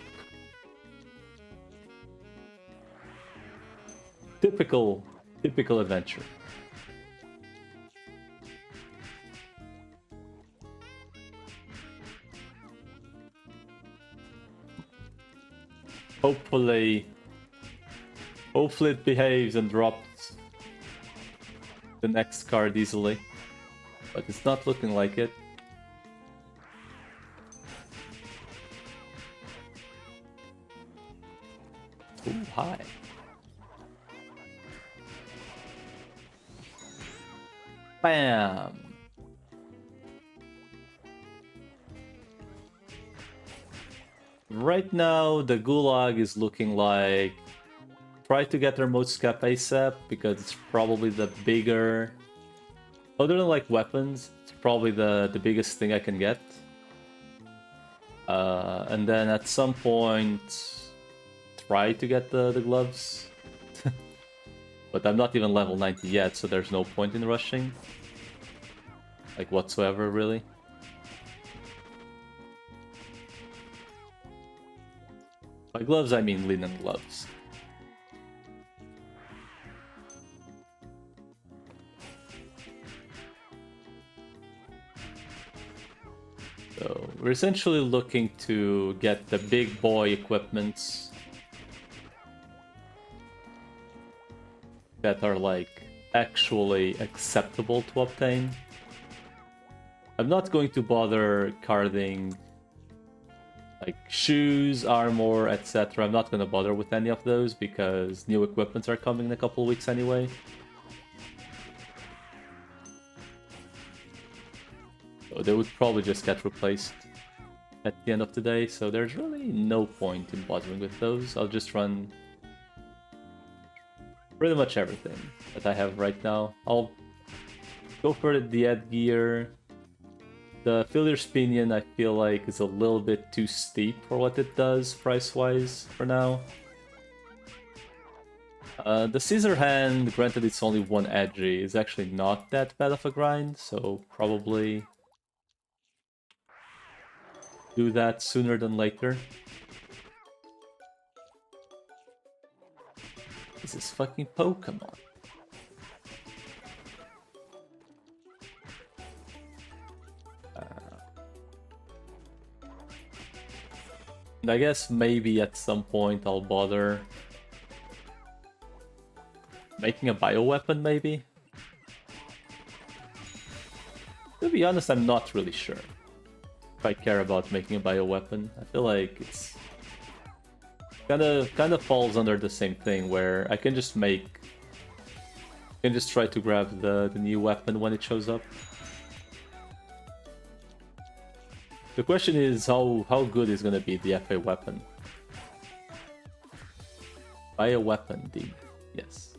Typical adventure. Hopefully it behaves and drops the next card easily. But it's not looking like it. Ooh, hi. Bam! Right now, the Gulag is looking like... Try to get remote scap ASAP, because it's probably the bigger... Other than like weapons, it's probably the biggest thing I can get. And then at some point, try to get the gloves. But I'm not even level 90 yet, so there's no point in rushing. Like whatsoever, really. By gloves, I mean linen gloves. So we're essentially looking to get the big boy equipments that are like actually acceptable to obtain. I'm not going to bother carding like shoes, armor, etc. I'm not going to bother with any of those because new equipments are coming in a couple of weeks anyway. So they would probably just get replaced at the end of the day, so there's really no point in bothering with those. I'll just run pretty much everything that I have right now. I'll go for the headgear. The Filier's Pinion, I feel like, is a little bit too steep for what it does price-wise for now. The Scissor Hand, granted it's only 1 edgy, is actually not that bad of a grind, so probably do that sooner than later. This is fucking Pokemon. And I guess maybe at some point I'll bother making a bioweapon, maybe? To be honest, I'm not really sure if I care about making a bioweapon. I feel like it's kind of falls under the same thing where I can just try to grab the new weapon when it shows up. The question is how good is gonna be the FA weapon? Bioweapon, indeed. Yes.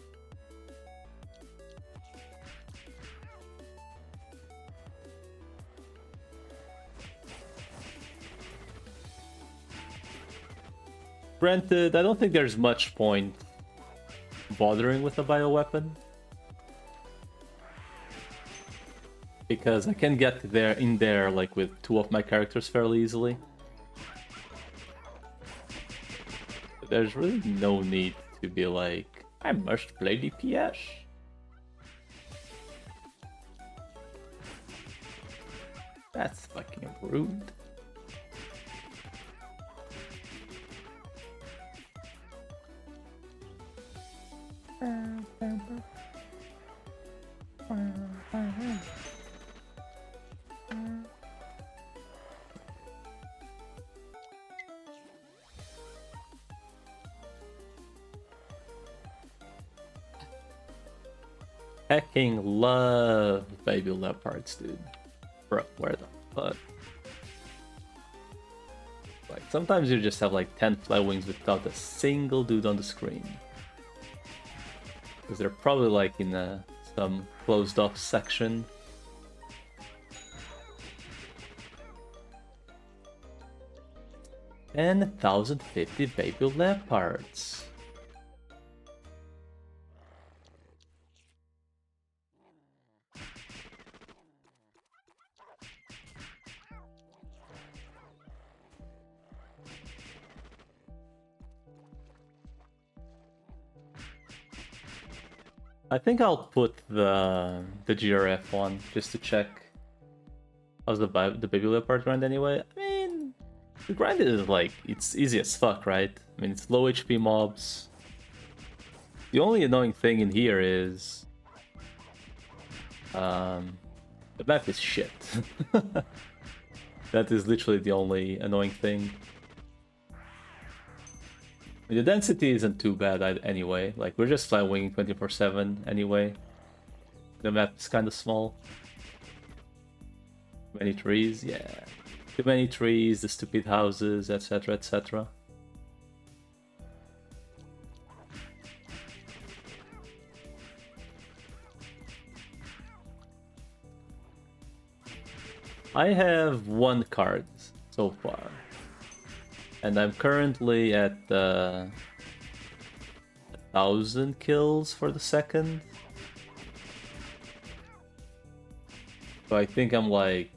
Granted, I don't think there's much point bothering with a bioweapon. Because I can get in there like with 2 of my characters fairly easily. there's really no need to be like, I must play DPS. That's fucking rude. Hecking love baby leopards, dude. Bro, where the fuck? Like, sometimes you just have like 10 fly wings without a single dude on the screen. Because they're probably like in some closed off section. And 1,050 baby leopards. I think I'll put the GRF one just to check. How's the baby leopard grind anyway? I mean, the grind is like, it's easy as fuck, right? I mean, it's low HP mobs. The only annoying thing in here is the map is shit. That is literally the only annoying thing. The density isn't too bad anyway, like we're just fly winging 24/7 anyway. The map is kind of small. Too many trees, yeah. Too many trees, the stupid houses, etc, etc. I have 1 card so far. And I'm currently at 1,000 kills for the second. So I think I'm like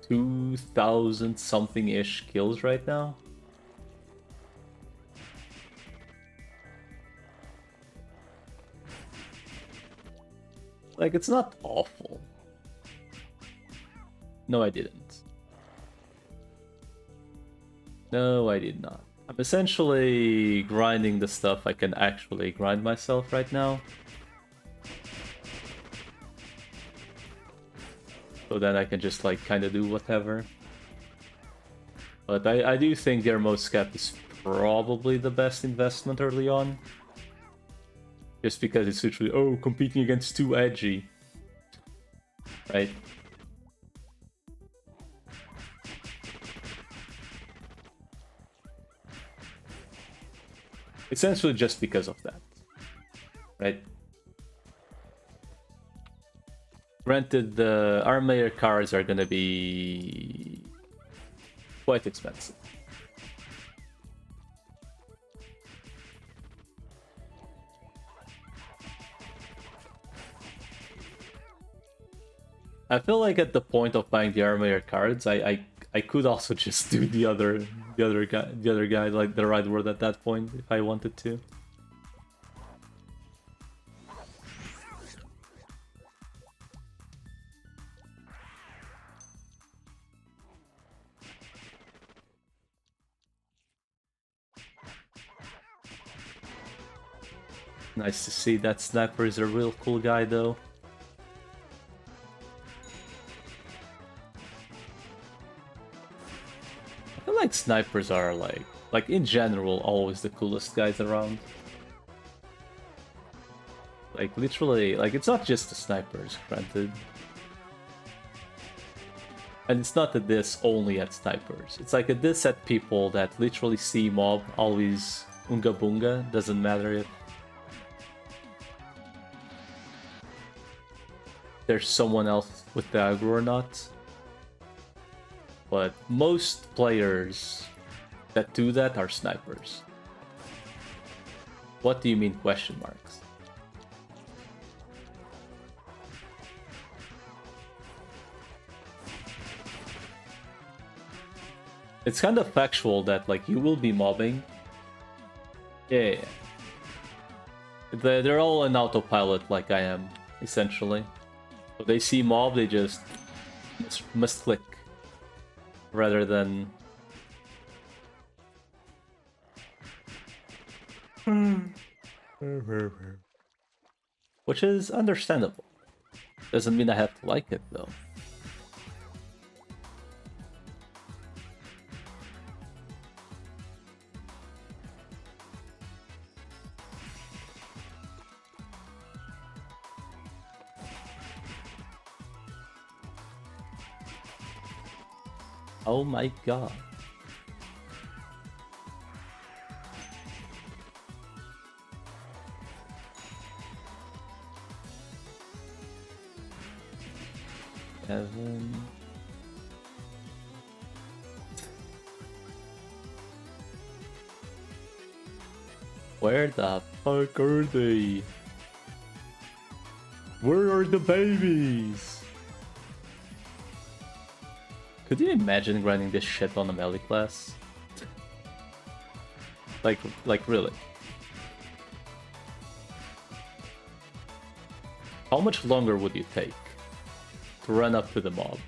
2,000 something-ish kills right now. Like, it's not awful. No, I didn't. No, I did not. I'm essentially grinding the stuff I can actually grind myself right now. So then I can just like kind of do whatever. But I do think the remote cap is probably the best investment early on. Just because it's literally, oh, competing against 2 edgy. Right? Essentially just because of that, right? Granted, the armor cards are gonna be quite expensive. I feel like at the point of buying the armor cards, I could also just do the other guy like the right word at that point if I wanted to. Nice to see that sniper is a real cool guy though. I feel like snipers are like in general always the coolest guys around. Like literally, like it's not just the snipers, granted. And it's not a diss only at snipers. It's like a diss at people that literally see mob always unga bunga, doesn't matter if there's someone else with the aggro or not. But most players that do that are snipers. What do you mean question marks? It's kind of factual that like you will be mobbing Yeah. They're all in autopilot like I am, essentially. So they see mob, they just must click rather than... Which is understandable. Doesn't mean I have to like it, though. Oh my god. Evan. Where the fuck are they? Where are the babies? Could you imagine grinding this shit on a melee class? Like really? How much longer would you take to run up to the mob?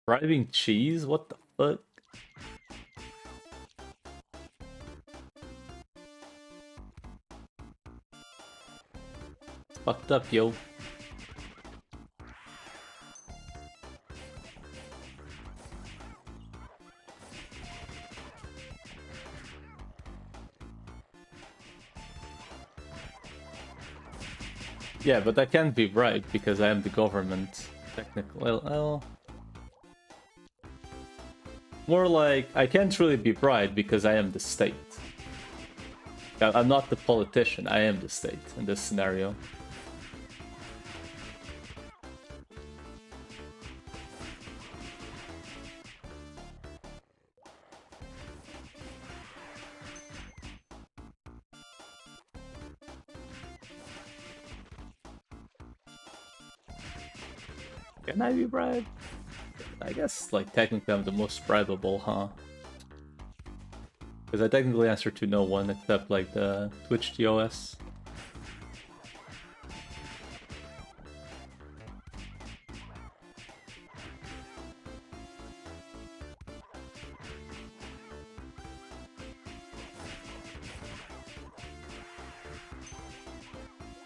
Driving cheese? What the fuck? It's fucked up, yo. Yeah, but I can't be right because I am the government. Technically, well, more like I can't really be right because I am the state. I'm not the politician, I am the state in this scenario. Can I be bribed? I guess, like, technically I'm the most bribable, huh? Because I technically answer to no one except, like, the Twitch TOS.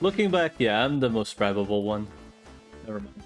Looking back, yeah, I'm the most bribable one. Never mind.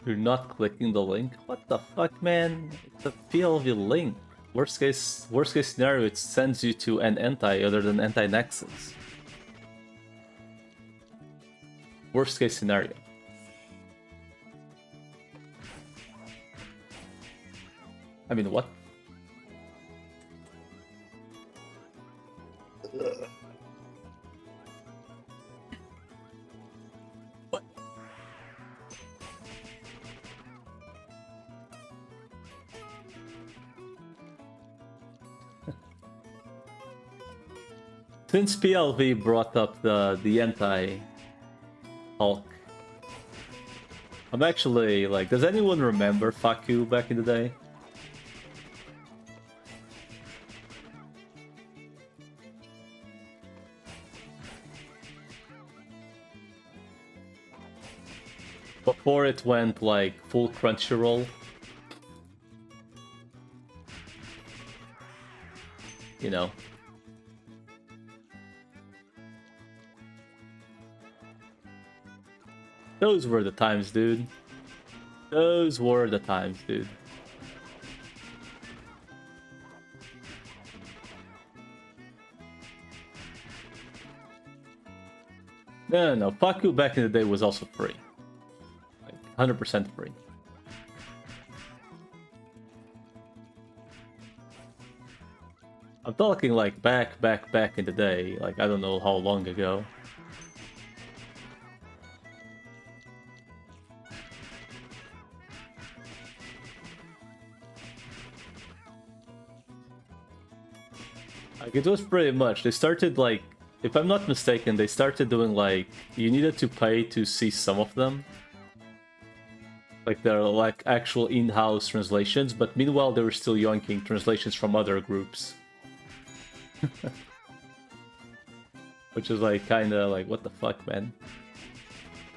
You're not clicking the link? What the fuck, man? It's a POV link. Worst case scenario, it sends you to an anti other than anti-nexus. Worst case scenario. I mean, what? What? Since PLV brought up the anti-Hulk, I'm actually like, does anyone remember Fuck You back in the day? Before it went like full Crunchyroll. You know. Those were the times, dude. Those were the times, dude. No. Fuck You back in the day was also free. 100% free. I'm talking like back in the day, like I don't know how long ago. Like it was pretty much, they started like, if I'm not mistaken, they started doing like, you needed to pay to see some of them. Like they're like actual in-house translations, but meanwhile they were still yoinking translations from other groups. Which is like kinda like, what the fuck, man?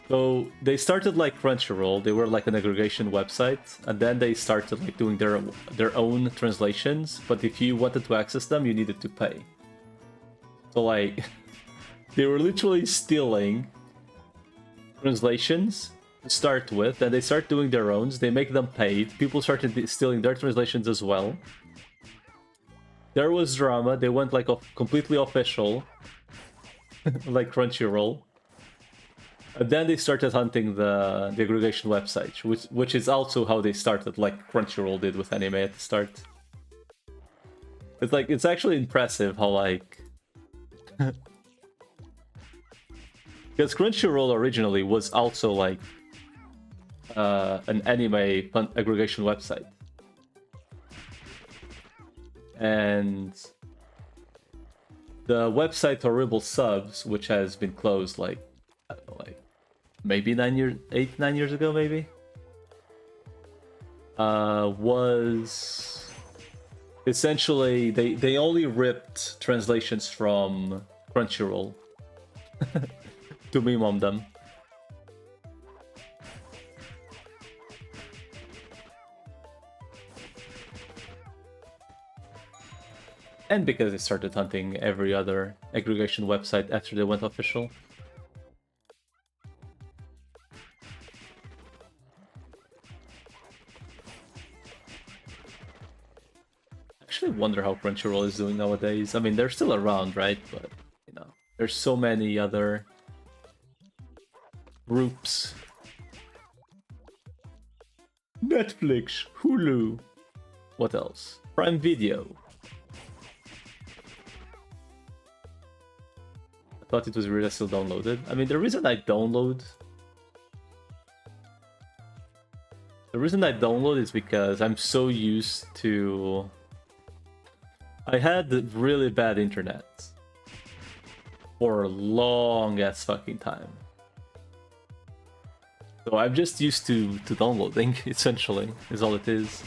So they started like Crunchyroll, they were like an aggregation website, and then they started like doing their own translations, but if you wanted to access them, you needed to pay. So like, they were literally stealing translations to start with, and they start doing their own, they make them paid, people started stealing their translations as well. There was drama, they went like completely official, like Crunchyroll. And then they started hunting the aggregation website, which is also how they started, like Crunchyroll did with anime at the start. It's like, it's actually impressive how like... Because Crunchyroll originally was also like an anime aggregation website. And the website Horrible Subs, which has been closed like, I don't know, like maybe 9 years ago, maybe, was essentially they only ripped translations from Crunchyroll to meme on them. And because they started hunting every other aggregation website after they went official. I actually wonder how Crunchyroll is doing nowadays. I mean, they're still around, right? But, you know, there's so many other groups. Netflix, Hulu. What else? Prime Video. I thought it was weird I still downloaded. I mean, the reason I download is because I'm so used to... I had really bad internet for a long ass fucking time. So I'm just used to downloading, essentially, is all it is.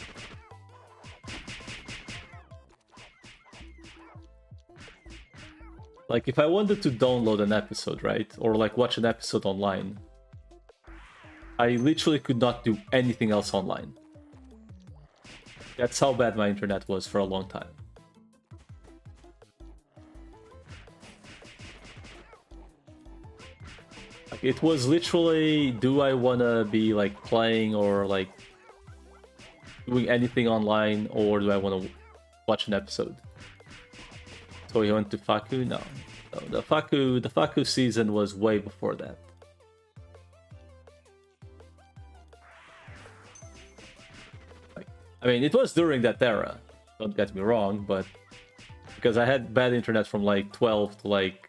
Like, if I wanted to download an episode, right? Or, like, watch an episode online, I literally could not do anything else online. That's how bad my internet was for a long time. Like, it was literally, do I wanna be, like, playing or, like, doing anything online, or do I wanna watch an episode. So he went to Faku? No. The Faku season was way before that. I mean, it was during that era, don't get me wrong, but because I had bad internet from like 12 to like...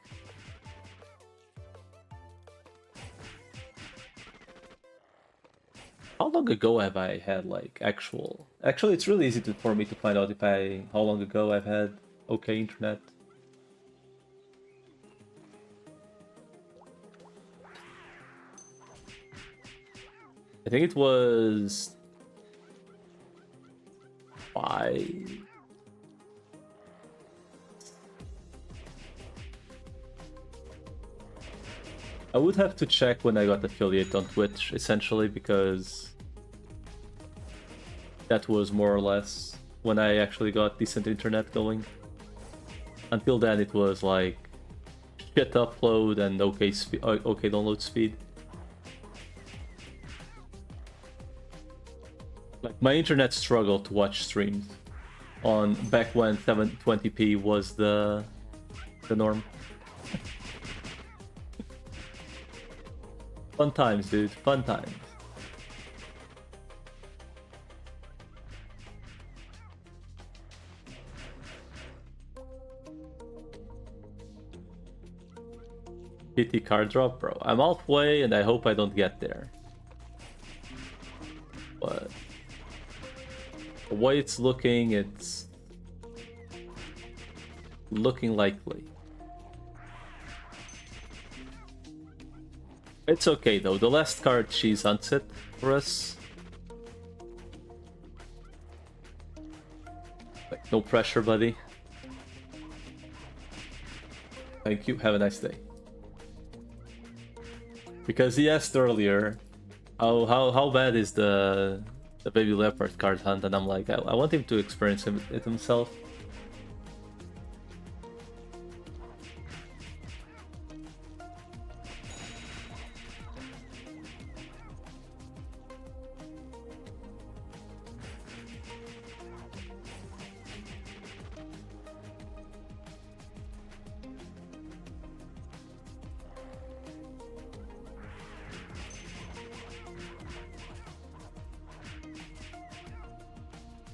How long ago have I had like actual... Actually, it's really easy for me to find out how long ago I've had okay internet. I think it was... 5... I would have to check when I got affiliate on Twitch, essentially, because that was more or less when I actually got decent internet going. Until then, it was like shit upload and okay download speed. Like my internet struggled to watch streams on back when 720p was the norm. Fun times, dude. Fun times. PT card drop, bro. I'm halfway and I hope I don't get there. But the way it's looking looking likely. It's okay though, the last card she hunts it for us. Like, no pressure, buddy. Thank you, have a nice day. Because he asked earlier, how bad is the baby leopard card hunt, and I'm like, I want him to experience it himself.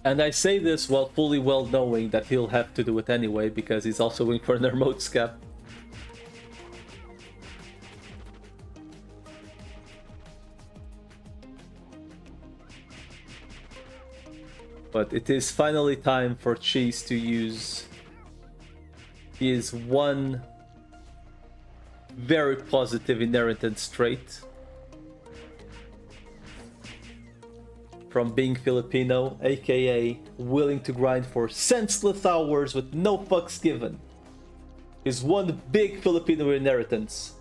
And I say this while fully well knowing that he'll have to do it anyway, because he's also going for an remote scap. But it is finally time for Cheese to use his one very positive inheritance trait from being Filipino, aka willing to grind for senseless hours with no fucks given. His one big Filipino inheritance.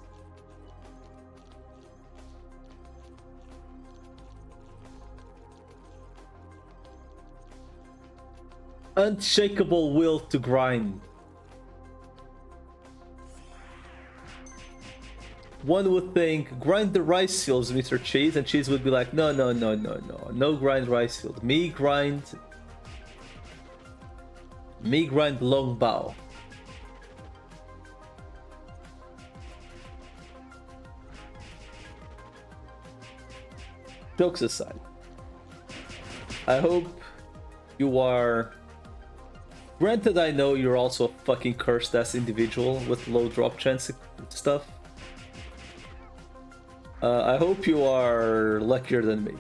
Unshakable will to grind. One would think, grind the rice fields, Mr. Cheese, and Cheese would be like, no, no grind rice field. Me grind long bow. Jokes aside, I hope you are... Granted, I know you're also a fucking cursed ass individual with low drop chance stuff. I hope you are luckier than me.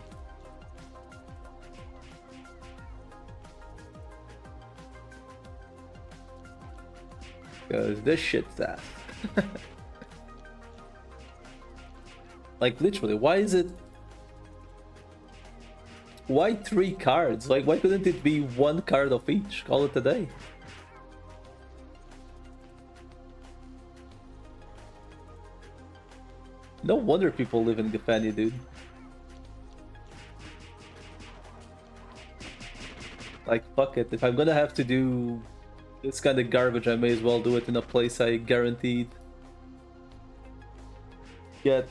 Because this shit's ass. Like, literally, why is it... Why 3 cards? Like, why couldn't it be 1 card of each? Call it a day. No wonder people live in Gafani, dude. Like, fuck it. If I'm gonna have to do this kind of garbage, I may as well do it in a place I guaranteed get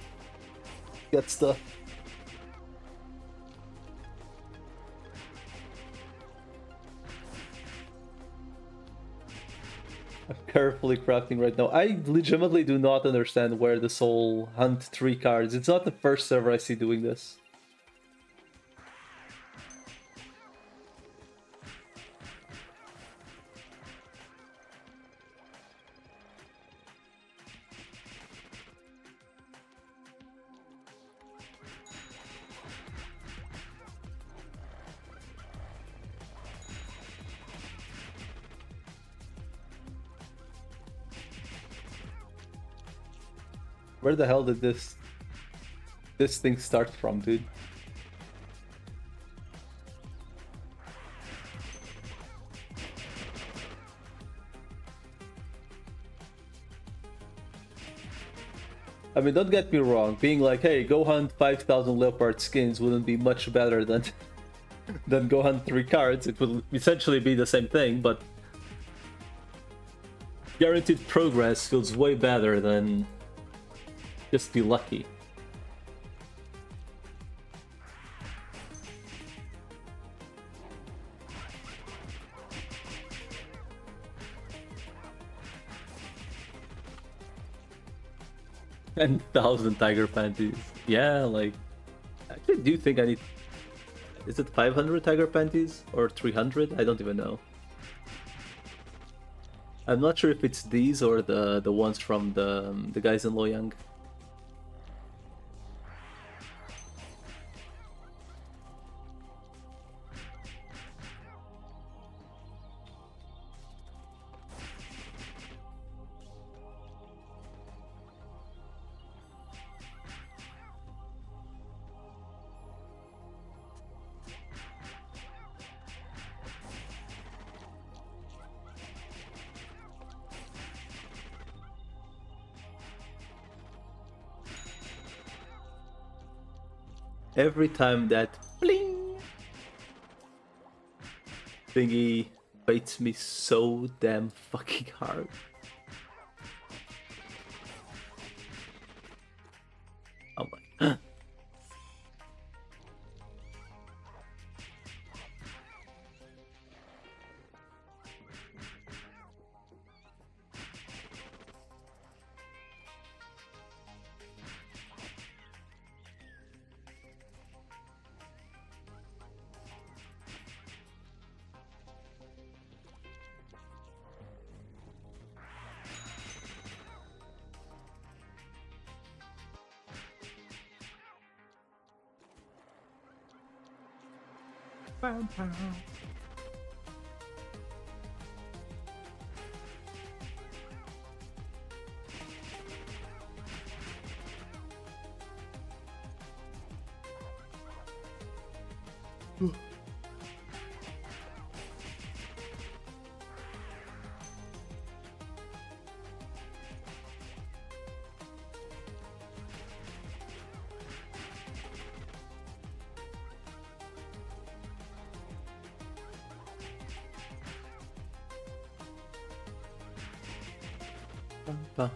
stuff. I'm carefully crafting right now. I legitimately do not understand where this whole hunt 3 cards. It's not the first server I see doing this. Where the hell did this thing start from, dude? I mean, don't get me wrong. Being like, hey, go hunt 5,000 leopard skins wouldn't be much better than than go hunt 3 cards. It would essentially be the same thing, but guaranteed progress feels way better than just be lucky. And 1,000 tiger panties. Yeah, like, I actually do think I need. Is it 500 tiger panties or 300? I don't even know. I'm not sure if it's these or the ones from the guys in Loyang. Every time that bling thingy bites me so damn fucking hard. Oh my. Bum.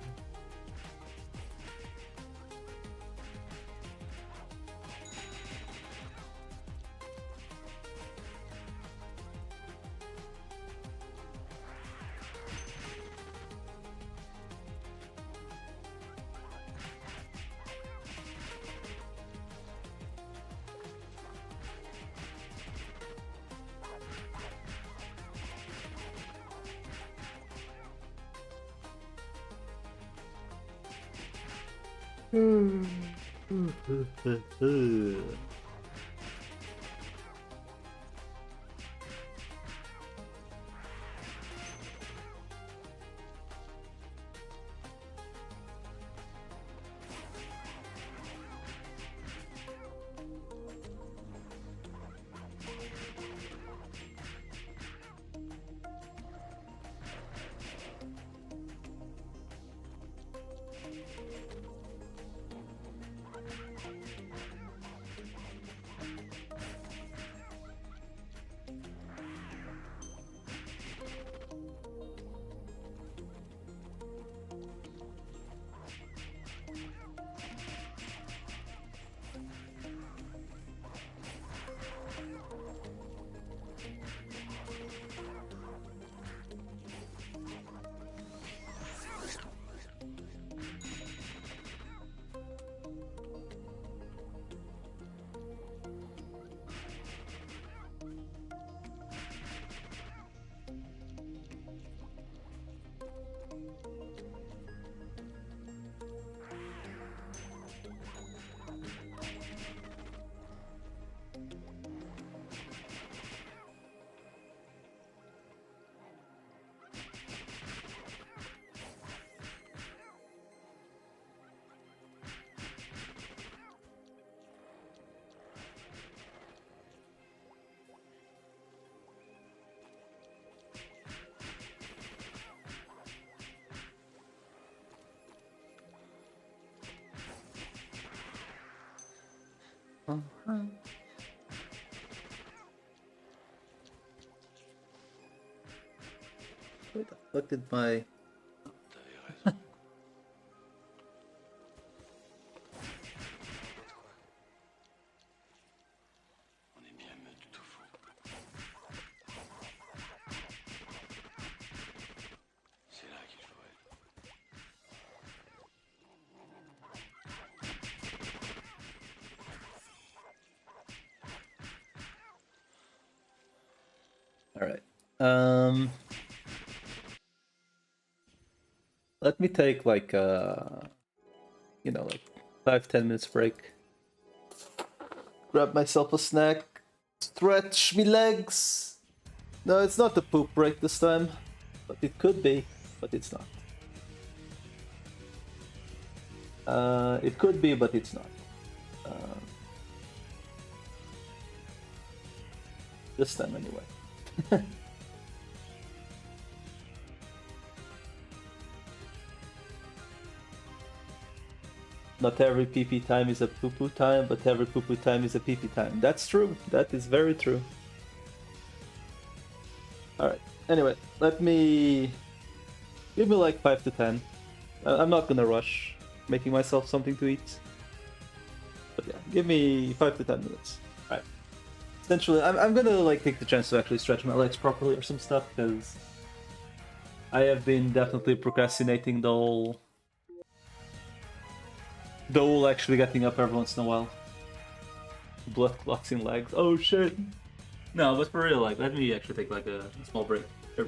Where the fuck did my... On est bien meute tout fou. C'est là qu'il faut être. Alright. Let me take like you know, like 5-10 minutes break. Grab myself a snack. Stretch me legs. No, it's not the poop break this time. But it could be, but it's not. It could be, but it's not. This time anyway. Not every PP time is a poo-poo time, but every poo-poo time is a PP time. That's true. That is very true. Alright. Anyway, let me... Give me like 5 to 10. I'm not gonna rush making myself something to eat. But yeah, give me 5 to 10 minutes. Alright. Essentially, I'm gonna like take the chance to actually stretch my legs properly or some stuff, because I have been definitely procrastinating the whole actually getting up every once in a while. Blood clots in legs. Oh shit! No, but for real, like, let me actually take like a small break. Sure.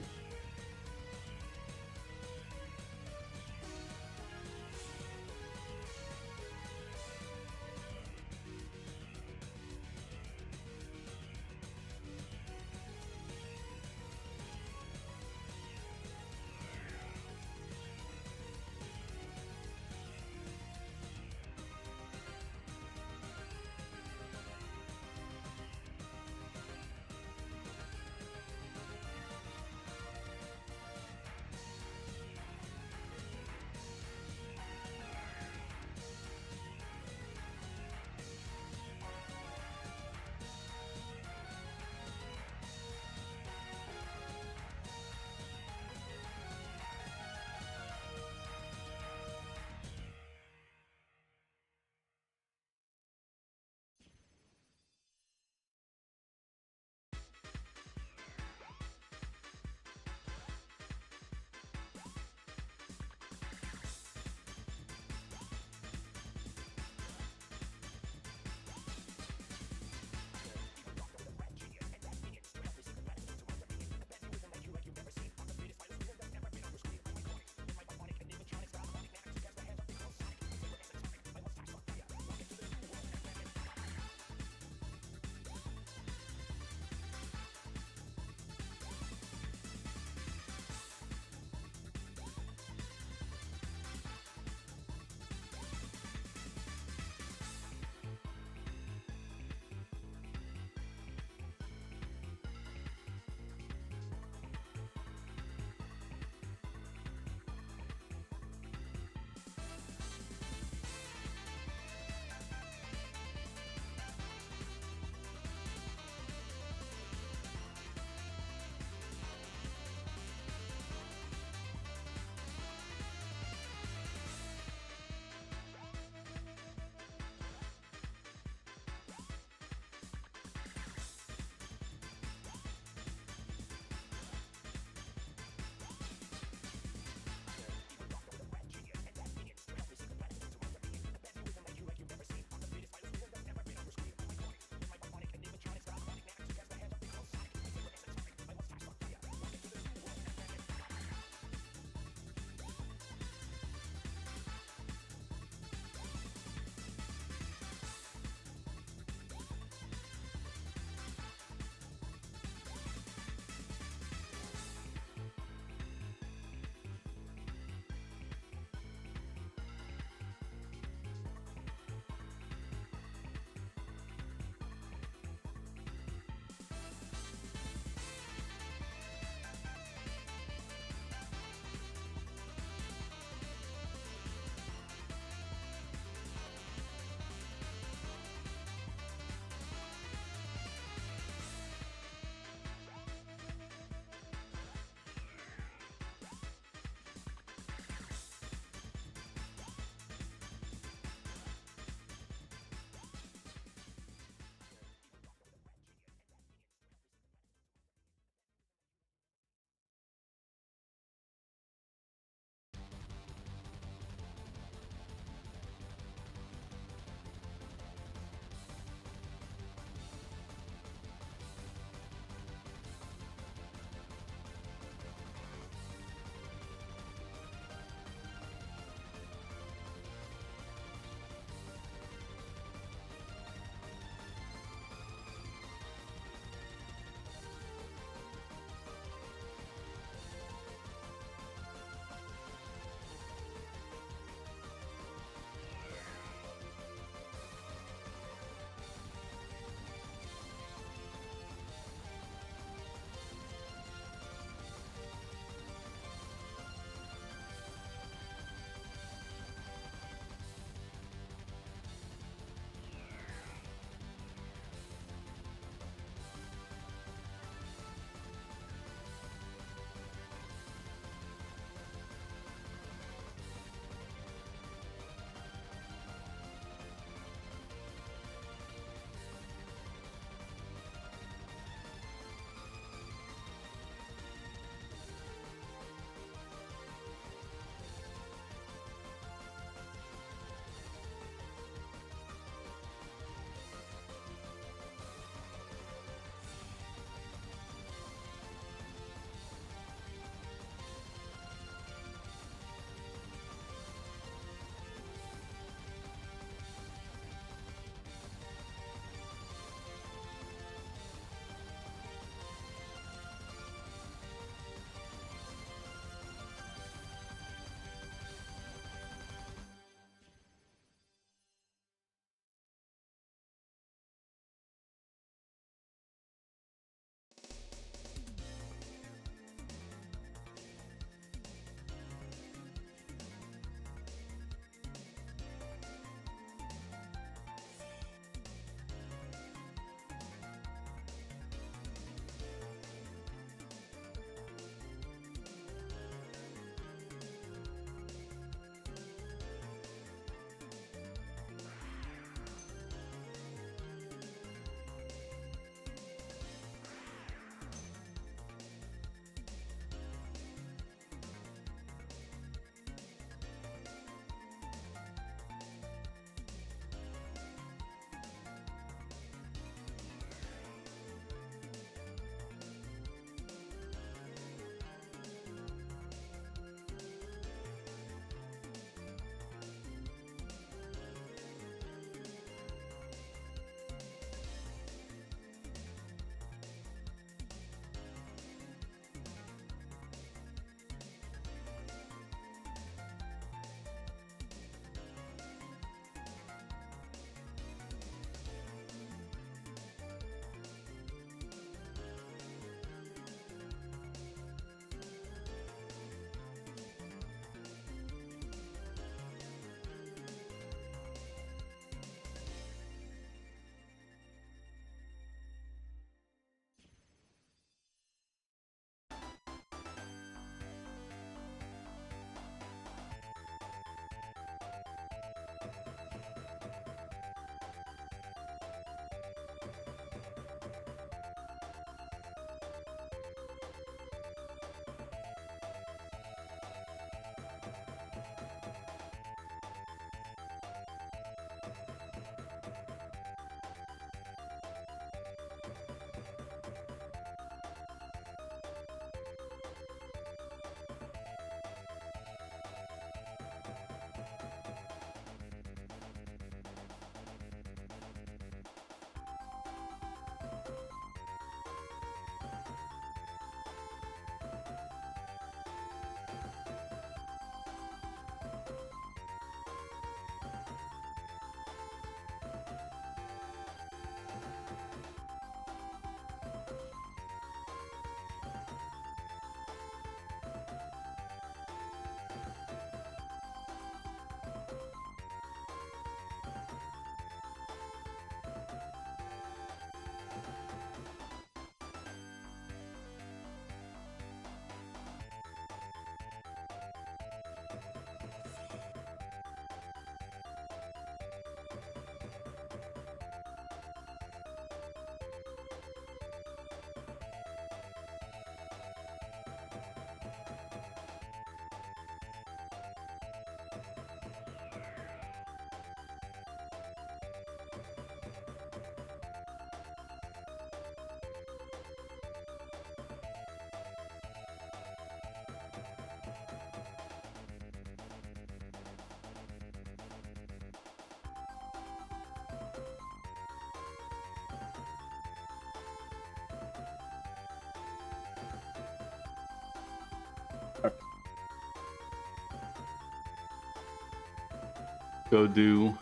Go do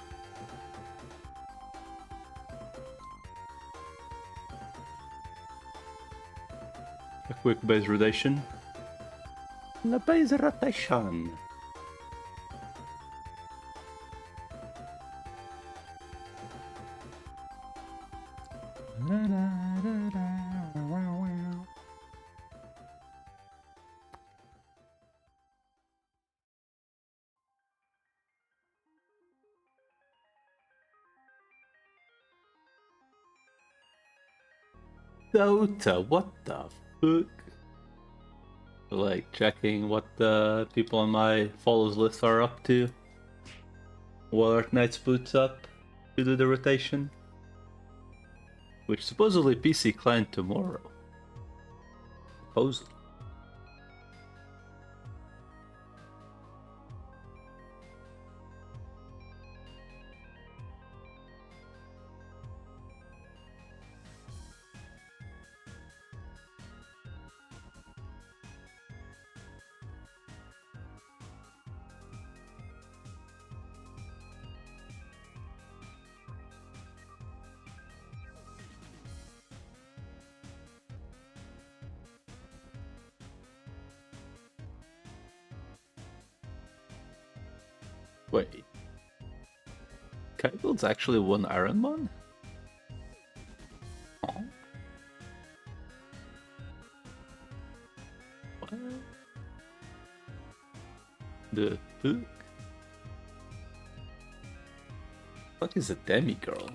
a quick base rotation. La base rotation. Dota, what the fuck? Like checking what the people on my follows list are up to. What Knights boots up to do the rotation. Which supposedly PC client tomorrow. Supposedly. Wait. Kygold's actually one Ironman? Oh. What? The fuck? What is a demigirl?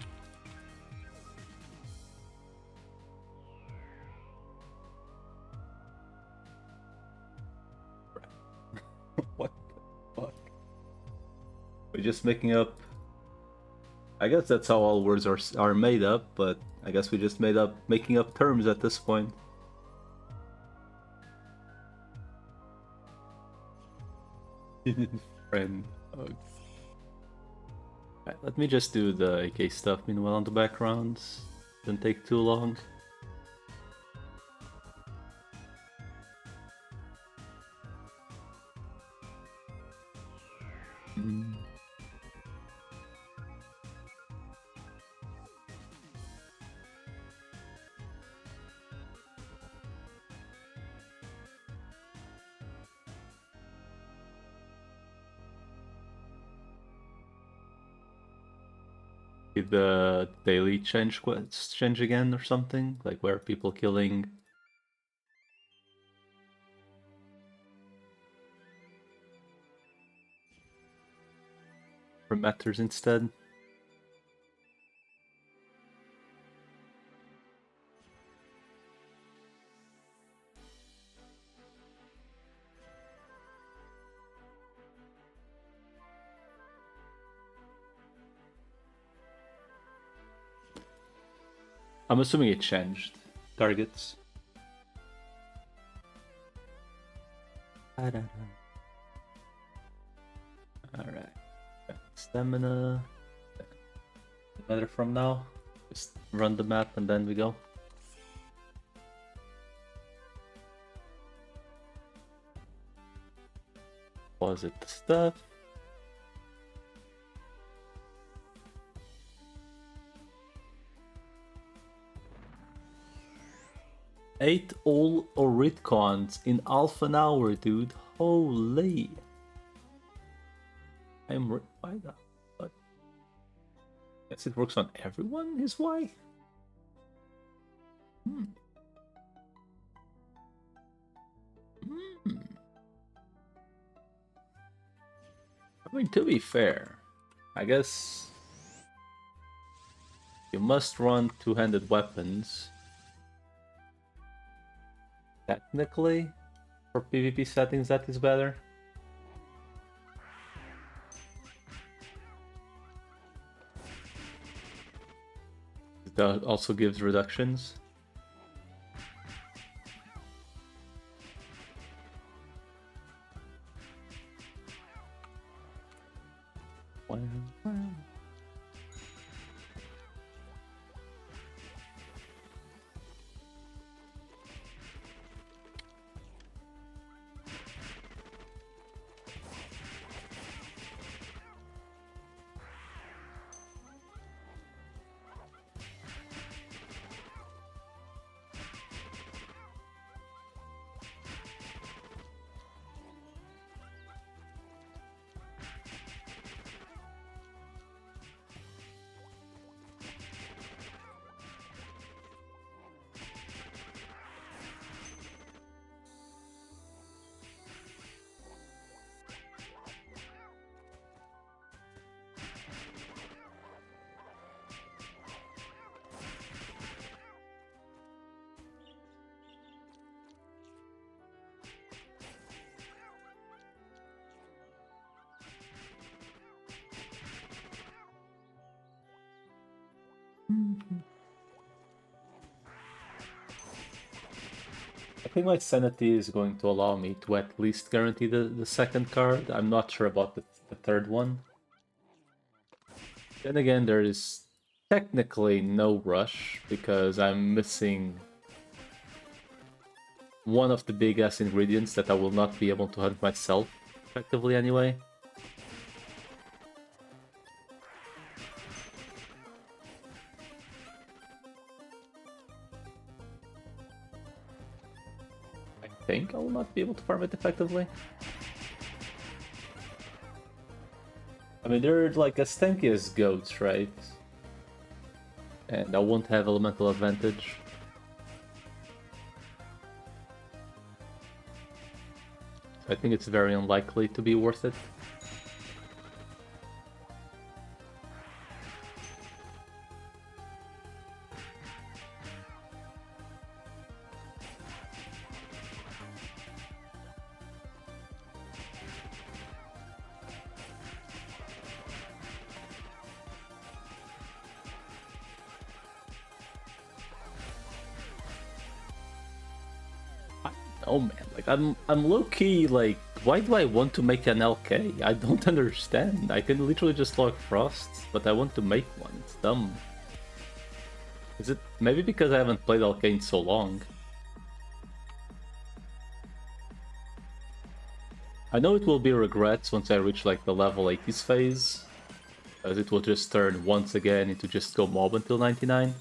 What the fuck? We're just making up. I guess that's how all words are made up, but I guess we just making up terms at this point. Friend hug. Right, let me just do the AK stuff meanwhile on the backgrounds. Doesn't take too long. Did the daily change quests change again or something? Like where people killing matters instead? I'm assuming it changed targets. Alright. Stamina. Another from now. Just run the map and then we go. Was it the stuff? Eight all Oritcons in half an hour, dude. Holy. Why the fuck? Guess it works on everyone, is why? I mean, to be fair, I guess you must run two-handed weapons. Technically, for PvP settings that is better. That also gives reductions. Wow. I think my sanity is going to allow me to at least guarantee the second card. I'm not sure about the third one. Then again, there is technically no rush because I'm missing one of the big ass ingredients that I will not be able to hunt myself effectively anyway. I think I will not be able to farm it effectively. I mean, they're like as tanky as goats, right? And I won't have elemental advantage. I think it's very unlikely to be worth it. Oh man, like I'm low-key like, why do I want to make an LK? I don't understand. I can literally just log Frosts, but I want to make one. It's dumb. Is it maybe because I haven't played LK in so long? I know it will be regrets once I reach like the level 80s phase, as it will just turn once again into just go mob until 99.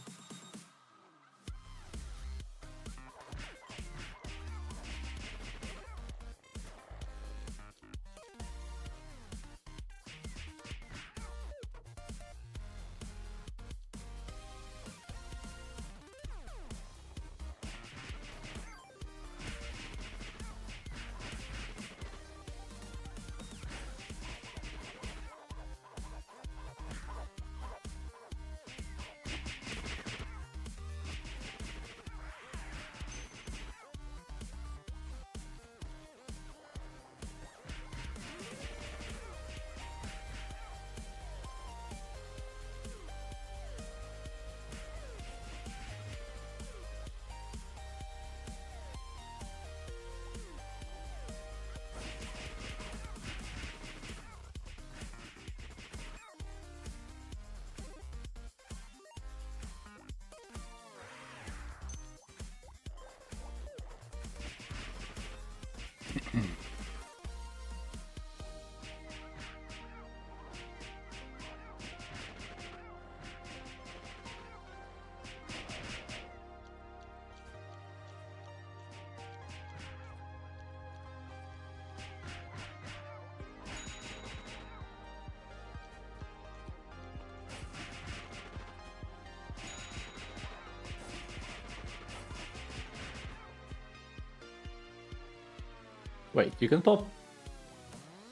Wait, you can pop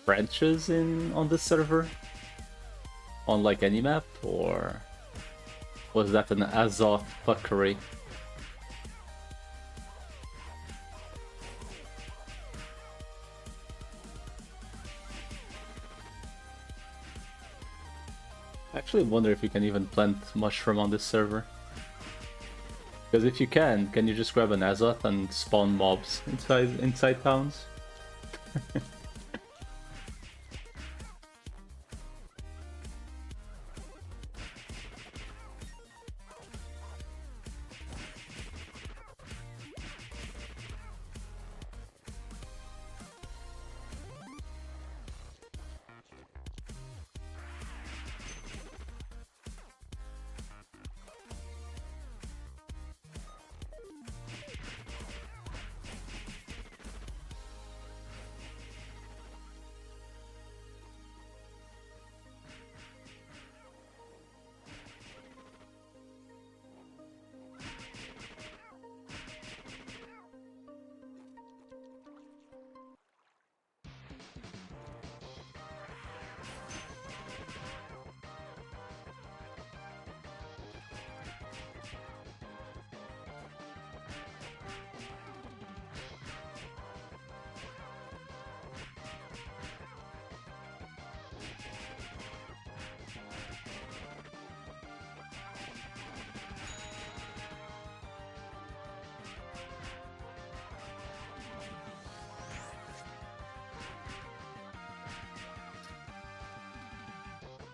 branches in on this server? On like any map, or was that an Azoth fuckery? I actually wonder if you can even plant mushroom on this server. Because if you can you just grab an Azoth and spawn mobs inside towns?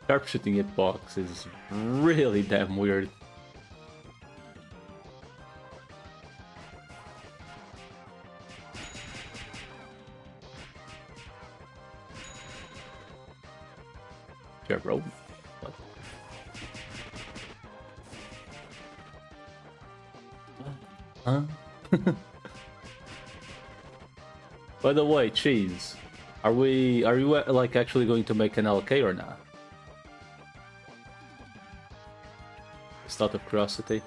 Sharpshooting hitbox is really damn weird. Sure, bro. What? Huh? By the way, Cheese, are you like actually going to make an LK or not? Just out of curiosity.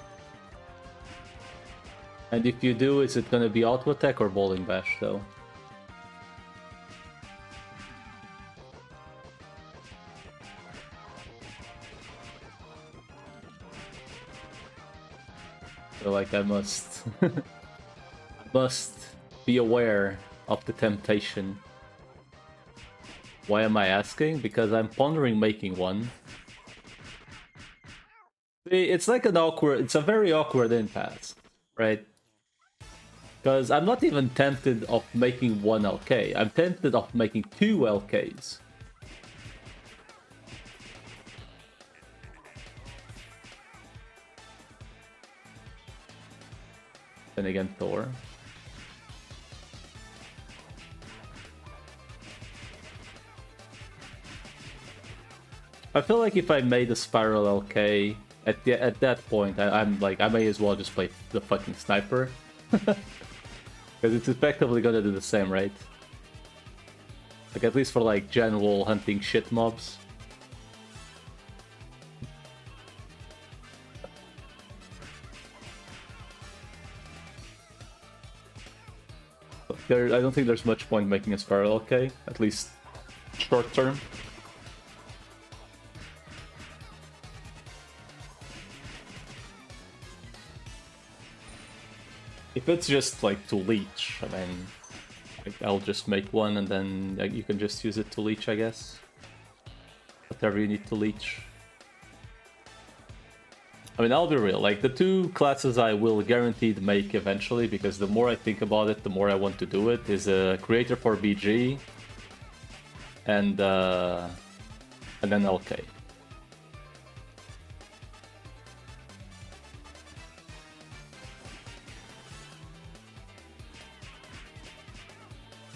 And if you do, is it gonna be auto attack or bowling bash though? So like I must I must be aware of the temptation. Why am I asking? Because I'm pondering making one. See, it's like it's a very awkward impasse, right? Because I'm not even tempted of making one LK, I'm tempted of making two LKs. Then again, Thor. I feel like if I made a Spiral LK, at that point, I'm like, I may as well just play the fucking Sniper. Because it's effectively gonna do the same, right? Like, at least for like general hunting shit mobs. I don't think there's much point making a Spiral LK, at least short term. If it's just like to leech, I mean, I'll just make one and then you can just use it to leech, I guess. Whatever you need to leech. I mean, I'll be real, like the two classes I will guaranteed make eventually, because the more I think about it, the more I want to do it, is a creator for BG and then LK.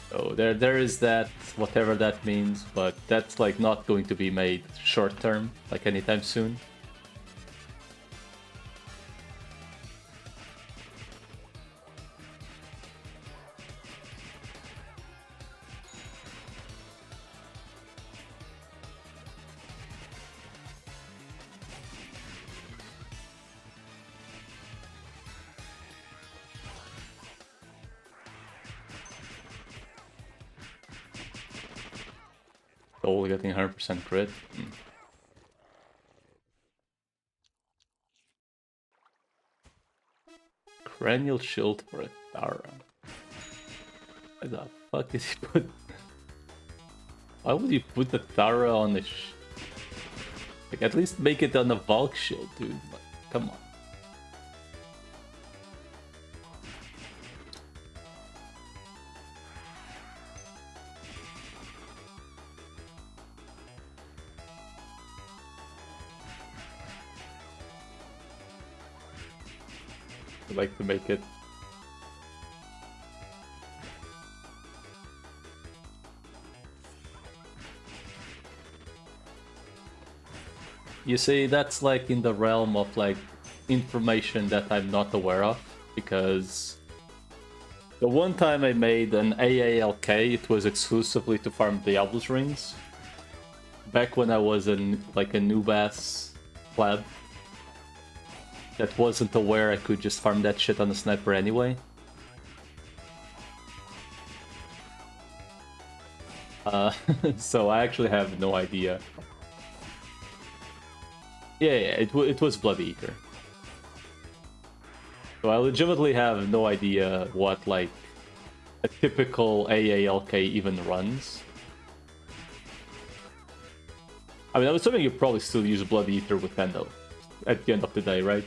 So there is that, whatever that means, but that's like not going to be made short term, like anytime soon. All getting 100% crit. Cranial shield for a Tara. Why the fuck is he put? Why would you put the Tara on the like, at least make it on the Valk shield, dude. Like, come on. I'd like to make it. You see, that's like in the realm of like information that I'm not aware of, because the one time I made an AALK, it was exclusively to farm Diablo's rings. Back when I was like a noob-ass pleb that wasn't aware I could just farm that shit on the sniper anyway. So I actually have no idea. Yeah, it was Blood Eater. So I legitimately have no idea what like a typical AALK even runs. I mean, I'm assuming you probably still use Blood Eater with Endo at the end of the day, right?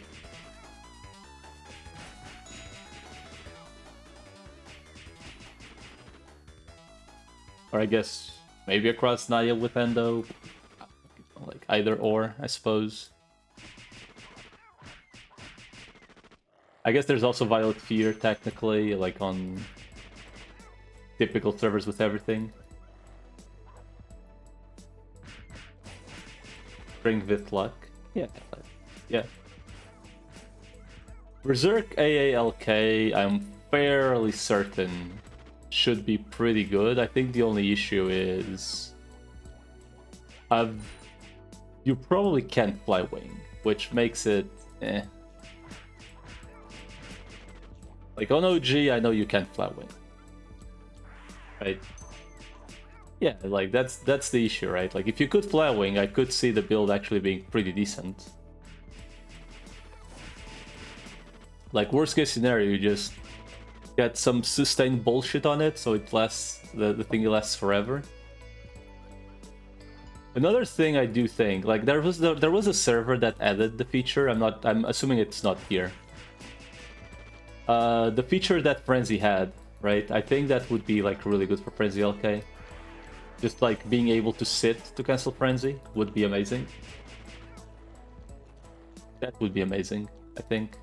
Or I guess maybe across Naya with Endo. Like, either or, I suppose. I guess there's also Violet Fear, technically, like on typical servers with everything. Bring with luck. Yeah. Yeah. Berserk AALK, I'm fairly certain should be pretty good. I think the only issue is you probably can't fly wing, which makes it eh. Like on OG, I know you can't fly wing, right? Yeah, like that's the issue, right? Like if you could fly wing, I could see the build actually being pretty decent. Like worst case scenario, you just get some sustained bullshit on it, so it lasts, the thing lasts forever. Another thing I do think, like there was a server that added the feature. I'm assuming it's not here. The feature that Frenzy had, right? I think that would be like really good for Frenzy LK. Just like being able to sit to cancel Frenzy would be amazing. That would be amazing, I think.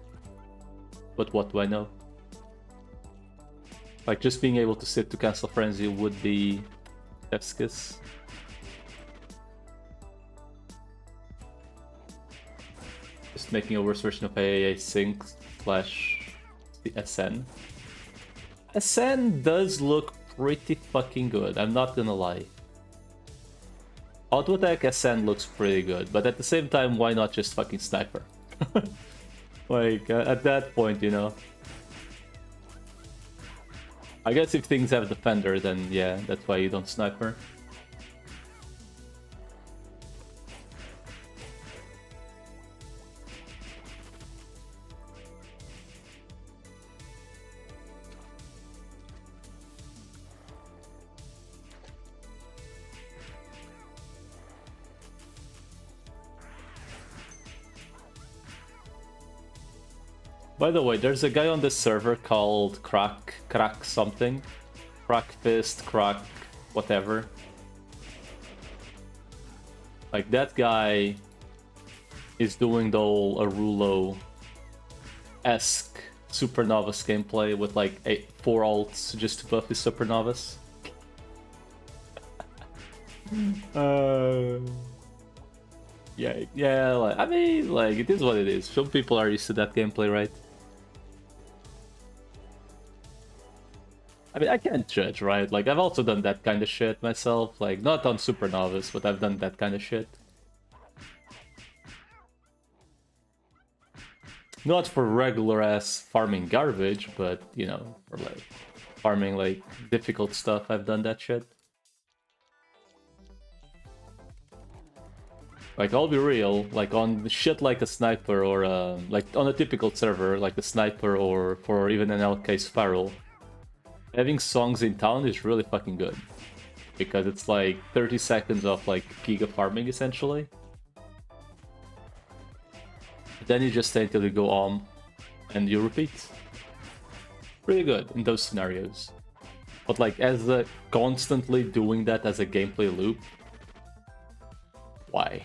But what do I know? Like just being able to sit to cancel Frenzy would be chef's kiss. Just making a worse version of AAA Sync slash the SN. SN does look pretty fucking good, I'm not gonna lie. Auto attack SN looks pretty good, but at the same time, why not just fucking sniper? Like, at that point, you know. I guess if things have defender, then yeah, that's why you don't sniper. By the way, there's a guy on this server called Crack something. Crack Fist, Crack whatever. Like that guy is doing the whole Arulo-esque Supernovas gameplay with like 4 ults just to buff his Supernovas. Yeah, like, I mean, like, it is what it is. Some people are used to that gameplay, right? I mean, I can't judge, right? Like, I've also done that kind of shit myself. Like, not on Supernovas, but I've done that kind of shit. Not for regular-ass farming garbage, but, you know, for, like, farming, like, difficult stuff, I've done that shit. Like, I'll be real, like, on shit like a sniper or, like, on a typical server, like a sniper or for even an LK Spiral, having songs in town is really fucking good. Because it's like 30 seconds of, like, giga farming, essentially. Then you just stay until you go and you repeat. Really good in those scenarios. But, like, as a constantly doing that as a gameplay loop, why?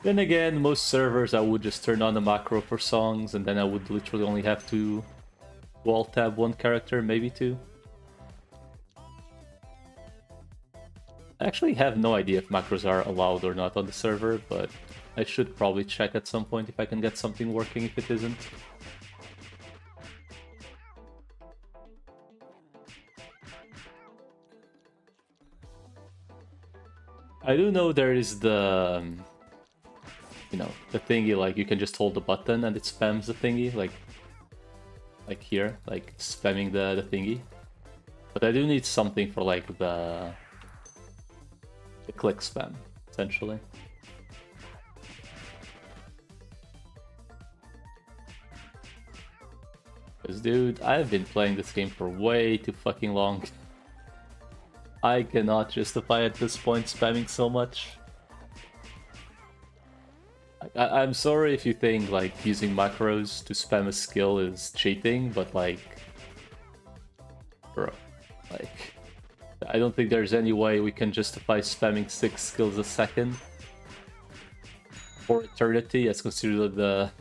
Then again, most servers I would just turn on the macro for songs and then I would literally only have to alt tab one character, maybe two. I actually have no idea if macros are allowed or not on the server, but I should probably check at some point if I can get something working if it isn't. I do know there is the... you know, the thingy, like you can just hold the button and it spams the thingy, like here, like spamming the thingy. But I do need something for like the click spam, essentially. Because dude, I've been playing this game for way too fucking long. I cannot justify at this point spamming so much. I'm sorry if you think like using macros to spam a skill is cheating, but like Bro, like, I don't think there's any way we can justify spamming 6 skills a second for eternity as considered the...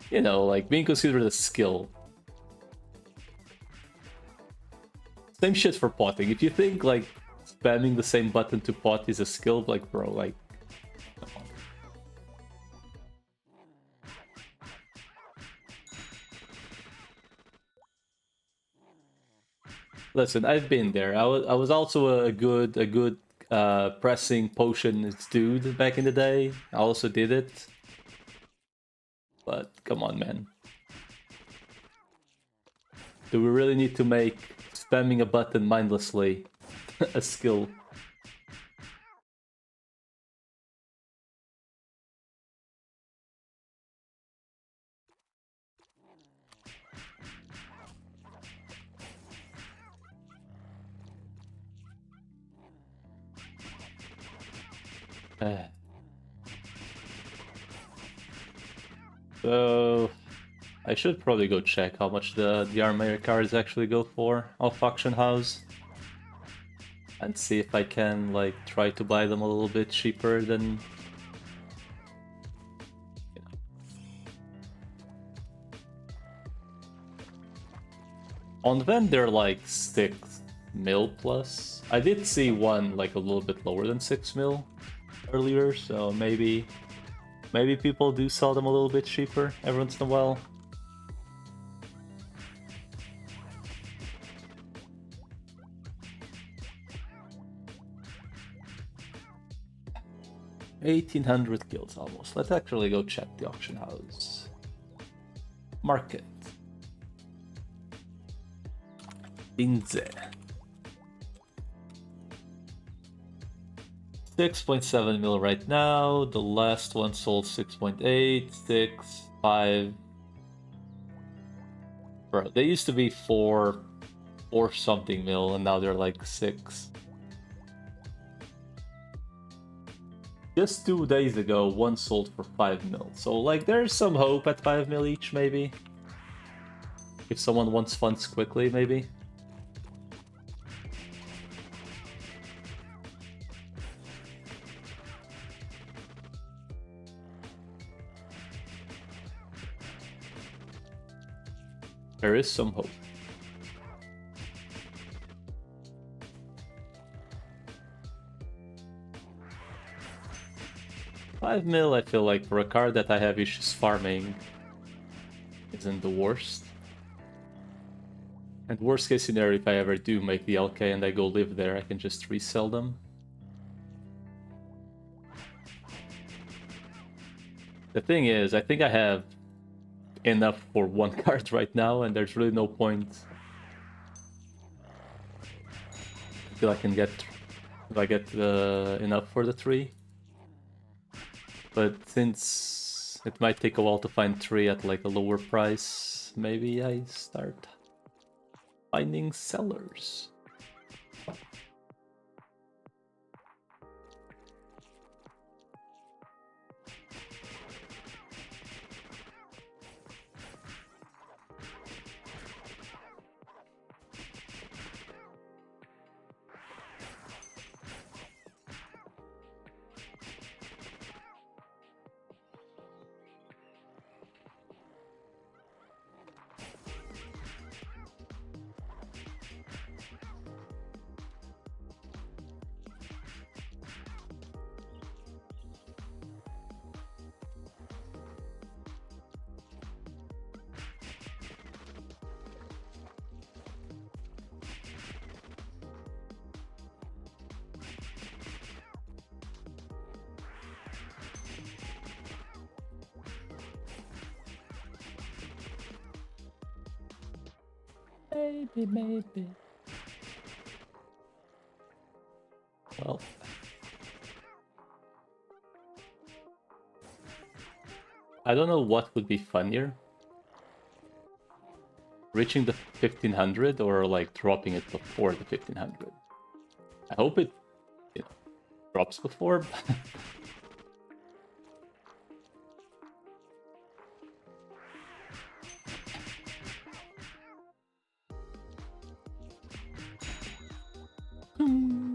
You know, like, being considered a skill. Same shit for potting. If you think, like, spamming the same button to pot is a skill, like, bro, like... Come on. Listen, I've been there. I was also a good pressing potions dude back in the day. I also did it. But come on, man. Do we really need to make spamming a button mindlessly a skill? So I should probably go check how much the armor cards actually go for off auction house. And see if I can, like, try to buy them a little bit cheaper than... You know. On Ven, they're like 6 mil plus. I did see one, like, a little bit lower than 6 mil earlier, so maybe people do sell them a little bit cheaper every once in a while. $1,800 kills almost. Let's actually go check the auction house. Market. Inze. 6.7 mil right now. The last one sold 6.8, 6, 5. Bro, they used to be 4 something mil, and now they're like 6. Just 2 days ago, one sold for 5 mil. So, like, there's some hope at 5 mil each, maybe. If someone wants funds quickly, maybe. There is some hope. $5 mil, I feel like for a card that I have issues farming isn't the worst. And worst case scenario, if I ever do make the LK and I go live there, I can just resell them. The thing is, I think I have enough for one card right now, and there's really no point. I feel I can get, if I get enough for the 3. But since it might take a while to find 3 at like a lower price, maybe I start finding sellers. Maybe. Well. I don't know what would be funnier. Reaching the 1500 or like dropping it before the 1500. I hope it, you know, drops before. Bling.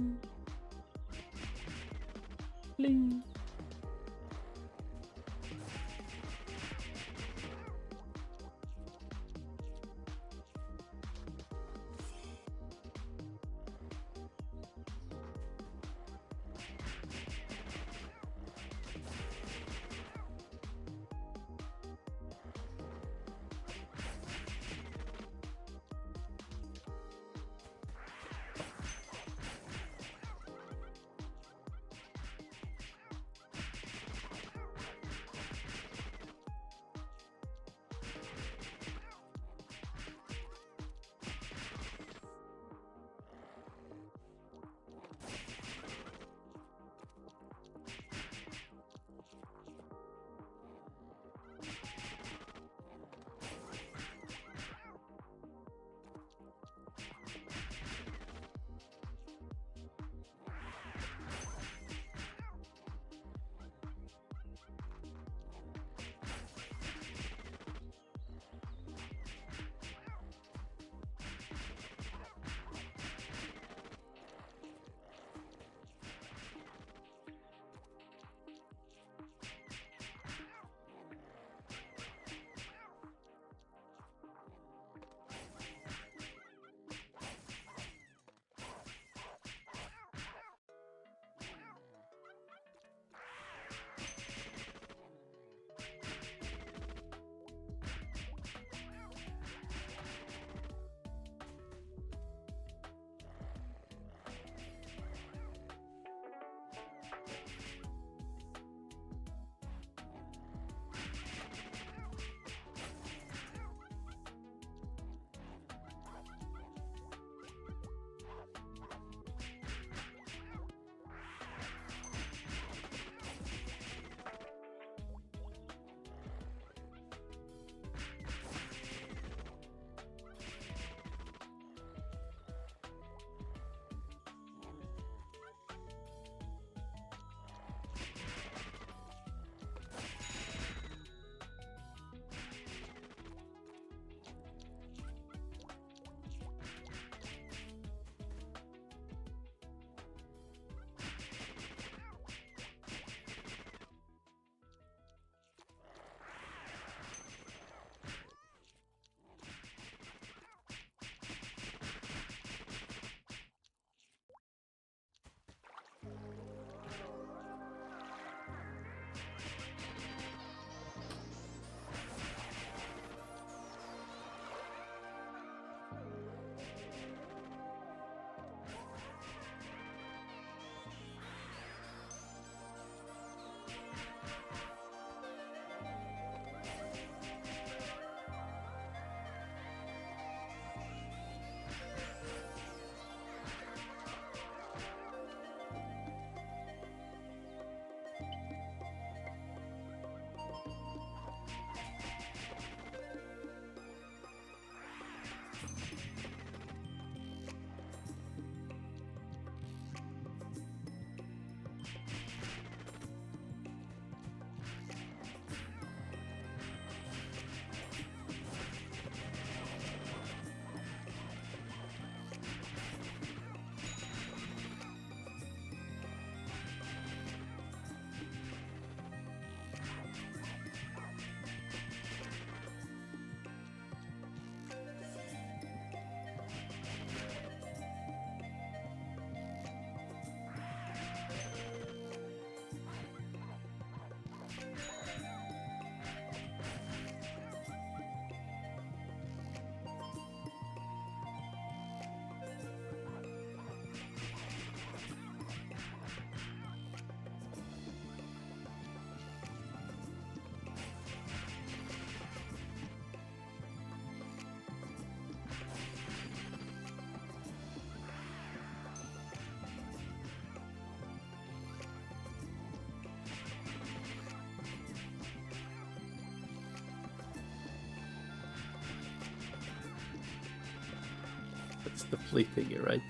That's the flea thingy, right?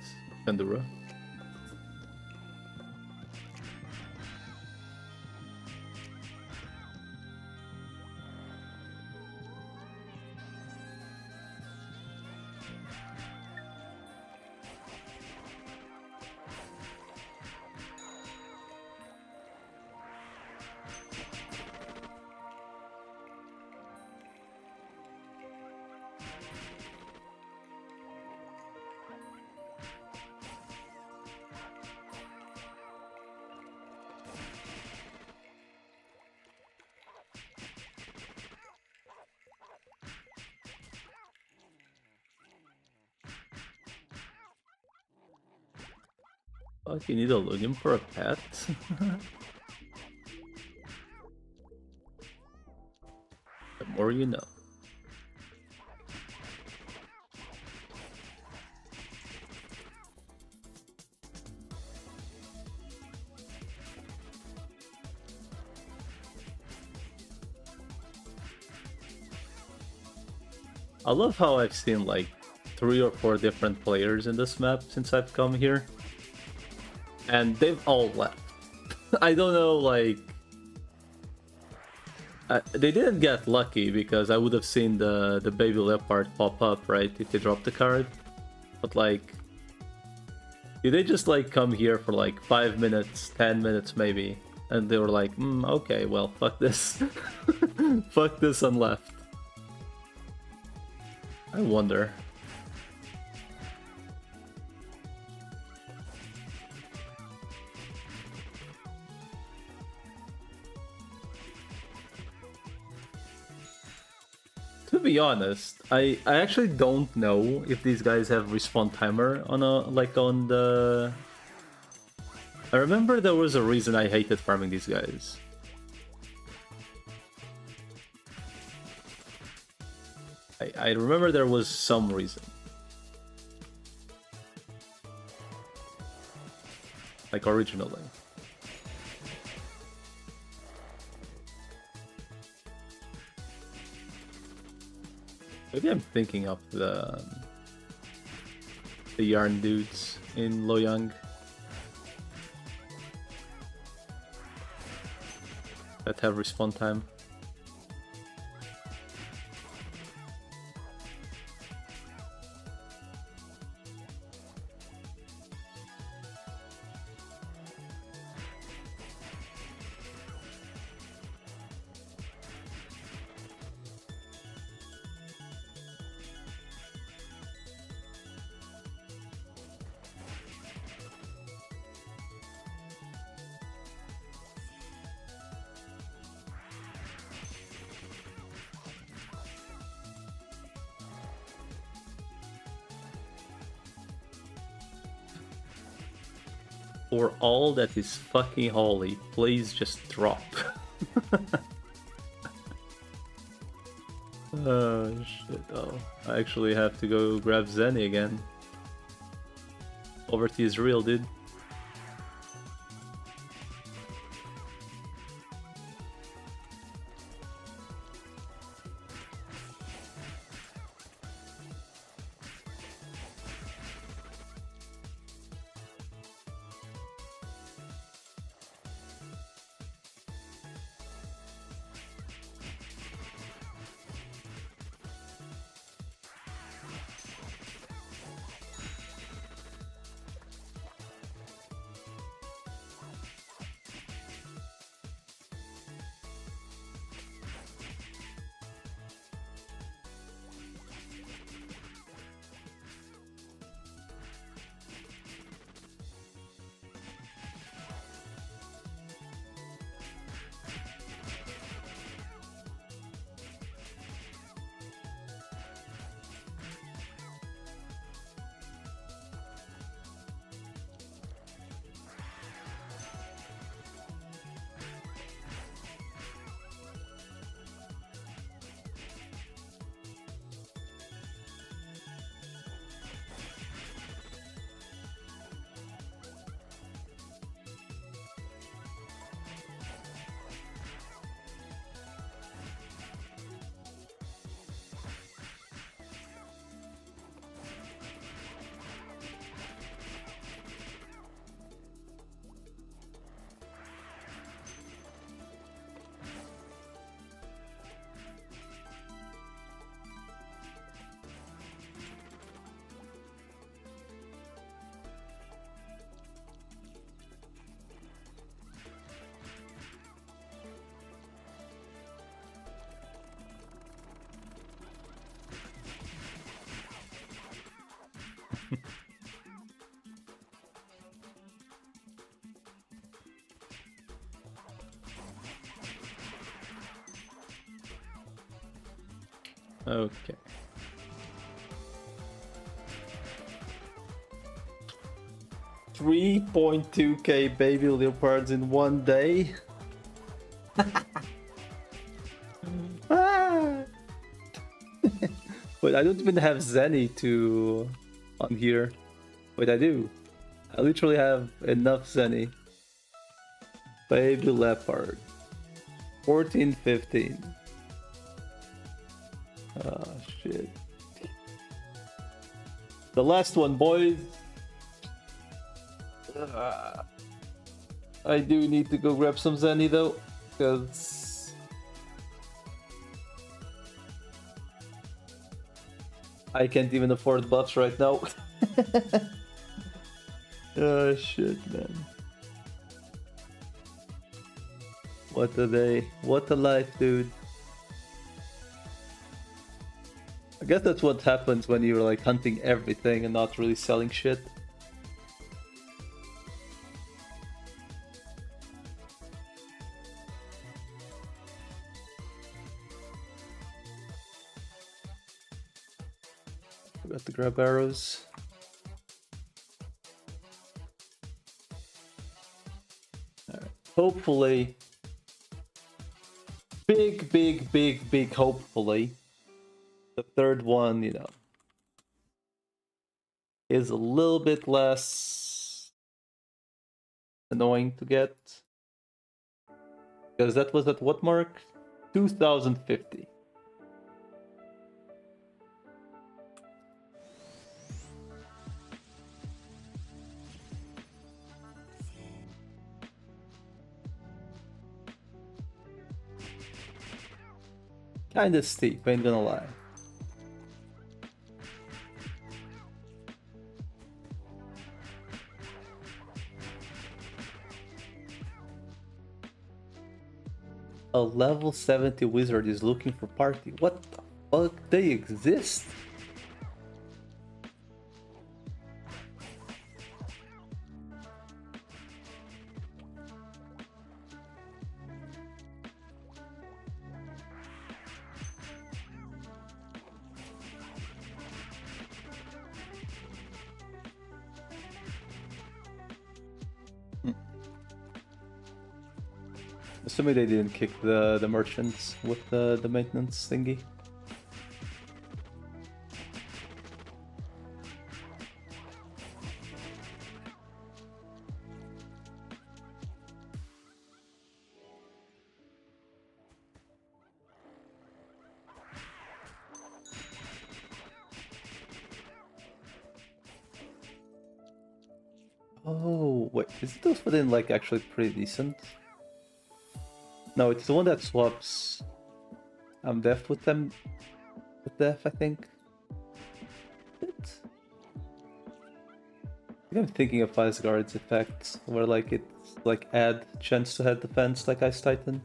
Pandora. Fuck, you need a login for a pet? The more you know. I love how I've seen like 3 or 4 different players in this map since I've come here. And they've all left. I don't know, like... they didn't get lucky because I would have seen the baby leopard pop up, right, if they dropped the card. But like... did they just like come here for like 5 minutes, 10 minutes maybe? And they were like, okay, well, fuck this. Fuck this and left. I wonder. To be honest, I actually don't know if these guys have respawn timer on on the... I remember there was a reason I hated farming these guys. I remember there was some reason. Like originally. Maybe I'm thinking of the yarn dudes in Loyang that have respawn time. For all that is fucking holy, please just drop. Oh shit, oh. I actually have to go grab Zenny again. Poverty is real, dude. Okay. 3.2k baby leopards in one day. Ah. But I don't even have Zenny to on here. But I do. I literally have enough Zenny. Baby leopard. 14, 15. Oh shit. The last one, boys. I do need to go grab some Zenny though, because I can't even afford buffs right now. Oh shit, man. What a day. What a life, dude. I guess that's what happens when you're like hunting everything and not really selling shit. Forgot to grab arrows. Alright. Hopefully. Big hopefully. The third one, you know, is a little bit less annoying to get. Because that was at what mark? 2050. Kinda steep, ain't gonna lie. A level 70 wizard is looking for party. What the fuck? They exist? Assuming they didn't kick the merchants with the maintenance thingy. Oh, wait, is those within like actually pretty decent? No, it's the one that swaps. I'm deaf with them. With deaf, I think. What? I think I'm thinking of Iceguard's effect, where like it's like add chance to head defense like Ice Titan.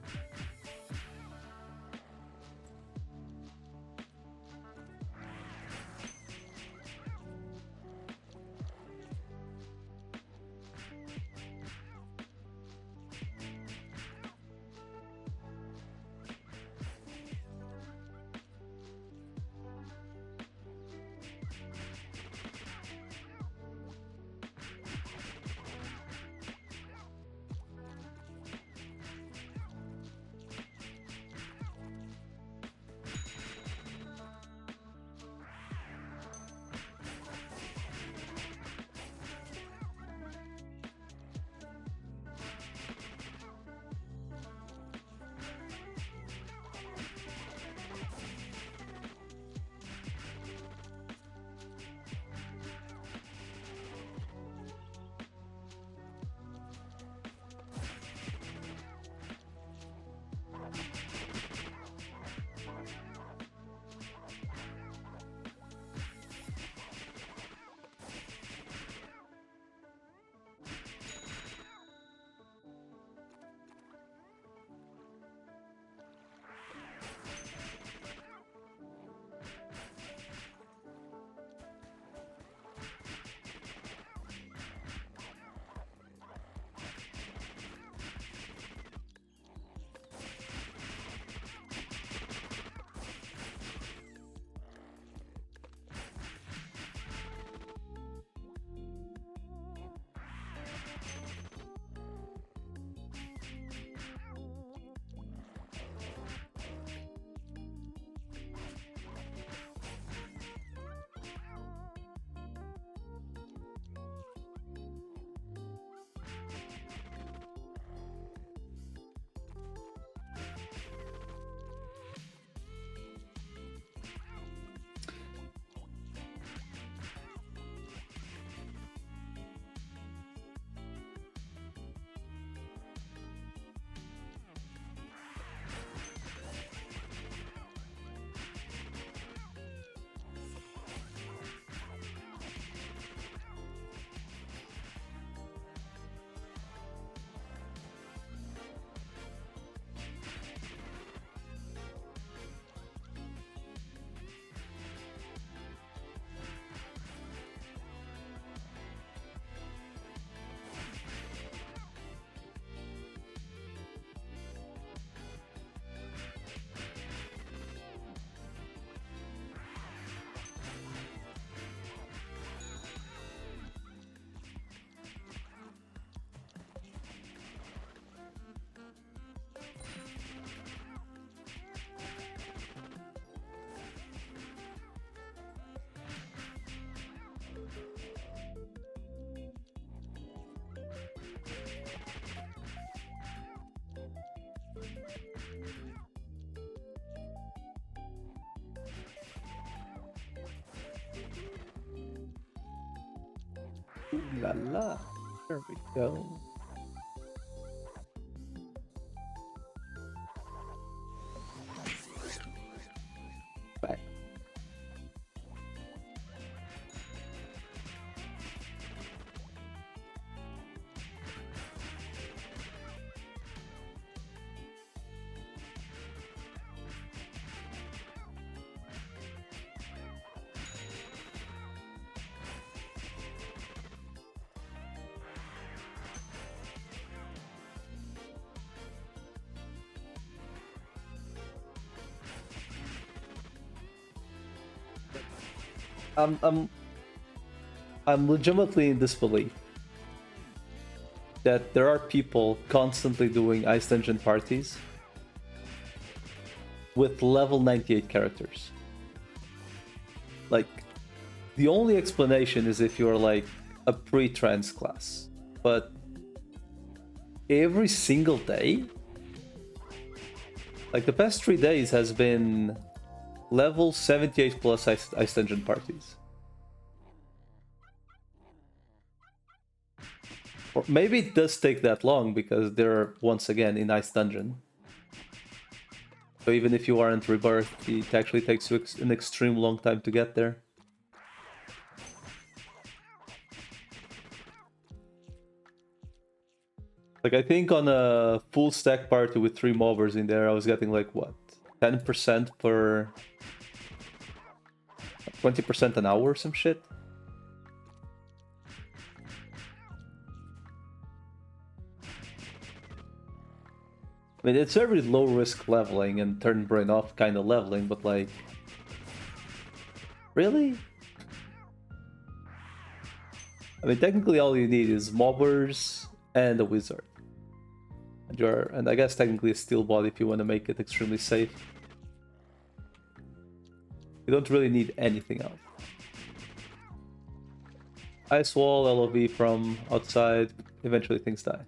Ooh la la. There we go. Back. I'm I'm I'm legitimately in disbelief that there are people constantly doing Ice Dungeon parties with level 98 characters. Like, the only explanation is if you're like a pre-trans class. But every single day, like the past 3 days has been level 78 plus Ice Dungeon parties. Or maybe it does take that long because they're once again in Ice Dungeon. So even if you aren't rebirthed, it actually takes you an extreme long time to get there. Like, I think on a full stack party with 3 mobbers in there, I was getting like, what, 10% per... 20% an hour or some shit? I mean, it's very low risk leveling and turn brain off kind of leveling, but like... Really? I mean, technically all you need is mobbers and a wizard. And I guess technically a steel body if you want to make it extremely safe. You don't really need anything else. Ice wall, LOV from outside, eventually things die.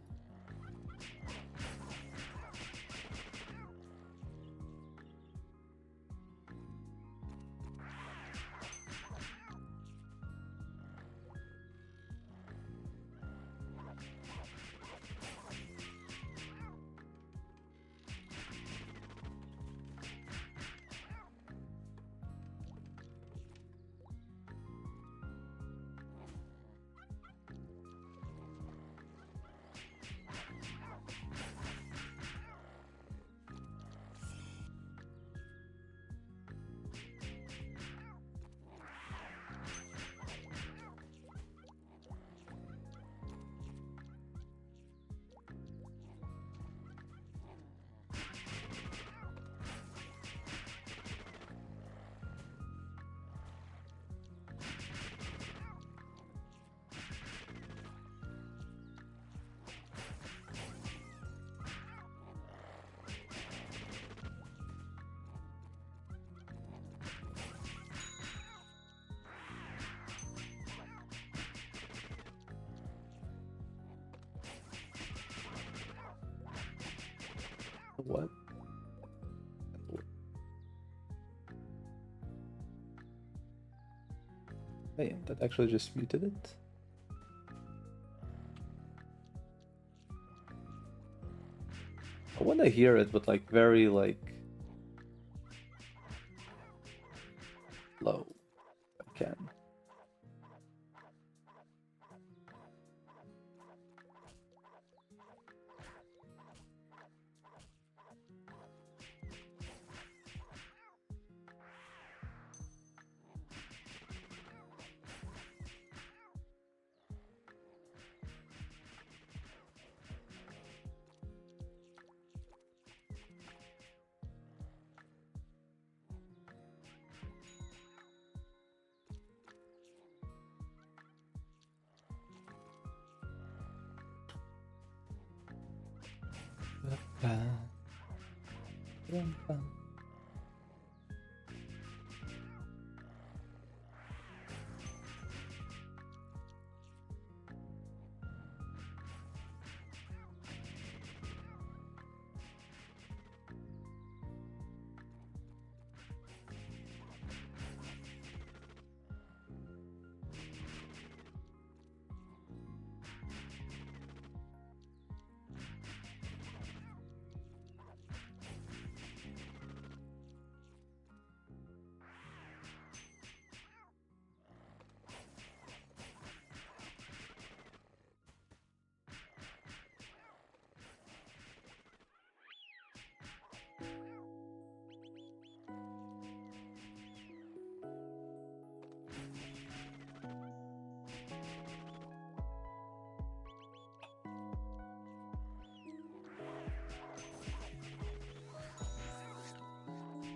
What? Hey, that actually just muted it. I want to hear it, but like very like low. I can.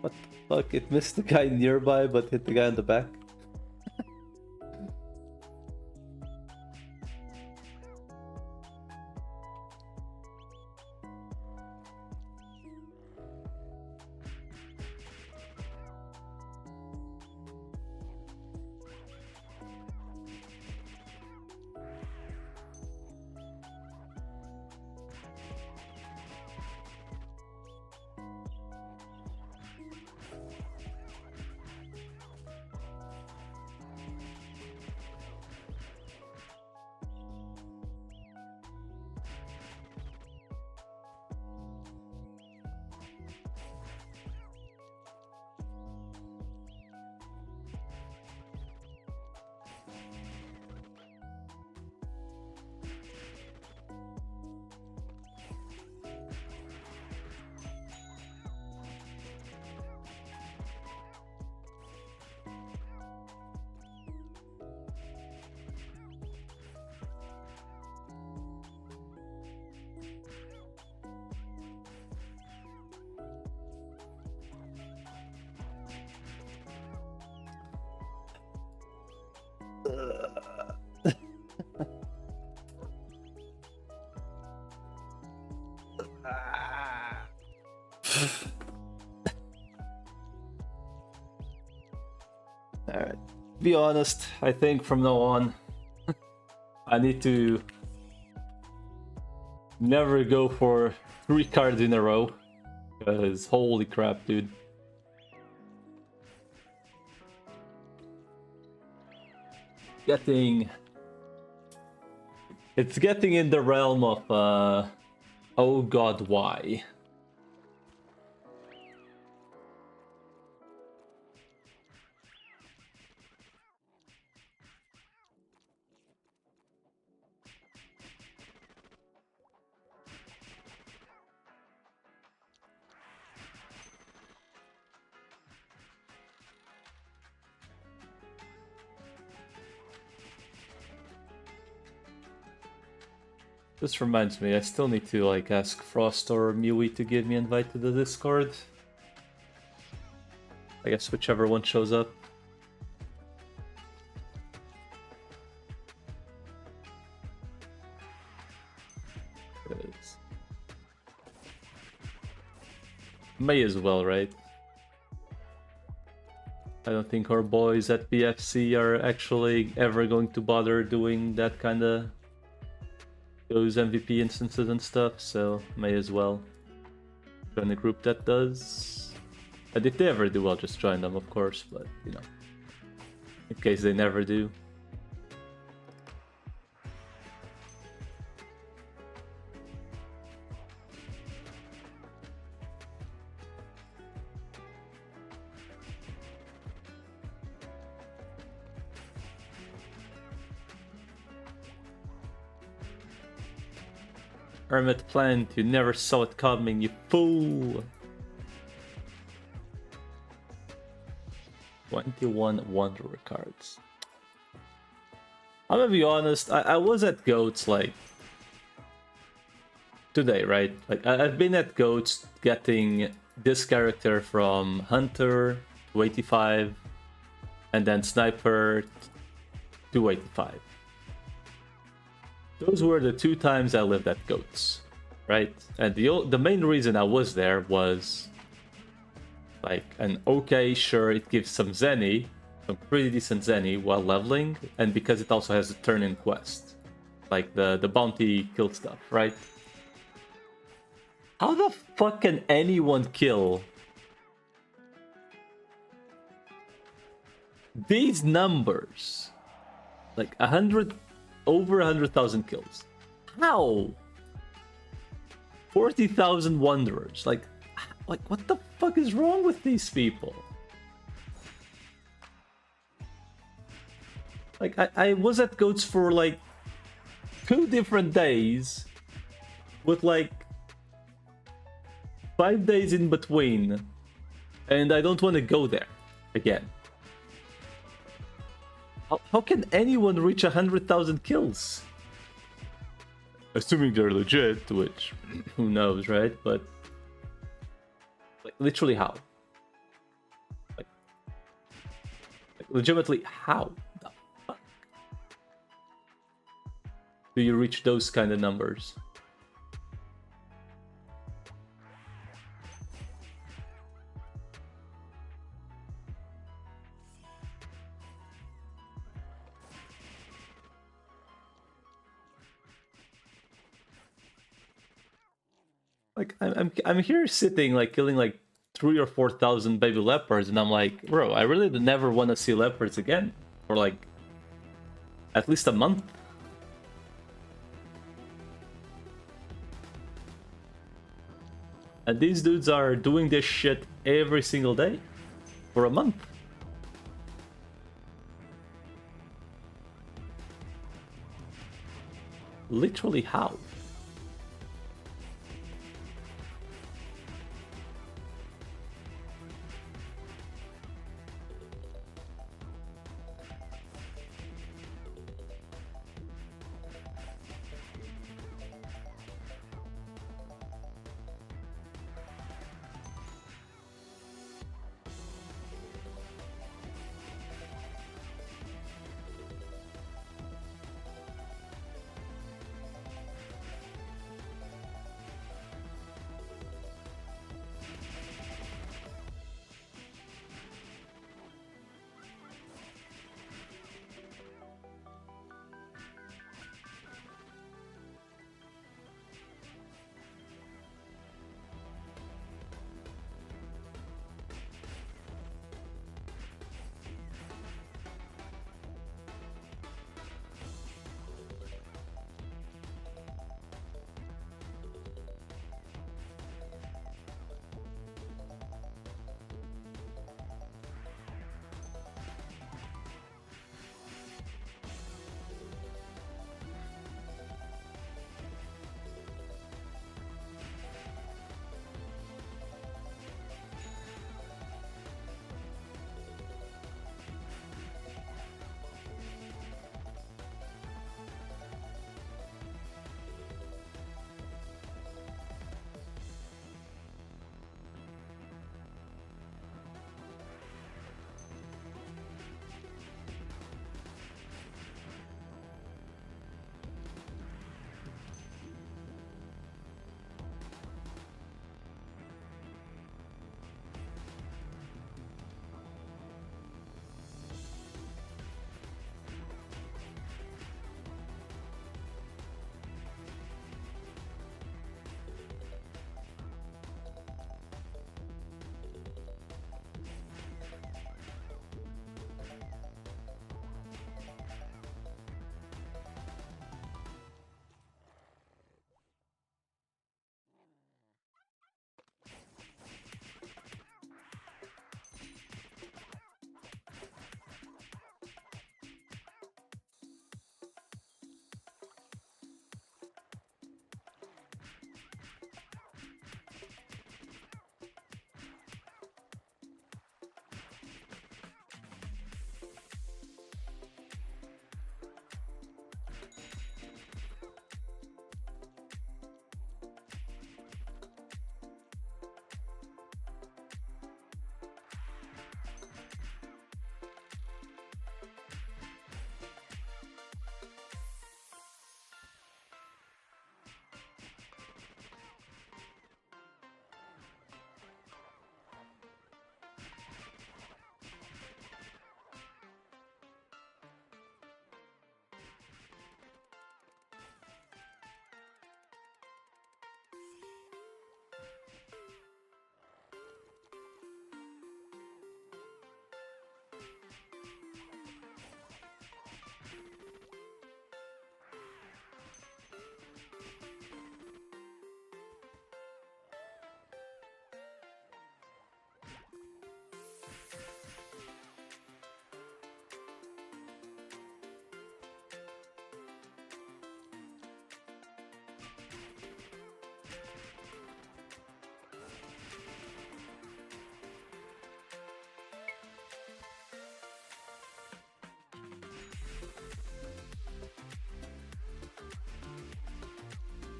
What the fuck? It missed the guy nearby but hit the guy in the back? Alright. Be honest, I think from now on I need to never go for 3 cards in a row. Because holy crap, dude. It's getting in the realm of oh god, why? This reminds me, I still need to like ask Frost or Mewy to give me an invite to the Discord. I guess whichever one shows up. May as well, right? I don't think our boys at BFC are actually ever going to bother doing that kind of those MVP instances and stuff, so may as well join a group that does. And if they ever do, I'll just join them, of course, but you know, in case they never do. Hermit Plant, you never saw it coming, you fool! 21 Wanderer cards. I'm gonna be honest, I was at Goats like today, right? Like I've been at Goats getting this character from Hunter to 85 and then Sniper to 85. Those were the 2 times I lived at Goats, right? And the main reason I was there was like an okay, sure, it gives some Zenny, some pretty decent Zenny while leveling, and because it also has a turn-in quest, like the bounty kill stuff, right? How the fuck can anyone kill these numbers? Like 100. Over 100,000 kills. How? 40,000 Wanderers. Like what the fuck is wrong with these people? Like, I was at Goats for like 2 different days with like 5 days in between, and I don't want to go there again. How can anyone reach 100,000 kills? Assuming they're legit, which who knows, right? But like, literally how? legitimately, how the fuck do you reach those kind of numbers? Like I'm here sitting like killing like 3,000 or 4,000 baby leopards, and I'm like, bro, I really never want to see leopards again for like at least a month. And these dudes are doing this shit every single day for a month. Literally how?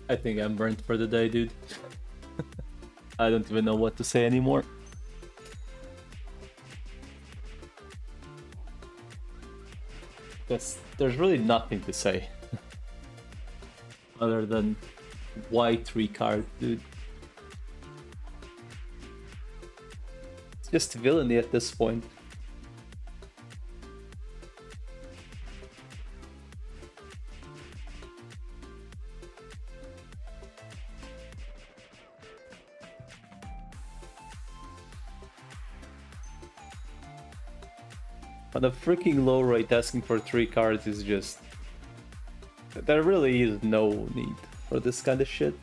I think I'm burnt for the day, dude. I don't even know what to say anymore. there's really nothing to say. Other than why 3 cards, dude. It's just villainy at this point. On a freaking low rate, asking for 3 cards is just... There really is no need for this kind of shit.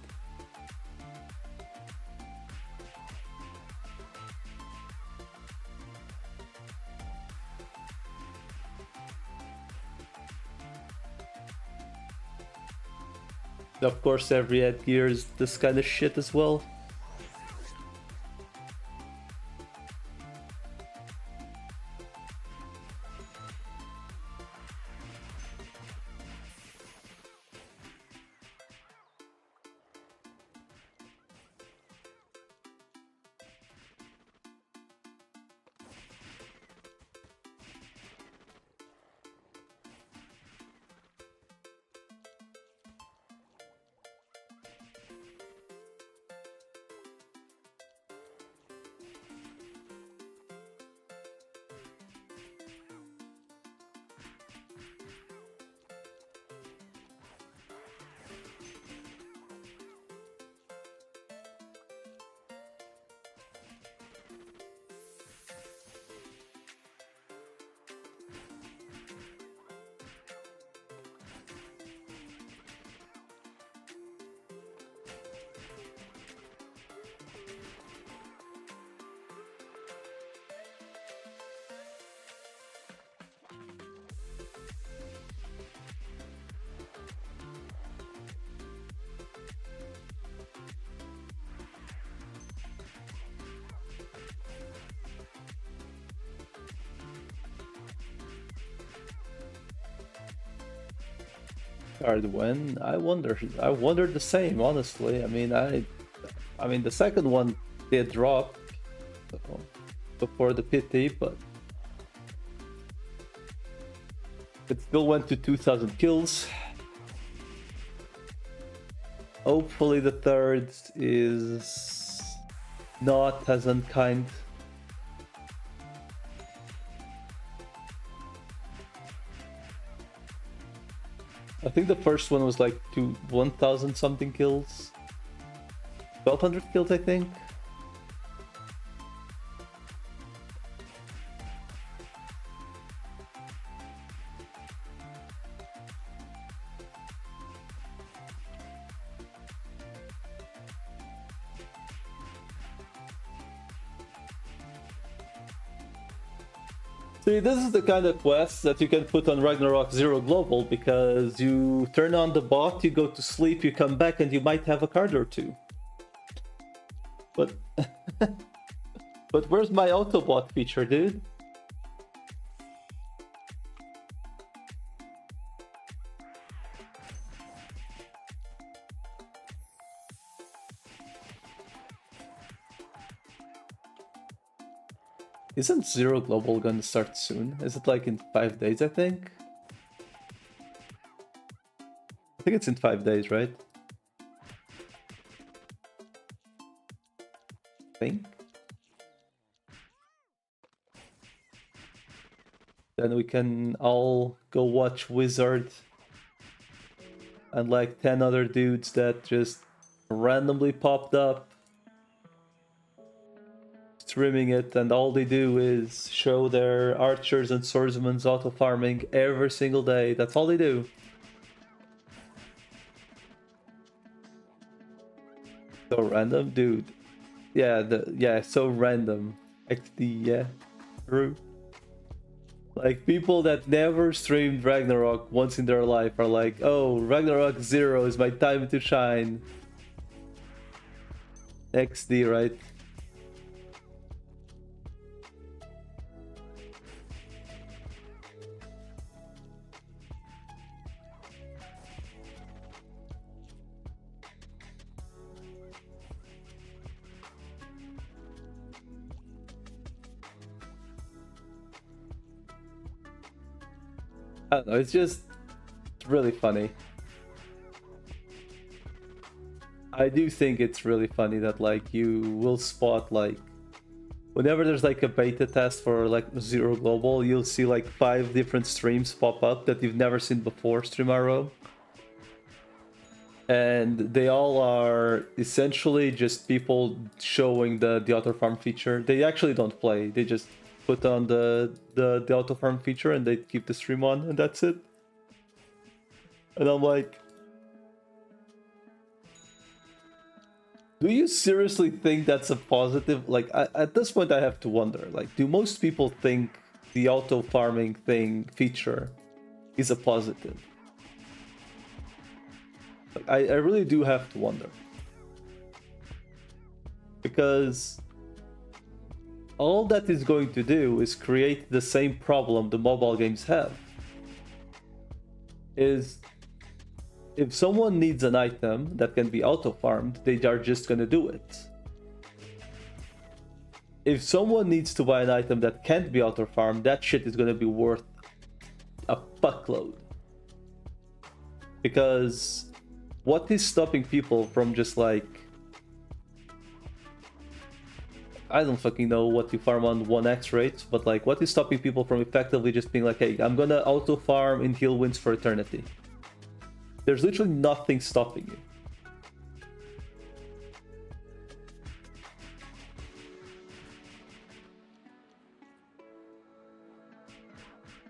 Of course, every ad gear is this kind of shit as well. Card when I wonder the same, honestly. I mean the second one did drop before the pity, but it still went to 2000 kills. Hopefully the third is not as unkind. I think the first one was like 1000 something kills. 1200 kills, I think. See, this is the kind of quest that you can put on Ragnarok Zero Global, because you turn on the bot, you go to sleep, you come back, and you might have a card or two. But... but where's my Autobot feature, dude? Isn't Zero Global gonna start soon? Is it like in 5 days, I think? I think it's in 5 days, right? I think. Then we can all go watch Wizard and like 10 other dudes that just randomly popped up, streaming it, and all they do is show their archers and swordsmen auto farming every single day. That's all they do. So random, dude. Yeah, so random. XD, yeah. True. Like, people that never streamed Ragnarok once in their life are like, oh, Ragnarok Zero is my time to shine. XD, right? I don't know, it's just really funny. I do think it's really funny that like you will spot like whenever there's like a beta test for like Zero Global, you'll see like 5 different streams pop up that you've never seen before, Streamaro. And they all are essentially just people showing the auto farm feature. They actually don't play, they just put on the auto farm feature and they keep the stream on and that's it. And I'm like, do you seriously think that's a positive? Like, at this point, I have to wonder. Like, do most people think the auto farming thing feature is a positive? Like, I really do have to wonder. Because all that is going to do is create the same problem the mobile games have. Is if someone needs an item that can be auto-farmed, they are just gonna do it. If someone needs to buy an item that can't be auto-farmed, that shit is gonna be worth a fuckload. Because what is stopping people from just like... I don't fucking know what you farm on 1x rates, but like what is stopping people from effectively just being like, hey, I'm gonna auto-farm in heal wins for eternity? There's literally nothing stopping you.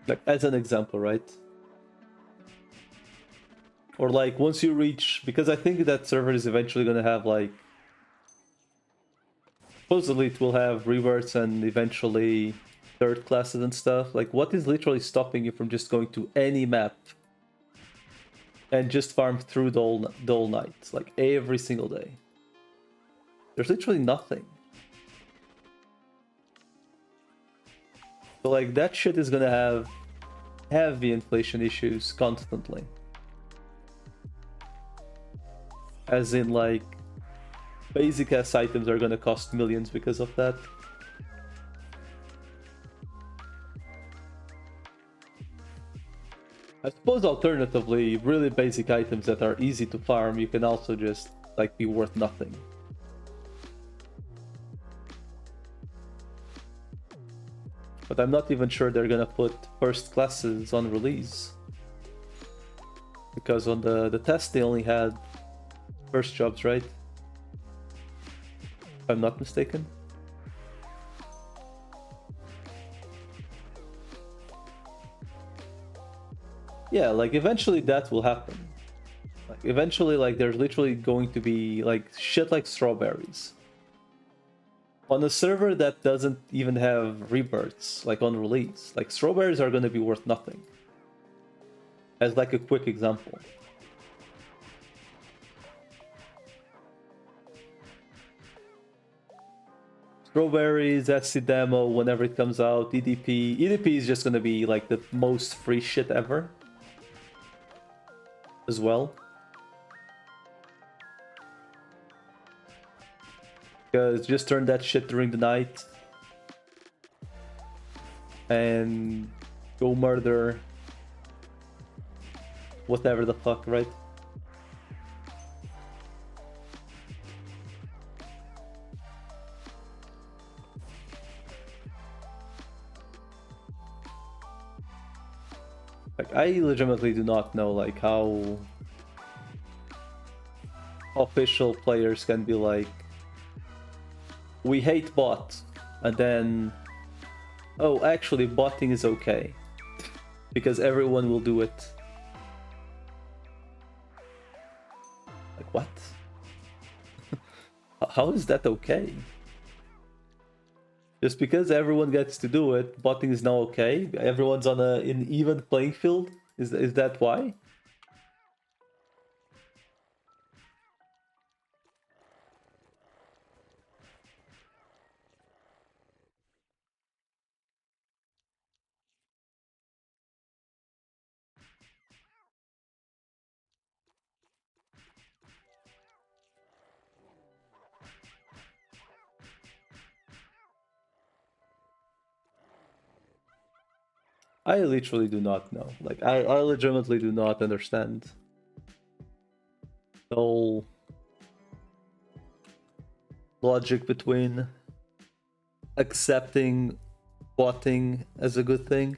Like, as an example, right? Or like, once you reach... Because I think that server is eventually gonna have like... Supposedly it will have reverts and eventually third classes and stuff. Like, what is literally stopping you from just going to any map and just farm through the whole night, like every single day? There's literally nothing. So like that shit is gonna have heavy inflation issues constantly. As in like basic ass items are gonna cost millions because of that. I suppose alternatively, really basic items that are easy to farm, you can also just like be worth nothing. But I'm not even sure they're gonna put first classes on release. Because on the test they only had first jobs, right? If I'm not mistaken. Yeah, like eventually that will happen. Like eventually, like there's literally going to be like shit like strawberries on a server that doesn't even have rebirths, like on release. Like strawberries are going to be worth nothing. As like a quick example. Strawberries, SC demo, whenever it comes out, EDP. EDP is just going to be like the most free shit ever. As well. Because just turn that shit during the night. And go murder. Whatever the fuck, right? Like, I legitimately do not know, like, how official players can be like, we hate bots, and then, oh, actually, botting is okay, because everyone will do it. Like, what? How is that okay? Just because everyone gets to do it, botting is now okay? Everyone's on an even playing field? Is that why? I literally do not know. Like, I legitimately do not understand the whole logic between accepting botting as a good thing.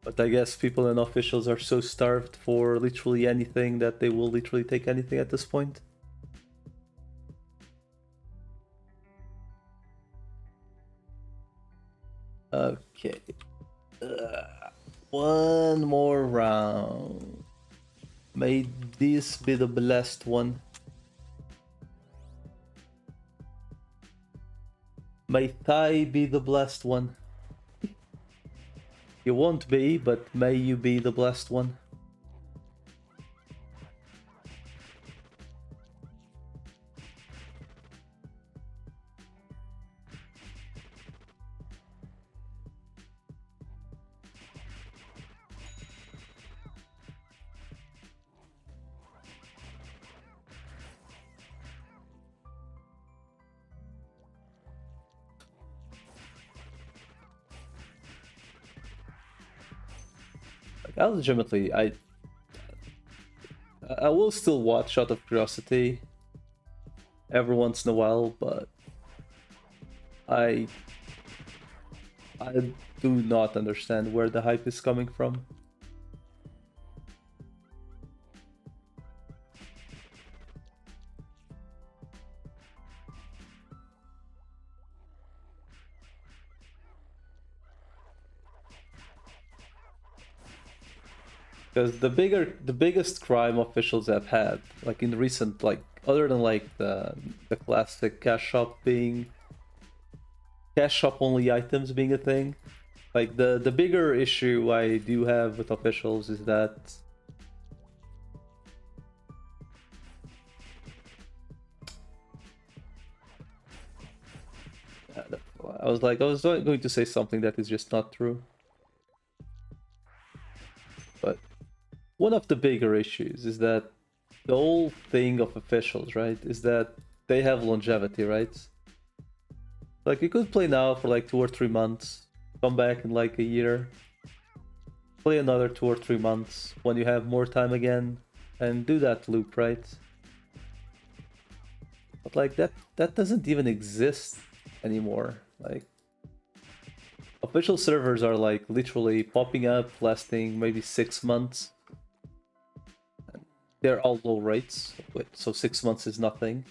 But I guess people and officials are so starved for literally anything that they will literally take anything at this point. Okay. One more round. May this be the blessed one. May Thai be the blessed one. You won't be, but may you be the blessed one. Like, I legitimately, I will still watch out of curiosity every once in a while, but I do not understand where the hype is coming from. Because the biggest crime officials have had, like in recent, like other than like the classic cash shop only items being a thing, like the bigger issue I do have with officials is that I was going to say something that is just not true, but one of the bigger issues is that the whole thing of officials, right, is that they have longevity, right? Like, you could play now for like 2 or 3 months, come back in like a year, play another 2 or 3 months when you have more time again, and do that loop, right? But like that doesn't even exist anymore. Like, official servers are like literally popping up, lasting maybe 6 months. They're all low rates, so 6 months is nothing.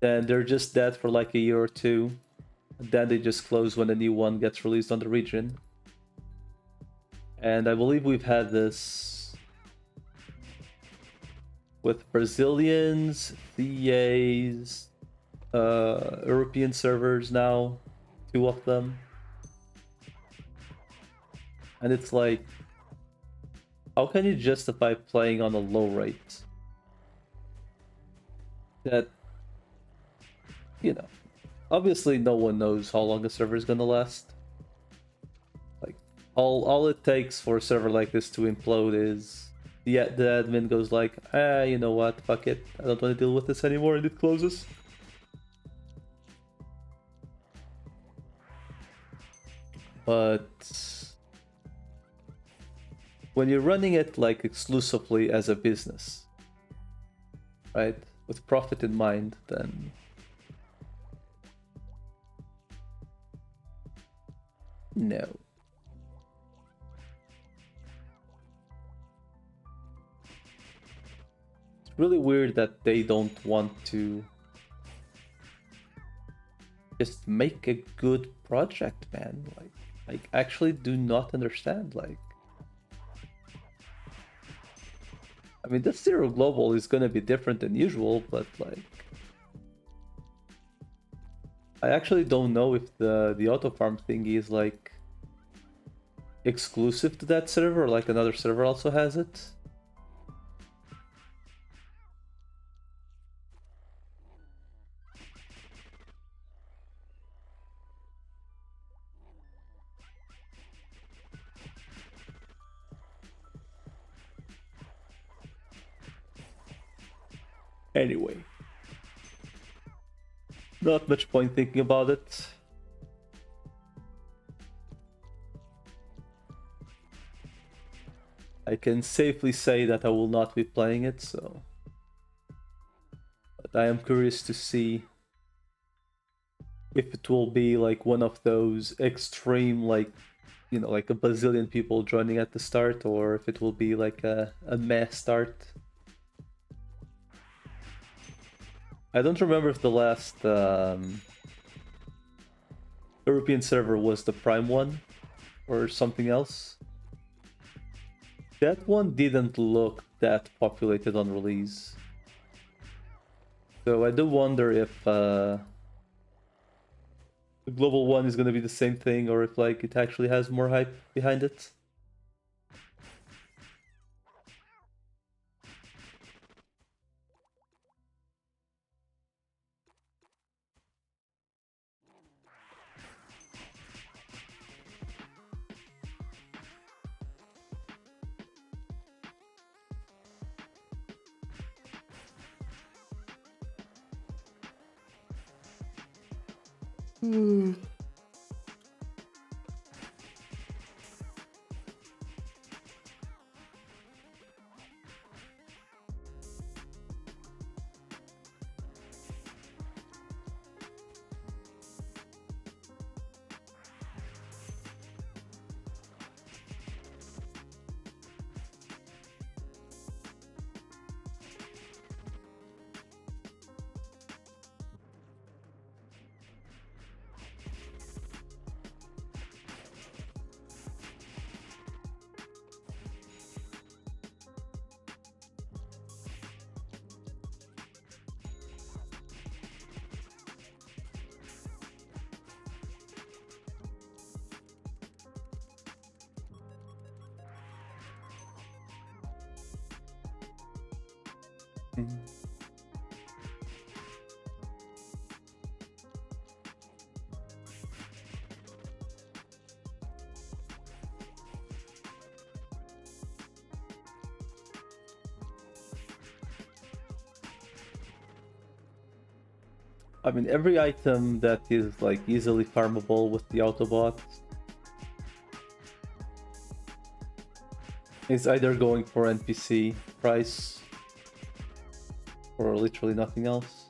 Then they're just dead for like a year or two. Then they just close when a new one gets released on the region. And I believe we've had this with Brazilians, CAs, European servers now, 2 of them. And it's like, how can you justify playing on a low rate? That, you know, obviously no one knows how long a server is gonna last. Like, all it takes for a server like this to implode is the admin goes like, you know what, fuck it, I don't want to deal with this anymore, and it closes. But when you're running it like exclusively as a business, right, with profit in mind, then no. It's really weird that they don't want to just make a good project, man. Like, I actually do not understand. Like, I mean, the Zero Global is gonna be different than usual, but like, I actually don't know if the auto farm thingy is like exclusive to that server, or like another server also has it. Anyway. Not much point thinking about it. I can safely say that I will not be playing it, so... But I am curious to see if it will be like one of those extreme, like, you know, like a bazillion people joining at the start, or if it will be like a mass start. I don't remember if the last European server was the Prime one or something else. That one didn't look that populated on release. So I do wonder if the global one is going to be the same thing, or if like it actually has more hype behind it. I mean, every item that is like easily farmable with the Autobot is either going for NPC price or literally nothing else.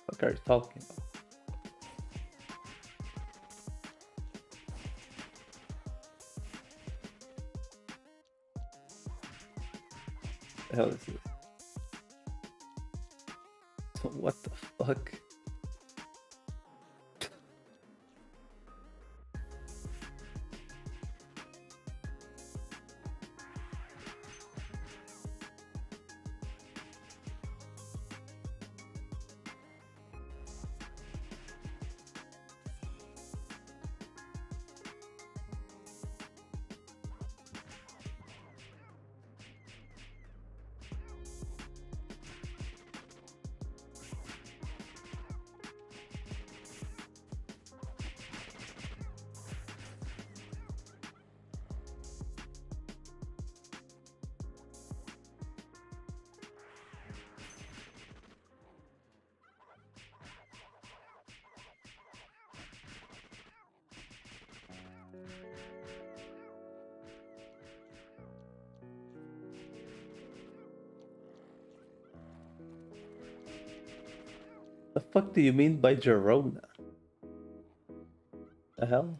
What are you talking about? The hell is this? What the fuck? The fuck do you mean by Girona? The hell?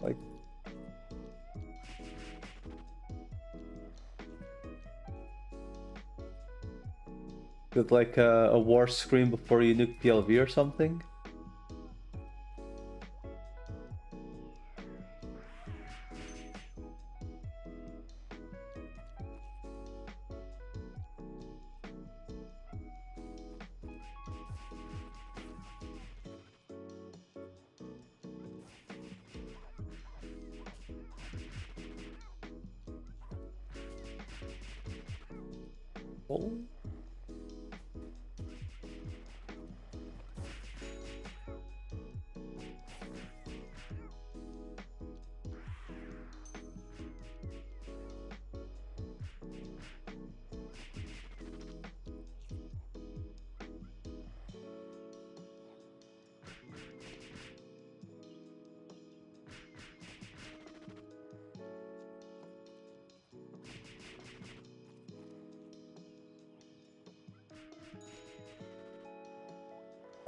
Like, with like a war screen before you nuke PLV or something? Oh.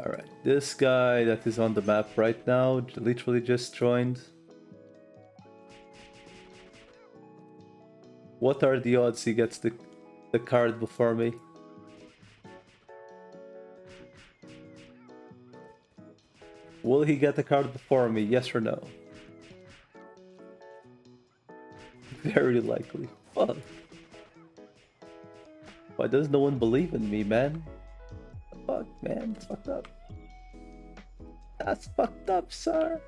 Alright, this guy that is on the map right now literally just joined. What are the odds he gets the card before me? Will he get the card before me, yes or no? Very likely. Fuck. Why does no one believe in me, man? Fuck, man, it's fucked up. That's fucked up, sir.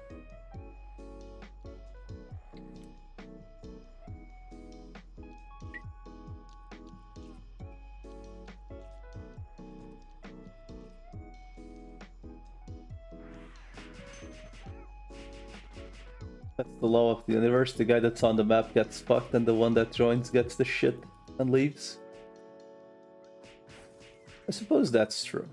That's the law of the universe. The guy that's on the map gets fucked and the one that joins gets the shit and leaves. I suppose that's true.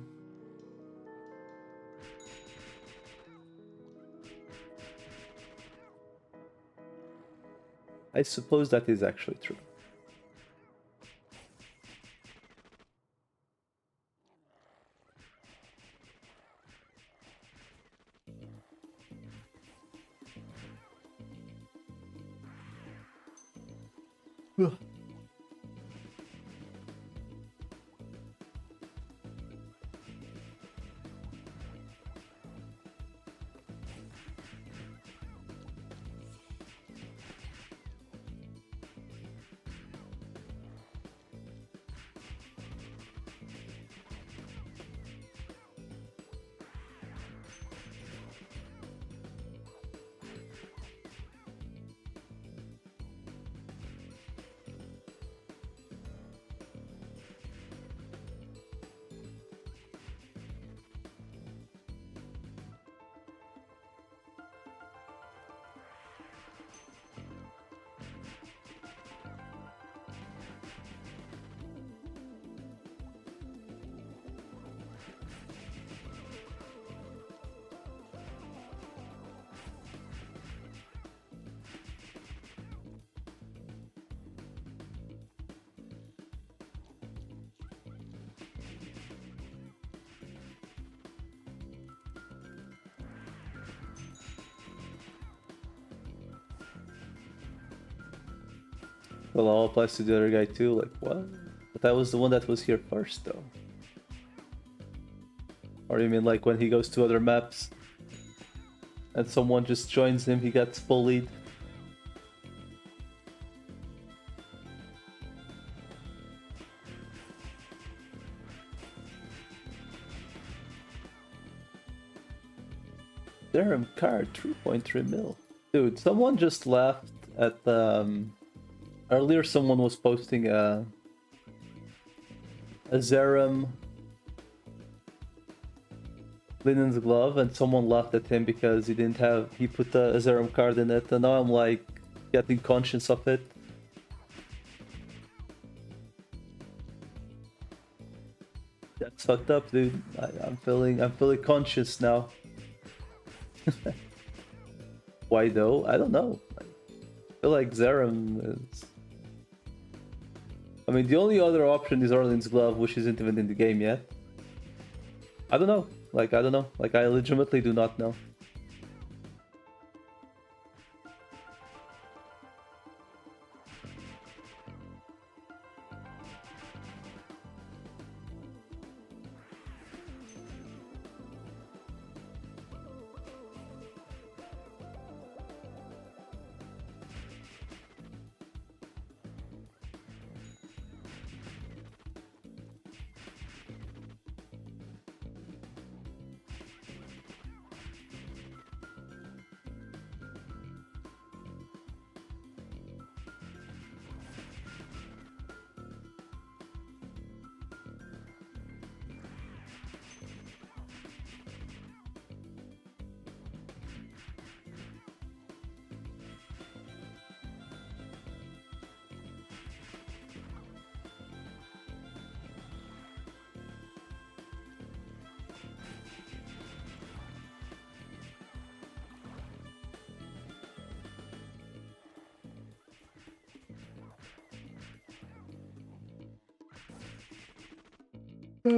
I suppose that is actually true. Ugh. Well, all applies to the other guy too, like what? But I was the one that was here first though. Or you mean like when he goes to other maps and someone just joins him, he gets bullied? Durham card, 3.3 mil. Dude, someone just laughed at the... earlier someone was posting a Zerum Linen's glove and someone laughed at him because he didn't have... he put a Zerum card in it, and now I'm like getting conscious of it. That's fucked up, dude. I'm feeling conscious now. Why though? I don't know. I feel like Zerum is... I mean, the only other option is Orleans Glove, which isn't even in the game yet. I don't know. Like, I don't know. Like, I legitimately do not know. Why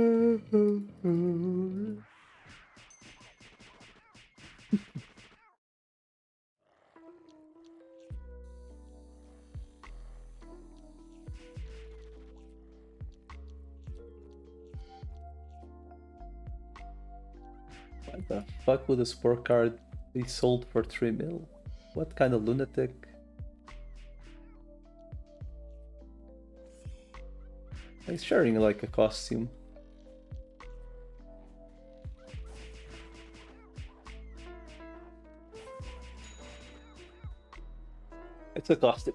the fuck would a sport card be sold for 3 mil? What kind of lunatic? He's sharing like a costume. It's a costume.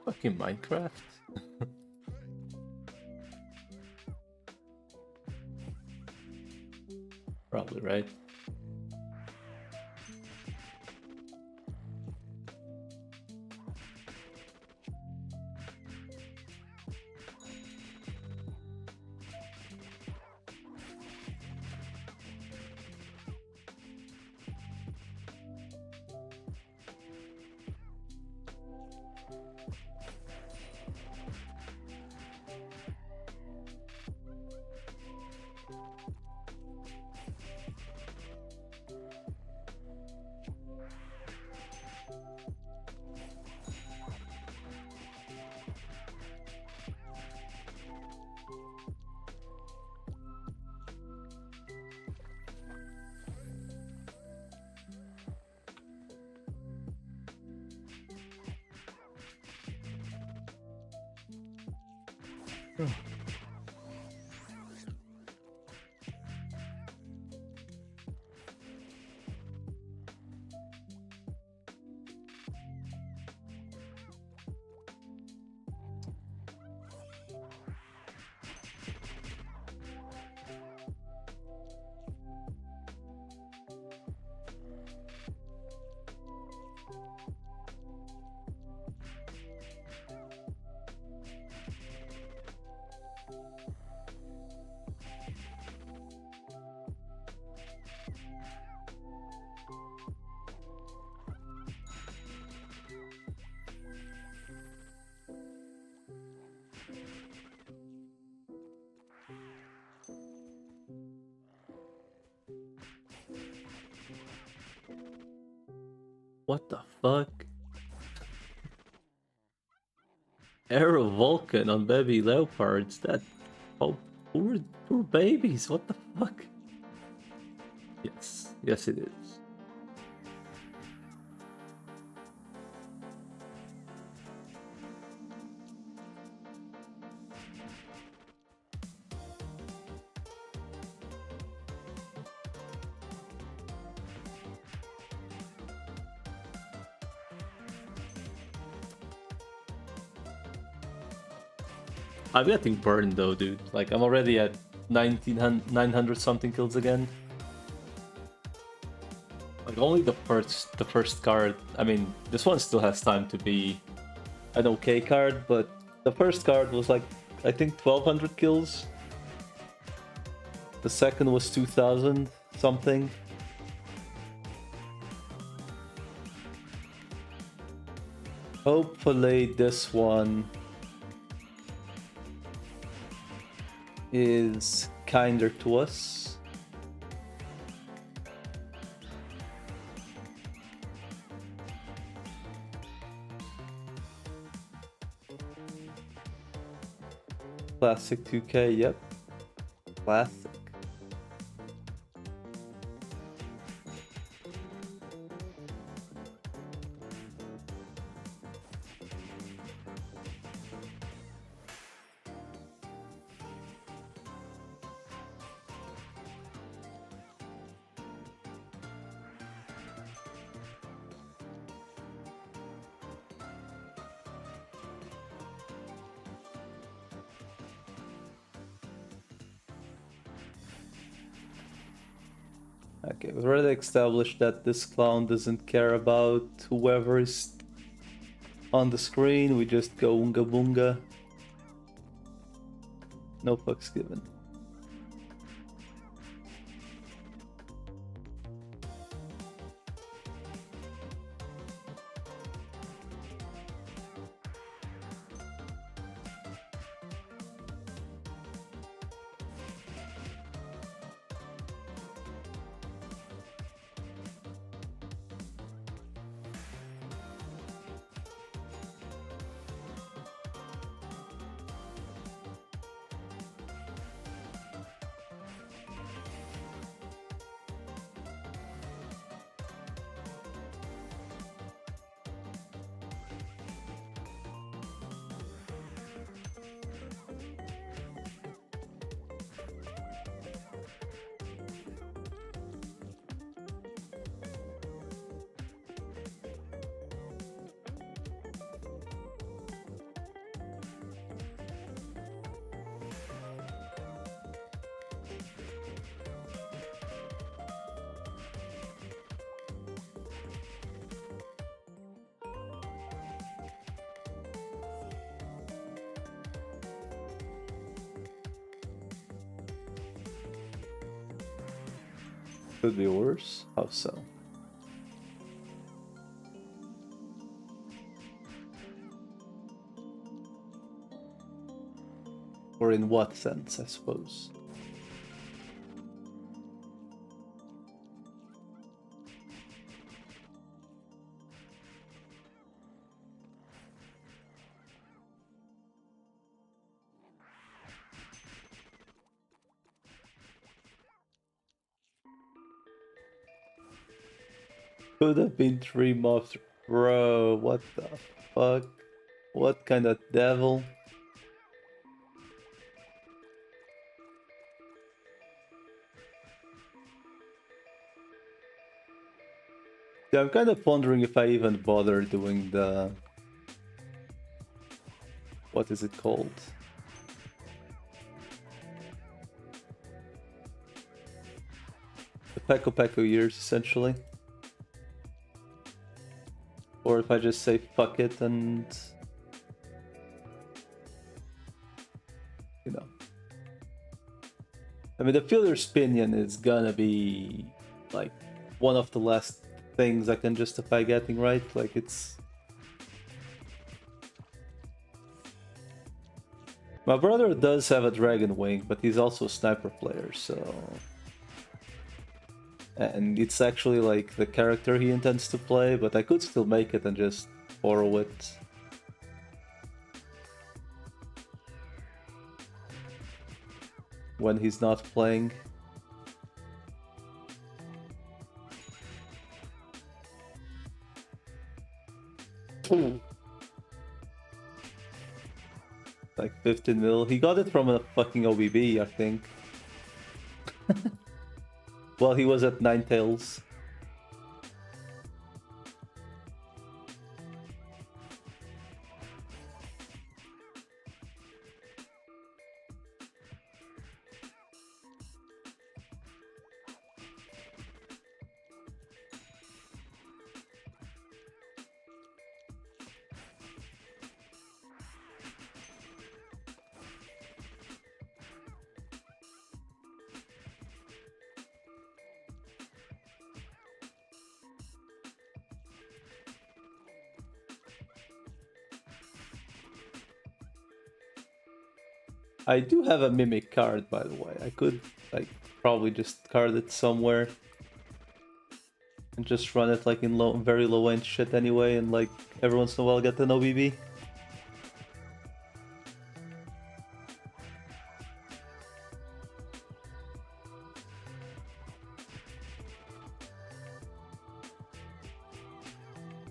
Fucking Minecraft. Probably right. What the fuck? Arrow Vulcan on baby leopards. That poor babies. What the fuck? Yes it is. I'm getting burned though, dude. Like, I'm already at 900 something kills again. Like, only the first card. I mean, this one still has time to be an okay card, but the first card was like, I think 1200 kills. The second was 2000 something. Hopefully this one is kinder to us. Classic 2K, yep. Classic. Okay, we've already established that this clown doesn't care about whoever is on the screen. We just go unga bunga. No fucks given. Could be worse. How so? Or in what sense, I suppose? Could have been 3 mobs. Bro, what the fuck? What kind of devil? Yeah, I'm kind of wondering if I even bother doing the... What is it called? The Peko Peko years, essentially. Or if I just say fuck it and... You know. I mean, the Fielder's Pinion is gonna be, like, one of the last things I can justify getting right. Like, it's... My brother does have a Dragon Wing, but he's also a sniper player, so... And it's actually like the character he intends to play, but I could still make it and just borrow it. When he's not playing. Like 15 mil. He got it from a fucking OBB, I think. Well, he was at Ninetales. I do have a Mimic card, by the way. I could, like, probably just card it somewhere. And just run it, like, in low, very low-end shit anyway, and, like, every once in a while get an OBB.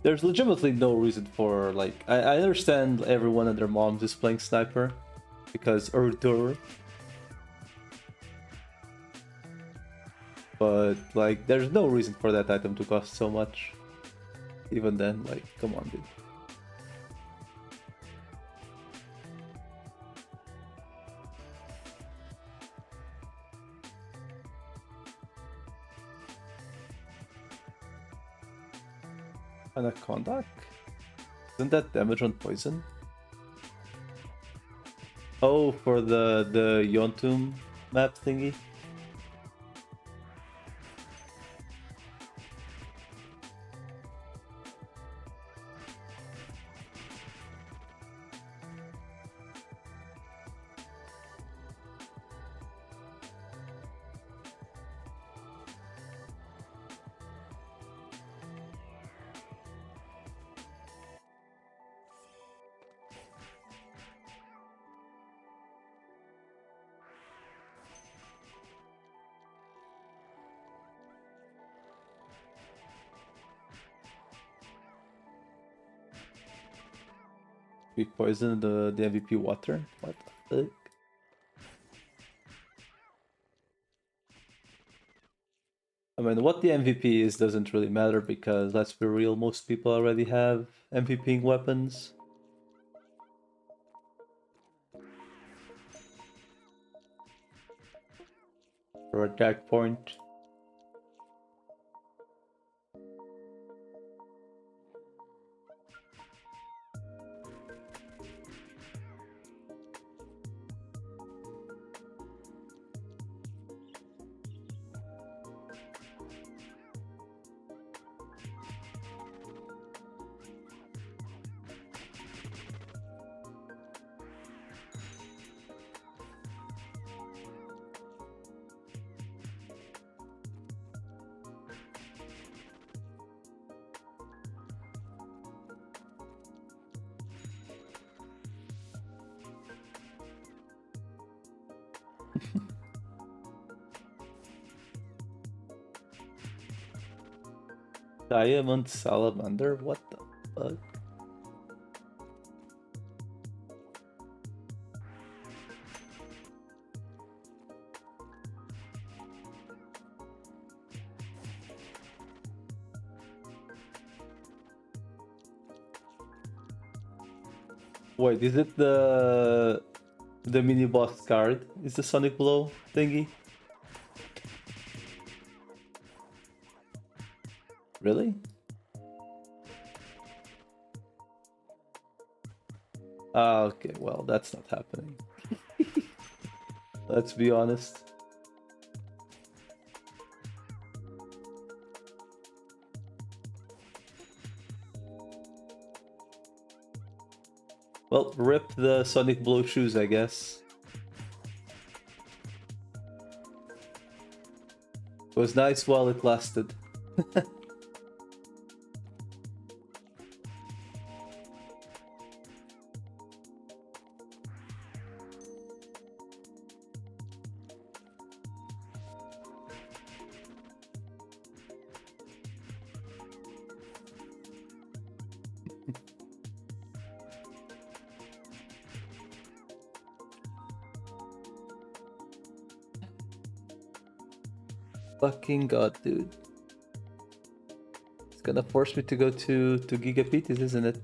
There's legitimately no reason for, like... I understand everyone and their moms is playing Sniper. Because Urdur. But, like, there's no reason for that item to cost so much. Even then, like, come on, dude. Anaconda? Isn't that damage on poison? Oh, for the Yontum map thingy? We poisoned the MVP water? What the fuck? I mean, what the MVP is doesn't really matter because, let's be real, most people already have MVPing weapons. Or a drag point. Diamond Salamander? What the fuck? Wait, is it the mini boss card? Is the Sonic Blow thingy? Really? Ah, okay, well, that's not happening. Let's be honest. Well, rip the Sonic Blow shoes, I guess. was nice while it lasted. Fucking god, dude. It's gonna force me to go to Gigapetes, isn't it?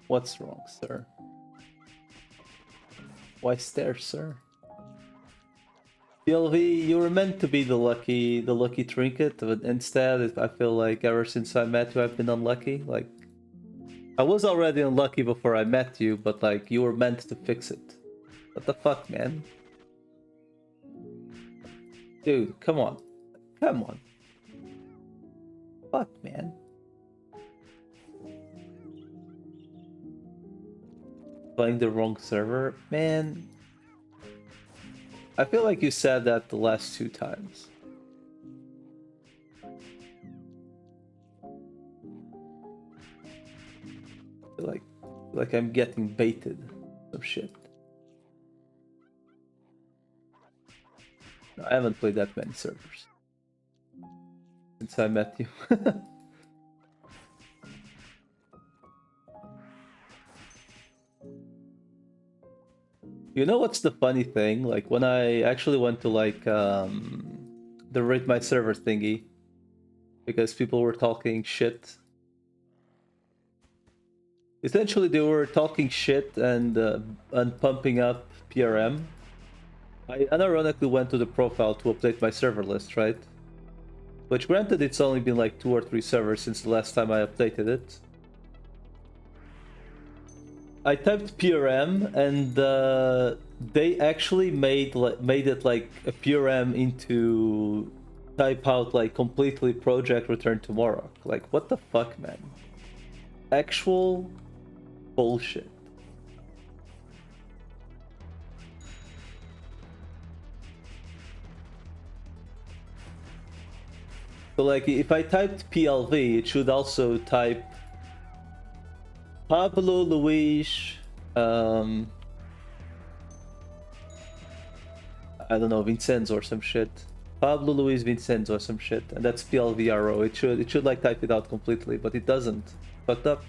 What's wrong, sir? Why stare, sir? PLV, you were meant to be the lucky trinket, but instead, I feel like ever since I met you, I've been unlucky. Like, I was already unlucky before I met you, but like, you were meant to fix it. What the fuck, man? Dude, come on. Come on. Fuck, man. Playing the wrong server? Man. I feel like you said that the last 2 times. Like I'm getting baited. Some shit. No, I haven't played that many servers since I met you. You know what's the funny thing? Like when I actually went to like the rate my server thingy because people were talking shit. Essentially, they were talking shit and pumping up PRM. I unironically went to the profile to update my server list, right? Which granted, it's only been like 2 or 3 servers since the last time I updated it. I typed PRM and they actually made it like a PRM into type out like completely project return tomorrow. Like what the fuck, man? Actual bullshit. So like if I typed PLV, it should also type Pablo Luis, I don't know, Vincenzo or some shit. Pablo Luis Vincenzo or some shit, and that's PLVRO. It should like type it out completely, but it doesn't. Fucked up.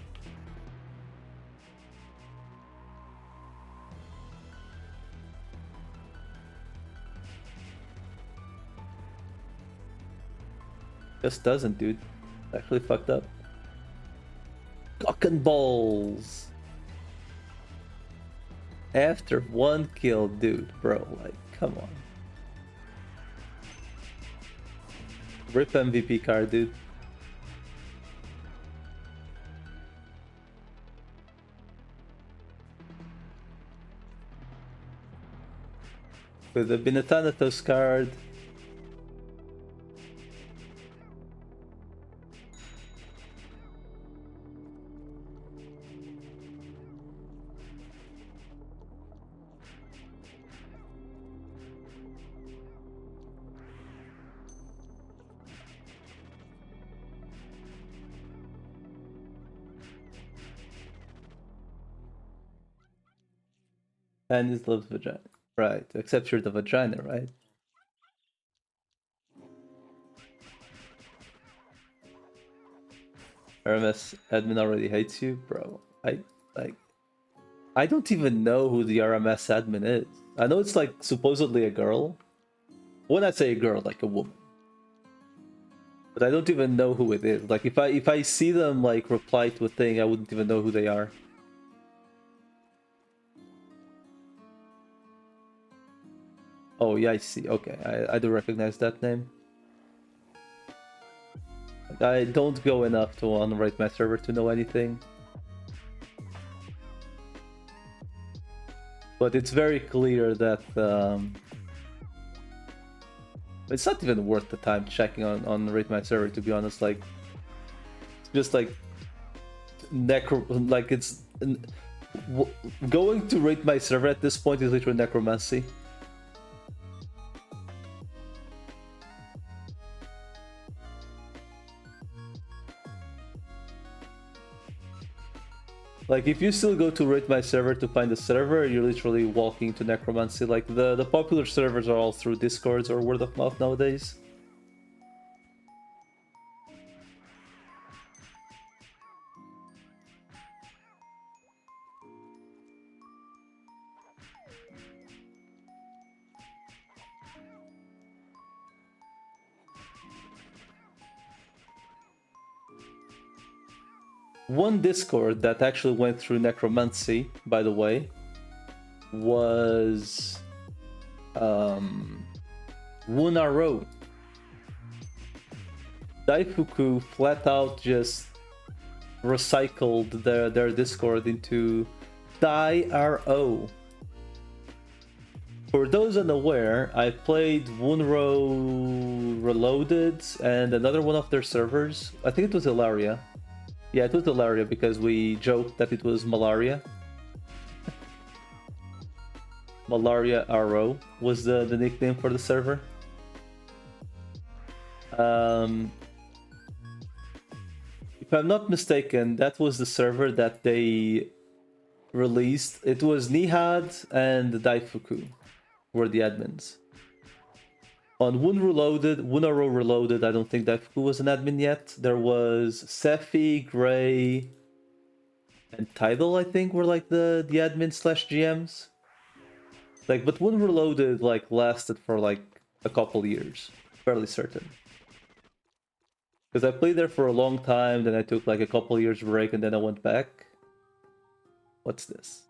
Just doesn't, dude. Actually fucked up. Cock and balls. After one kill, dude, bro, like, come on. Rip MVP card, dude. Could have been a Thanatos card. Penis loves vagina. Right, except you're the vagina, right? RMS admin already hates you, bro. I don't even know who the RMS admin is. I know it's like supposedly a girl. When I say a girl, like a woman. But I don't even know who it is. Like if I see them like reply to a thing, I wouldn't even know who they are. Oh yeah, I see. Okay, I do recognize that name. Like, I don't go enough to on my server to know anything. But it's very clear that it's not even worth the time checking on rate my server, to be honest. Like it's just like like it's going to rate my server at this point is literally necromancy. Like, if you still go to rate my server to find a server, you're literally walking to necromancy. Like, the popular servers are all through Discords or word of mouth nowadays. One Discord that actually went through necromancy, by the way, was Wunaro. Daifuku flat out just recycled their Discord into Dai-RO. For those unaware, I played Wunro Reloaded and another one of their servers. I think it was Ilaria. Yeah, it was Ilaria because we joked that it was Malaria. Malaria RO was the nickname for the server. If I'm not mistaken, that was the server that they released. It was Nihad and Daifuku were the admins. On Wunaro Reloaded, I don't think Daifuku was an admin yet. There was Sephi, Gray, and Tidal, I think, were like the admin slash GMs. Like, but Wun Reloaded like lasted for like a couple years, fairly certain. Because I played there for a long time, then I took like a couple years break, and then I went back. What's this?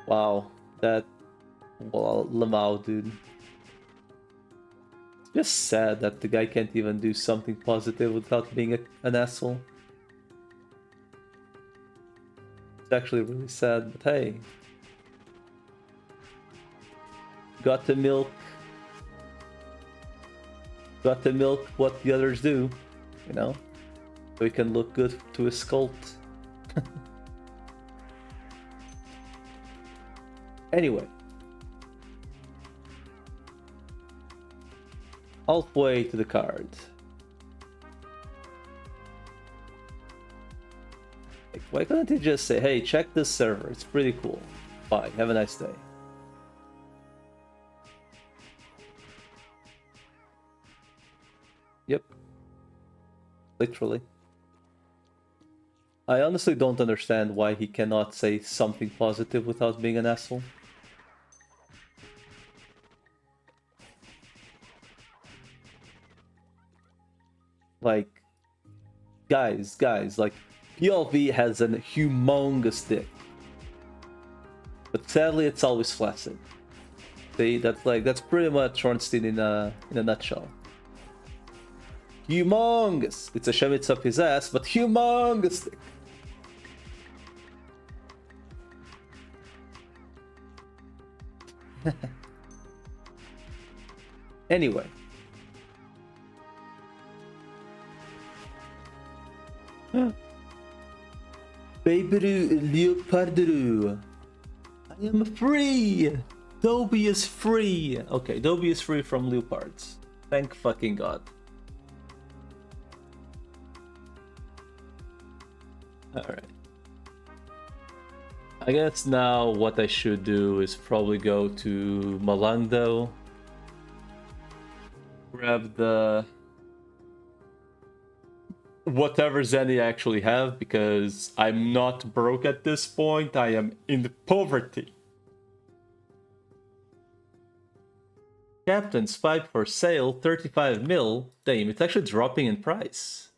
Wow, that, well, Lamau, dude. It's just sad that the guy can't even do something positive without being an asshole. It's actually really sad, but hey. Got to milk what the others do, you know? So he can look good to his cult. Anyway. Halfway to the card. Like, why couldn't he just say, hey, check this server, it's pretty cool. Bye, have a nice day. Yep. Literally. I honestly don't understand why he cannot say something positive without being an asshole. Like, guys, like, POV has a humongous dick. But sadly, it's always flaccid. See, that's pretty much Ornstein in a nutshell. Humongous! It's a shame it's up his ass, but humongous dick. Anyway. Baby Leopardo. I am free! Dobby is free! Okay, Dobby is free from leopards. Thank fucking god. Alright. I guess now what I should do is probably go to Malangdo. Grab the... whatever Zenny I actually have, because I'm not broke at this point, I am in poverty. Captain's pipe for sale, 35 mil. Damn, it's actually dropping in price.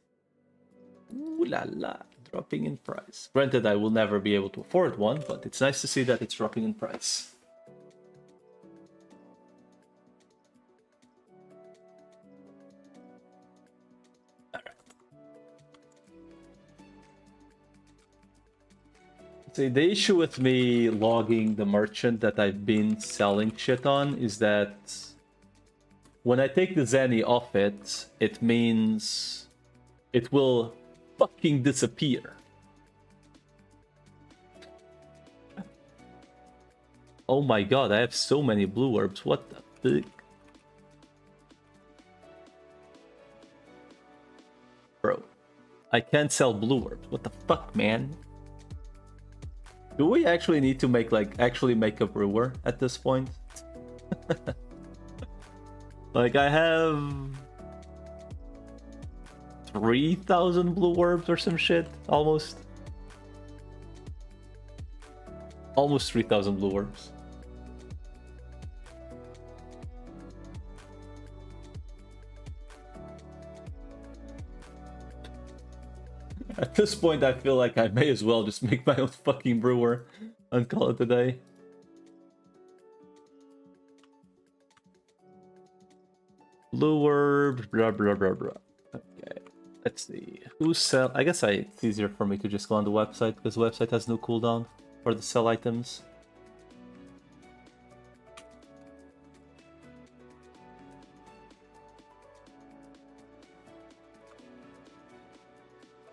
Ooh la la, dropping in price. Granted, I will never be able to afford one, but it's nice to see that it's dropping in price. See, the issue with me logging the merchant that I've been selling shit on is that when I take the Zenny off it, it means it will fucking disappear. Oh my god, I have so many blue orbs, what the fuck? Bro, I can't sell blue orbs, what the fuck, man? Do we actually need to make, like, actually make a brewer at this point? Like, I have 3,000 blue orbs or some shit, almost. Almost 3,000 blue orbs. At this point, I feel like I may as well just make my own fucking brewer and call it a day. Blue herb, blah blah blah blah. Okay, let's see. Who's sell? I guess it's easier for me to just go on the website because the website has no cooldown for the sell items.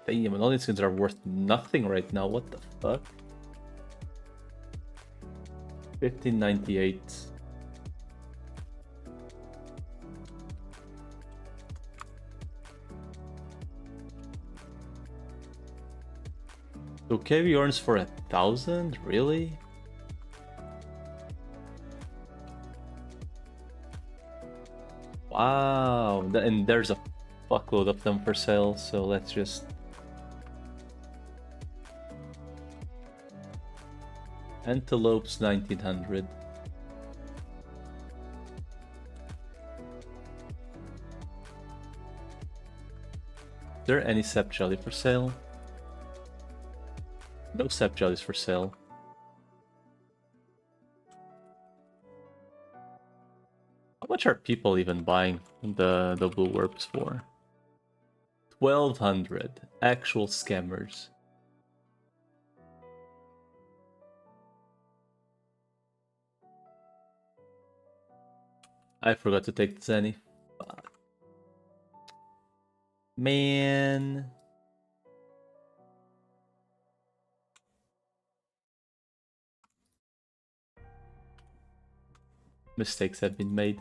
Damn, and all these skins are worth nothing right now. What the fuck? 1598. So KV earns for 1,000? Really? Wow, and there's a fuckload of them for sale, so let's just... Antelopes 1900. Is there any sap jelly for sale? No sap jellies for sale. How much are people even buying the blue orbs for? 1,200. Actual scammers. I forgot to take the Zenny. Fuck. Man. mistakes have been made.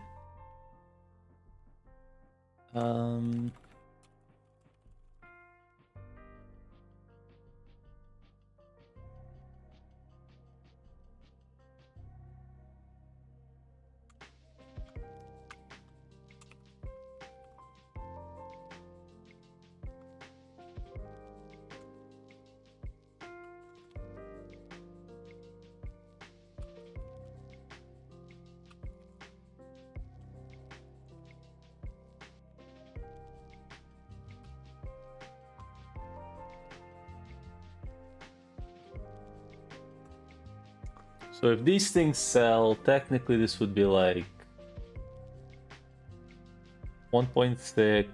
So if these things sell, technically this would be like 1.6,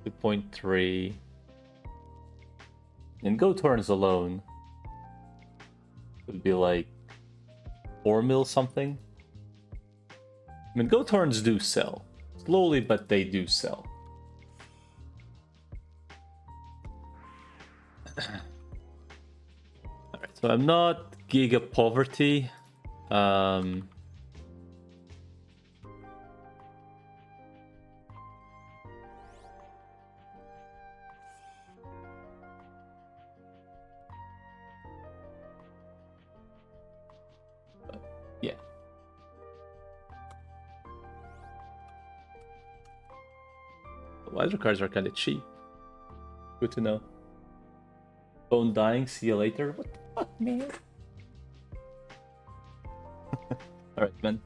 2.3. And Go turns alone would be like 4 mil something. I mean, Go turns do sell. Slowly, but they do sell. Alright, so I'm not giga poverty. Yeah. Wiser cards are kind of cheap. Good to know. Phone dying, see you later. What the fuck, man? Alright, man.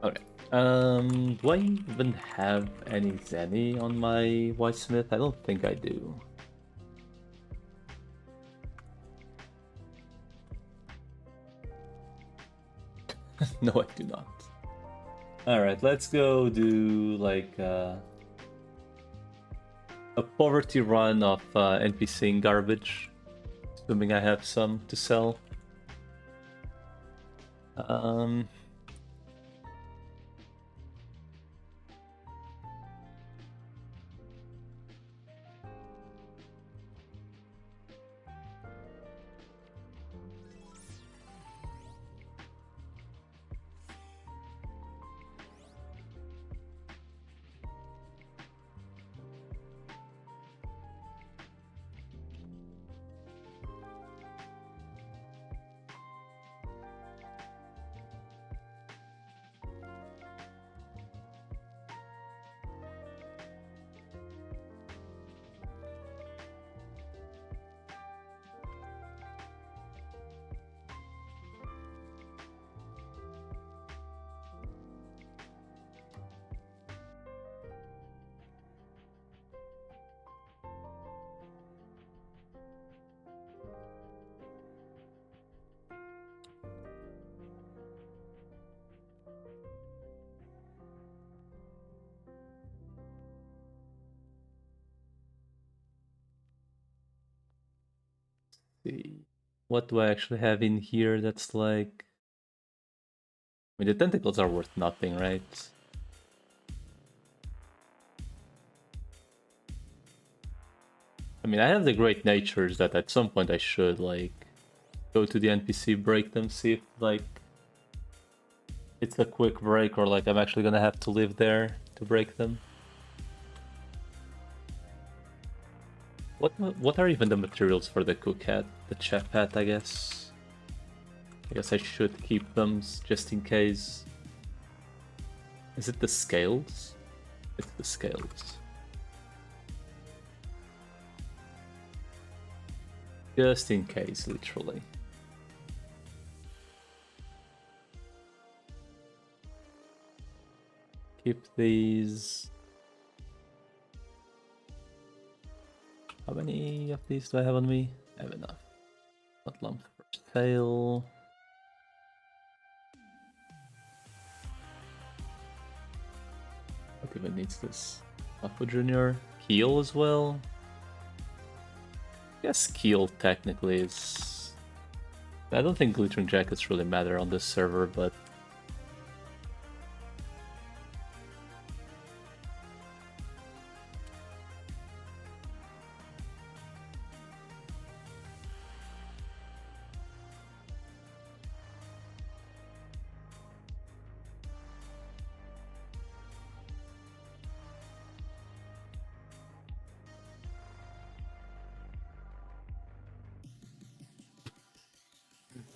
Okay. Do I even have any Zenny on my Whitesmith? I don't think I do. No, I do not. Alright, let's go do like a poverty run of NPC garbage. Assuming I have some to sell. See. What do I actually have in here that's like... I mean, the tentacles are worth nothing, right? I mean, I have the great natures that at some point I should, like, go to the NPC, break them, see if, like, it's a quick break or, like, I'm actually gonna have to live there to break them. What are even the materials for the cook hat? The chef hat, I guess. I guess I should keep them just in case. Is it the scales? It's the scales. Just in case, literally. Keep these. How many of these do I have on me? I have enough. Not lump for sale. What even needs this? Aqua Junior. Keel as well. I guess Keel technically is... I don't think glittering jackets really matter on this server, but...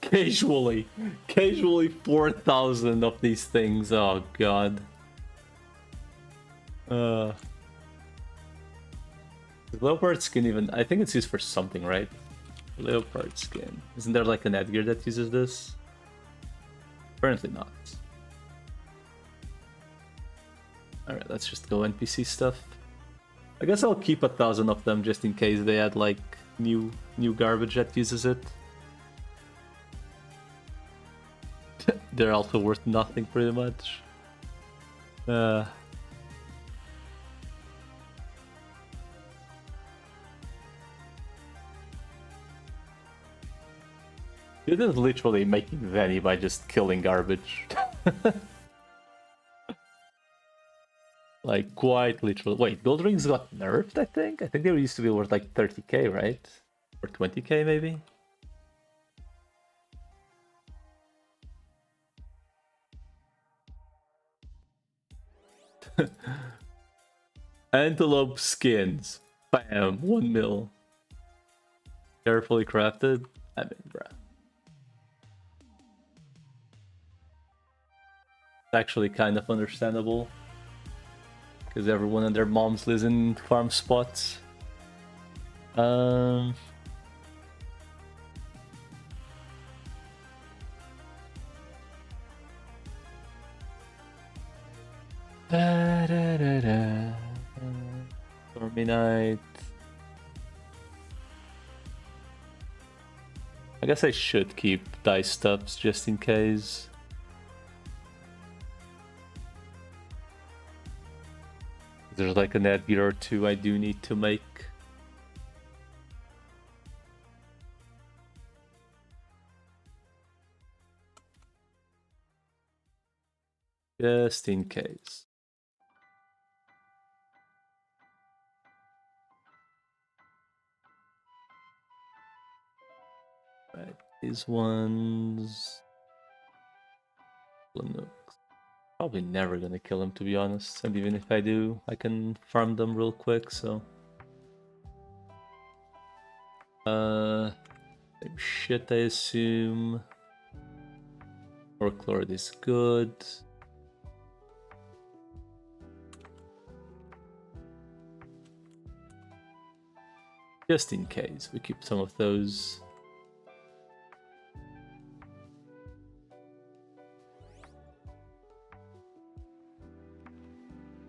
Casually 4,000 of these things. Oh god. Leopard skin even, I think it's used for something, right? Leopard skin. Isn't there like an Edgar that uses this? Apparently not. Alright, let's just go NPC stuff. I guess I'll keep 1,000 of them just in case they add like new garbage that uses it. They're also worth nothing pretty much. It is literally making Vanny by just killing garbage. Like, quite literally. Wait, gold rings got nerfed, I think? I think they used to be worth like 30k, right? Or 20k, maybe? Antelope skins. Bam, 1 mil. Carefully crafted. I mean, bruh. It's actually kind of understandable. Because everyone and their moms lives in farm spots. Da, da, da, da. Stormy Night. I guess I should keep dice stuffs just in case. There's like an Edgar or two I do need to make. Just in case. Right, these ones. Linux. Probably never gonna kill him, to be honest. And even if I do, I can farm them real quick, so... same shit, I assume. Orc is good. Just in case, we keep some of those.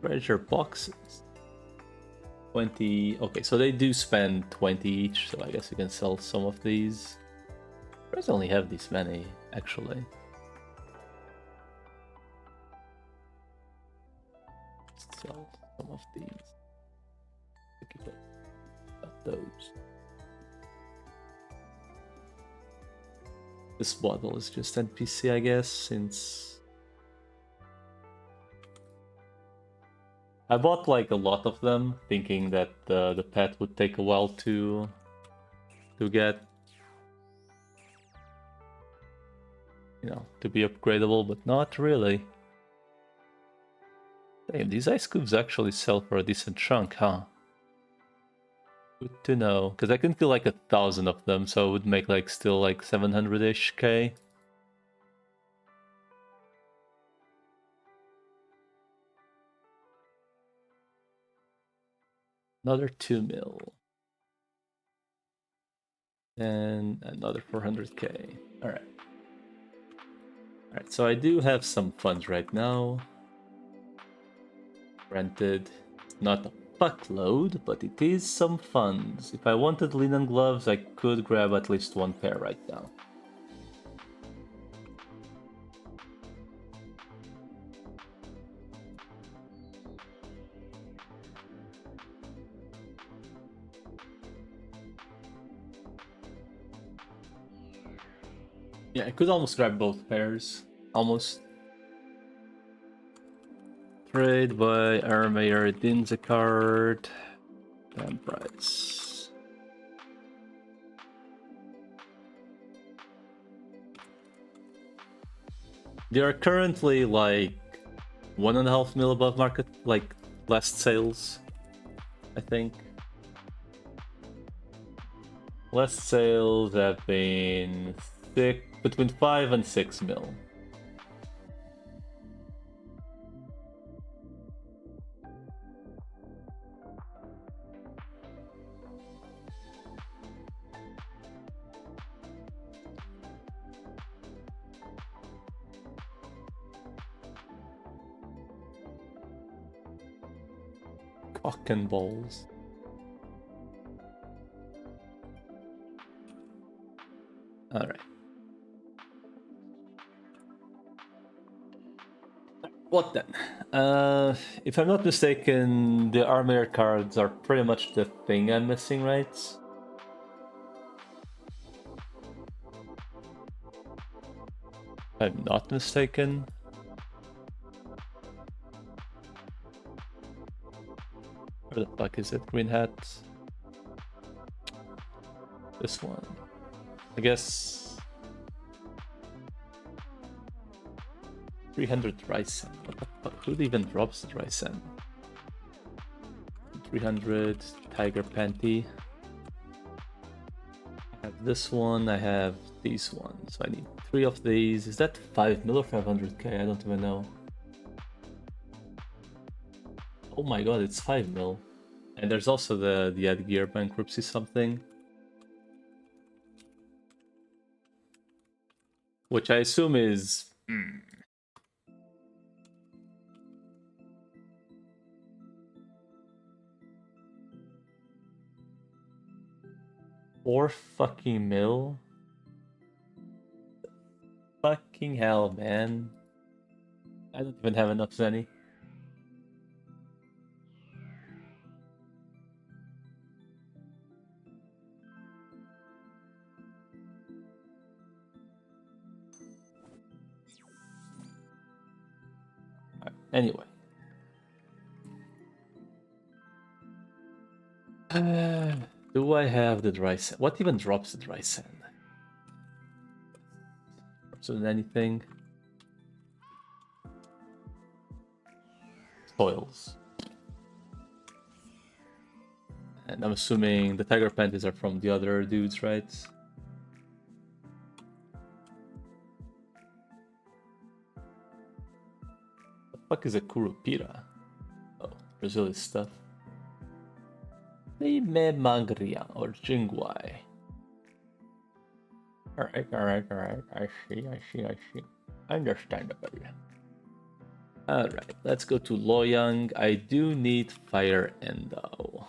Treasure boxes. 20. Okay, so they do spend 20 each, so I guess we can sell some of these. I only have this many, actually. Sell some of these. Keep those. This bottle is just NPC, I guess, since I bought like a lot of them, thinking that the pet would take a while to get, you know, to be upgradable, but not really. Damn, these ice cubes actually sell for a decent chunk, huh? Good to know, because I can kill like 1,000 of them, so it would make like still like 700-ish K. Another 2 mil. And another 400k. Alright. Alright, so I do have some funds right now. Granted, not a fuckload, but it is some funds. If I wanted linen gloves, I could grab at least 1 pair right now. Yeah, I could almost grab both pairs. Almost. Trade by Armayor Dinzicard. Damn price. They are currently like 1.5 mil above market, like last sales, I think. Last sales have been between 5 and 6 mil. Cock and balls. Alright. What then? If I'm not mistaken, the armor cards are pretty much the thing I'm missing, right? If I'm not mistaken. Where the fuck is it? Green hat. This one. I guess 300 Ryzen. What the fuck? Who even drops the Ryzen? 300 Tiger Panty. I have this one, I have these ones. So I need 3 of these. Is that 5 mil or 500k? I don't even know. Oh my god, it's 5 mil. And there's also the Ed Gear bankruptcy something. Which I assume is... Four fucking mil? Fucking hell, man. I don't even have enough Zenny. Anyway. Do I have the dry sand? What even drops the dry sand? Drops it in anything? Soils. And I'm assuming the tiger panties are from the other dudes, right? The fuck is a Curupira? Oh, Brazilian stuff. Lime Magria or Jingwai. Alright. I see. Understandable. Alright, let's go to Loyang. I do need Fire Endo.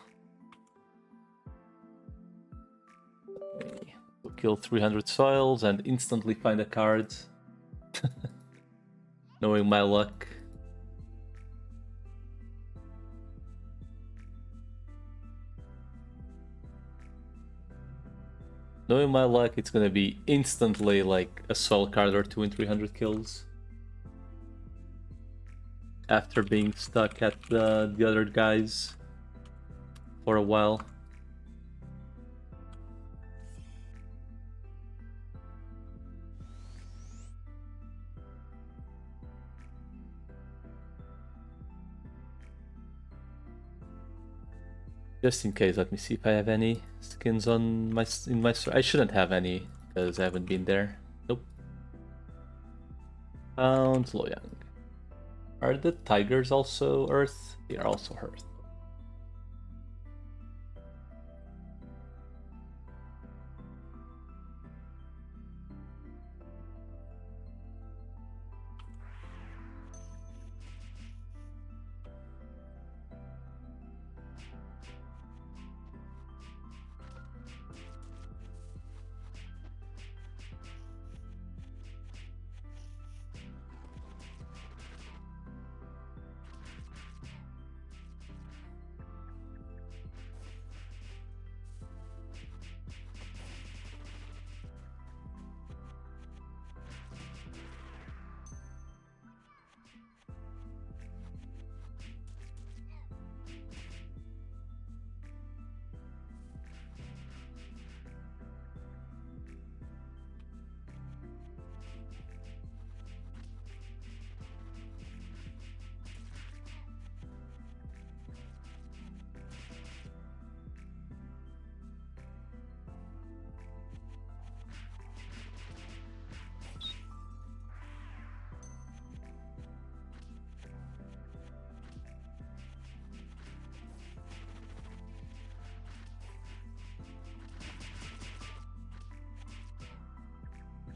We'll kill 300 soils and instantly find a card. Knowing my luck. Knowing my luck, it's gonna be instantly like a soul card or 2 in 300 kills. After being stuck at the other guys for a while. Just in case, let me see if I have any skins on my store. I shouldn't have any because I haven't been there. Nope. Found Loyang. Are the tigers also Earth? They are also Earth.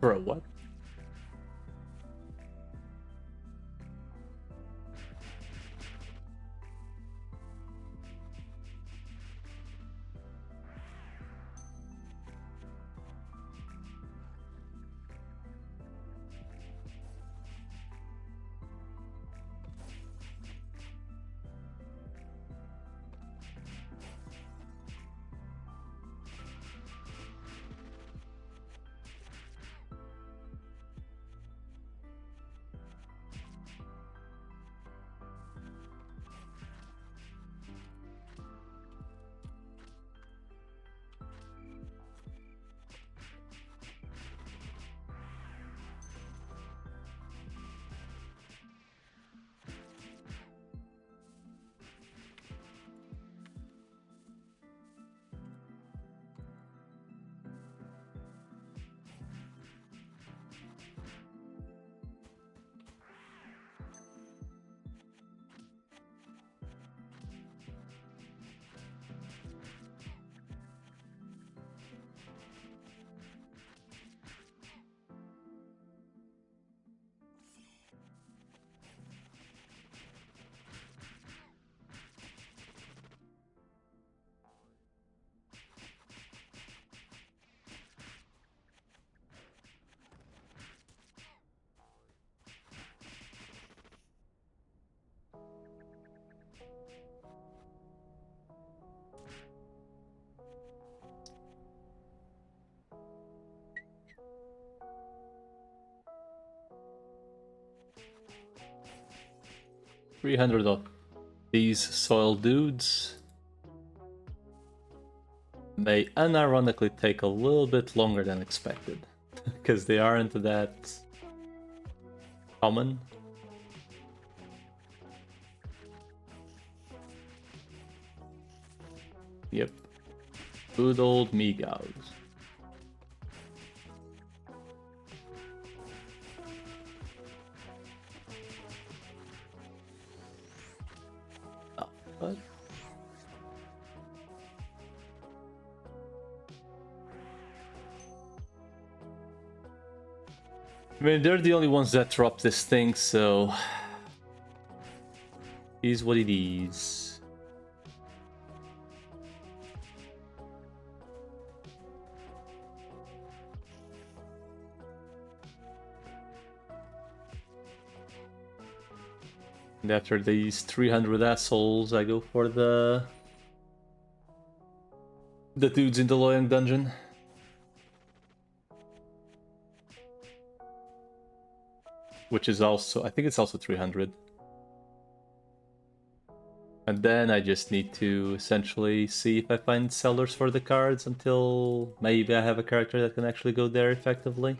For a what? $300 of these soil dudes may unironically take a little bit longer than expected because they aren't that common. Yep. Good old Megaws. Oh, what? I mean, they're the only ones that drop this thing, so... Is what it is. And after these 300 assholes, I go for the dudes in the Loyang dungeon. Which is also, I think it's also 300. And then I just need to essentially see if I find sellers for the cards until maybe I have a character that can actually go there effectively.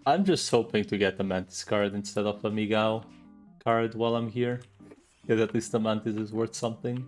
I'm just hoping to get the Mantis card instead of the Migao card while I'm here. Because at least the mantis is worth something.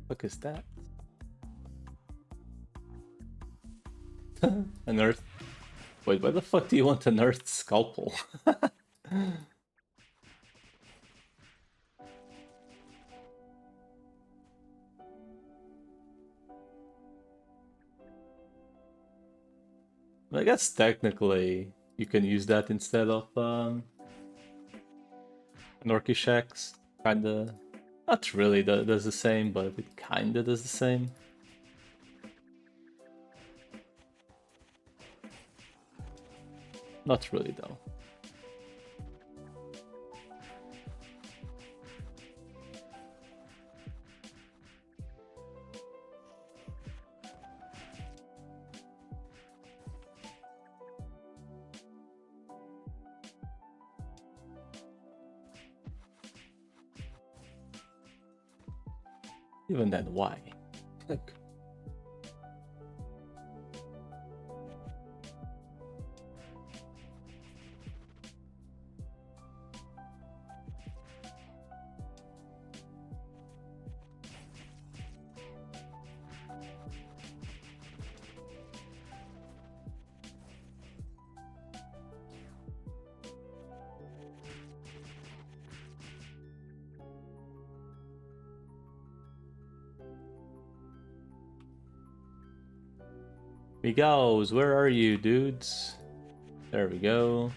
Fuck is that? An earth. Wait, why the fuck do you want an earth scalpel? I guess technically you can use that instead of an Orcish Axe. Kinda. Not really does the same, but it kinda does the same. Not really though. Even then, why? Like, Migos, where are you, dudes? There we go.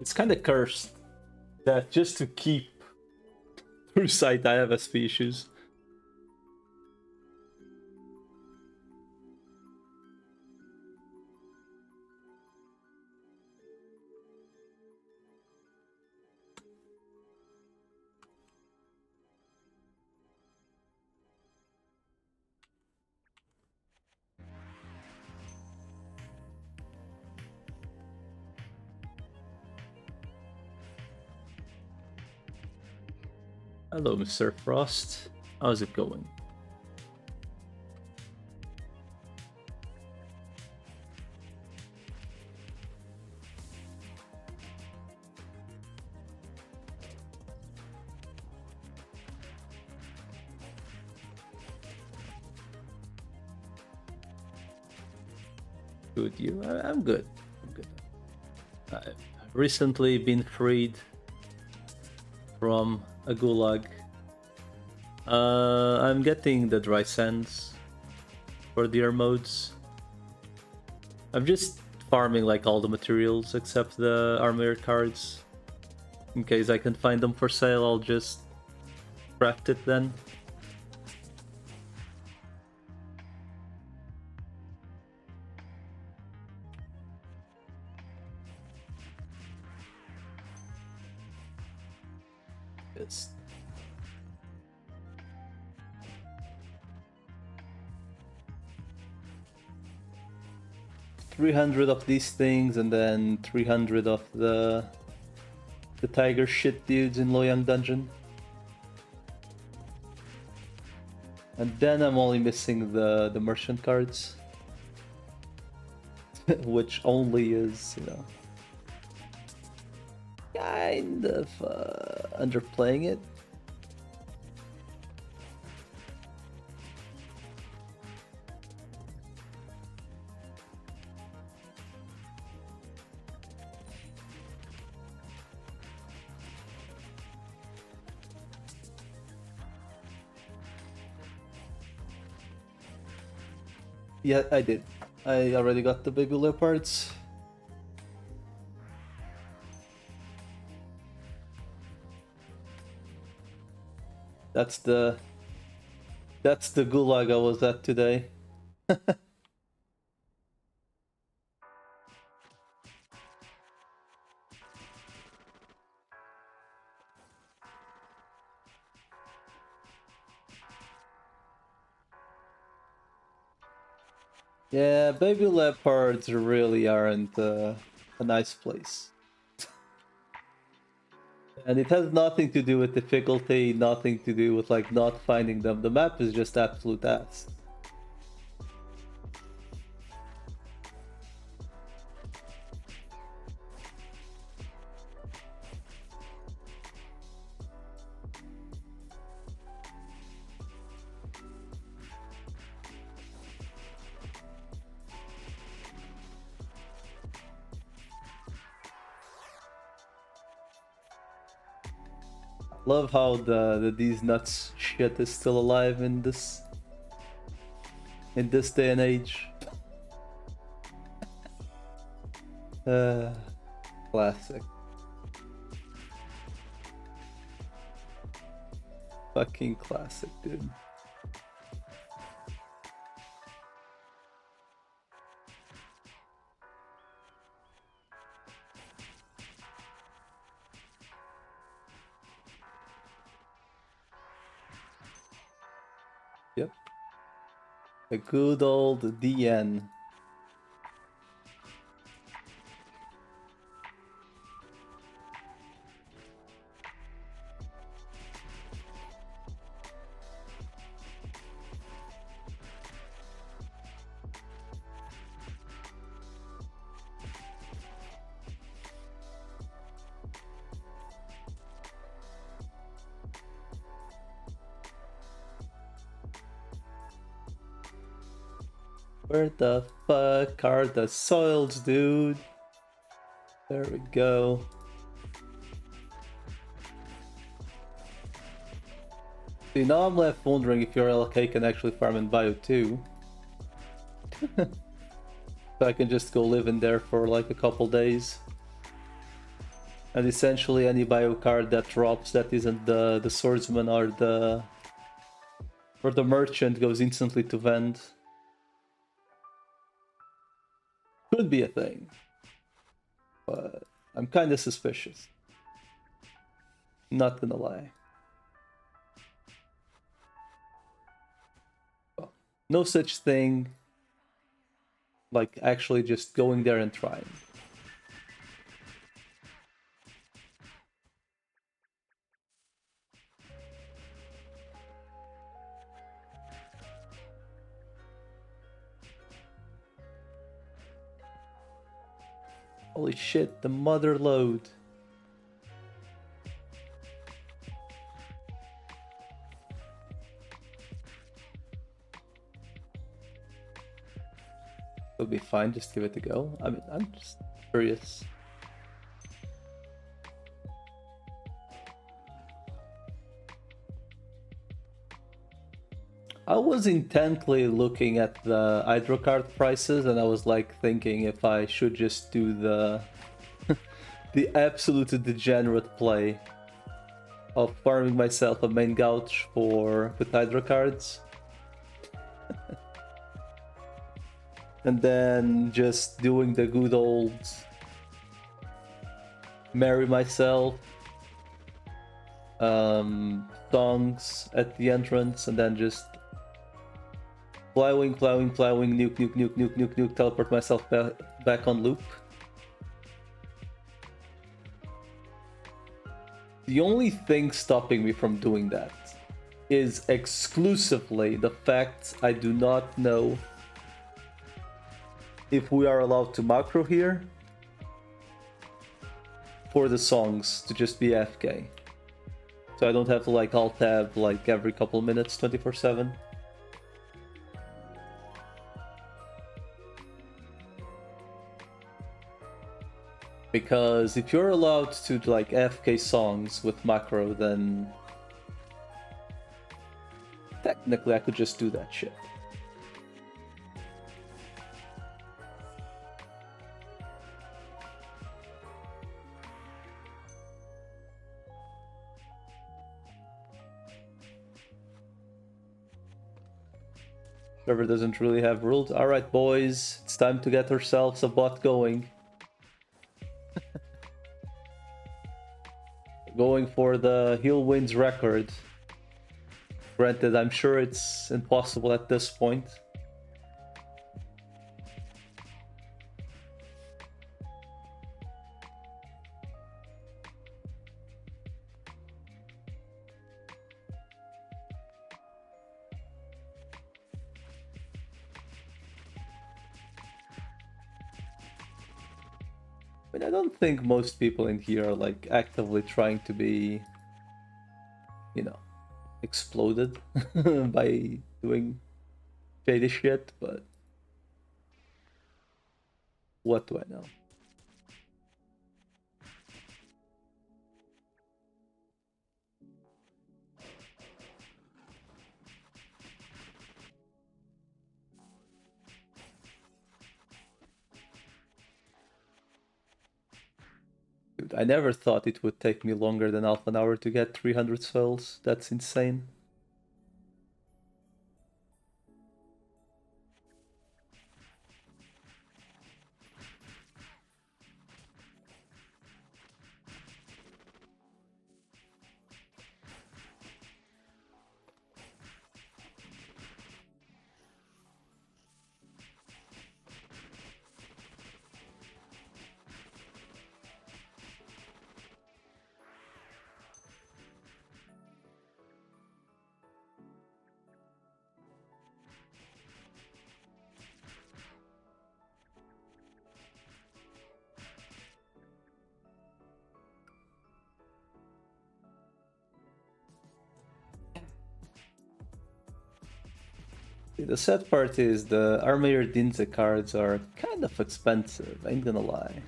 It's kind of cursed that just to keep through sight I have SP issues. Hello, Mr. Frost. How's it going? Good, you? I'm good. I'm good. I've recently been freed from a gulag. I'm getting the dry sands for the air modes. I'm just farming like all the materials except the armor cards. In case I can find them for sale, I'll just craft it then. Yes. $300 of these things and then 300 of the tiger shit dudes in Loyang Dungeon. And then I'm only missing the merchant cards. Which only is, you know, kind of underplaying it. Yeah, I did. I already got the baby leopards. That's the gulag I was at today. Yeah, baby leopards really aren't a nice place. And it has nothing to do with difficulty, nothing to do with like not finding them. The map is just absolute ass. Love how the these nuts shit is still alive in this day and age. Classic. Fucking classic, dude. Yep. A good old DN. Where the fuck are the soils, dude? There we go. See, now I'm left wondering if your LK can actually farm in Bio too. So I can just go live in there for like a couple days. And essentially any bio card that drops that isn't the swordsman or the merchant goes instantly to vend. Could be a thing. But I'm kinda suspicious. Not gonna lie. Well, no such thing like actually just going there and trying. Holy shit, the mother load. It'll be fine, just give it a go. I mean, I'm just curious. I was intently looking at the hydro card prices and I was like thinking if I should just do the the absolute degenerate play of farming myself a main gouge with hydro cards. And then just doing the good old marry myself songs at the entrance and then just plowing, nuke, teleport myself back on loop. The only thing stopping me from doing that is exclusively the fact I do not know if we are allowed to macro here for the songs to just be FK. So I don't have to like alt tab like every couple minutes 24/7. Because if you're allowed to like FK songs with macro, then technically I could just do that shit. Server doesn't really have rules. Alright boys, it's time to get ourselves a bot going. Going for the heal wins record. Granted, I'm sure it's impossible at this point. I mean, I don't think most people in here are like actively trying to be, you know, exploded by doing shady shit, but what do I know? Dude, I never thought it would take me longer than half an hour to get 300 souls. That's insane. The sad part is the Armayor Dinze cards are kind of expensive, I ain't gonna lie.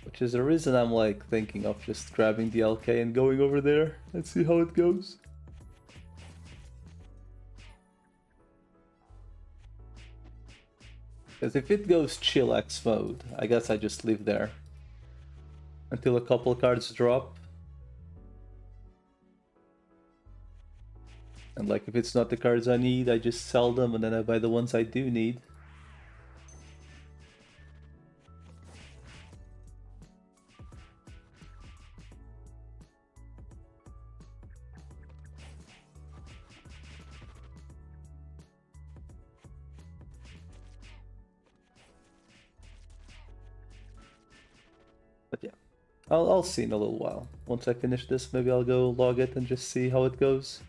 Which is the reason I'm like thinking of just grabbing the LK and going over there and see how it goes. Because if it goes chillax mode, I guess I just leave there until a couple cards drop. And like if it's not the cards I need, I just sell them and then I buy the ones I do need. But yeah, I'll see in a little while. Once I finish this, maybe I'll go log it and just see how it goes.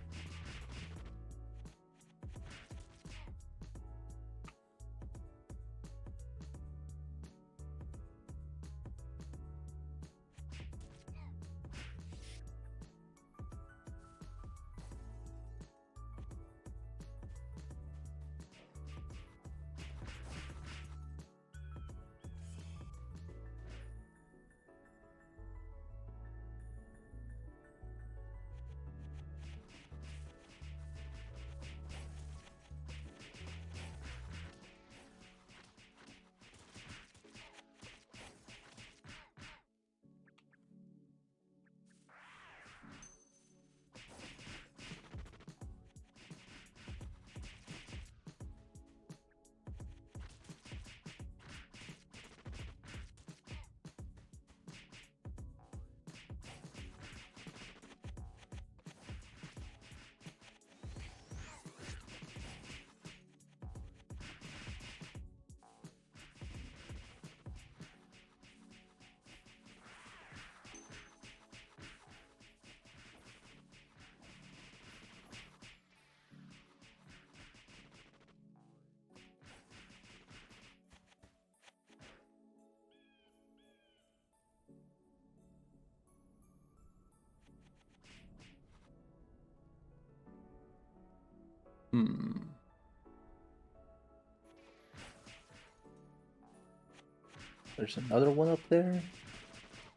There's another one up there.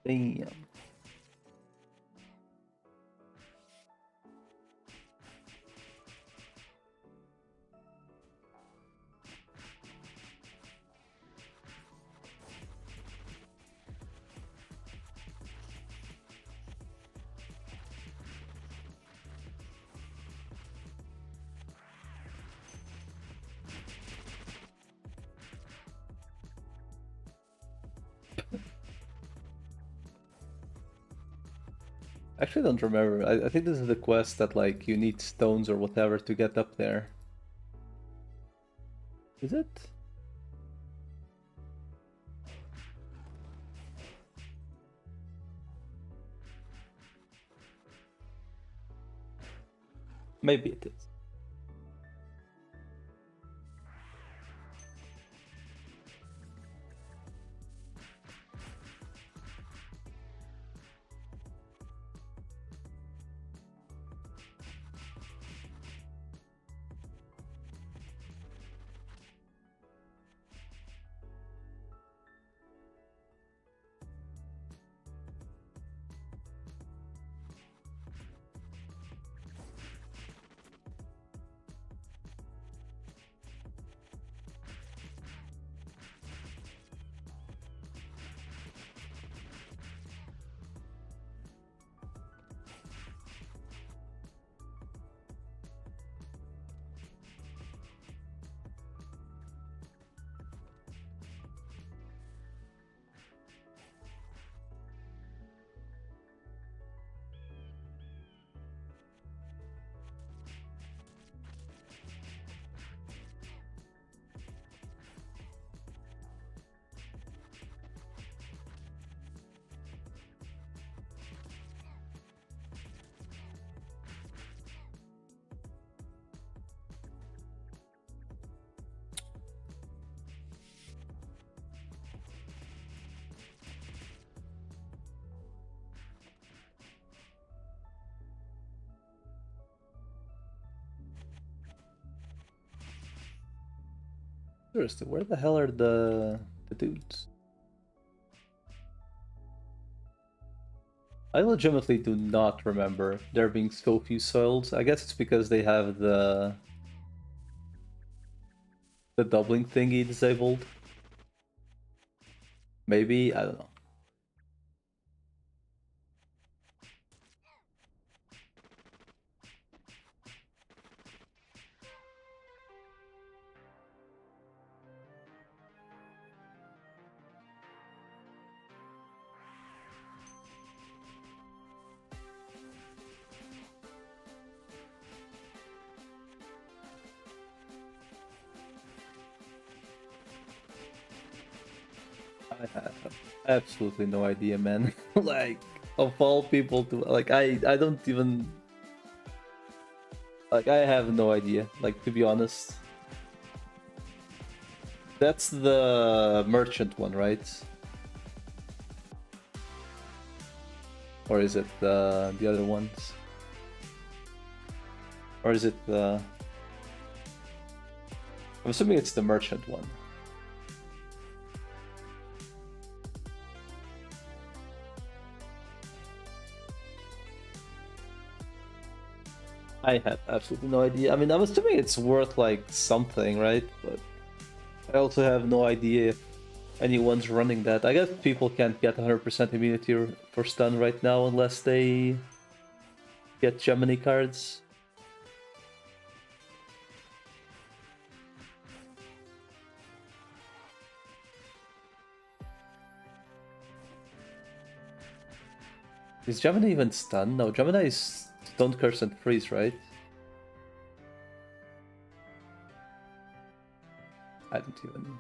Damn. Actually, I don't remember. I think this is the quest that like you need stones or whatever to get up there. Is it? Maybe it is. Seriously, where the hell are the dudes? I legitimately do not remember there being so few soils. I guess it's because they have the doubling thingy disabled. Maybe, I don't know. I have absolutely no idea, man. Like, of all people to like, I don't even like. I have no idea. Like, to be honest, that's the merchant one, right? Or is it the other ones? Or is it the? I'm assuming it's the merchant one. I have absolutely no idea. I mean, I'm assuming it's worth like something, right? But I also have no idea if anyone's running that. I guess people can't get 100% immunity for stun right now unless they get Gemini cards. Is Gemini even stun? No, Gemini is Stone Curse and Freeze, right? I don't even...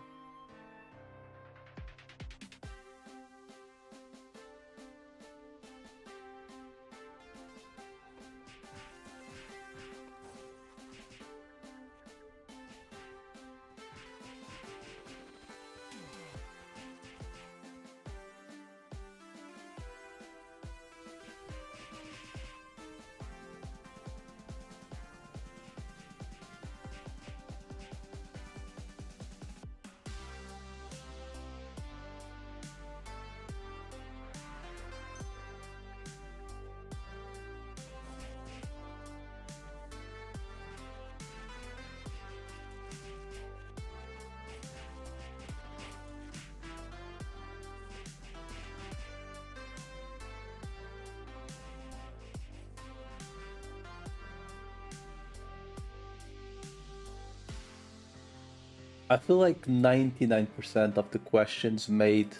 I feel like 99% of the questions made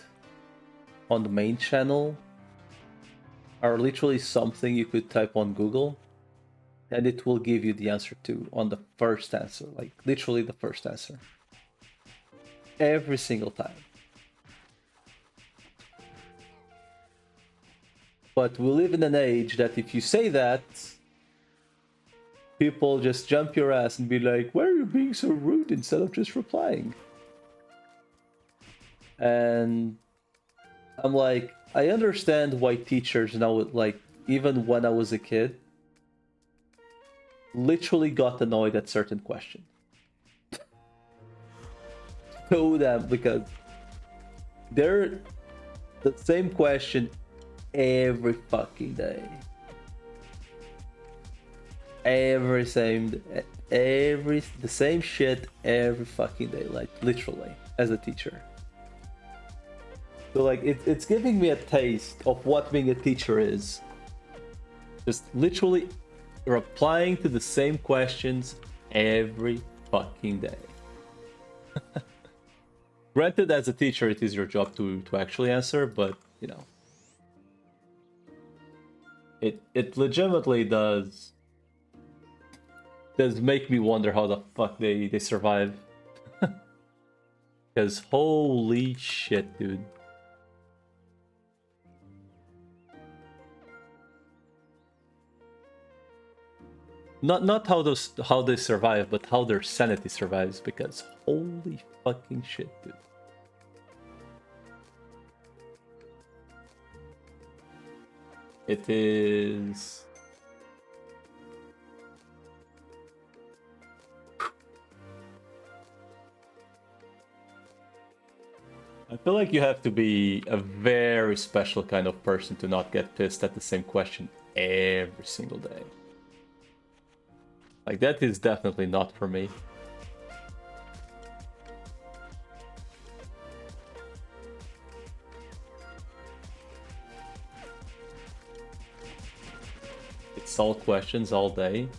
on the main channel are literally something you could type on Google and it will give you the answer to on the first answer, like literally the first answer. Every single time. But we live in an age that if you say that, people just jump your ass and be like, why are you being so rude instead of just replying? And I'm like, I understand why teachers now, like, even when I was a kid, literally got annoyed at certain questions. So that because they're the same question every fucking day. The same shit every fucking day, like literally, as a teacher. So like it's giving me a taste of what being a teacher is. Just literally replying to the same questions every fucking day. Granted, as a teacher, it is your job to actually answer, but you know, it legitimately does make me wonder how the fuck they survive. Because holy shit, dude. Not how they survive, but how their sanity survives, because holy fucking shit, dude. It is... I feel like you have to be a very special kind of person to not get pissed at the same question every single day. Like, that is definitely not for me. It's all questions all day.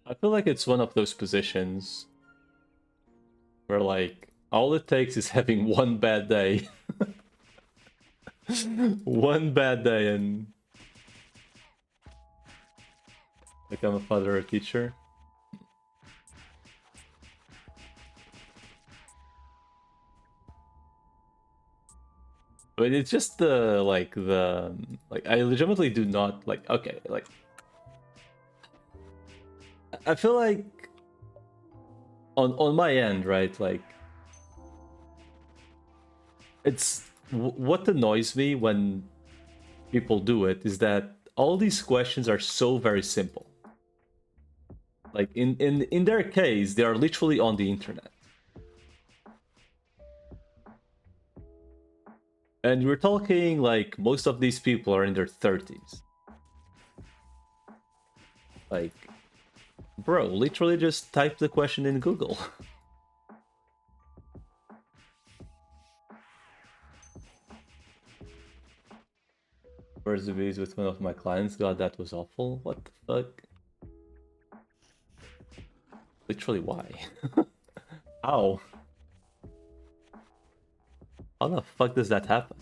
I feel like it's one of those positions where, like, all it takes is having one bad day. One bad day and become a father or a teacher. But it's just the I legitimately do not like. Okay, like I feel like on my end, right? Like it's what annoys me when people do it is that all these questions are so very simple. Like in their case, they are literally on the internet. And we're talking like most of these people are in their 30s. Like, bro, literally just type the question in Google. First debate with one of my clients. God, that was awful. What the fuck? Literally, why? How? How the fuck does that happen?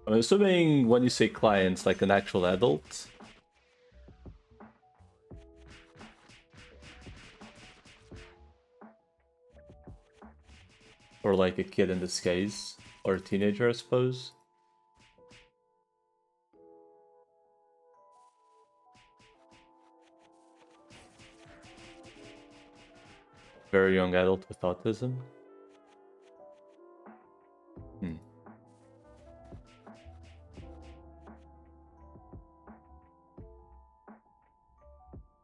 I'm assuming when you say clients, like an actual adult. Or like a kid in this case. Or a teenager, I suppose. Very young adult with autism.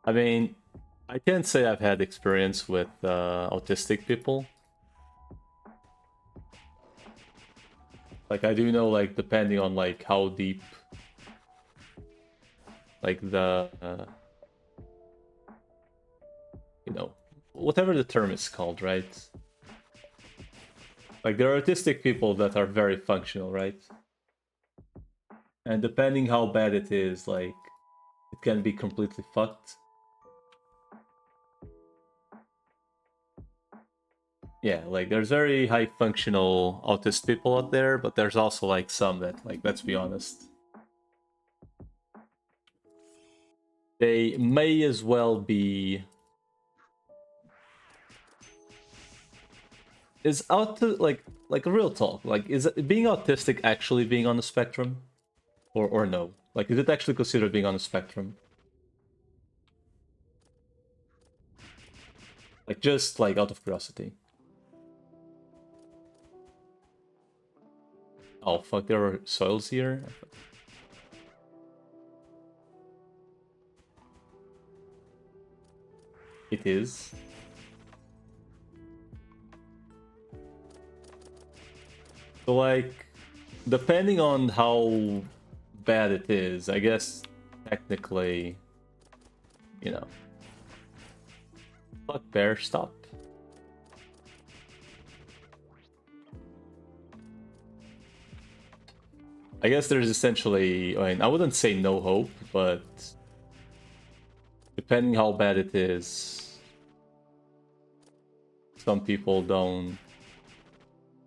I mean, I can't say I've had experience with autistic people. Like, I do know, like, depending on, like, how deep, like, the, you know, whatever the term is called, right? Like, there are autistic people that are very functional, right? And depending how bad it is, like, it can be completely fucked. Yeah, like, there's very high functional autist people out there, but there's also, like, some that, like, let's be honest, they may as well be... Is like a real talk, like, is being autistic actually being on the spectrum? Or no? Like, is it actually considered being on the spectrum? Like, just, like, out of curiosity. Oh, fuck, there are soils here? It is. So, like, depending on how bad it is, I guess, technically, you know... Fuck, bear, stop. I guess there's essentially... I mean, I wouldn't say no hope, but... Depending how bad it is... Some people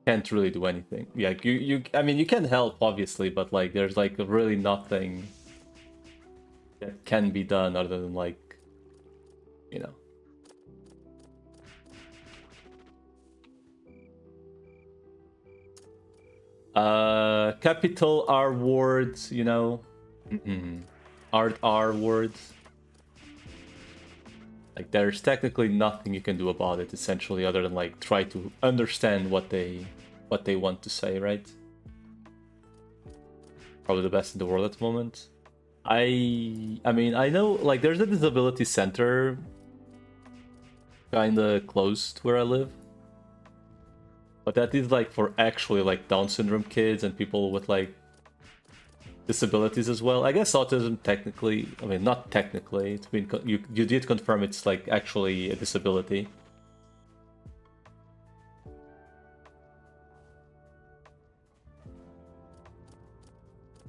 can't really do anything. Yeah, I mean, you can help, obviously, but, like, there's, like, really nothing that can be done other than, like, you know. Capital R words, you know. Art R words. Like, there's technically nothing you can do about it, essentially, other than, like, try to understand what they want to say, right? Probably the best in the world at the moment. I mean, I know, like, there's a disability center kinda close to where I live. But that is, like, for actually, like, Down syndrome kids and people with, like, disabilities as well. I guess autism technically, I mean, not technically, it's been, you did confirm it's, like, actually a disability.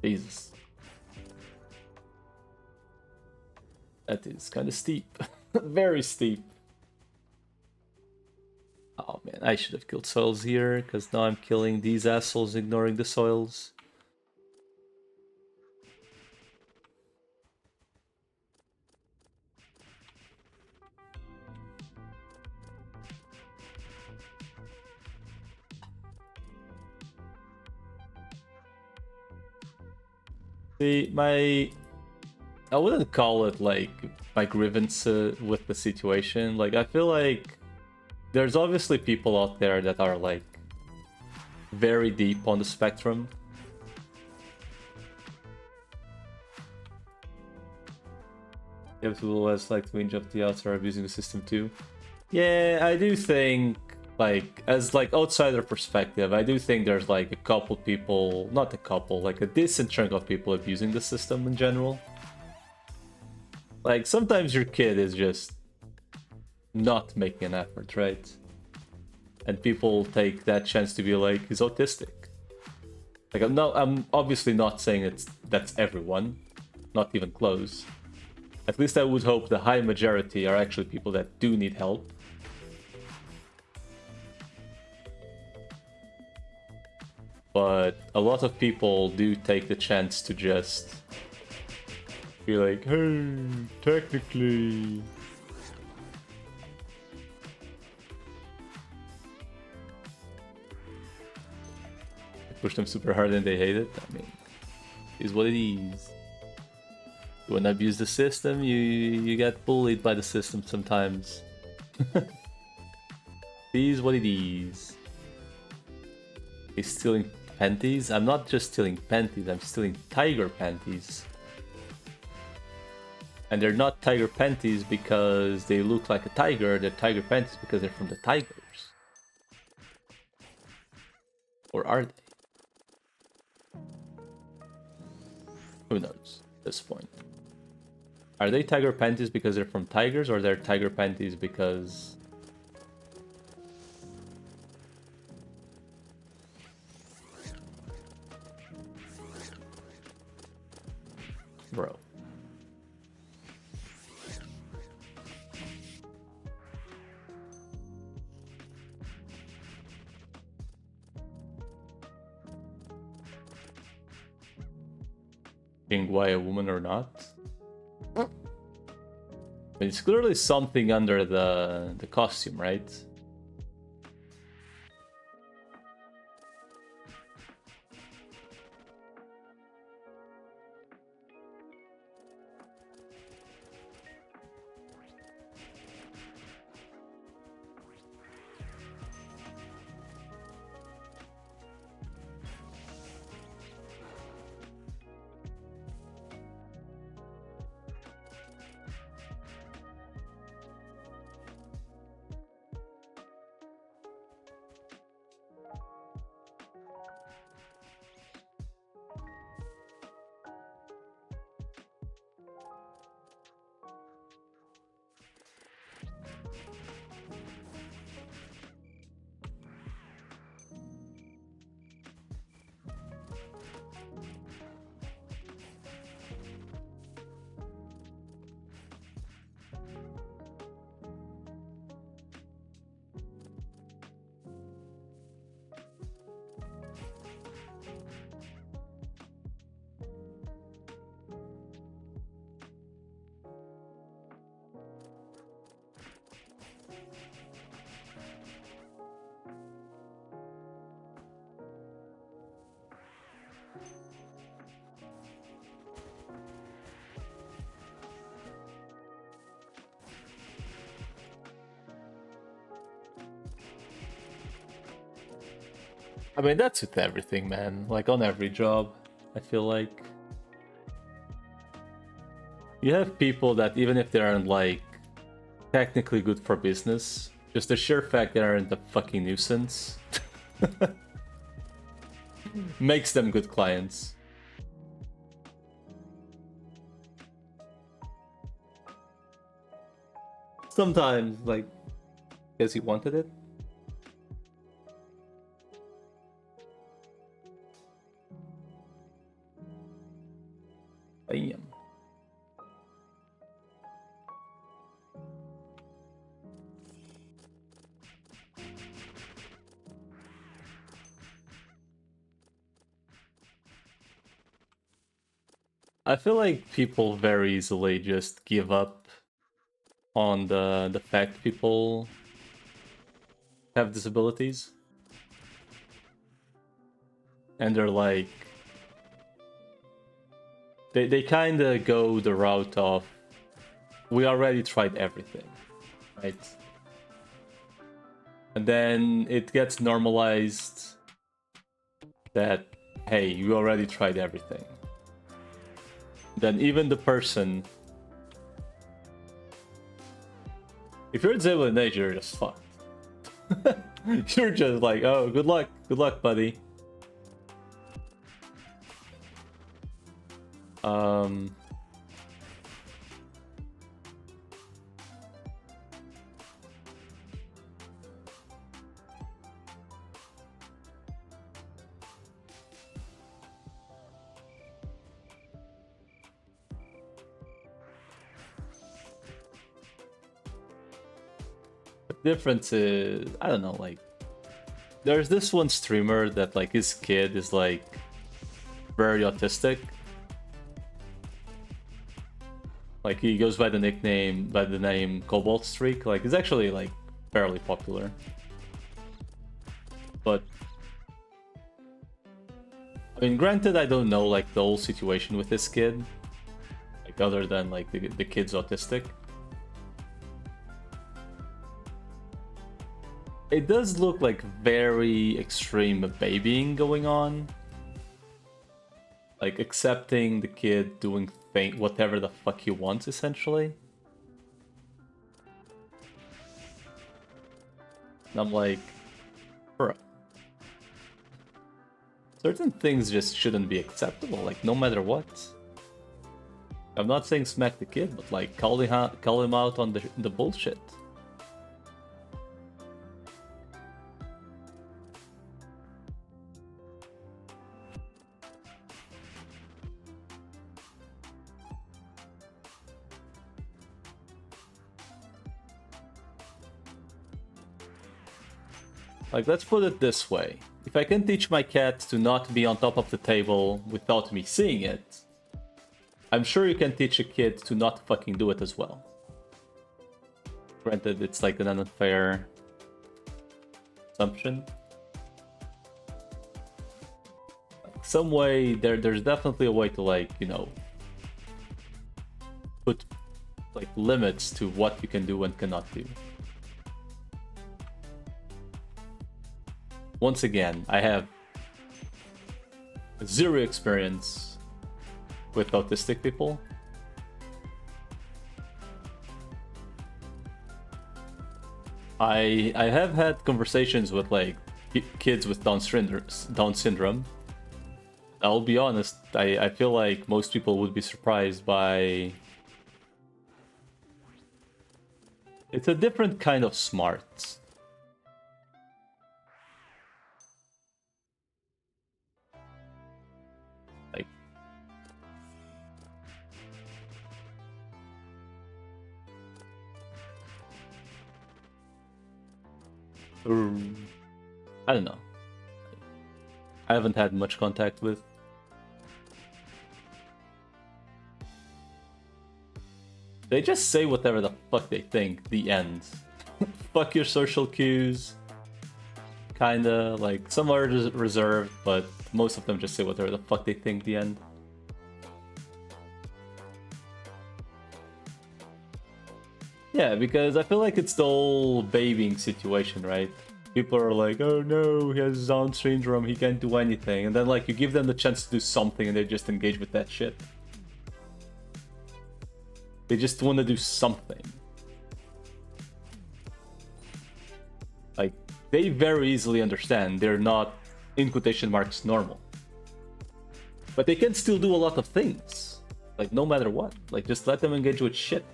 Jesus. That is kind of steep. Very steep. Oh man, I should have killed soils here, because now I'm killing these assholes ignoring the soils. See, I wouldn't call it, like, my grievance with the situation. Like, I feel like there's obviously people out there that are, like, very deep on the spectrum. If people has, like, the range of the outside abusing the system too. Yeah, I do think, like, as, like, outsider perspective, I do think there's, like, a couple people, not a couple, like, a decent chunk of people abusing the system in general. Like, sometimes your kid is just not making an effort, right? And people take that chance to be like, he's autistic. Like, I'm obviously not saying that's everyone, not even close. At least I would hope the high majority are actually people that do need help. But a lot of people do take the chance to just be like, hey, technically... Push them super hard and they hate it. I mean, it's what it is. You wanna abuse the system, you get bullied by the system sometimes. It is what it is. He's stealing panties? I'm not just stealing panties, I'm stealing tiger panties. And they're not tiger panties because they look like a tiger, they're tiger panties because they're from the tigers. Or are they? Who knows at this point? Are they tiger panties because they're from tigers, or they're tiger panties because... Bro. Why a woman or not? But it's clearly something under the costume, right? I mean, that's with everything, man. Like, on every job, I feel like. You have people that, even if they aren't, like, technically good for business, just the sheer fact they aren't a fucking nuisance makes them good clients. Sometimes, like, because he wanted it. Damn. I feel like people very easily just give up on the fact people have disabilities. And they're like... They kind of go the route of, we already tried everything, right? And then it gets normalized that, hey, you already tried everything. Then even the person... If you're disabled in age, you're just fucked. You're just like, oh, good luck, buddy. Difference is, I don't know, like, there's this one streamer that, like, his kid is, like, very autistic. Like, he goes by the name Cobalt Streak. Like, he's actually, like, fairly popular. But I mean, granted, I don't know, like, the whole situation with this kid, like, other than, like, the kid's autistic. It does look like very extreme babying going on. Like accepting the kid doing whatever the fuck he wants, essentially. And I'm like, bro. Certain things just shouldn't be acceptable, like no matter what. I'm not saying smack the kid, but like call him out on the bullshit. Like, let's put it this way. If I can teach my cat to not be on top of the table without me seeing it, I'm sure you can teach a kid to not fucking do it as well. Granted, it's like an unfair assumption. Like, some way, there's definitely a way to, like, you know, put like limits to what you can do and cannot do. Once again, I have zero experience with autistic people. I have had conversations with like kids with Down syndrome. I'll be honest, I feel like most people would be surprised by... It's a different kind of smart. I don't know. I haven't had much contact with. They just say whatever the fuck they think, the end. Fuck your social cues. Kinda, like, some are reserved, but most of them just say whatever the fuck they think, the end. Yeah, because I feel like it's the whole babying situation, right? People are like, oh no, he has Down syndrome, he can't do anything. And then like you give them the chance to do something and they just engage with that shit. They just want to do something. Like, they very easily understand they're not, in quotation marks, normal. But they can still do a lot of things. Like, no matter what. Like, just let them engage with shit.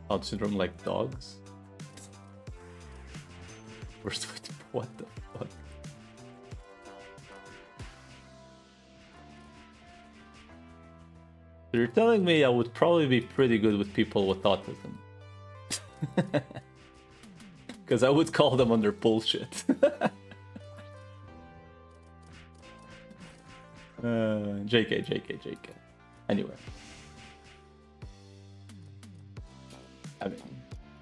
Down syndrome like dogs? What the fuck? So you're telling me I would probably be pretty good with people with autism. Because I would call them on their bullshit. JK. Anyway. I mean,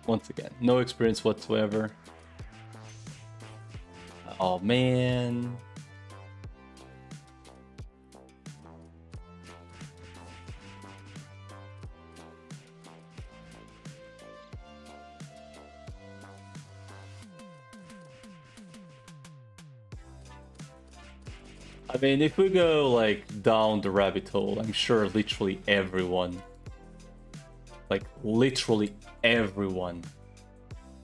once again, no experience whatsoever. Oh man. I mean, if we go like down the rabbit hole, I'm sure literally everyone, like literally everyone,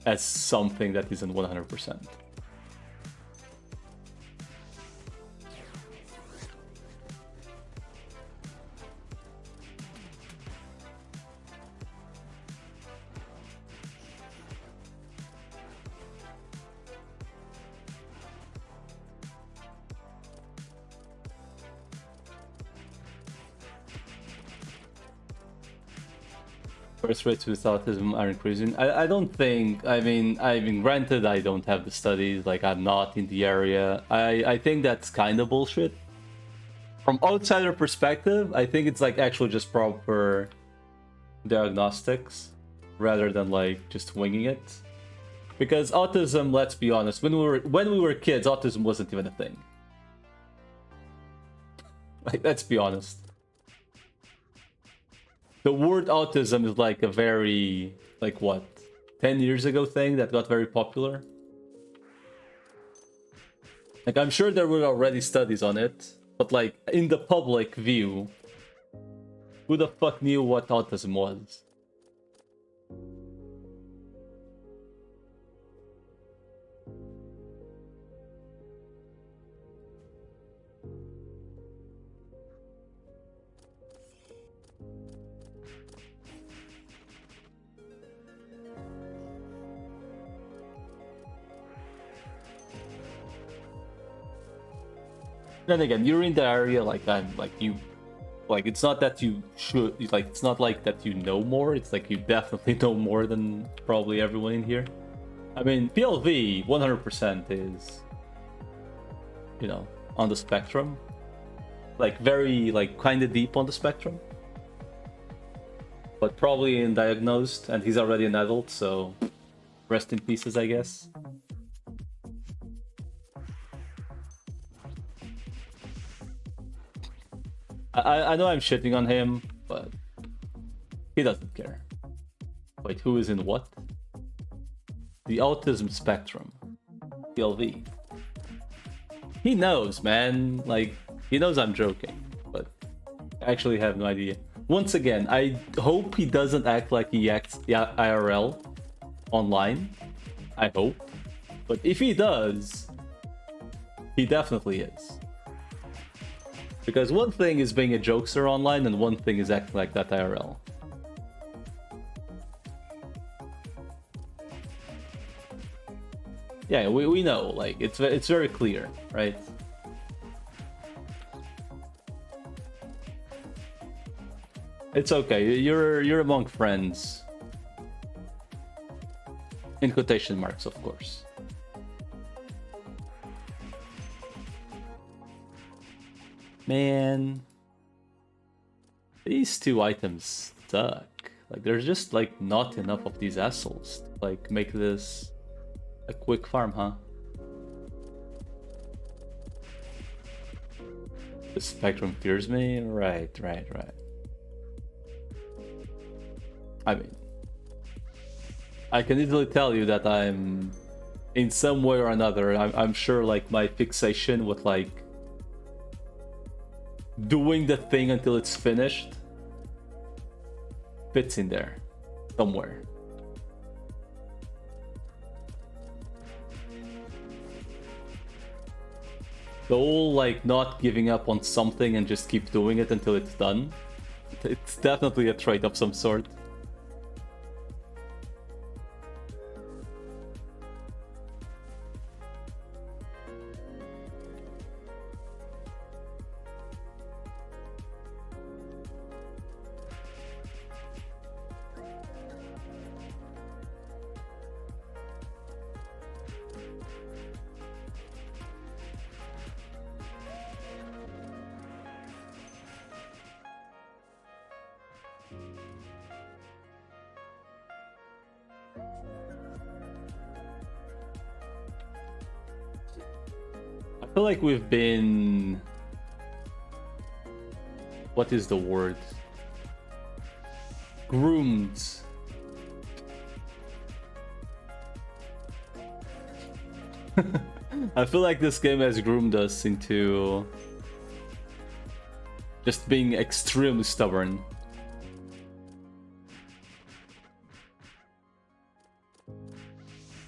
has something that isn't 100%. Birth rates with autism are increasing. I don't think. I mean, granted, I don't have the studies. Like, I'm not in the area. I think that's kind of bullshit. From outsider perspective, I think it's like actually just proper diagnostics rather than like just winging it. Because autism, let's be honest, when we were kids, autism wasn't even a thing. Like, let's be honest. The word autism is like a very, like what, 10 years ago thing that got very popular. Like, I'm sure there were already studies on it, but like, in the public view, who the fuck knew what autism was? Then again, you're in the area, like I'm, like you, like it's not that you should, like it's not like that you know more. It's like you definitely know more than probably everyone in here. I mean, PLV 100% is, you know, on the spectrum, like very, like kind of deep on the spectrum, but probably undiagnosed, and he's already an adult, so rest in pieces, I guess. I know I'm shitting on him, but he doesn't care. Wait, who is in what? The autism spectrum. PLV. He knows, man. Like, he knows I'm joking, but I actually have no idea. Once again, I hope he doesn't act like he acts IRL online. I hope. But if he does, he definitely is. Because one thing is being a jokester online, and one thing is acting like that IRL. Yeah, we know, like, it's very clear, right? It's okay, you're among friends. In quotation marks, of course. Man, these two items suck. Like, there's just like not enough of these assholes to like make this a quick farm, huh? The spectrum fears me? Right. I mean, I can easily tell you that I'm, in some way or another, I'm sure like my fixation with like doing the thing until it's finished fits in there somewhere. The whole like not giving up on something and just keep doing it until it's done, it's definitely a trait of some sort. I feel like we've been... What is the word? Groomed. I feel like this game has groomed us into just being extremely stubborn.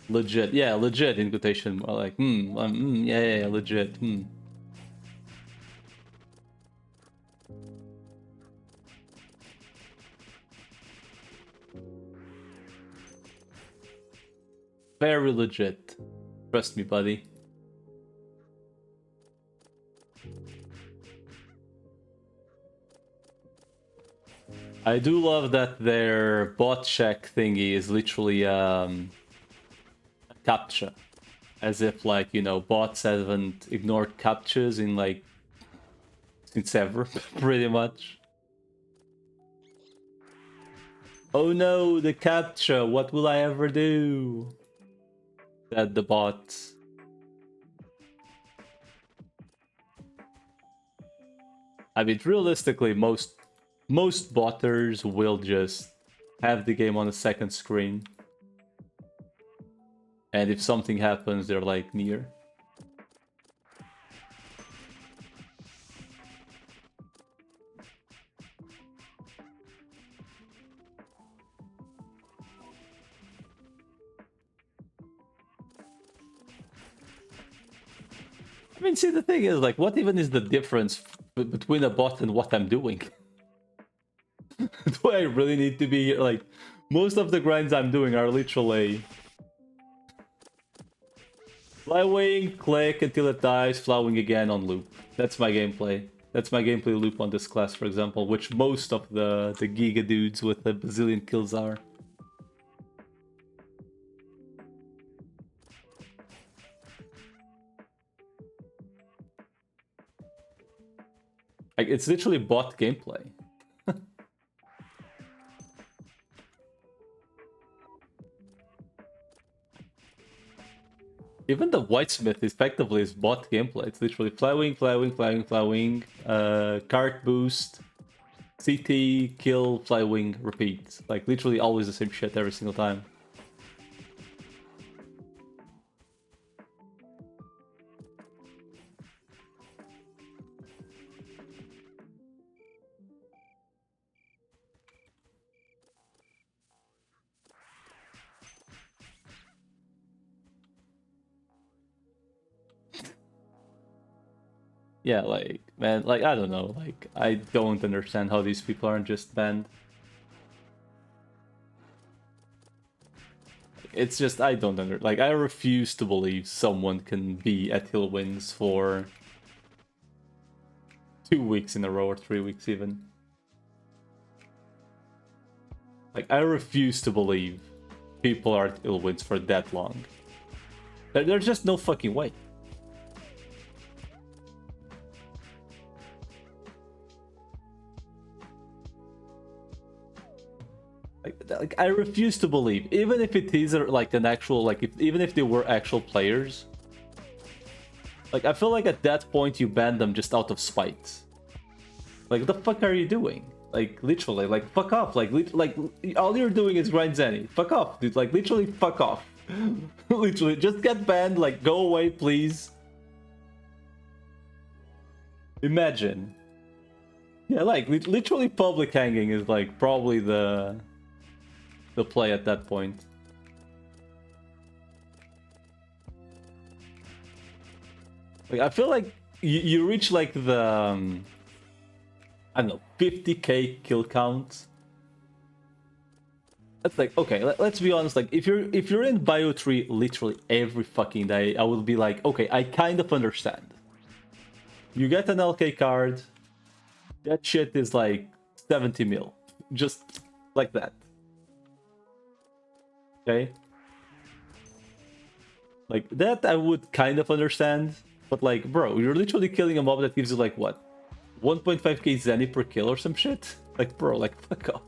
Legit, yeah, legit in quotation. Like, yeah, legit. Very legit. Trust me, buddy. I do love that their bot check thingy is literally captcha, as if like, you know, bots haven't ignored captchas in like since ever. Pretty much. Oh no, the captcha, what will I ever do? Said the bot. I mean, realistically, most most botters will just have the game on a second screen. And if something happens, they're like near. I mean, see, the thing is, like, what even is the difference between a bot and what I'm doing? Do I really need to be, like, most of the grinds I'm doing are literally flywing, click until it dies, flowing again on loop. That's my gameplay. That's my gameplay loop on this class, for example, which most of the Giga dudes with a bazillion kills are. Like, it's literally bot gameplay. Even the Whitesmith effectively is bot gameplay. It's literally flywing, cart boost, CT, kill, flywing, repeat. Like, literally always the same shit every single time. Yeah, like, man, like, I don't know. Like, I don't understand how these people aren't just banned. It's just, I don't like, I refuse to believe someone can be at Hill Wins for 2 weeks in a row or 3 weeks even. Like, I refuse to believe people are at Hill Wins for that long. There's just no fucking way. Like, I refuse to believe, even if it is like an actual, like, even if they were actual players, like, I feel like at that point you ban them just out of spite. Like, what the fuck are you doing? Like, literally, like, fuck off. Like, all you're doing is grind Zenny. Fuck off, dude. Like, literally, fuck off. Literally, just get banned. Like, go away, please. Imagine. Yeah, like, literally public hanging is, like, probably the play at that point. Like, I feel like you reach like the I don't know, 50k kill count. That's like, okay, let's be honest. Like, if you're in Bio 3 literally every fucking day, I would be like, okay, I kind of understand. You get an LK card, that shit is like 70 mil, just like that. Okay, like that I would kind of understand, but like, bro, you're literally killing a mob that gives you like what, 1.5k Zenny per kill or some shit. Like, bro, like, fuck off.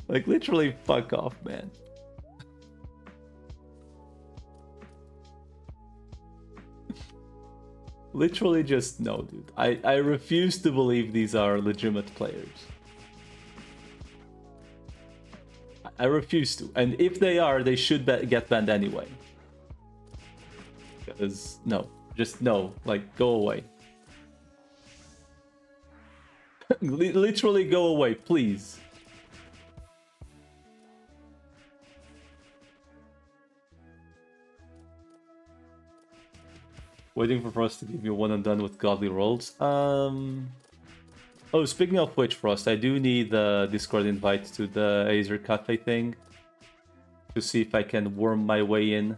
Like, literally, fuck off, man. Literally, just no, dude. I refuse to believe these are legitimate players. I refuse to. And if they are, they should get banned anyway. Because, no. Just no. Like, go away. Literally go away, please. Waiting for Frost to give me one and done with godly rolls. Oh, speaking of which, Frost, I do need the Discord invite to the Azer Cafe thing to see if I can worm my way in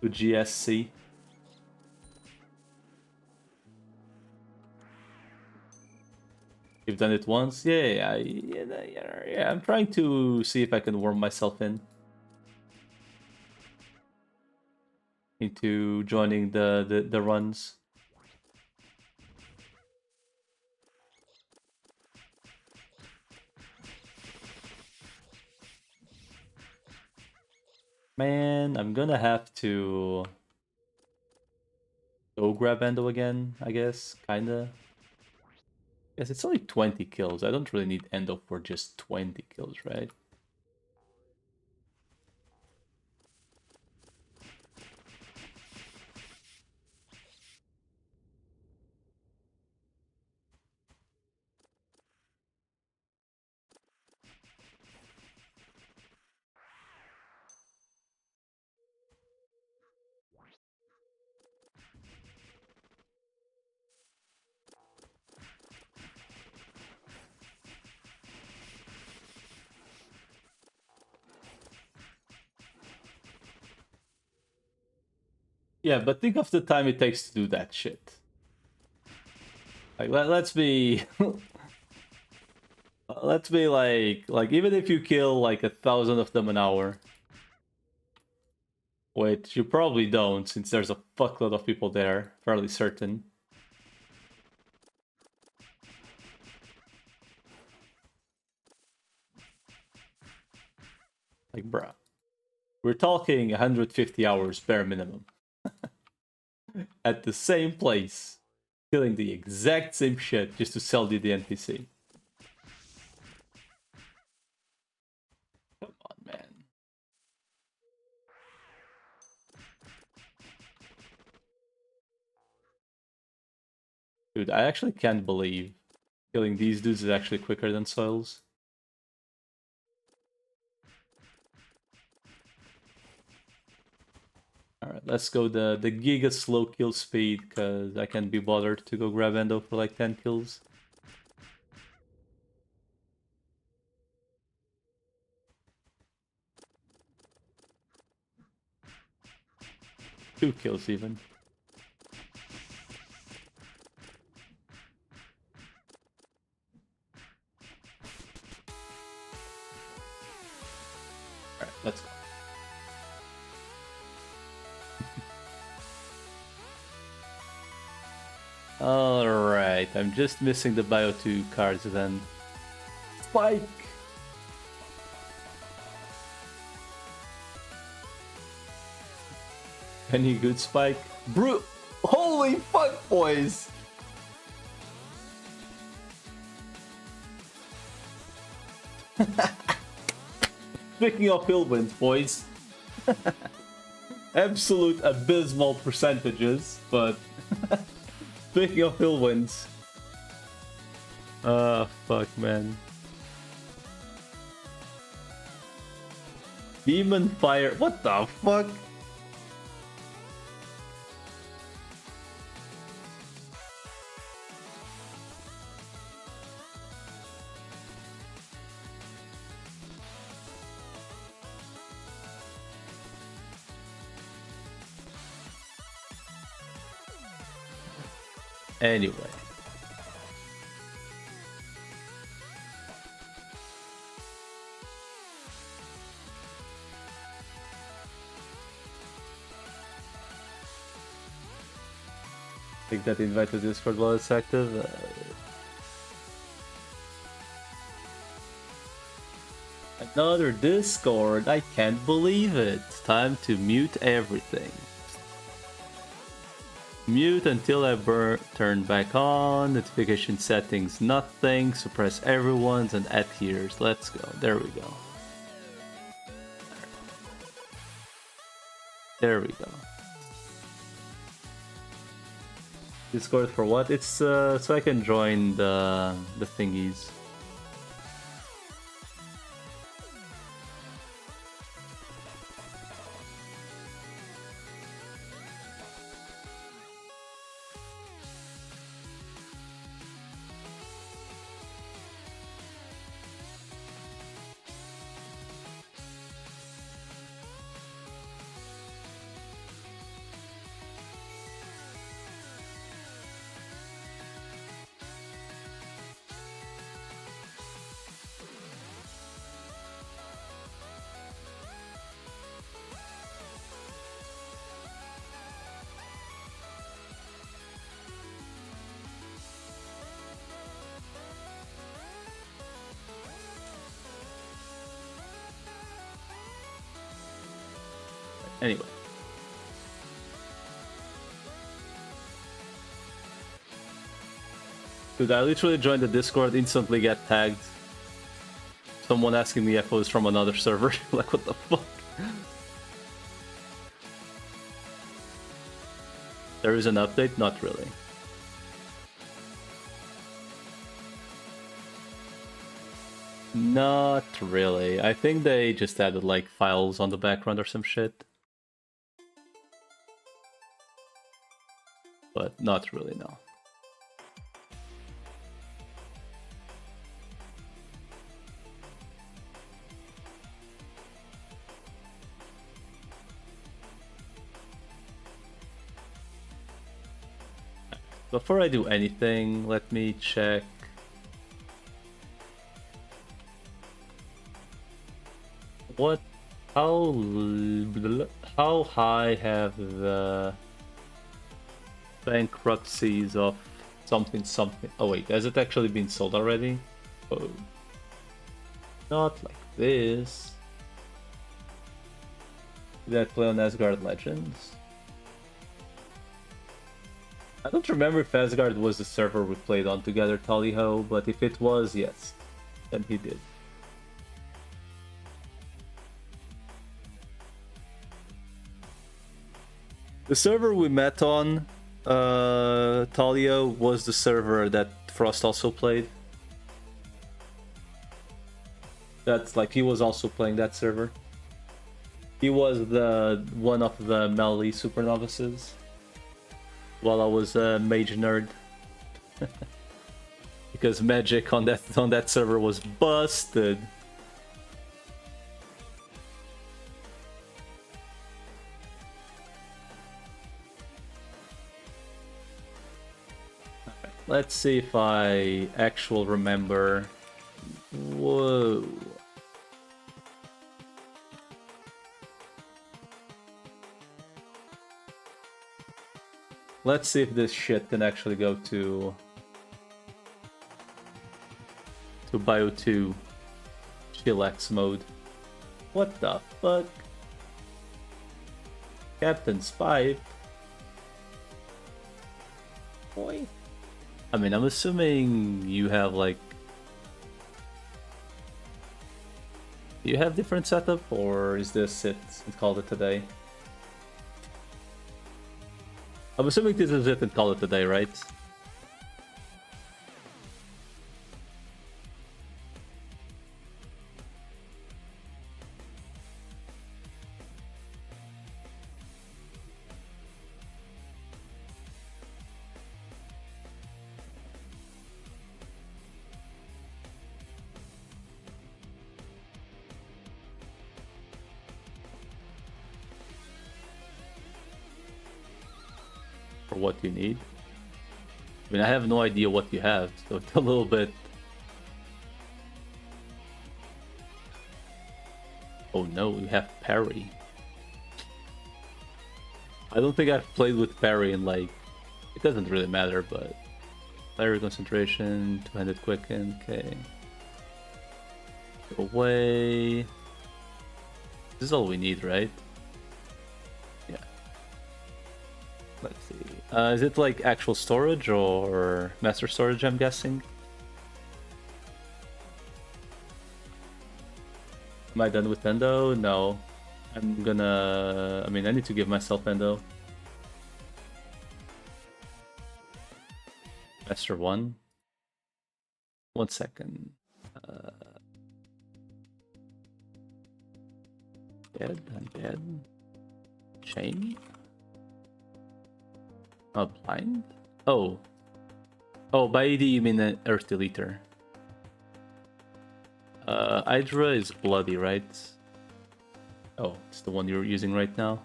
to GSC. You've done it once? Yeah, I'm trying to see if I can worm myself into joining the runs. Man, I'm gonna have to go grab Endo again, I guess, kinda. Yes, it's only 20 kills. I don't really need Endo for just 20 kills, right? Yeah, but think of the time it takes to do that shit. Like, let's be... let's be like, even if you kill like 1,000 of them an hour, which you probably don't, since there's a fuckload of people there, fairly certain. Like, bruh. We're talking 150 hours bare minimum. At the same place, killing the exact same shit just to sell the NPC. Come on, man. Dude, I actually can't believe killing these dudes is actually quicker than Soils. Alright, let's go the giga slow kill speed, because I can't be bothered to go grab Endo for like 10 kills. Two kills even. Alright, let's go. Alright, I'm just missing the Bio 2 cards then. Spike! Any good Spike? Holy fuck, boys! Speaking of hill wins, boys. Absolute abysmal percentages, but speaking of hill wins. Fuck, man. Demon Fire. What the fuck? Anyway. I think that invite to Discord while it's active. Another Discord. I can't believe it. Time to mute everything. Mute until I turn back on. Notification settings, nothing. Suppress everyone's and add tiers. Let's go. There we go. There we go. Discord for what? It's so I can join the thingies. Anyway. Dude, I literally joined the Discord, instantly get tagged. Someone asking me if I was from another server. Like, what the fuck? There is an update? Not really. Not really. I think they just added like files on the background or some shit. But not really, no. Before I do anything, let me check. What? How high have the bankruptcies of something? Oh wait, has it actually been sold already? Oh, not like this. Did I play on Asgard Legends? I don't remember if Asgard was the server we played on together, Tally-ho, but if it was, yes, then he did. The server we met on, Talia, was the server that Frost also played. That's like, he was also playing that server. He was the one of the melee super novices, while I was a mage nerd. Because magic on that server was busted. Let's see if I actually remember. Whoa. Let's see if this shit can actually go to Bio 2 Chillax mode. What the fuck? Captain Spy? Boy. I mean, I'm assuming you have like... Do you have different setup, or is this it? Let's call it today. I'm assuming this is it and call it today, right? For what you need. I mean, I have no idea what you have, so it's a little bit... Oh no, you have parry. I don't think I've played with parry in like... It doesn't really matter, but... Parry concentration, two-handed quicken, okay. Go away... This is all we need, right? Yeah. Let's see. Is it like actual storage or master storage, I'm guessing? Am I done with Endo? No. I'm gonna... I mean, I need to give myself Endo. Master 1. 1 second. Dead, I'm dead. Chain? Oh, blind? Oh. Oh, by AD you mean an Earth Deleter. Hydra is bloody, right? Oh, it's the one you're using right now.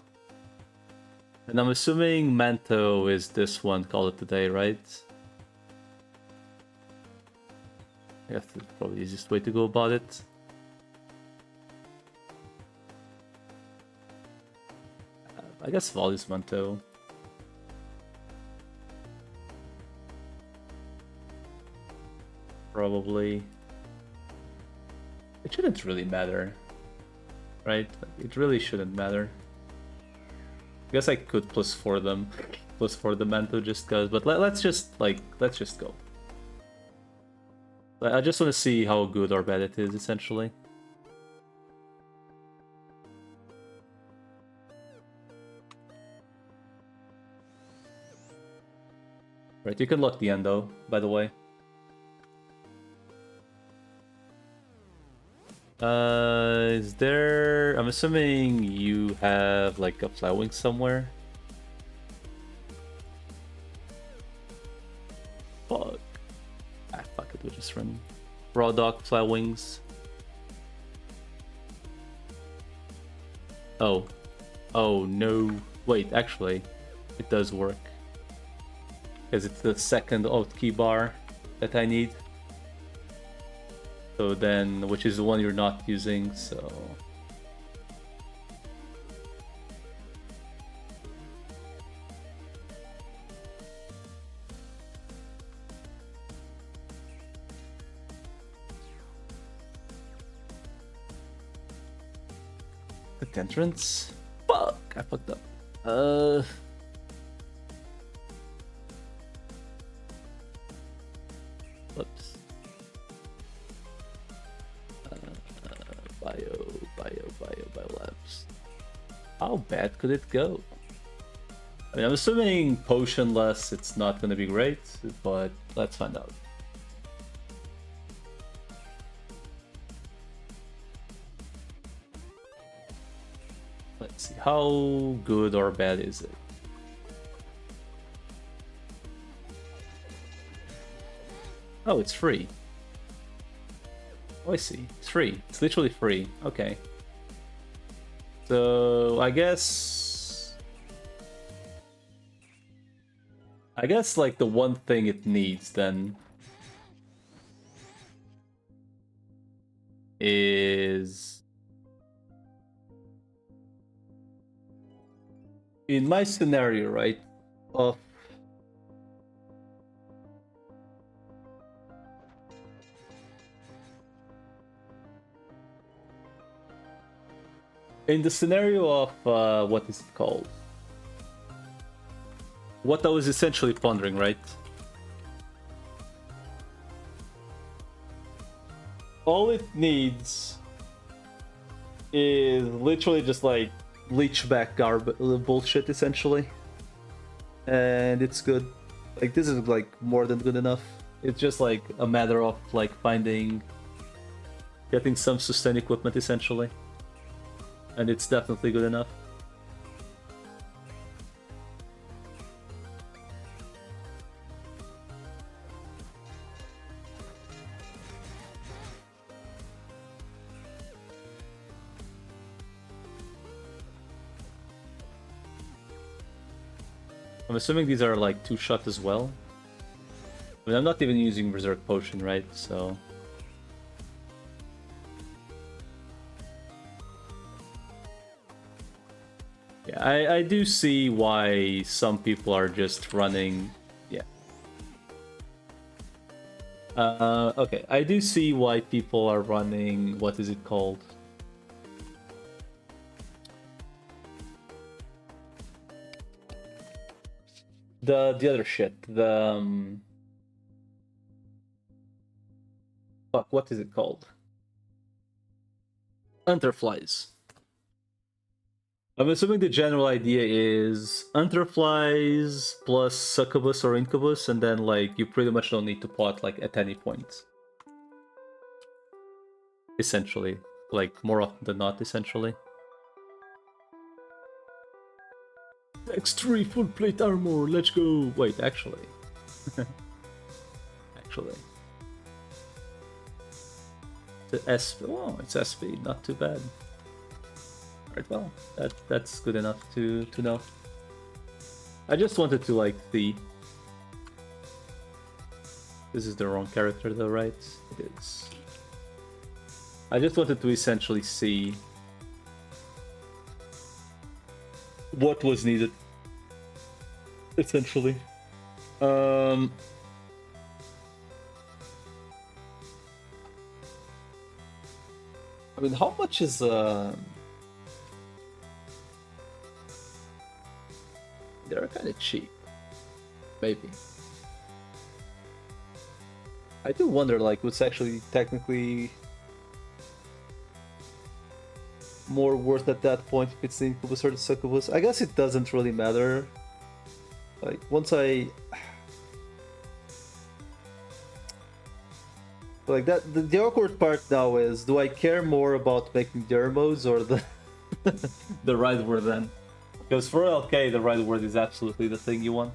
And I'm assuming Manto is this one, call it today, right? I guess that's probably the easiest way to go about it. I guess Vol is Manto. Probably. It shouldn't really matter, right? It really shouldn't matter. I guess I could +4 them, +4 the Manto just cause, but let's just go. I just want to see how good or bad it is, essentially. Right, you can lock the endo, by the way. Is there... I'm assuming you have, like, a Flywing somewhere? Fuck. Ah, fuck it, we'll just run Raw Dog Flywings. Oh. Oh, no. Wait, actually, it does work. Because it's the second hotkey bar that I need. So then, which is the one you're not using, so... Quick entrance? Fuck! I fucked up. Whoops. Biolabs. How bad could it go? I mean, I'm assuming potionless, it's not going to be great, but let's find out. Let's see, how good or bad is it? Oh, it's free. Oh, I see. It's free. It's literally free. Okay. So, I guess, like, the one thing it needs, then, is... In my scenario, right, of... In the scenario of, what is it called? What I was essentially pondering, right? All it needs is literally just like leech back bullshit, essentially. And it's good. Like, this is like more than good enough. It's just like a matter of like getting some sustain equipment, essentially. And it's definitely good enough. I'm assuming these are like 2-shot as well. I mean, I'm not even using Berserk Potion, right? So... yeah, I do see why some people are just running... yeah. Okay, I do see why people are running... what is it called? The other shit. The... fuck, what is it called? Hunterflies. I'm assuming the general idea is Hunterflies plus Succubus or Incubus, and then like you pretty much don't need to pot like at any point. Essentially. Like more often than not, essentially. X3 full plate armor, let's go! Wait, actually. Actually. The SP, oh, it's SP, not too bad. Right, well, that's good enough to know. I just wanted to like see. This is the wrong character though, right? It is. I just wanted to essentially see what was needed. Essentially. I mean, how much is they're kind of cheap. Maybe. I do wonder, like, what's actually technically more worth at that point, if it's the incubus or the succubus. I guess it doesn't really matter. Like, once I... Like, the awkward part now is, do I care more about making the modes or the the right word then? Because for LK, the right word is absolutely the thing you want.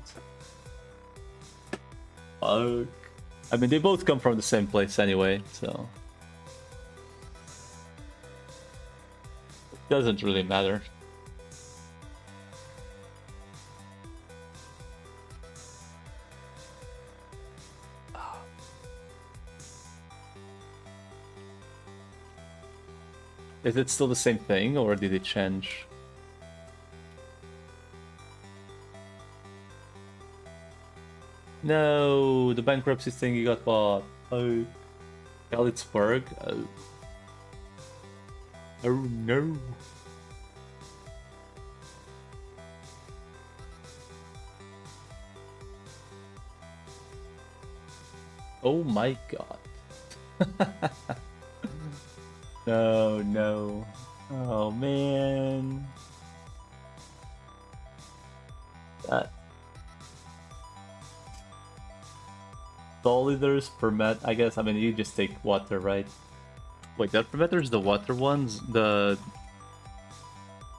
Fuck. I mean, they both come from the same place anyway, so... It doesn't really matter. Is it still the same thing, or did it change? No, the bankruptcy thing you got bought. Oh, Galitsburg. Oh. Oh no. Oh my god. No, no. Oh man. That. Solidars per I guess, I mean, you just take water, right? Wait, that per is the water ones? The...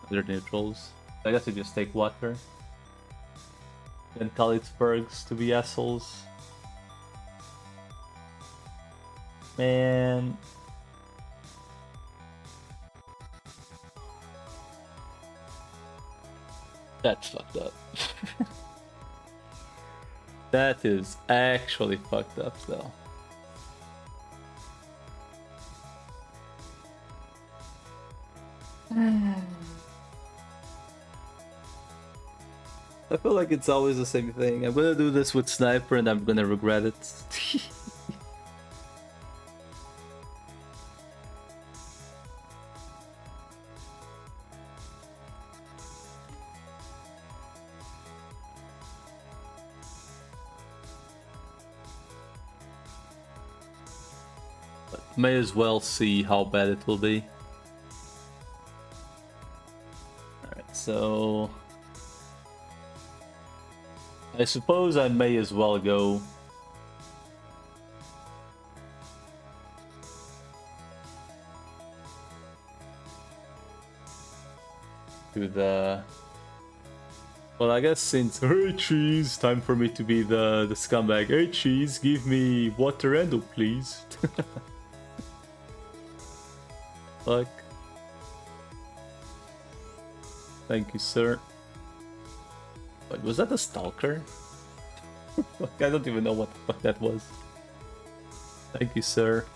They're neutrals. I guess you just take water. Then Kalitzbergs to be assholes. Man... That's fucked up. That is actually fucked up, though. I feel like it's always the same thing. I'm gonna do this with Sniper and I'm gonna regret it. May as well see how bad it will be. Alright, so... I suppose I may as well go... to the... Well, I guess since... Hey cheese, time for me to be the scumbag. Hey cheese, give me water endo, please. Fuck. Thank you, sir. Wait, was that a stalker? I don't even know what the fuck that was. Thank you, sir.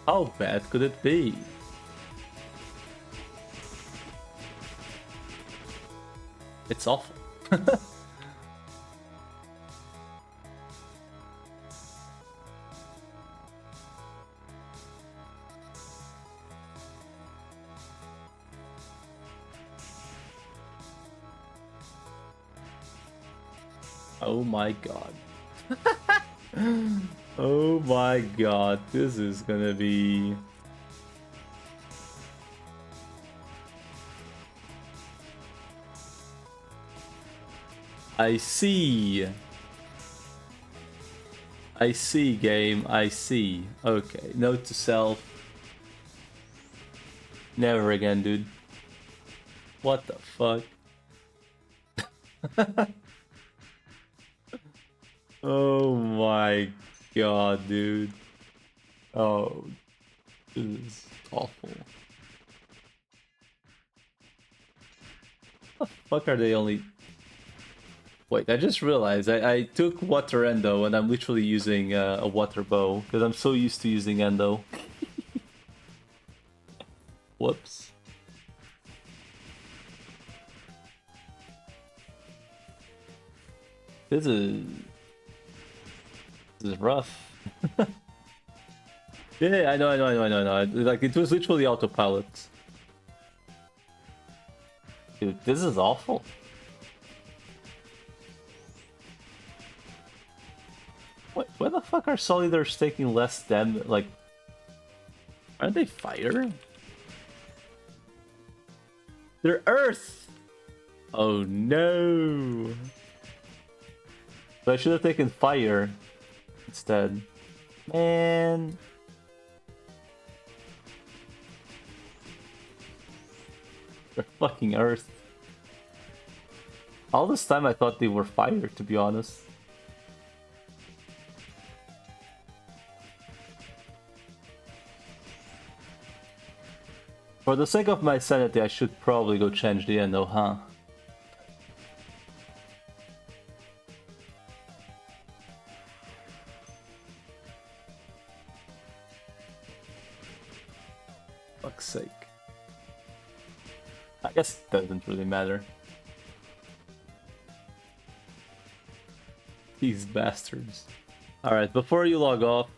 How bad could it be? It's awful. Oh my god. Oh my god, this is gonna be... I see. I see, game, I see. Okay, note to self. Never again, dude. What the fuck? Oh my god, dude. Oh, this is awful. What the fuck are they only... Wait, I just realized I took water endo and I'm literally using a water bow because I'm so used to using endo. Whoops. This is rough. Yeah, I know. Like, it was literally autopilot. Dude, this is awful. Why the fuck are Solidars taking less damage? Like, aren't they fire? They're earth! Oh no! So I should have taken fire instead. Man. They're fucking earth. All this time I thought they were fire, to be honest. For the sake of my sanity, I should probably go change the endo, huh? Fuck's sake. I guess it doesn't really matter. These bastards. Alright, before you log off,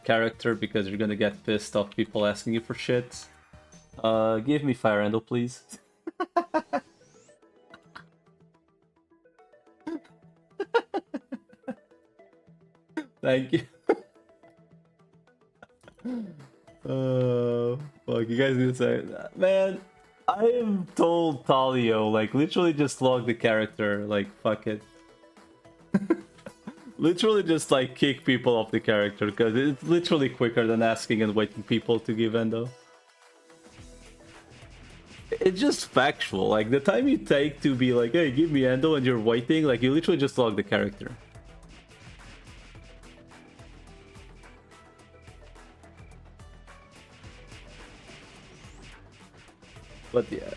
character, because you're gonna get pissed off people asking you for shit. Give me Fire Endo, please. Thank you. Fuck, you guys need to say that. Man, I have told Talio, like, literally just log the character, like, fuck it. Literally just, like, kick people off the character, because it's literally quicker than asking and waiting people to give endo. It's just factual, like, the time you take to be like, hey, give me endo, and you're waiting, like, you literally just log the character. But yeah.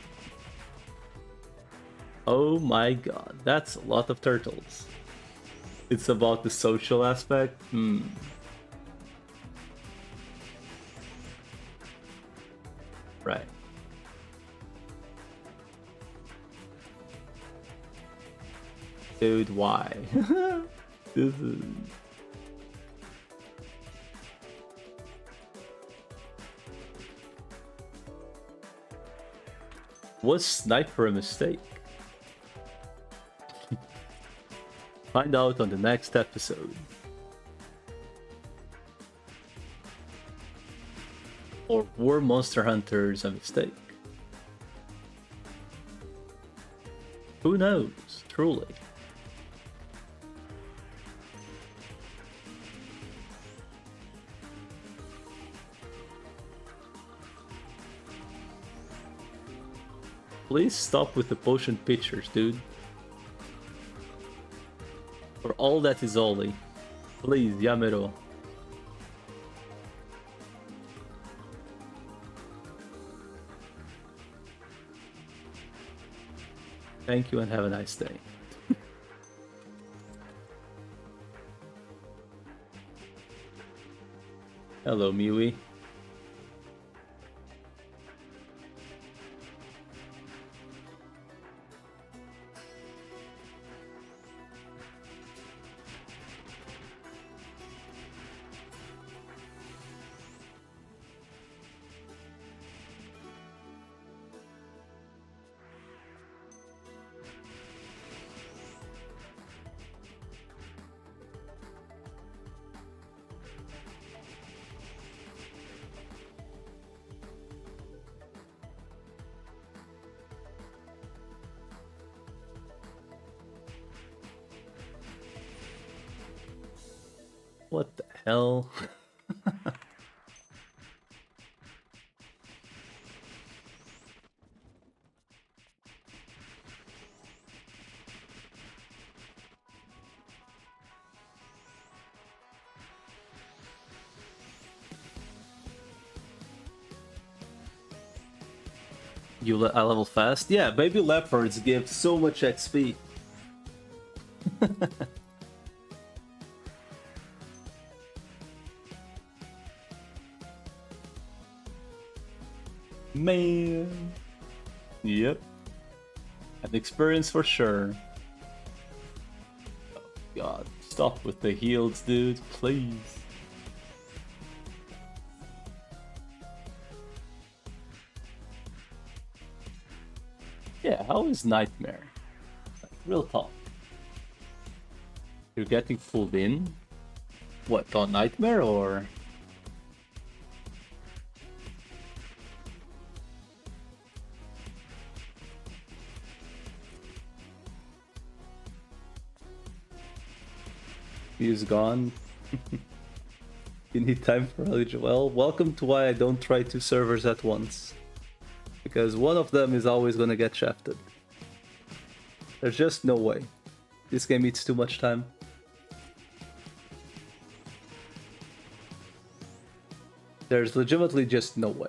Oh my god, that's a lot of turtles. It's about the social aspect? Right. Dude, why? This is... Was Sniper a mistake? Find out on the next episode. Or were Monster Hunters a mistake? Who knows, truly. Please stop with the potion pictures, dude. For all that is Oli. Please, Yamero. Thank you and have a nice day. Hello, Miwi. What the hell? I level fast? Yeah, baby leopards give so much XP. Man. Yep. An experience for sure. Oh god, stop with the heals, dude, please. Yeah, how is Nightmare? Like, real talk. You're getting pulled in? What, on Nightmare or? He's gone. You need time for Elegy. Well, welcome to why I don't try 2 servers at once. Because one of them is always gonna get shafted. There's just no way. This game eats too much time. There's legitimately just no way.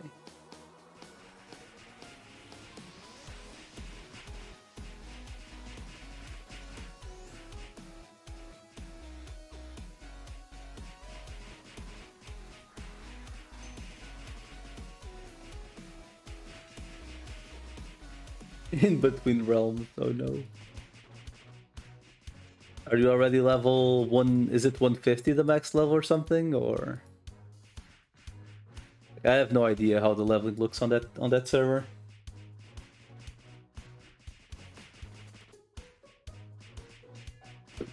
In between realms, oh no. Are you already level 1? Is it 150 the max level or something? Or I have no idea how the leveling looks on that server.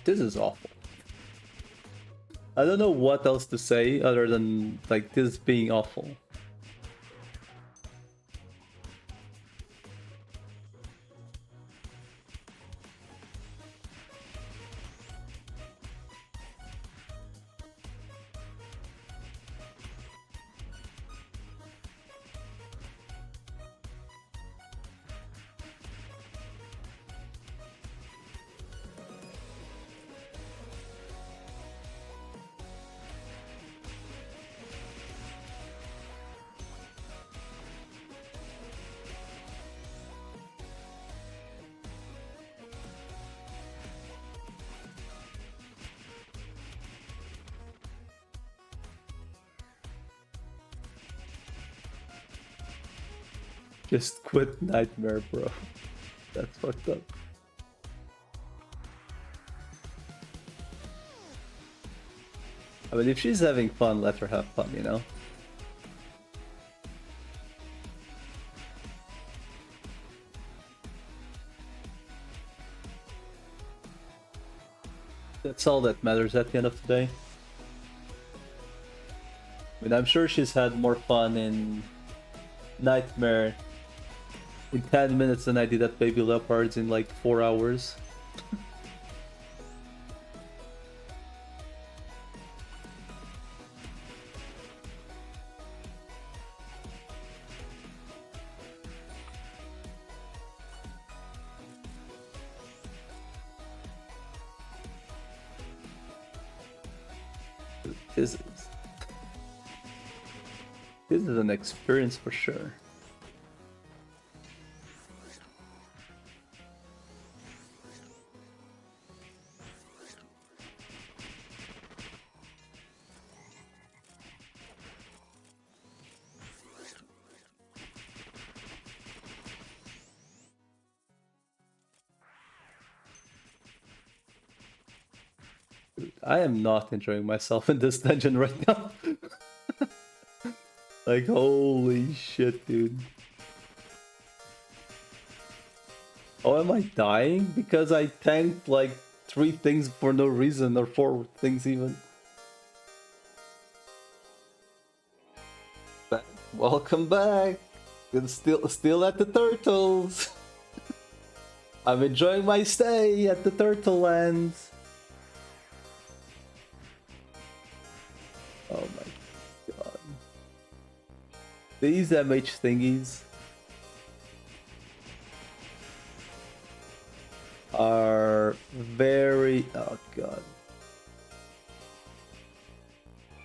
This is awful. I don't know what else to say other than like this being awful. Just quit Nightmare, bro. That's fucked up. I mean, if she's having fun, let her have fun, you know? That's all that matters at the end of the day. I mean, I'm sure she's had more fun in Nightmare in 10 minutes than I did at Baby Leopards in like 4 hours. This is an experience for sure. I am not enjoying myself in this dungeon right now. Like, holy shit, dude. Oh, am I dying? Because I tanked like 3 things for no reason, or 4 things even. Welcome back! It's still at the turtles! I'm enjoying my stay at the Turtle Lands. Oh my god. These MH thingies are very... oh god.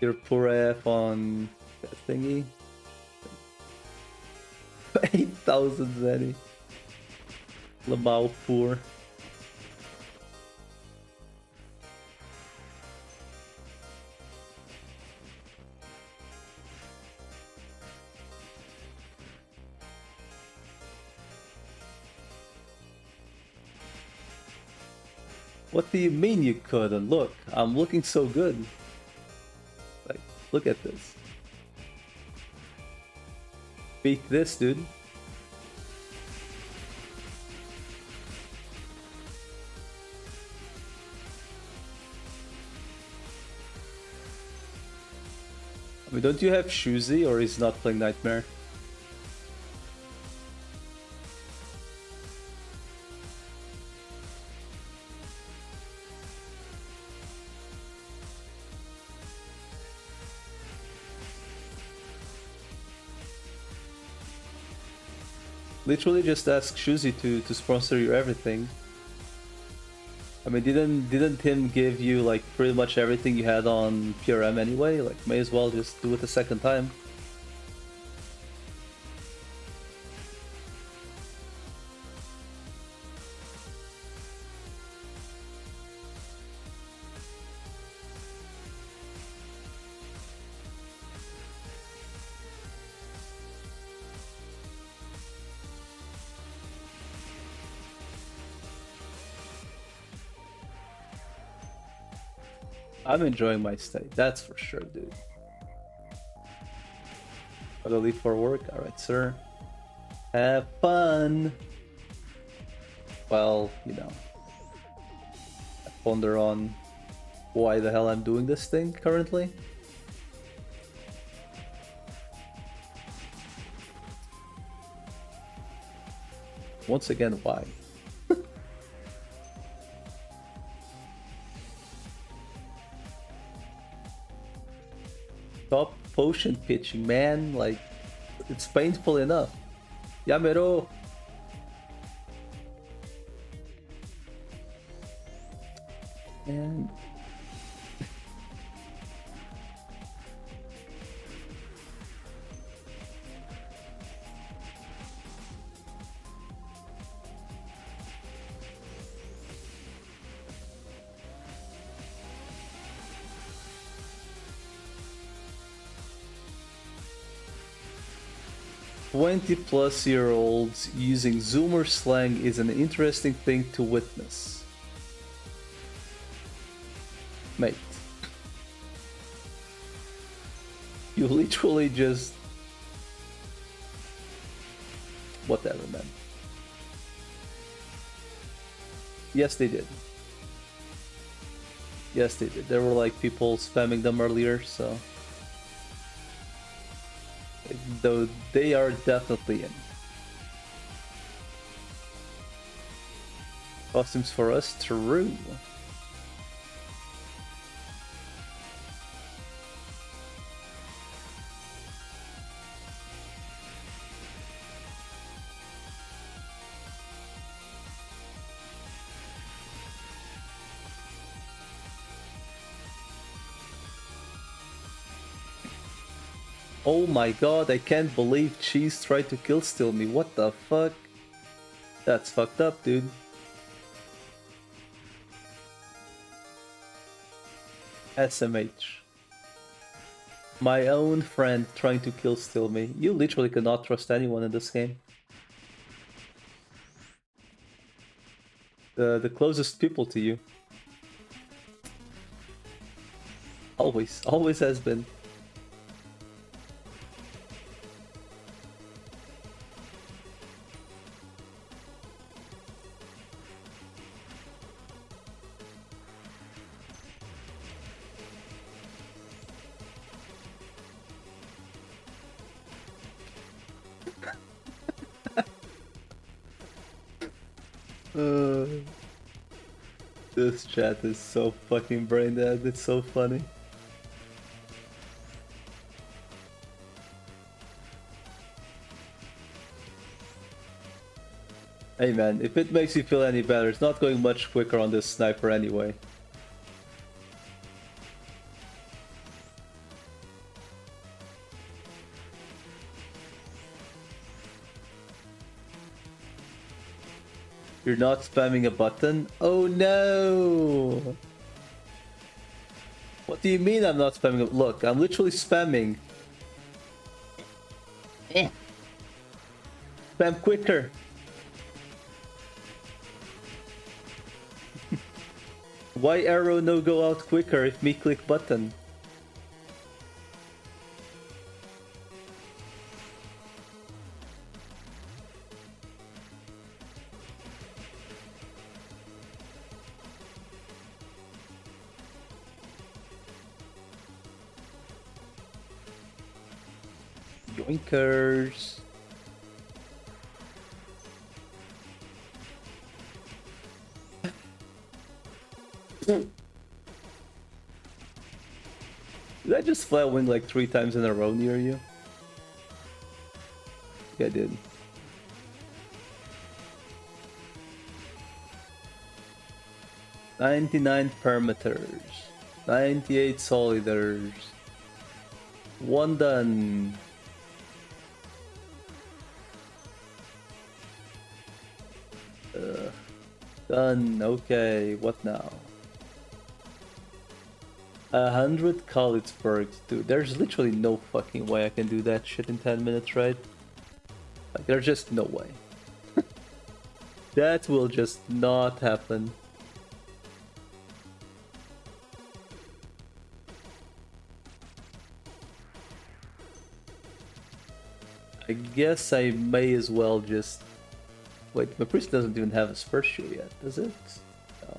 Your poor F on that thingy. 8,000 Zenny. Lamau poor. What do you mean you couldn't? Look, I'm looking so good. Like, look at this. Beat this, dude. mean, don't you have Shuzi, or is not playing Nightmare? Literally just ask Shuzi to sponsor you everything. I mean, didn't him give you like pretty much everything you had on PRM anyway? Like, may as well just do it a second time. I'm enjoying my stay, that's for sure, dude. Gotta leave for work? Alright, sir. Have fun! Well, you know. I ponder on why the hell I'm doing this thing currently. Once again, why? Stop potion pitching, man. Like, it's painful enough. Yamero! And... "20-plus-year-olds using Zoomer slang is an interesting thing to witness." Mate. You literally just... Whatever, man. Yes, they did. Yes, they did. There were like people spamming them earlier, so... Though they are definitely in. Costumes for us, true. Oh my god, I can't believe Cheese tried to kill steal me. What the fuck? That's fucked up, dude. SMH. My own friend trying to kill steal me. You literally cannot trust anyone in this game. The closest people to you. Always has been. This chat is so fucking brain dead, it's so funny. Hey man, if it makes you feel any better, it's not going much quicker on this sniper anyway. You're not spamming a button? Oh no! What do you mean I'm not spamming a... Look, I'm literally spamming. Spam quicker! Why arrow no go out quicker if me click button? Yoinkers. Did I just flat wing like 3 times in a row near you? Yeah, I did. "99 parameters, 98 solidars, 1 done." Done. Okay, what now? 100 Kalitzbergs, dude. There's literally no fucking way I can do that shit in 10 minutes, right? Like, there's just no way. That will just not happen. I guess I may as well just... Wait, my priest doesn't even have a Spurs shoe yet, does it? No.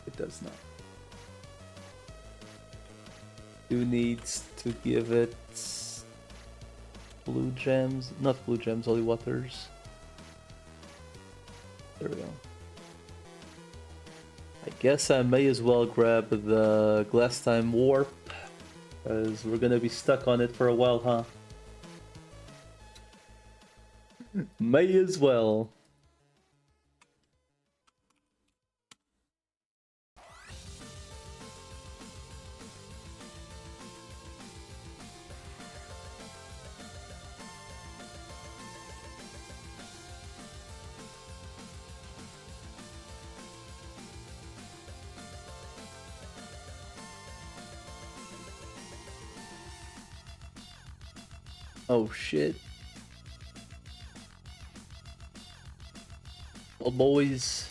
It does not. Who needs to give it... blue gems? Not blue gems, holy waters. There we go. I guess I may as well grab the glass time warp, because we're gonna be stuck on it for a while, huh? May as well. Oh shit. Well, boys,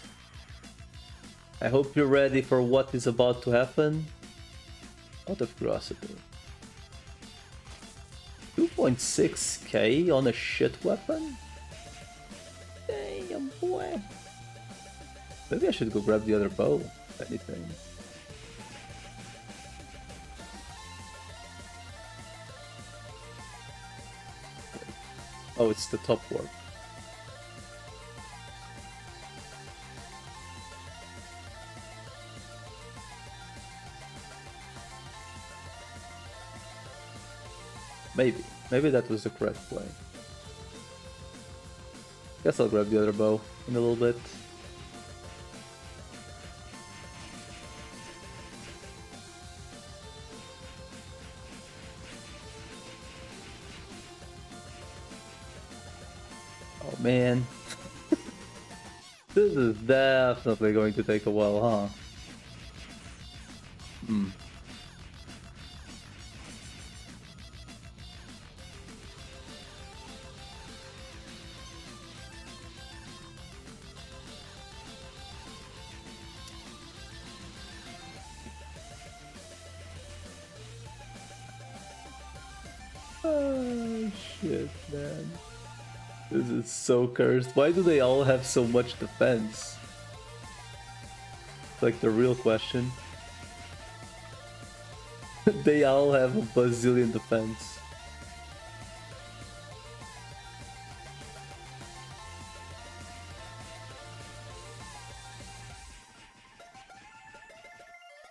I hope you're ready for what is about to happen. Out of curiosity. 2.6k on a shit weapon? Damn, boy. Maybe I should go grab the other bow, if anything. Oh, it's the top warp. Maybe that was the correct play. Guess I'll grab the other bow in a little bit. Oh man. This is definitely going to take a while, huh? Hmm. Oh shit, man. This is so cursed. Why do they all have so much defense? Like the real question. They all have a bazillion defense.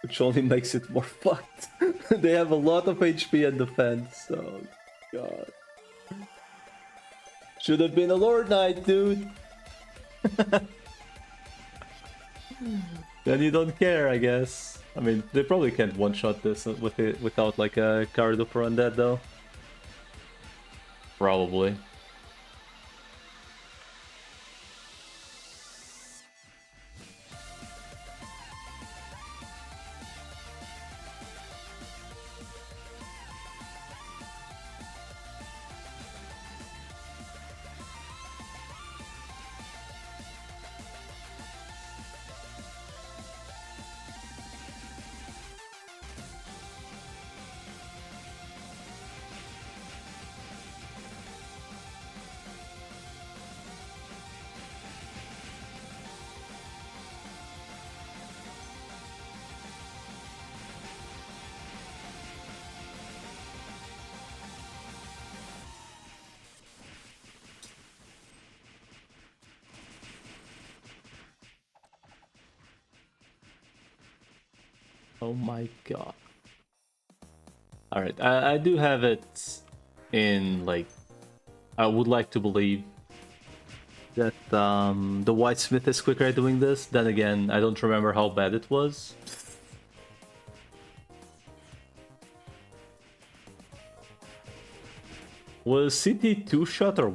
Which only makes it more fucked. They have a lot of HP and defense. Oh god. Should have been a Lord Knight, dude. Then you don't care, I guess. I mean, they probably can't one-shot this with it without like a card upper on that, though. Probably. Oh my god. Alright, I do have it in, like, I would like to believe that the Whitesmith is quicker at doing this. Then again, I don't remember how bad it was. Was CT 2-shot or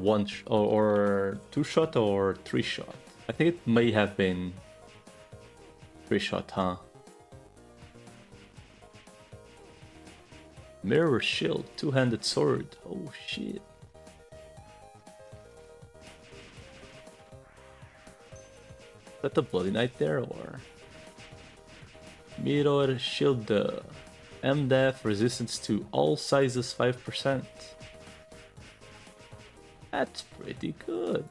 or 2-shot or 3-shot? I think it may have been 3-shot, huh? Mirror shield, two-handed sword. Oh shit. Is that the Bloody Knight there or? Mirror shield, MDef, resistance to all sizes 5%. That's pretty good.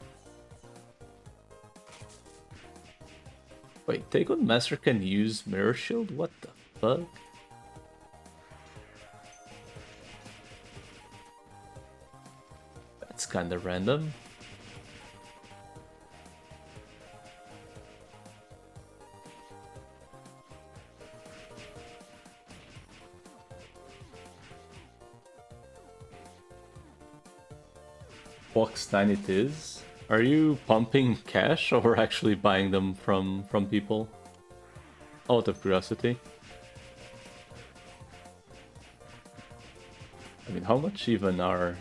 Wait, Take On Master can use Mirror Shield? What the fuck? That's kinda random. Box 9 it is. Are you pumping cash or actually buying them from people? Out of curiosity. I mean, how much even are...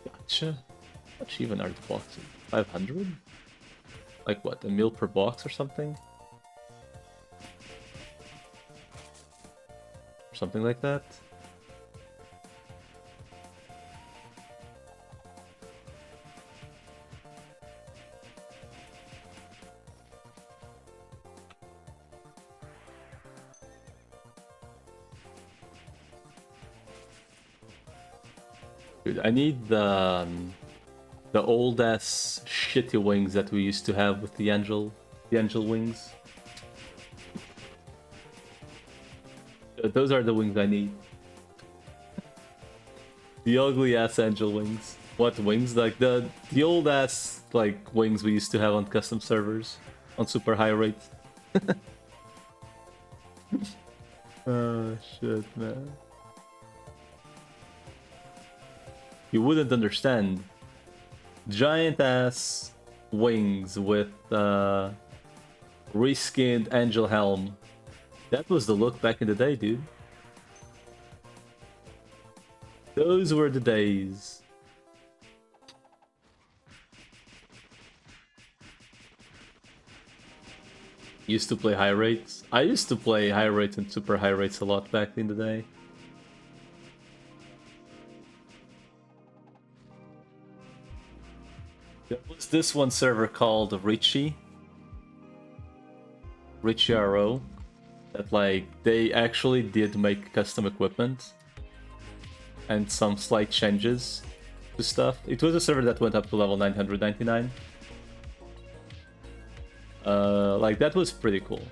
Gotcha. How much even are the boxes? 500? Like what, a mil per box or something? Or something like that? Dude, I need the old ass shitty wings that we used to have with the angel wings. Those are the wings I need. The ugly ass angel wings. What wings? Like the old ass like wings we used to have on custom servers on super high rates. Oh shit, man. You wouldn't understand. Giant ass wings with reskinned angel helm. That was the look back in the day, dude. Those were the days. Used to play high rates. I used to play high rates and super high rates a lot back in the day. There was this one server called Richie RO that like they actually did make custom equipment and some slight changes to stuff. It was a server that went up to level 999. Like that was pretty cool.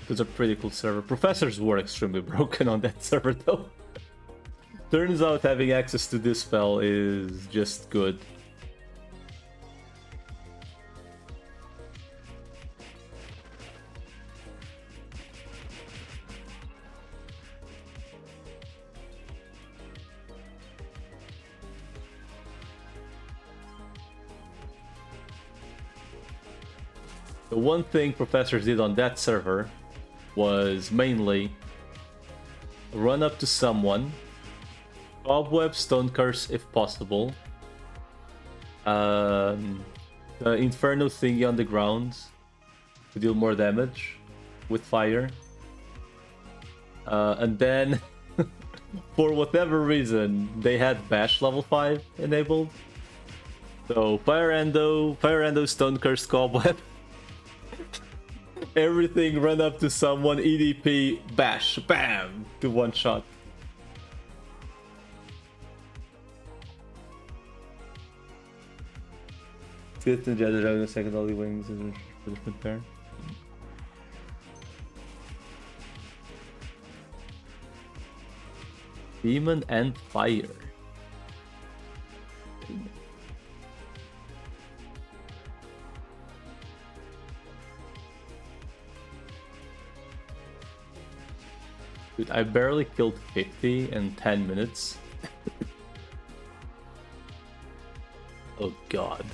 It was a pretty cool server. Professors were extremely broken on that server though. Turns out having access to this spell is just good. The one thing professors did on that server was mainly run up to someone, cobweb, stone curse if possible, the inferno thingy on the ground to deal more damage with fire, and then for whatever reason they had bash level 5 enabled, so fire endo, stone curse, cobweb. Everything run up to someone, EDP, bash, bam, to one shot. Good to Jedi Dragon, the second Holy Wings is a different pair. Demon and Fire. Dude, I barely killed 50 in 10 minutes. Oh god.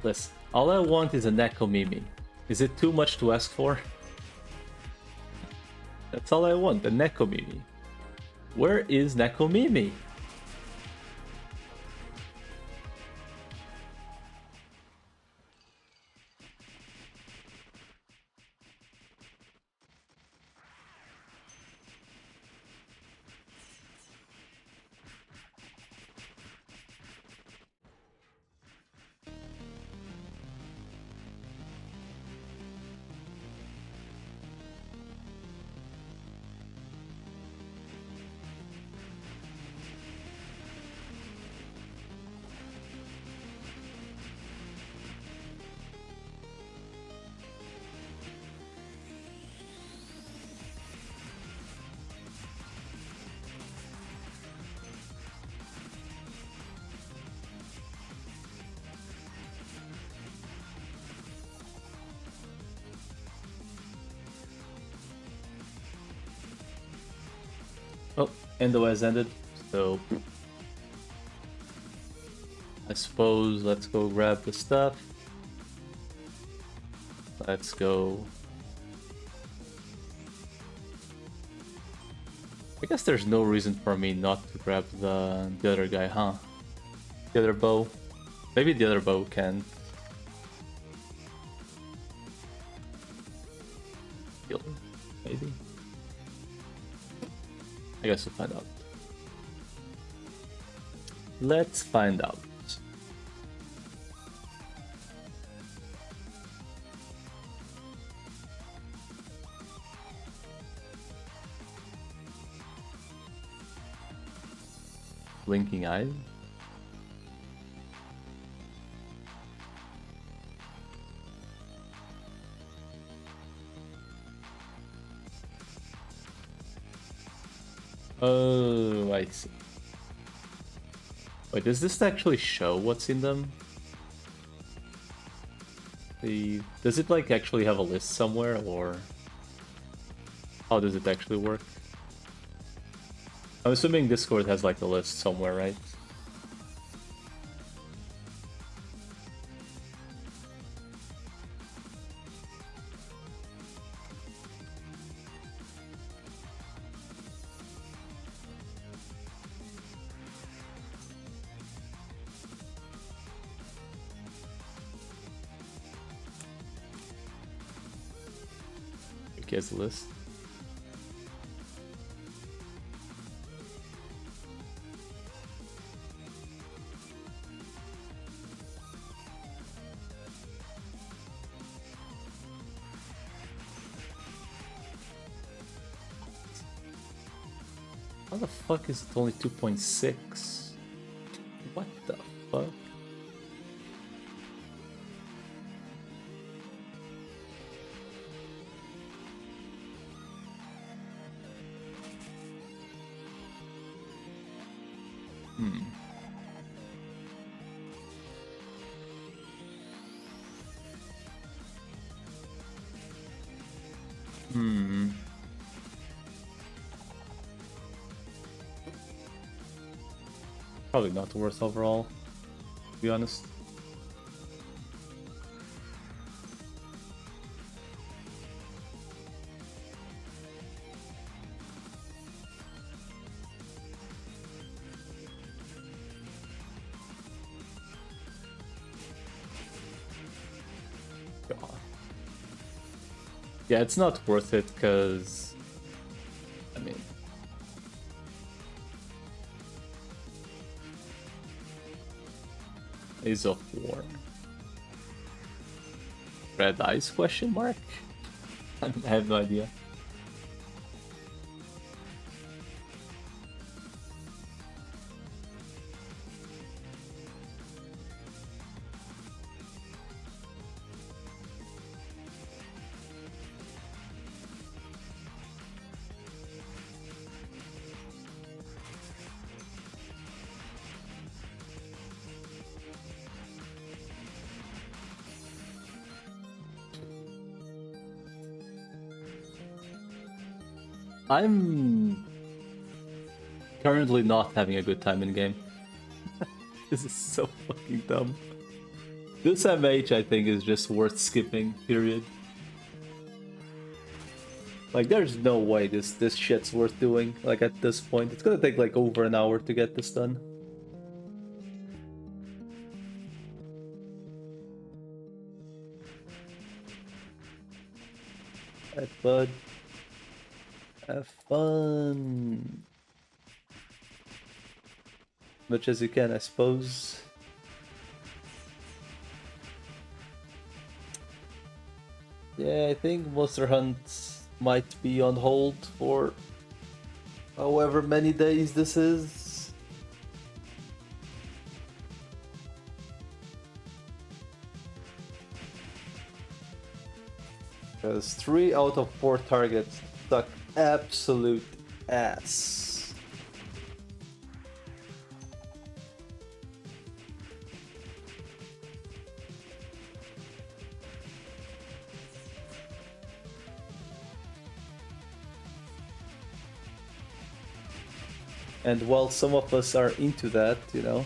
Listen, all I want is a Neko Mimi. Is it too much to ask for? That's all I want, a Neko Mimi. Where is Neko Mimi? Oh, Endo has ended, so I suppose let's go grab the stuff. Let's go. I guess there's no reason for me not to grab the other guy, huh? The other bow. Maybe the other bow can kill him, maybe. I guess we'll find out. Let's find out. Blinking eye. Oh, I see. Wait, does this actually show what's in them? Does it like actually have a list somewhere, or how does it actually work? I'm assuming Discord has like a list somewhere, right? Guess list. How the fuck is it only 2.6? What the fuck? Probably not worth overall, to be honest. God. Yeah, it's not worth it because, I mean, Ace of War. Red Eyes question mark? I have no idea. I'm currently not having a good time in game. This is so fucking dumb. This MH I think is just worth skipping, period. Like there's no way this shit's worth doing, like at this point. It's gonna take like over an hour to get this done. Alright, bud. Have fun. Much as you can, I suppose. Yeah, I think Monster Hunt might be on hold for however many days this is. Because 3 out of 4 targets suck absolute ass. And while some of us are into that, you know,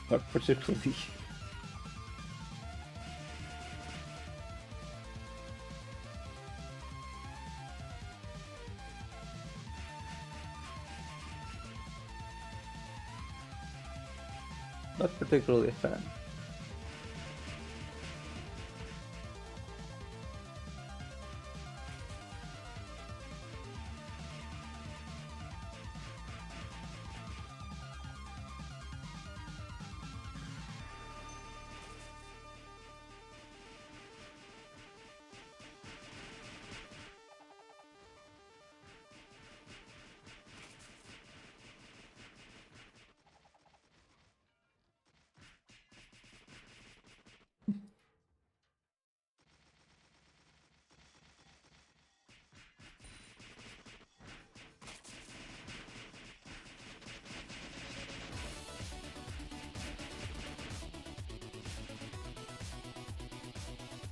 not particularly. Not particularly a fan.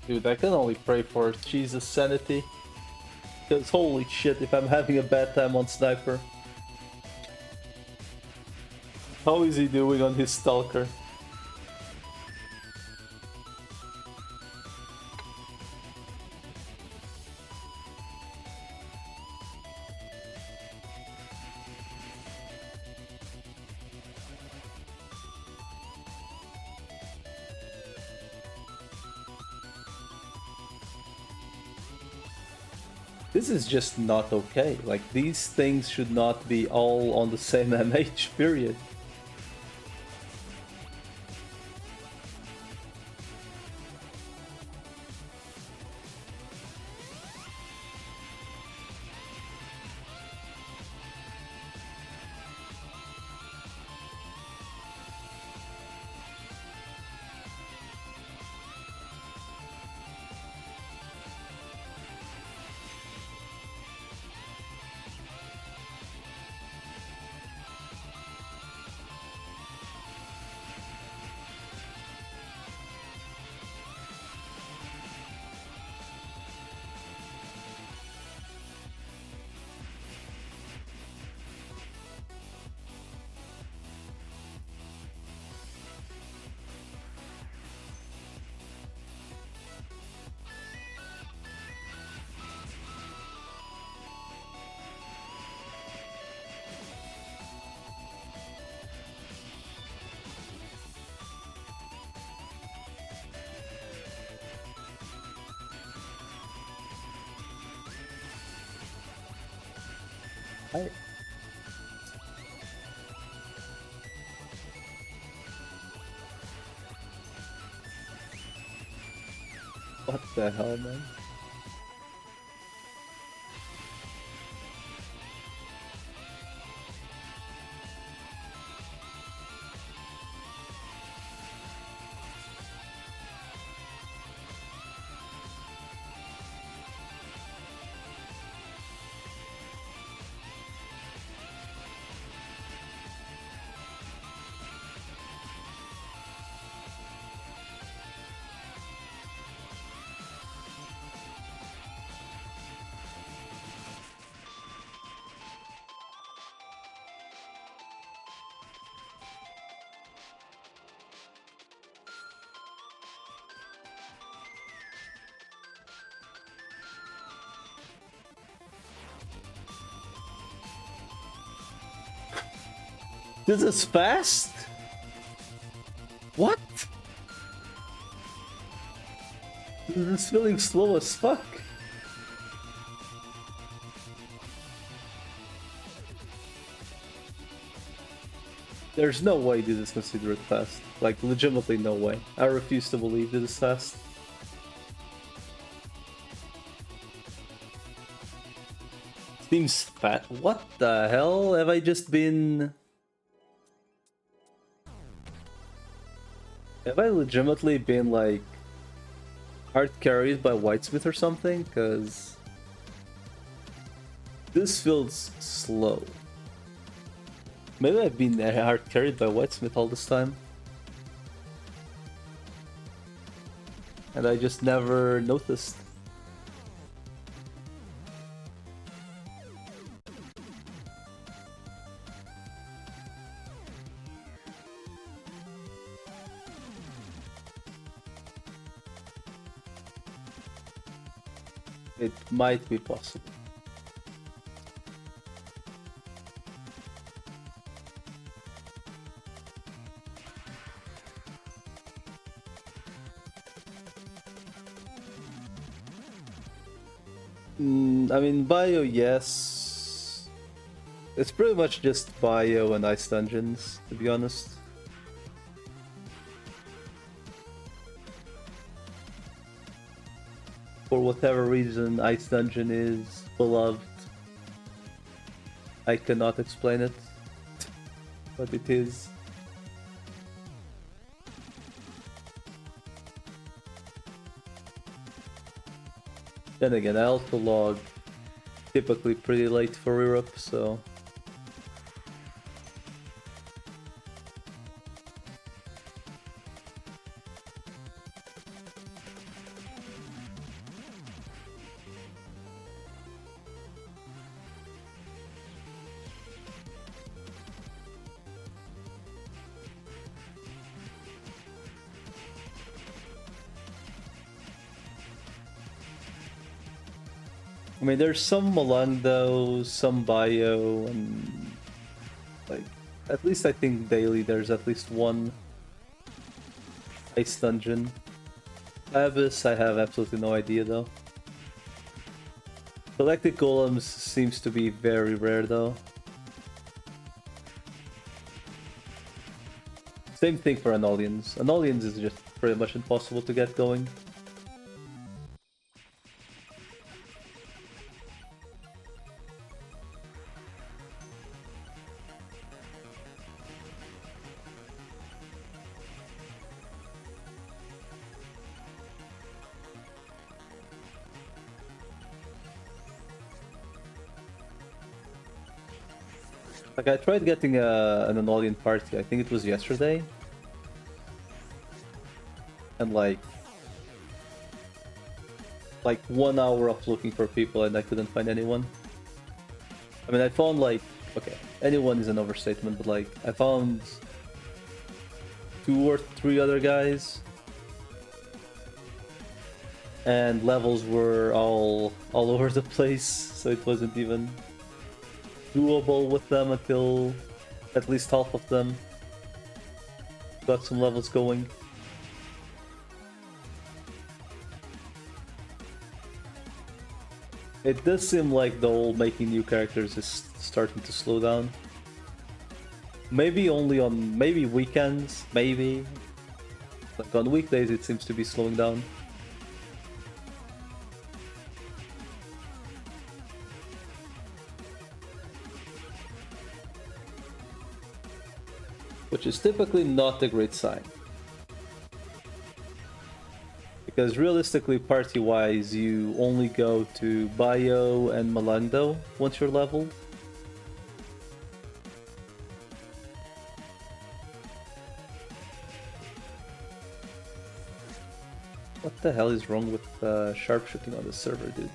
Dude, I can only pray for Jesus' sanity. Because holy shit, if I'm having a bad time on Sniper. How is he doing on his Stalker? This is just not okay. Like, these things should not be all on the same MH, period. Hi. What the hell, man? This is fast? What? This is feeling slow as fuck. There's no way this is considered fast. Like, legitimately no way. I refuse to believe this is fast. Seems fat. What the hell? Have I just been... Have I legitimately been, like, hard carried by Whitesmith or something? Because this feels slow. Maybe I've been hard carried by Whitesmith all this time. And I just never noticed. It might be possible. I mean, bio, yes. It's pretty much just bio and ice dungeons, to be honest. For whatever reason, ice dungeon is beloved. I cannot explain it, but it is. Then again, I also log typically pretty late for Europe, so... I mean, there's some Malando, some bio, and like, at least I think daily there's at least one ice dungeon. Abyss, I have absolutely no idea though. Galactic Golems seems to be very rare though. Same thing for Anolians. Anolians is just pretty much impossible to get going. Like, I tried getting an Anolian party, I think it was yesterday. And like 1 hour of looking for people and I couldn't find anyone. I mean, I found like, okay, anyone is an overstatement, but like, I found 2 or 3 other guys. And levels were all over the place, so it wasn't even doable with them until at least half of them got some levels going. It does seem like the whole making new characters is starting to slow down. Maybe only on weekends, maybe. Like on weekdays it seems to be slowing down. Which is typically not a great sign. Because realistically, party-wise, you only go to Bio and Malangdo once you're leveled. What the hell is wrong with sharpshooting on the server, dude?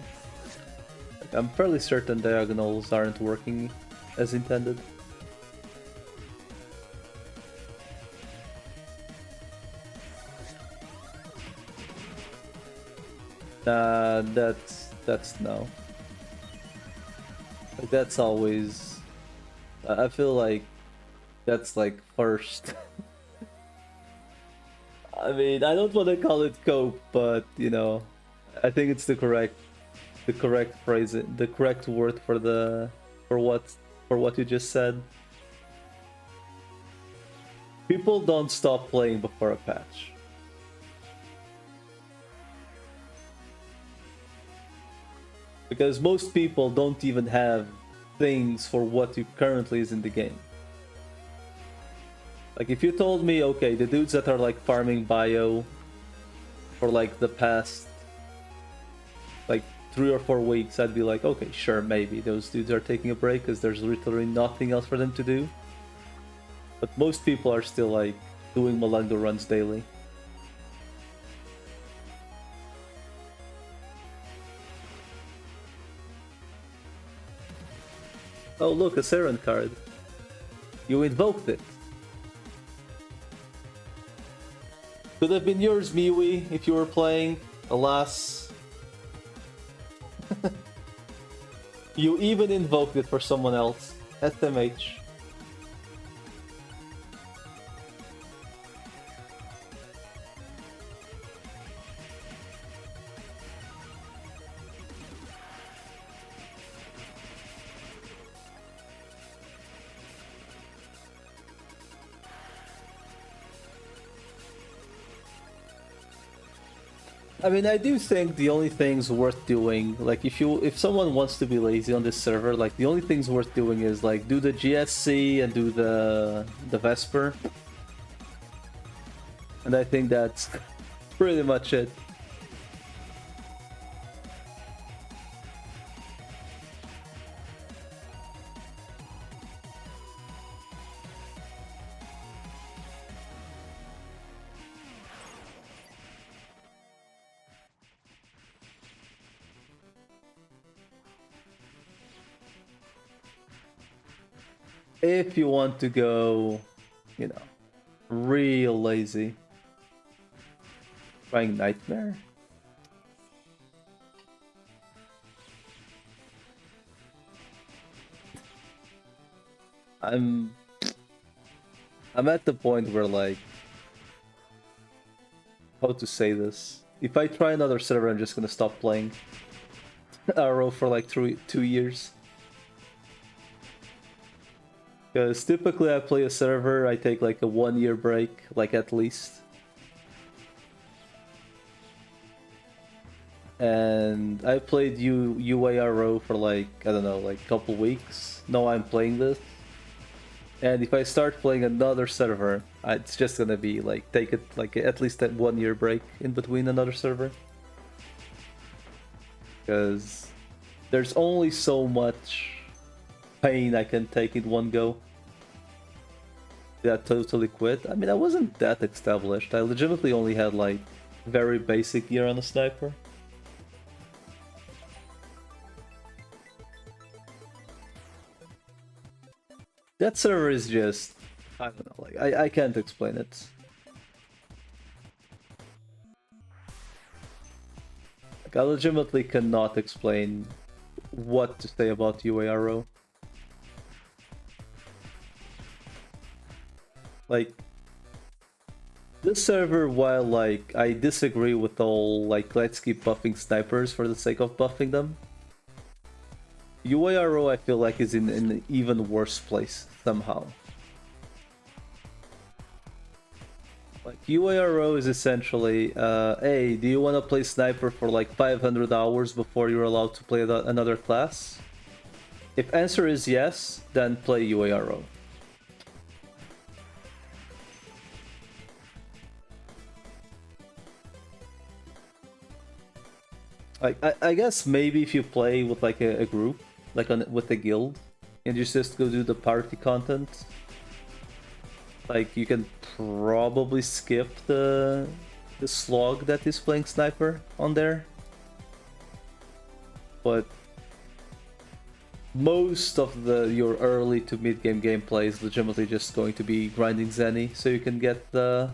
Like, I'm fairly certain diagonals aren't working as intended. That's no. Like, that's always. I feel like that's like first. I mean, I don't want to call it cope, but you know, I think it's the correct phrase, the correct word for what you just said. People don't stop playing before a patch. Because most people don't even have things for what you currently is in the game. Like if you told me, okay, the dudes that are like farming bio for like the past like 3 or 4 weeks, I'd be like, okay, sure, maybe those dudes are taking a break because there's literally nothing else for them to do. But most people are still like doing Malangdo runs daily. Oh look, a Seren card. You invoked it. Could have been yours, Miwi, if you were playing. Alas. You even invoked it for someone else. SMH. I mean, I do think the only things worth doing, like if someone wants to be lazy on this server, like the only things worth doing is like do the GSC and do the Vesper. And I think that's pretty much it. If you want to go, you know, real lazy. Trying Nightmare? I'm at the point where like, how to say this? If I try another server, I'm just gonna stop playing Arrow for like 2 years. Because typically I play a server, I take like a 1-year break, like at least. And I played UARO for like, I don't know, like a couple weeks. Now I'm playing this. And if I start playing another server, it's just gonna be like, take it like at least a 1-year break in between another server. Because there's only so much pain I can take in one go. Yeah, totally quit. I mean, I wasn't that established. I legitimately only had like very basic gear on a sniper. That server is just, I don't know, like I can't explain it. Like, I legitimately cannot explain what to say about UARO. Like, this server, while like I disagree with all like let's keep buffing snipers for the sake of buffing them, UARO I feel like is in an even worse place somehow. Like UARO is essentially, hey, do you want to play sniper for like 500 hours before you're allowed to play another class? If answer is yes, then play UARO. I guess maybe if you play with like a group, like with a guild, and you just go do the party content, like you can probably skip the slog that is playing sniper on there. But most of your early to mid game gameplay is legitimately just going to be grinding Zenny, so you can get the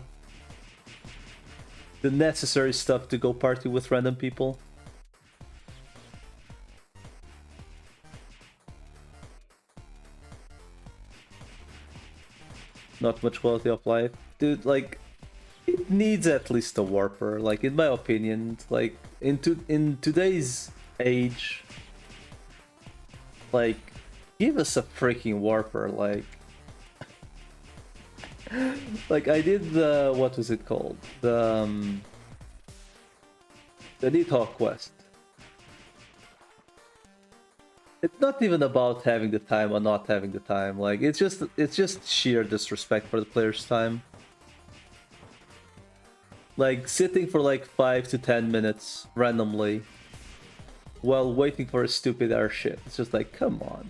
necessary stuff to go party with random people. Not much quality of life. Dude, like, it needs at least a warper, like, in my opinion. Like, in today's age, like, give us a freaking warper, like... like, I did the... what was it called? The Detox quest. It's not even about having the time or not having the time. Like, it's just sheer disrespect for the player's time. Like, sitting for like 5 to 10 minutes randomly while waiting for a stupid airship. It's just like, come on.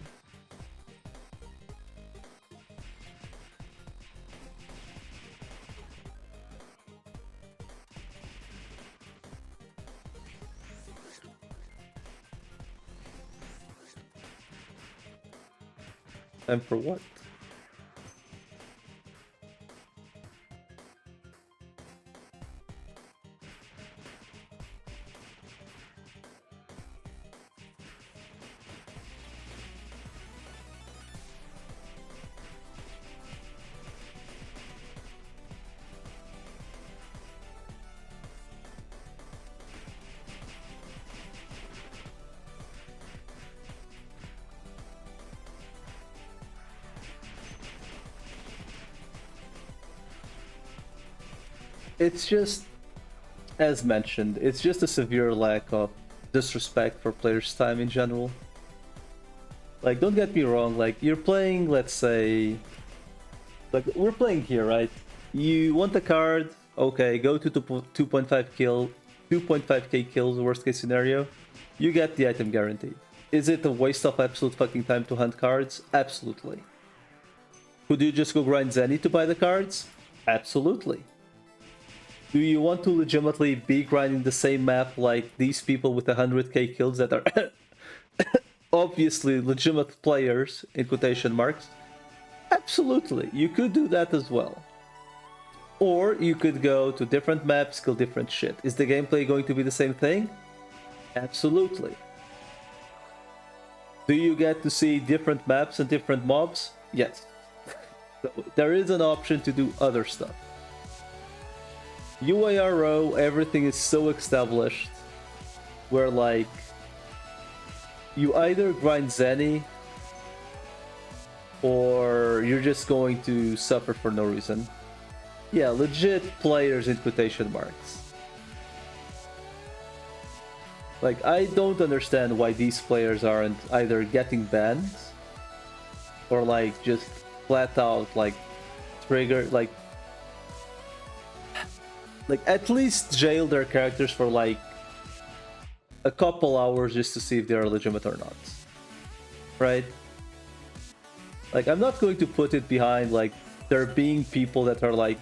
Time for what? It's just, as mentioned, it's just a severe lack of disrespect for players' time in general. Like, don't get me wrong, like, you're playing, let's say... like, we're playing here, right? You want a card, okay, go to 2.5k kills, worst case scenario. You get the item guaranteed. Is it a waste of absolute fucking time to hunt cards? Absolutely. Could you just go grind Zenny to buy the cards? Absolutely. Do you want to legitimately be grinding the same map like these people with 100k kills that are obviously legitimate players, in quotation marks? Absolutely, you could do that as well. Or you could go to different maps, kill different shit. Is the gameplay going to be the same thing? Absolutely. Do you get to see different maps and different mobs? Yes. So there is an option to do other stuff. UARO, everything is so established where, like, you either grind Zenny or you're just going to suffer for no reason. Yeah, legit players in quotation marks. Like, I don't understand why these players aren't either getting banned or, like, just flat out, like, triggered, like, at least jail their characters for like a couple hours just to see if they are legitimate or not. Right? Like, I'm not going to put it behind like there being people that are like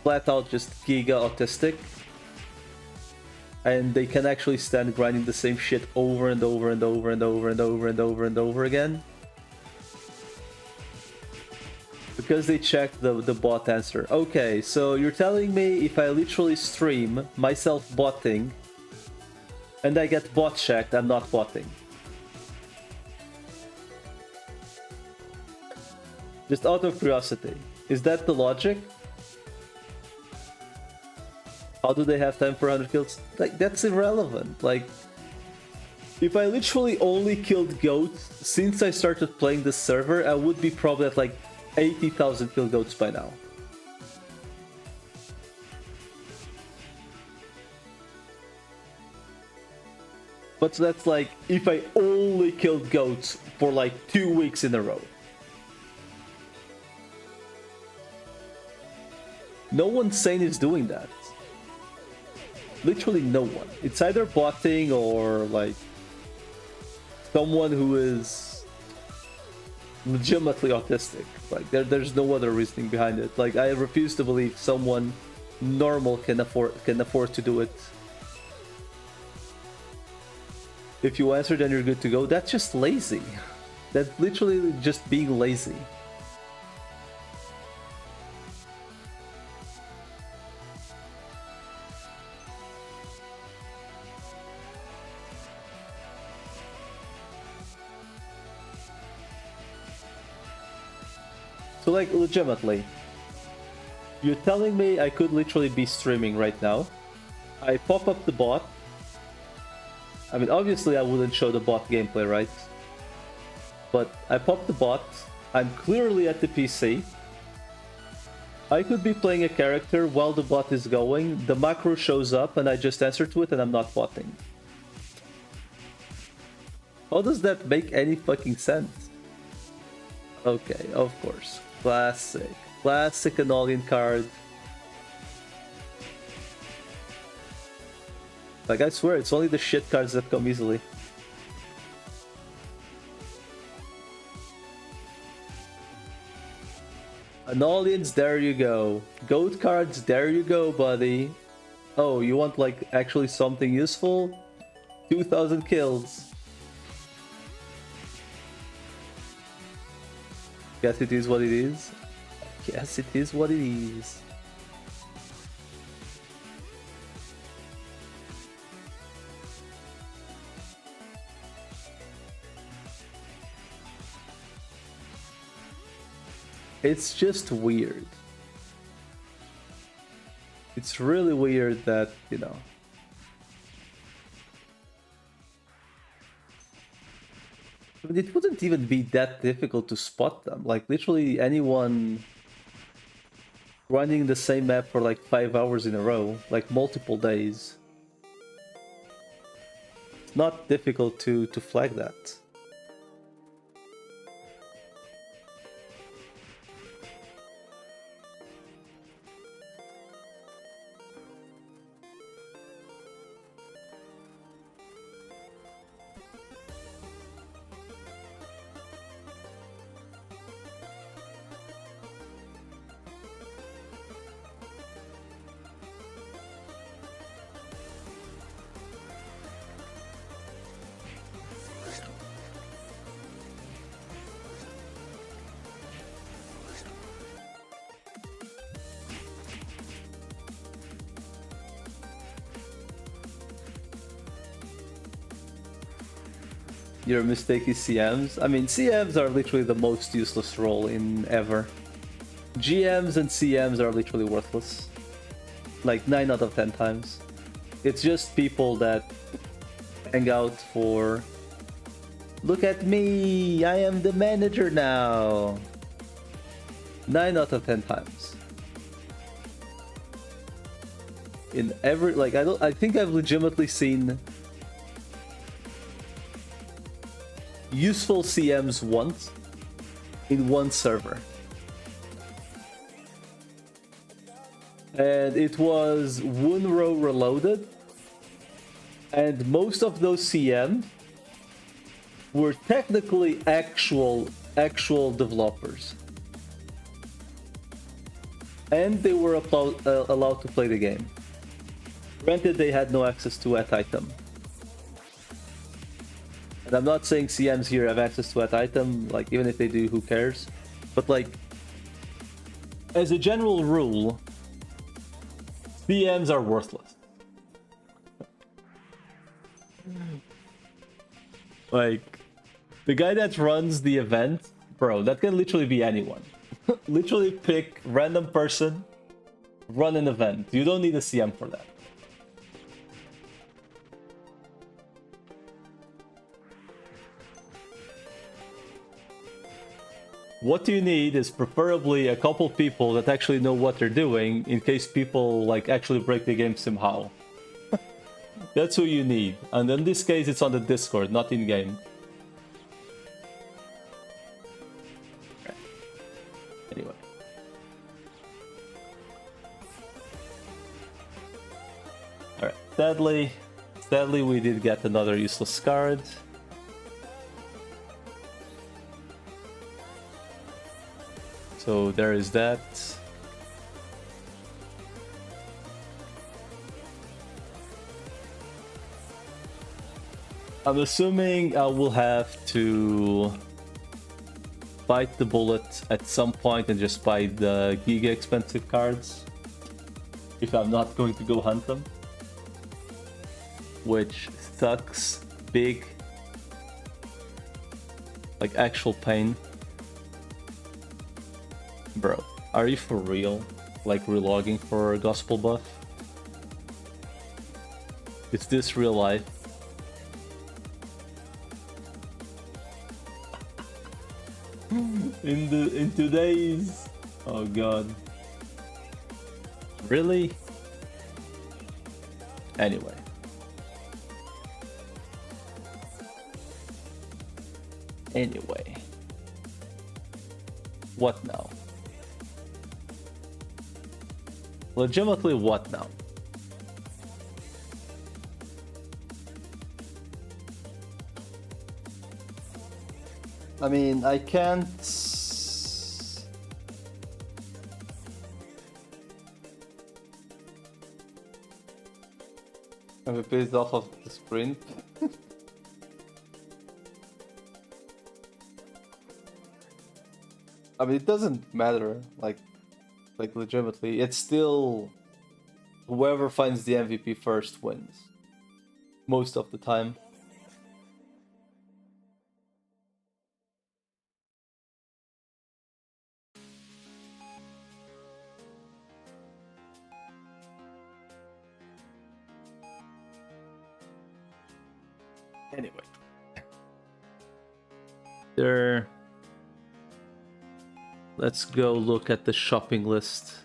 flat out just giga autistic and they can actually stand grinding the same shit over and over and over and over and over and over and over again. Because they checked the bot answer. Okay, so you're telling me if I literally stream myself botting and I get bot checked, I'm not botting. Just out of curiosity, is that the logic? How do they have time for 100 kills? Like, that's irrelevant. Like, If I literally only killed goats since I started playing this server, I would be probably at like 80,000 kill goats by now. But that's like if I only killed goats for like 2 weeks in a row. No one sane is doing that. Literally no one. It's either botting or like someone who is legitimately autistic. Like there's no other reasoning behind it. Like I refuse to believe someone normal can afford to do it. If you answer, then you're good to go. That's just lazy. That's literally just being lazy. So like legitimately, you're telling me I could literally be streaming right now. I pop up the bot. I mean, obviously I wouldn't show the bot gameplay, right? But I pop the bot. I'm clearly at the PC. I could be playing a character while the bot is going. The macro shows up and I just answer to it and I'm not botting. How does that make any fucking sense? Okay, of course. Classic. Classic Anolian card. Like, I swear, it's only the shit cards that come easily. Anolians, there you go. Goat cards, there you go, buddy. Oh, you want, like, actually something useful? 2,000 kills. Guess it is what it is. Guess it is what it is. It's just weird. It's really weird that, you know. I mean, it wouldn't even be that difficult to spot them. Like, literally anyone running the same map for like 5 hours in a row, like multiple days. It's not difficult to flag that. Your mistake is CMs. I mean, CMs are literally the most useless role in ever. GMs and CMs are literally worthless. Like 9 out of 10 times. It's just people that hang out for... Look at me! I am the manager now! 9 out of 10 times. In every... Like, I think I've legitimately seen... useful CMs once in one server, and it was Wunro Reloaded, and most of those CMs were technically actual developers, and they were allowed to play the game. Granted, they had no access to at item. And I'm not saying CMs here have access to that item, like, even if they do, who cares? But, like, as a general rule, CMs are worthless. Like, the guy that runs the event, bro, that can literally be anyone. Literally pick random person, run an event. You don't need a CM for that. What you need is preferably a couple people that actually know what they're doing in case people like actually break the game somehow. That's who you need. And in this case, it's on the Discord, not in game. Anyway. Alright, sadly we did get another useless card. So there is that. I'm assuming I will have to bite the bullet at some point and just buy the giga expensive cards if I'm not going to go hunt them, which sucks big, like actual pain. Bro, are you for real? Like relogging for gospel buff? Is this real life? In today's, oh god, really? Anyway, what now? Legitimately, what now? I mean, I can't. MVP is off of the sprint. I mean, it doesn't matter. Like legitimately, it's still whoever finds the MVP first wins. Most of the time. Anyway. Let's go look at the shopping list.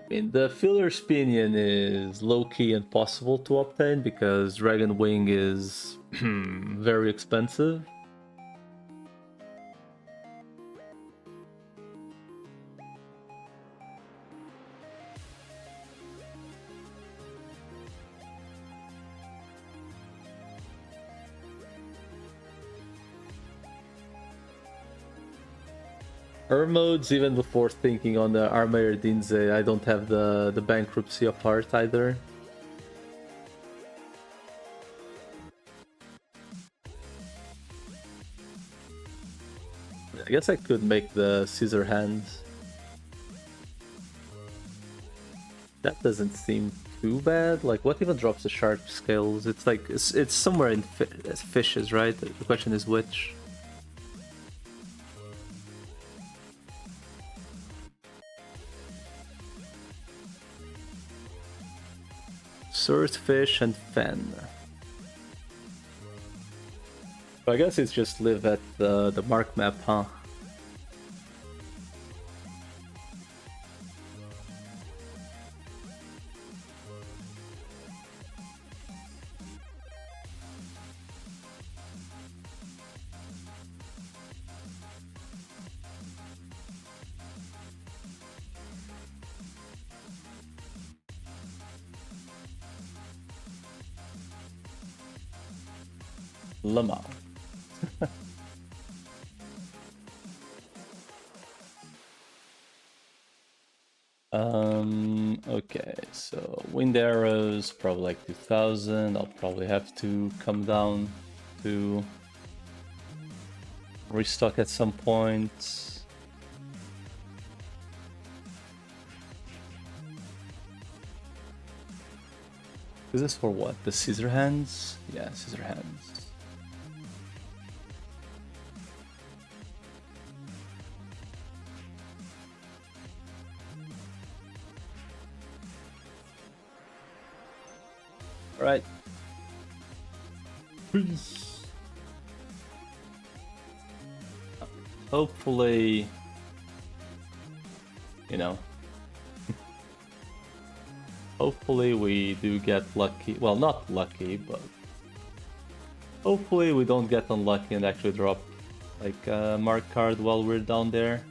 I mean, the filler Spinion is low-key impossible to obtain because Dragon Wing is very expensive. Modes, even before thinking on the Armeyer Dinze, I don't have the bankruptcy of heart either. I guess I could make the scissor hand. That doesn't seem too bad. Like, what even drops the sharp scales? It's like it's somewhere in fishes, right? The question is which. Swordfish and Fen. I guess it's just live at the mark map, huh? Lama. Okay, so wind arrows, probably like 2000. I'll probably have to come down to restock at some point. Is this for what? The scissor hands? Yeah, scissor hands. All right. Peace. Hopefully, you know, hopefully we do get lucky. Well, not lucky, but hopefully we don't get unlucky and actually drop like a mark card while we're down there.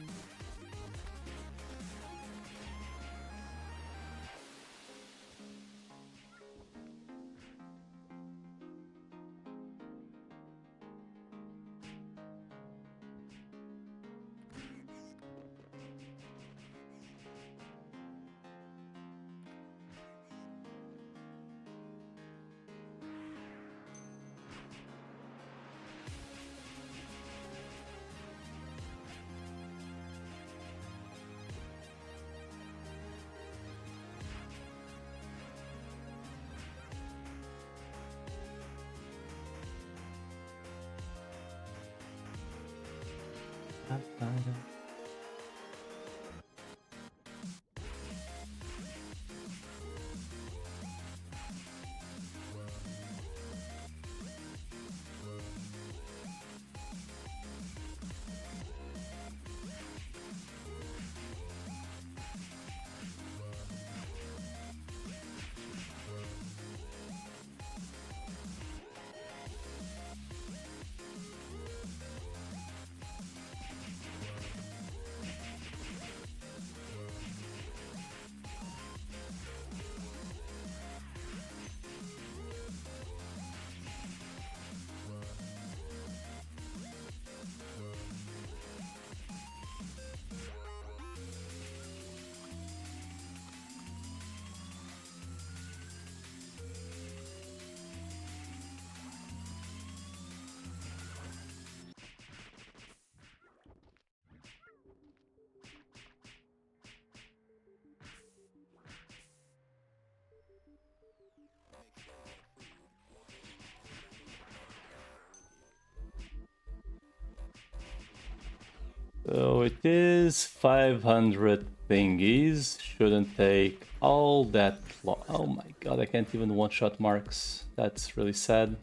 So it is 500 thingies. Shouldn't take all that long. Oh my god, I can't even one-shot marks. That's really sad.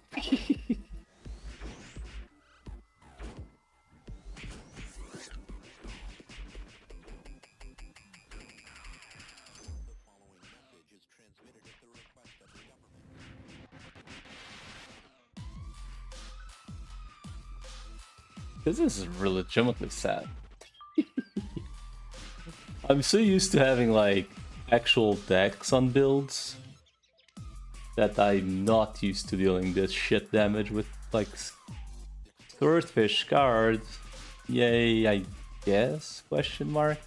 This is legitimately sad. I'm so used to having like actual decks on builds that I'm not used to dealing this shit damage with like swordfish cards. Yay, I guess? Question mark.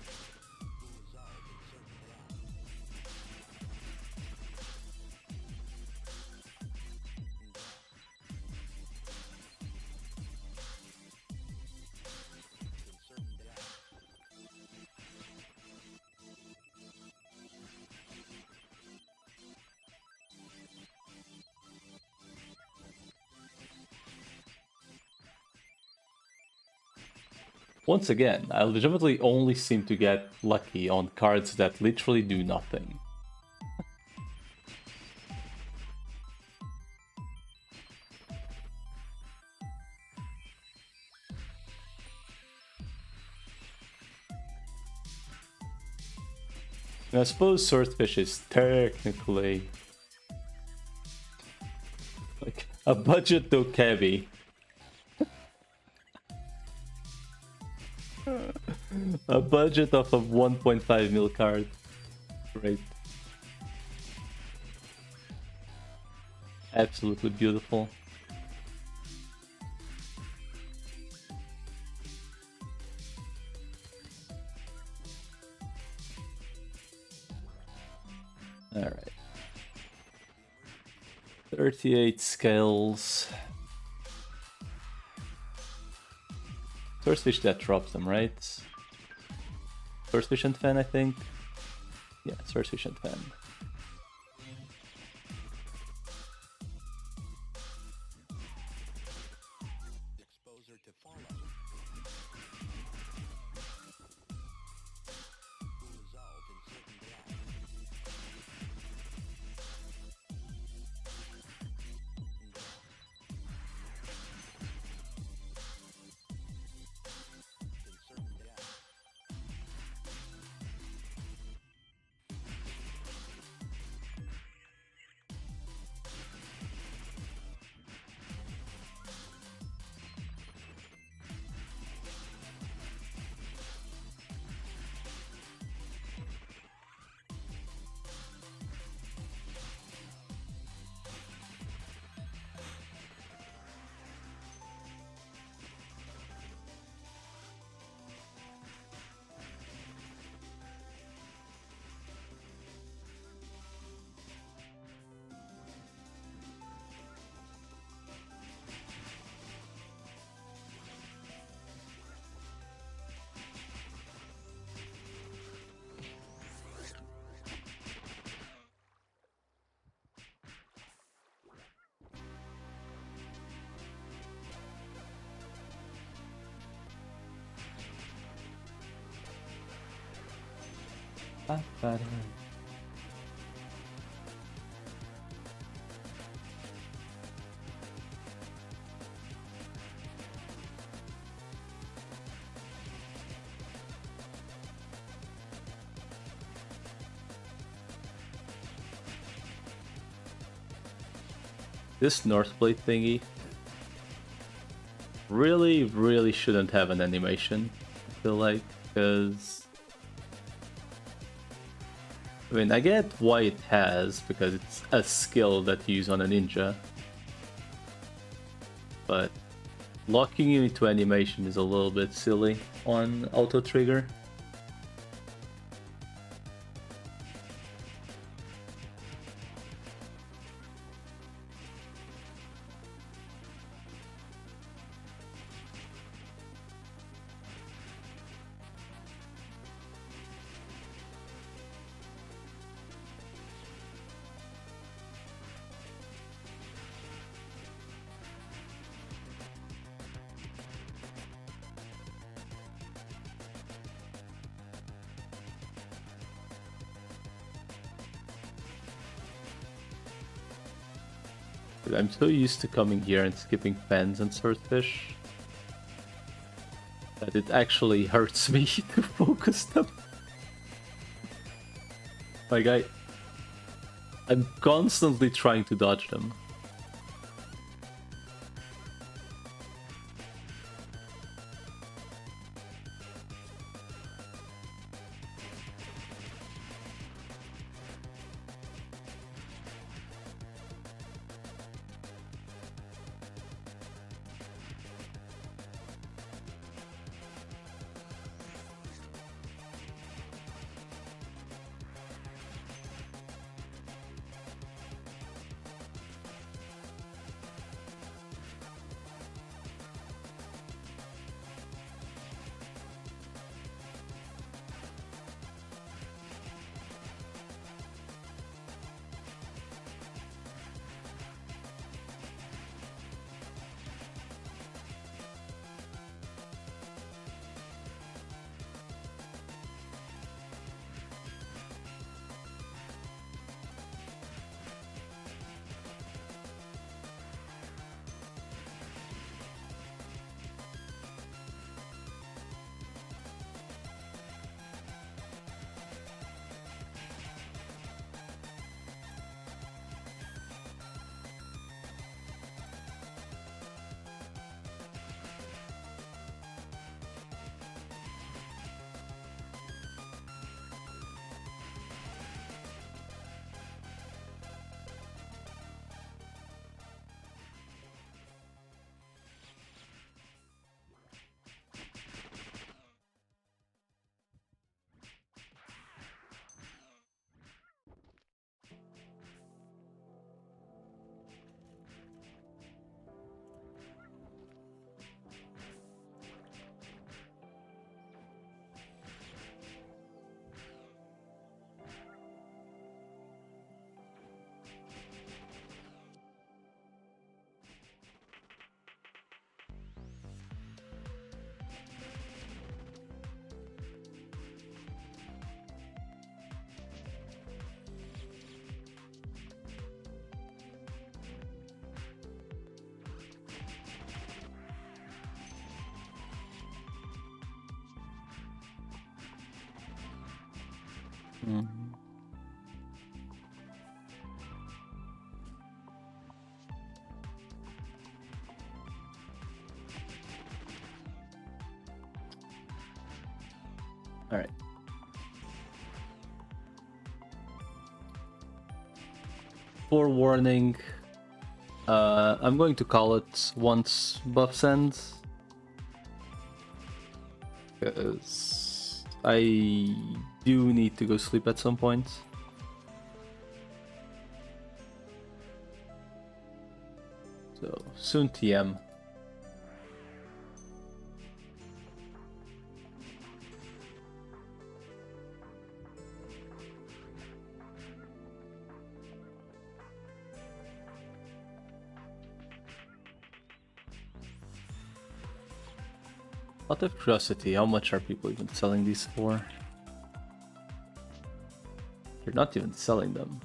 Once again, I legitimately only seem to get lucky on cards that literally do nothing. And I suppose Swordfish is technically like a budget Dokebi. A budget of a 1.5 mil card. Great. Absolutely beautiful. Alright. 38 scales. Swordfish that drops them, right? Swordfish and Fen, I think. Yeah, Swordfish and Fen. Exposure to follow. Will result in certain death. In certain death. This Northblade thingy really shouldn't have an animation, I feel like, because I mean, I get why it has, because it's a skill that you use on a ninja, but locking you into animation is a little bit silly on auto trigger. I'm so used to coming here and skipping fens and swordfish that it actually hurts me to focus them. Like I'm constantly trying to dodge them. Mhm. All right. Forewarning. I'm going to call it once buffs end. Because I do need to go sleep at some point. So, soon TM. Out of curiosity, how much are people even selling these for? You're not even selling them.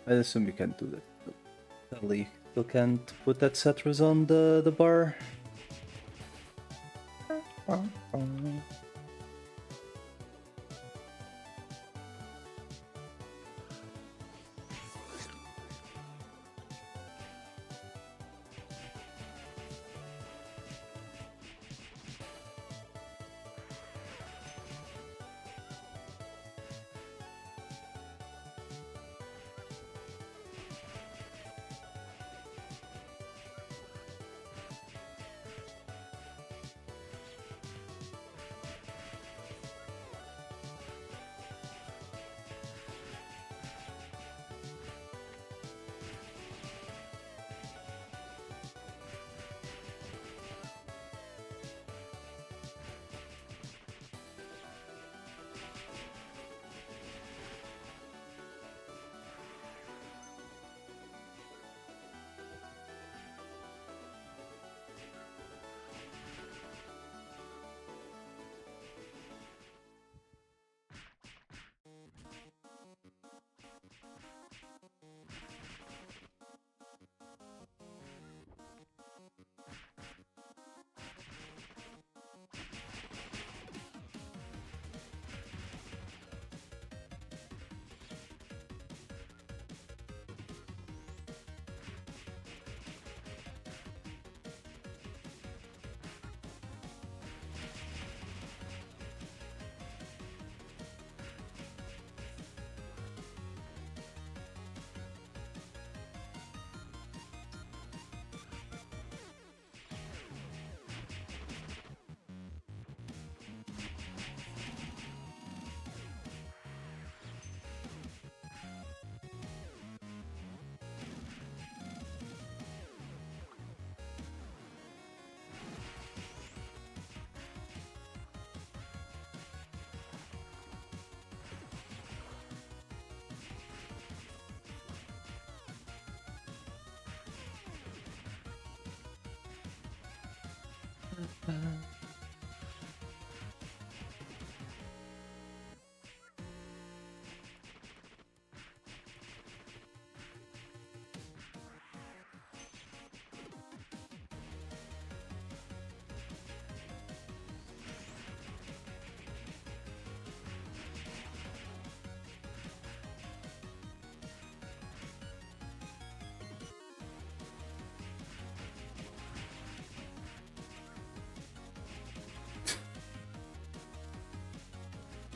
I assume you can't do that. Sadly, still can't put that Cetrus on the bar.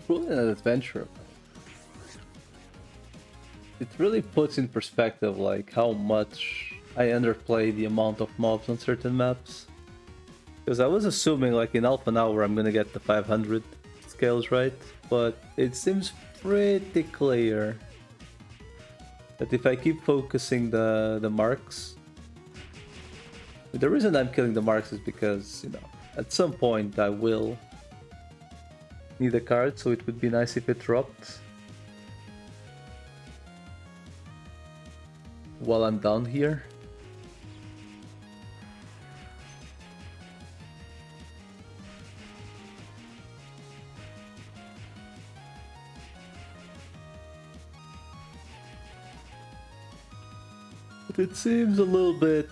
Truly an adventure. It really puts in perspective like how much I underplay the amount of mobs on certain maps. Because I was assuming like in half an hour I'm gonna get the 500 scales right, but it seems pretty clear that if I keep focusing the marks, the reason I'm killing the marks is because, you know, at some point I will need a card, so it would be nice if it dropped while I'm down here. But it seems a little bit,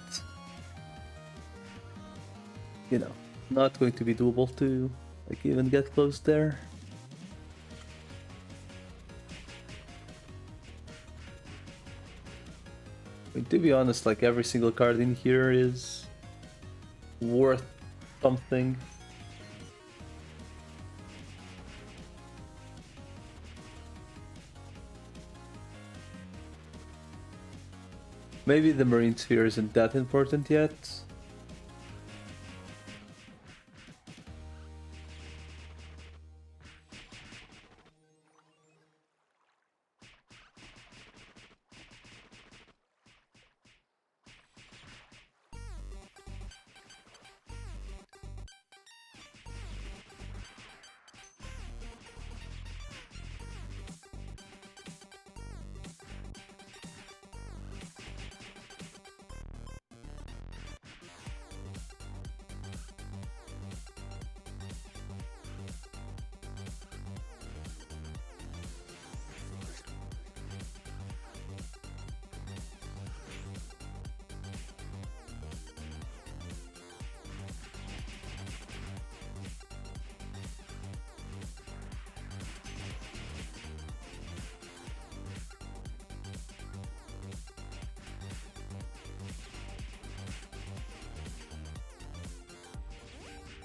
you know, not going to be doable to like even get close there. I mean, to be honest, like every single card in here is worth something. Maybe the Marine Sphere isn't that important yet.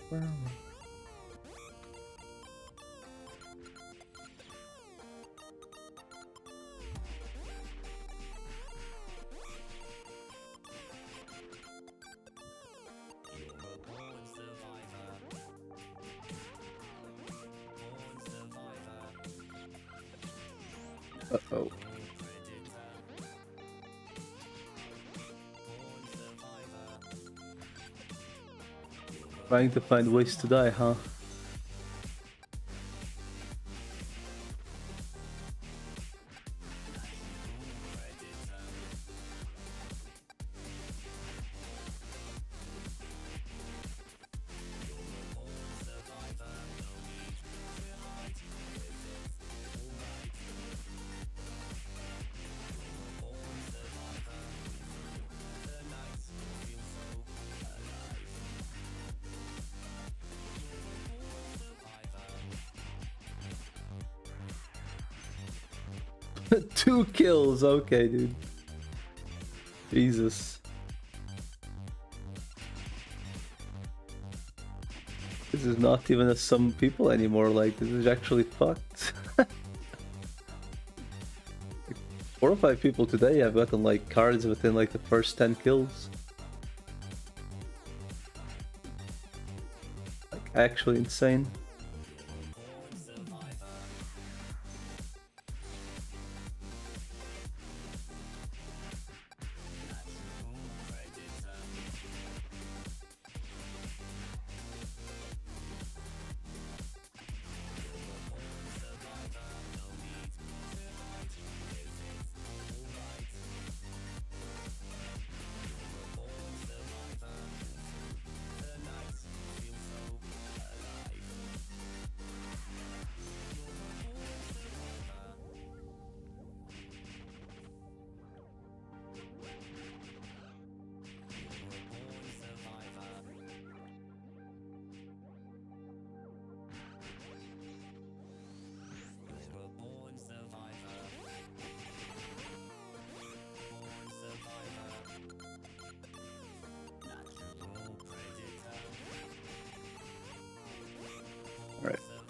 Where am I? Uh-oh. Trying to find ways to die, huh? Two kills, okay, dude. Jesus. This is not even a some people anymore, like, this is actually fucked. Like, 4 or 5 people today have gotten, like, cards within, like, the first 10 kills. Like, actually insane.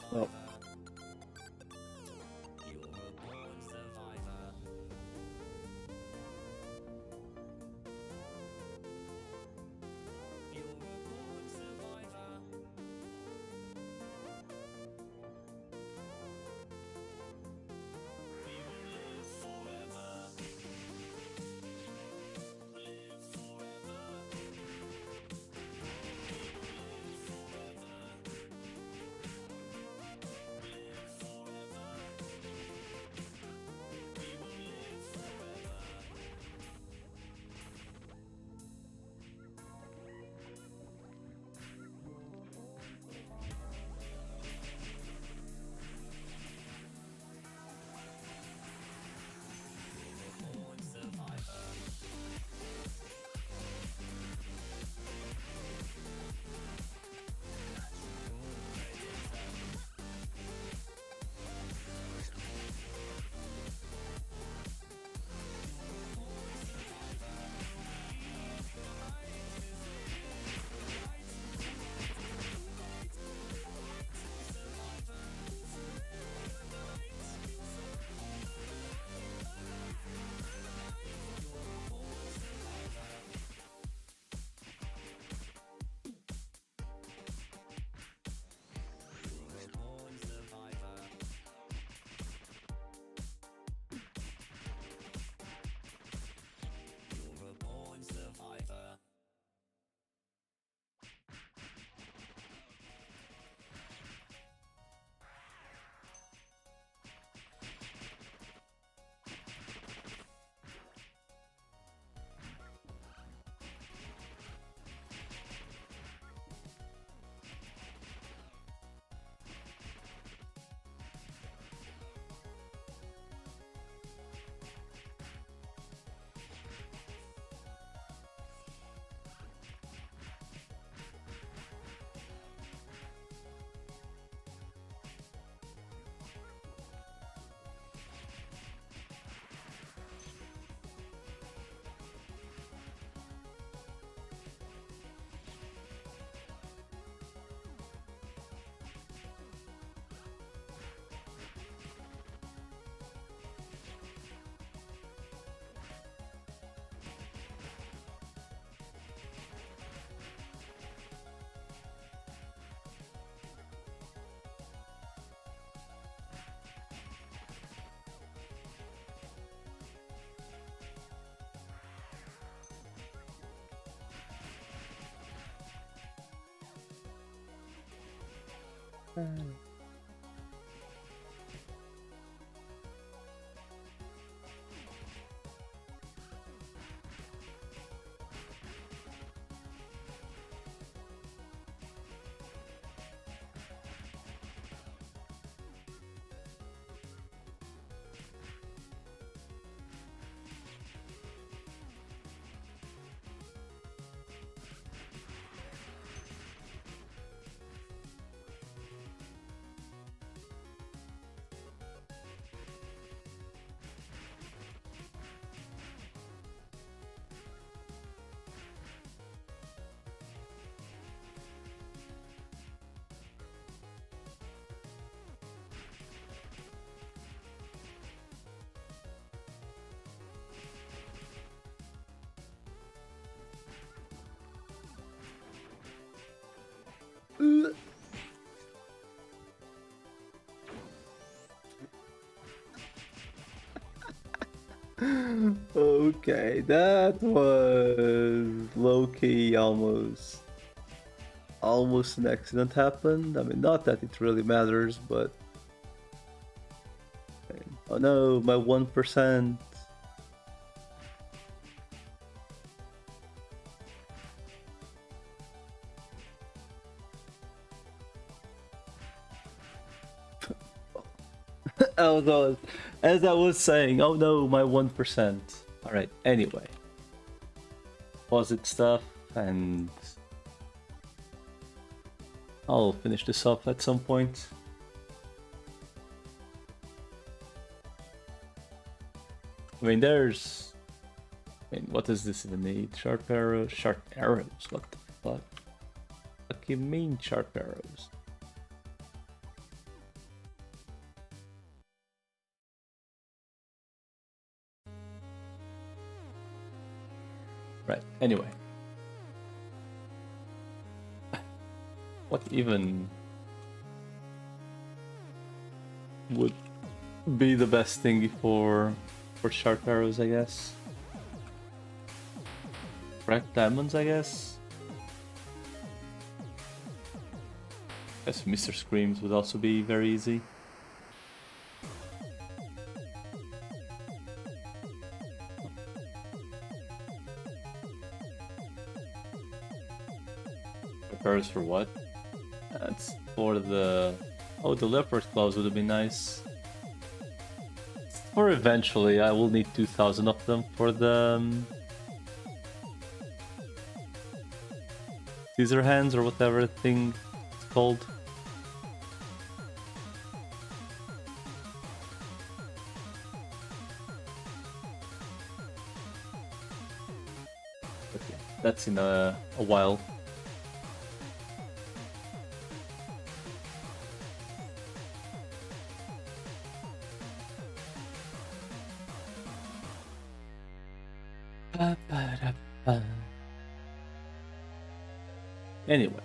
Well, okay, that was low-key almost an accident happened. I mean, not that it really matters, but oh no, my 1%. As I was saying, oh no, my 1%. Alright, anyway. Deposit stuff, and I'll finish this off at some point. I mean, what does this even need? Sharp arrows? Sharp arrows? What the fuck? What do you mean, sharp arrows? Right, anyway. What even would be the best thing for sharp arrows, I guess? Cracked diamonds, I guess? Guess Mr. Screams would also be very easy. Arrows for what? That's for the... Oh, the leopard claws would have been nice. Or eventually, I will need 2,000 of them for the... Caesar hands or whatever thing it's called. Okay, that's in a while. Anyway.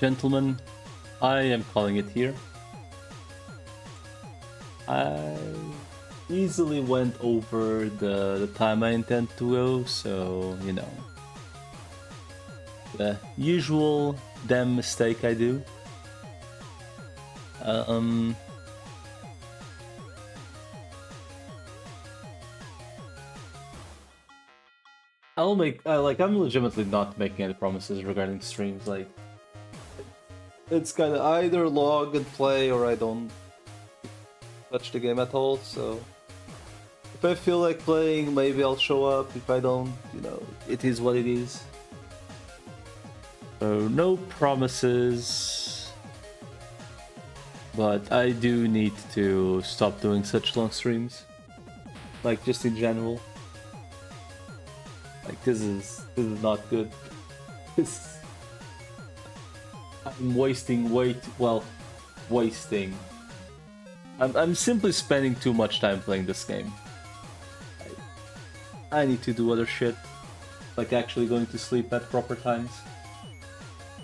Gentlemen, I am calling it here. I easily went over the time I intend to go, so, you know. The usual damn mistake I do. I'm legitimately not making any promises regarding streams, like, it's kinda either log and play or I don't touch the game at all, so if I feel like playing, maybe I'll show up. If I don't, you know, it is what it is. So no promises, but I do need to stop doing such long streams, like just in general. Like this is not good. I'm wasting wasting. I'm simply spending too much time playing this game. I need to do other shit, like actually going to sleep at proper times.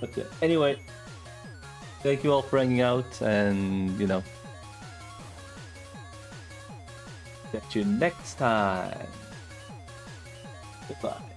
But yeah, anyway, thank you all for hanging out, and you know, catch you next time. Goodbye.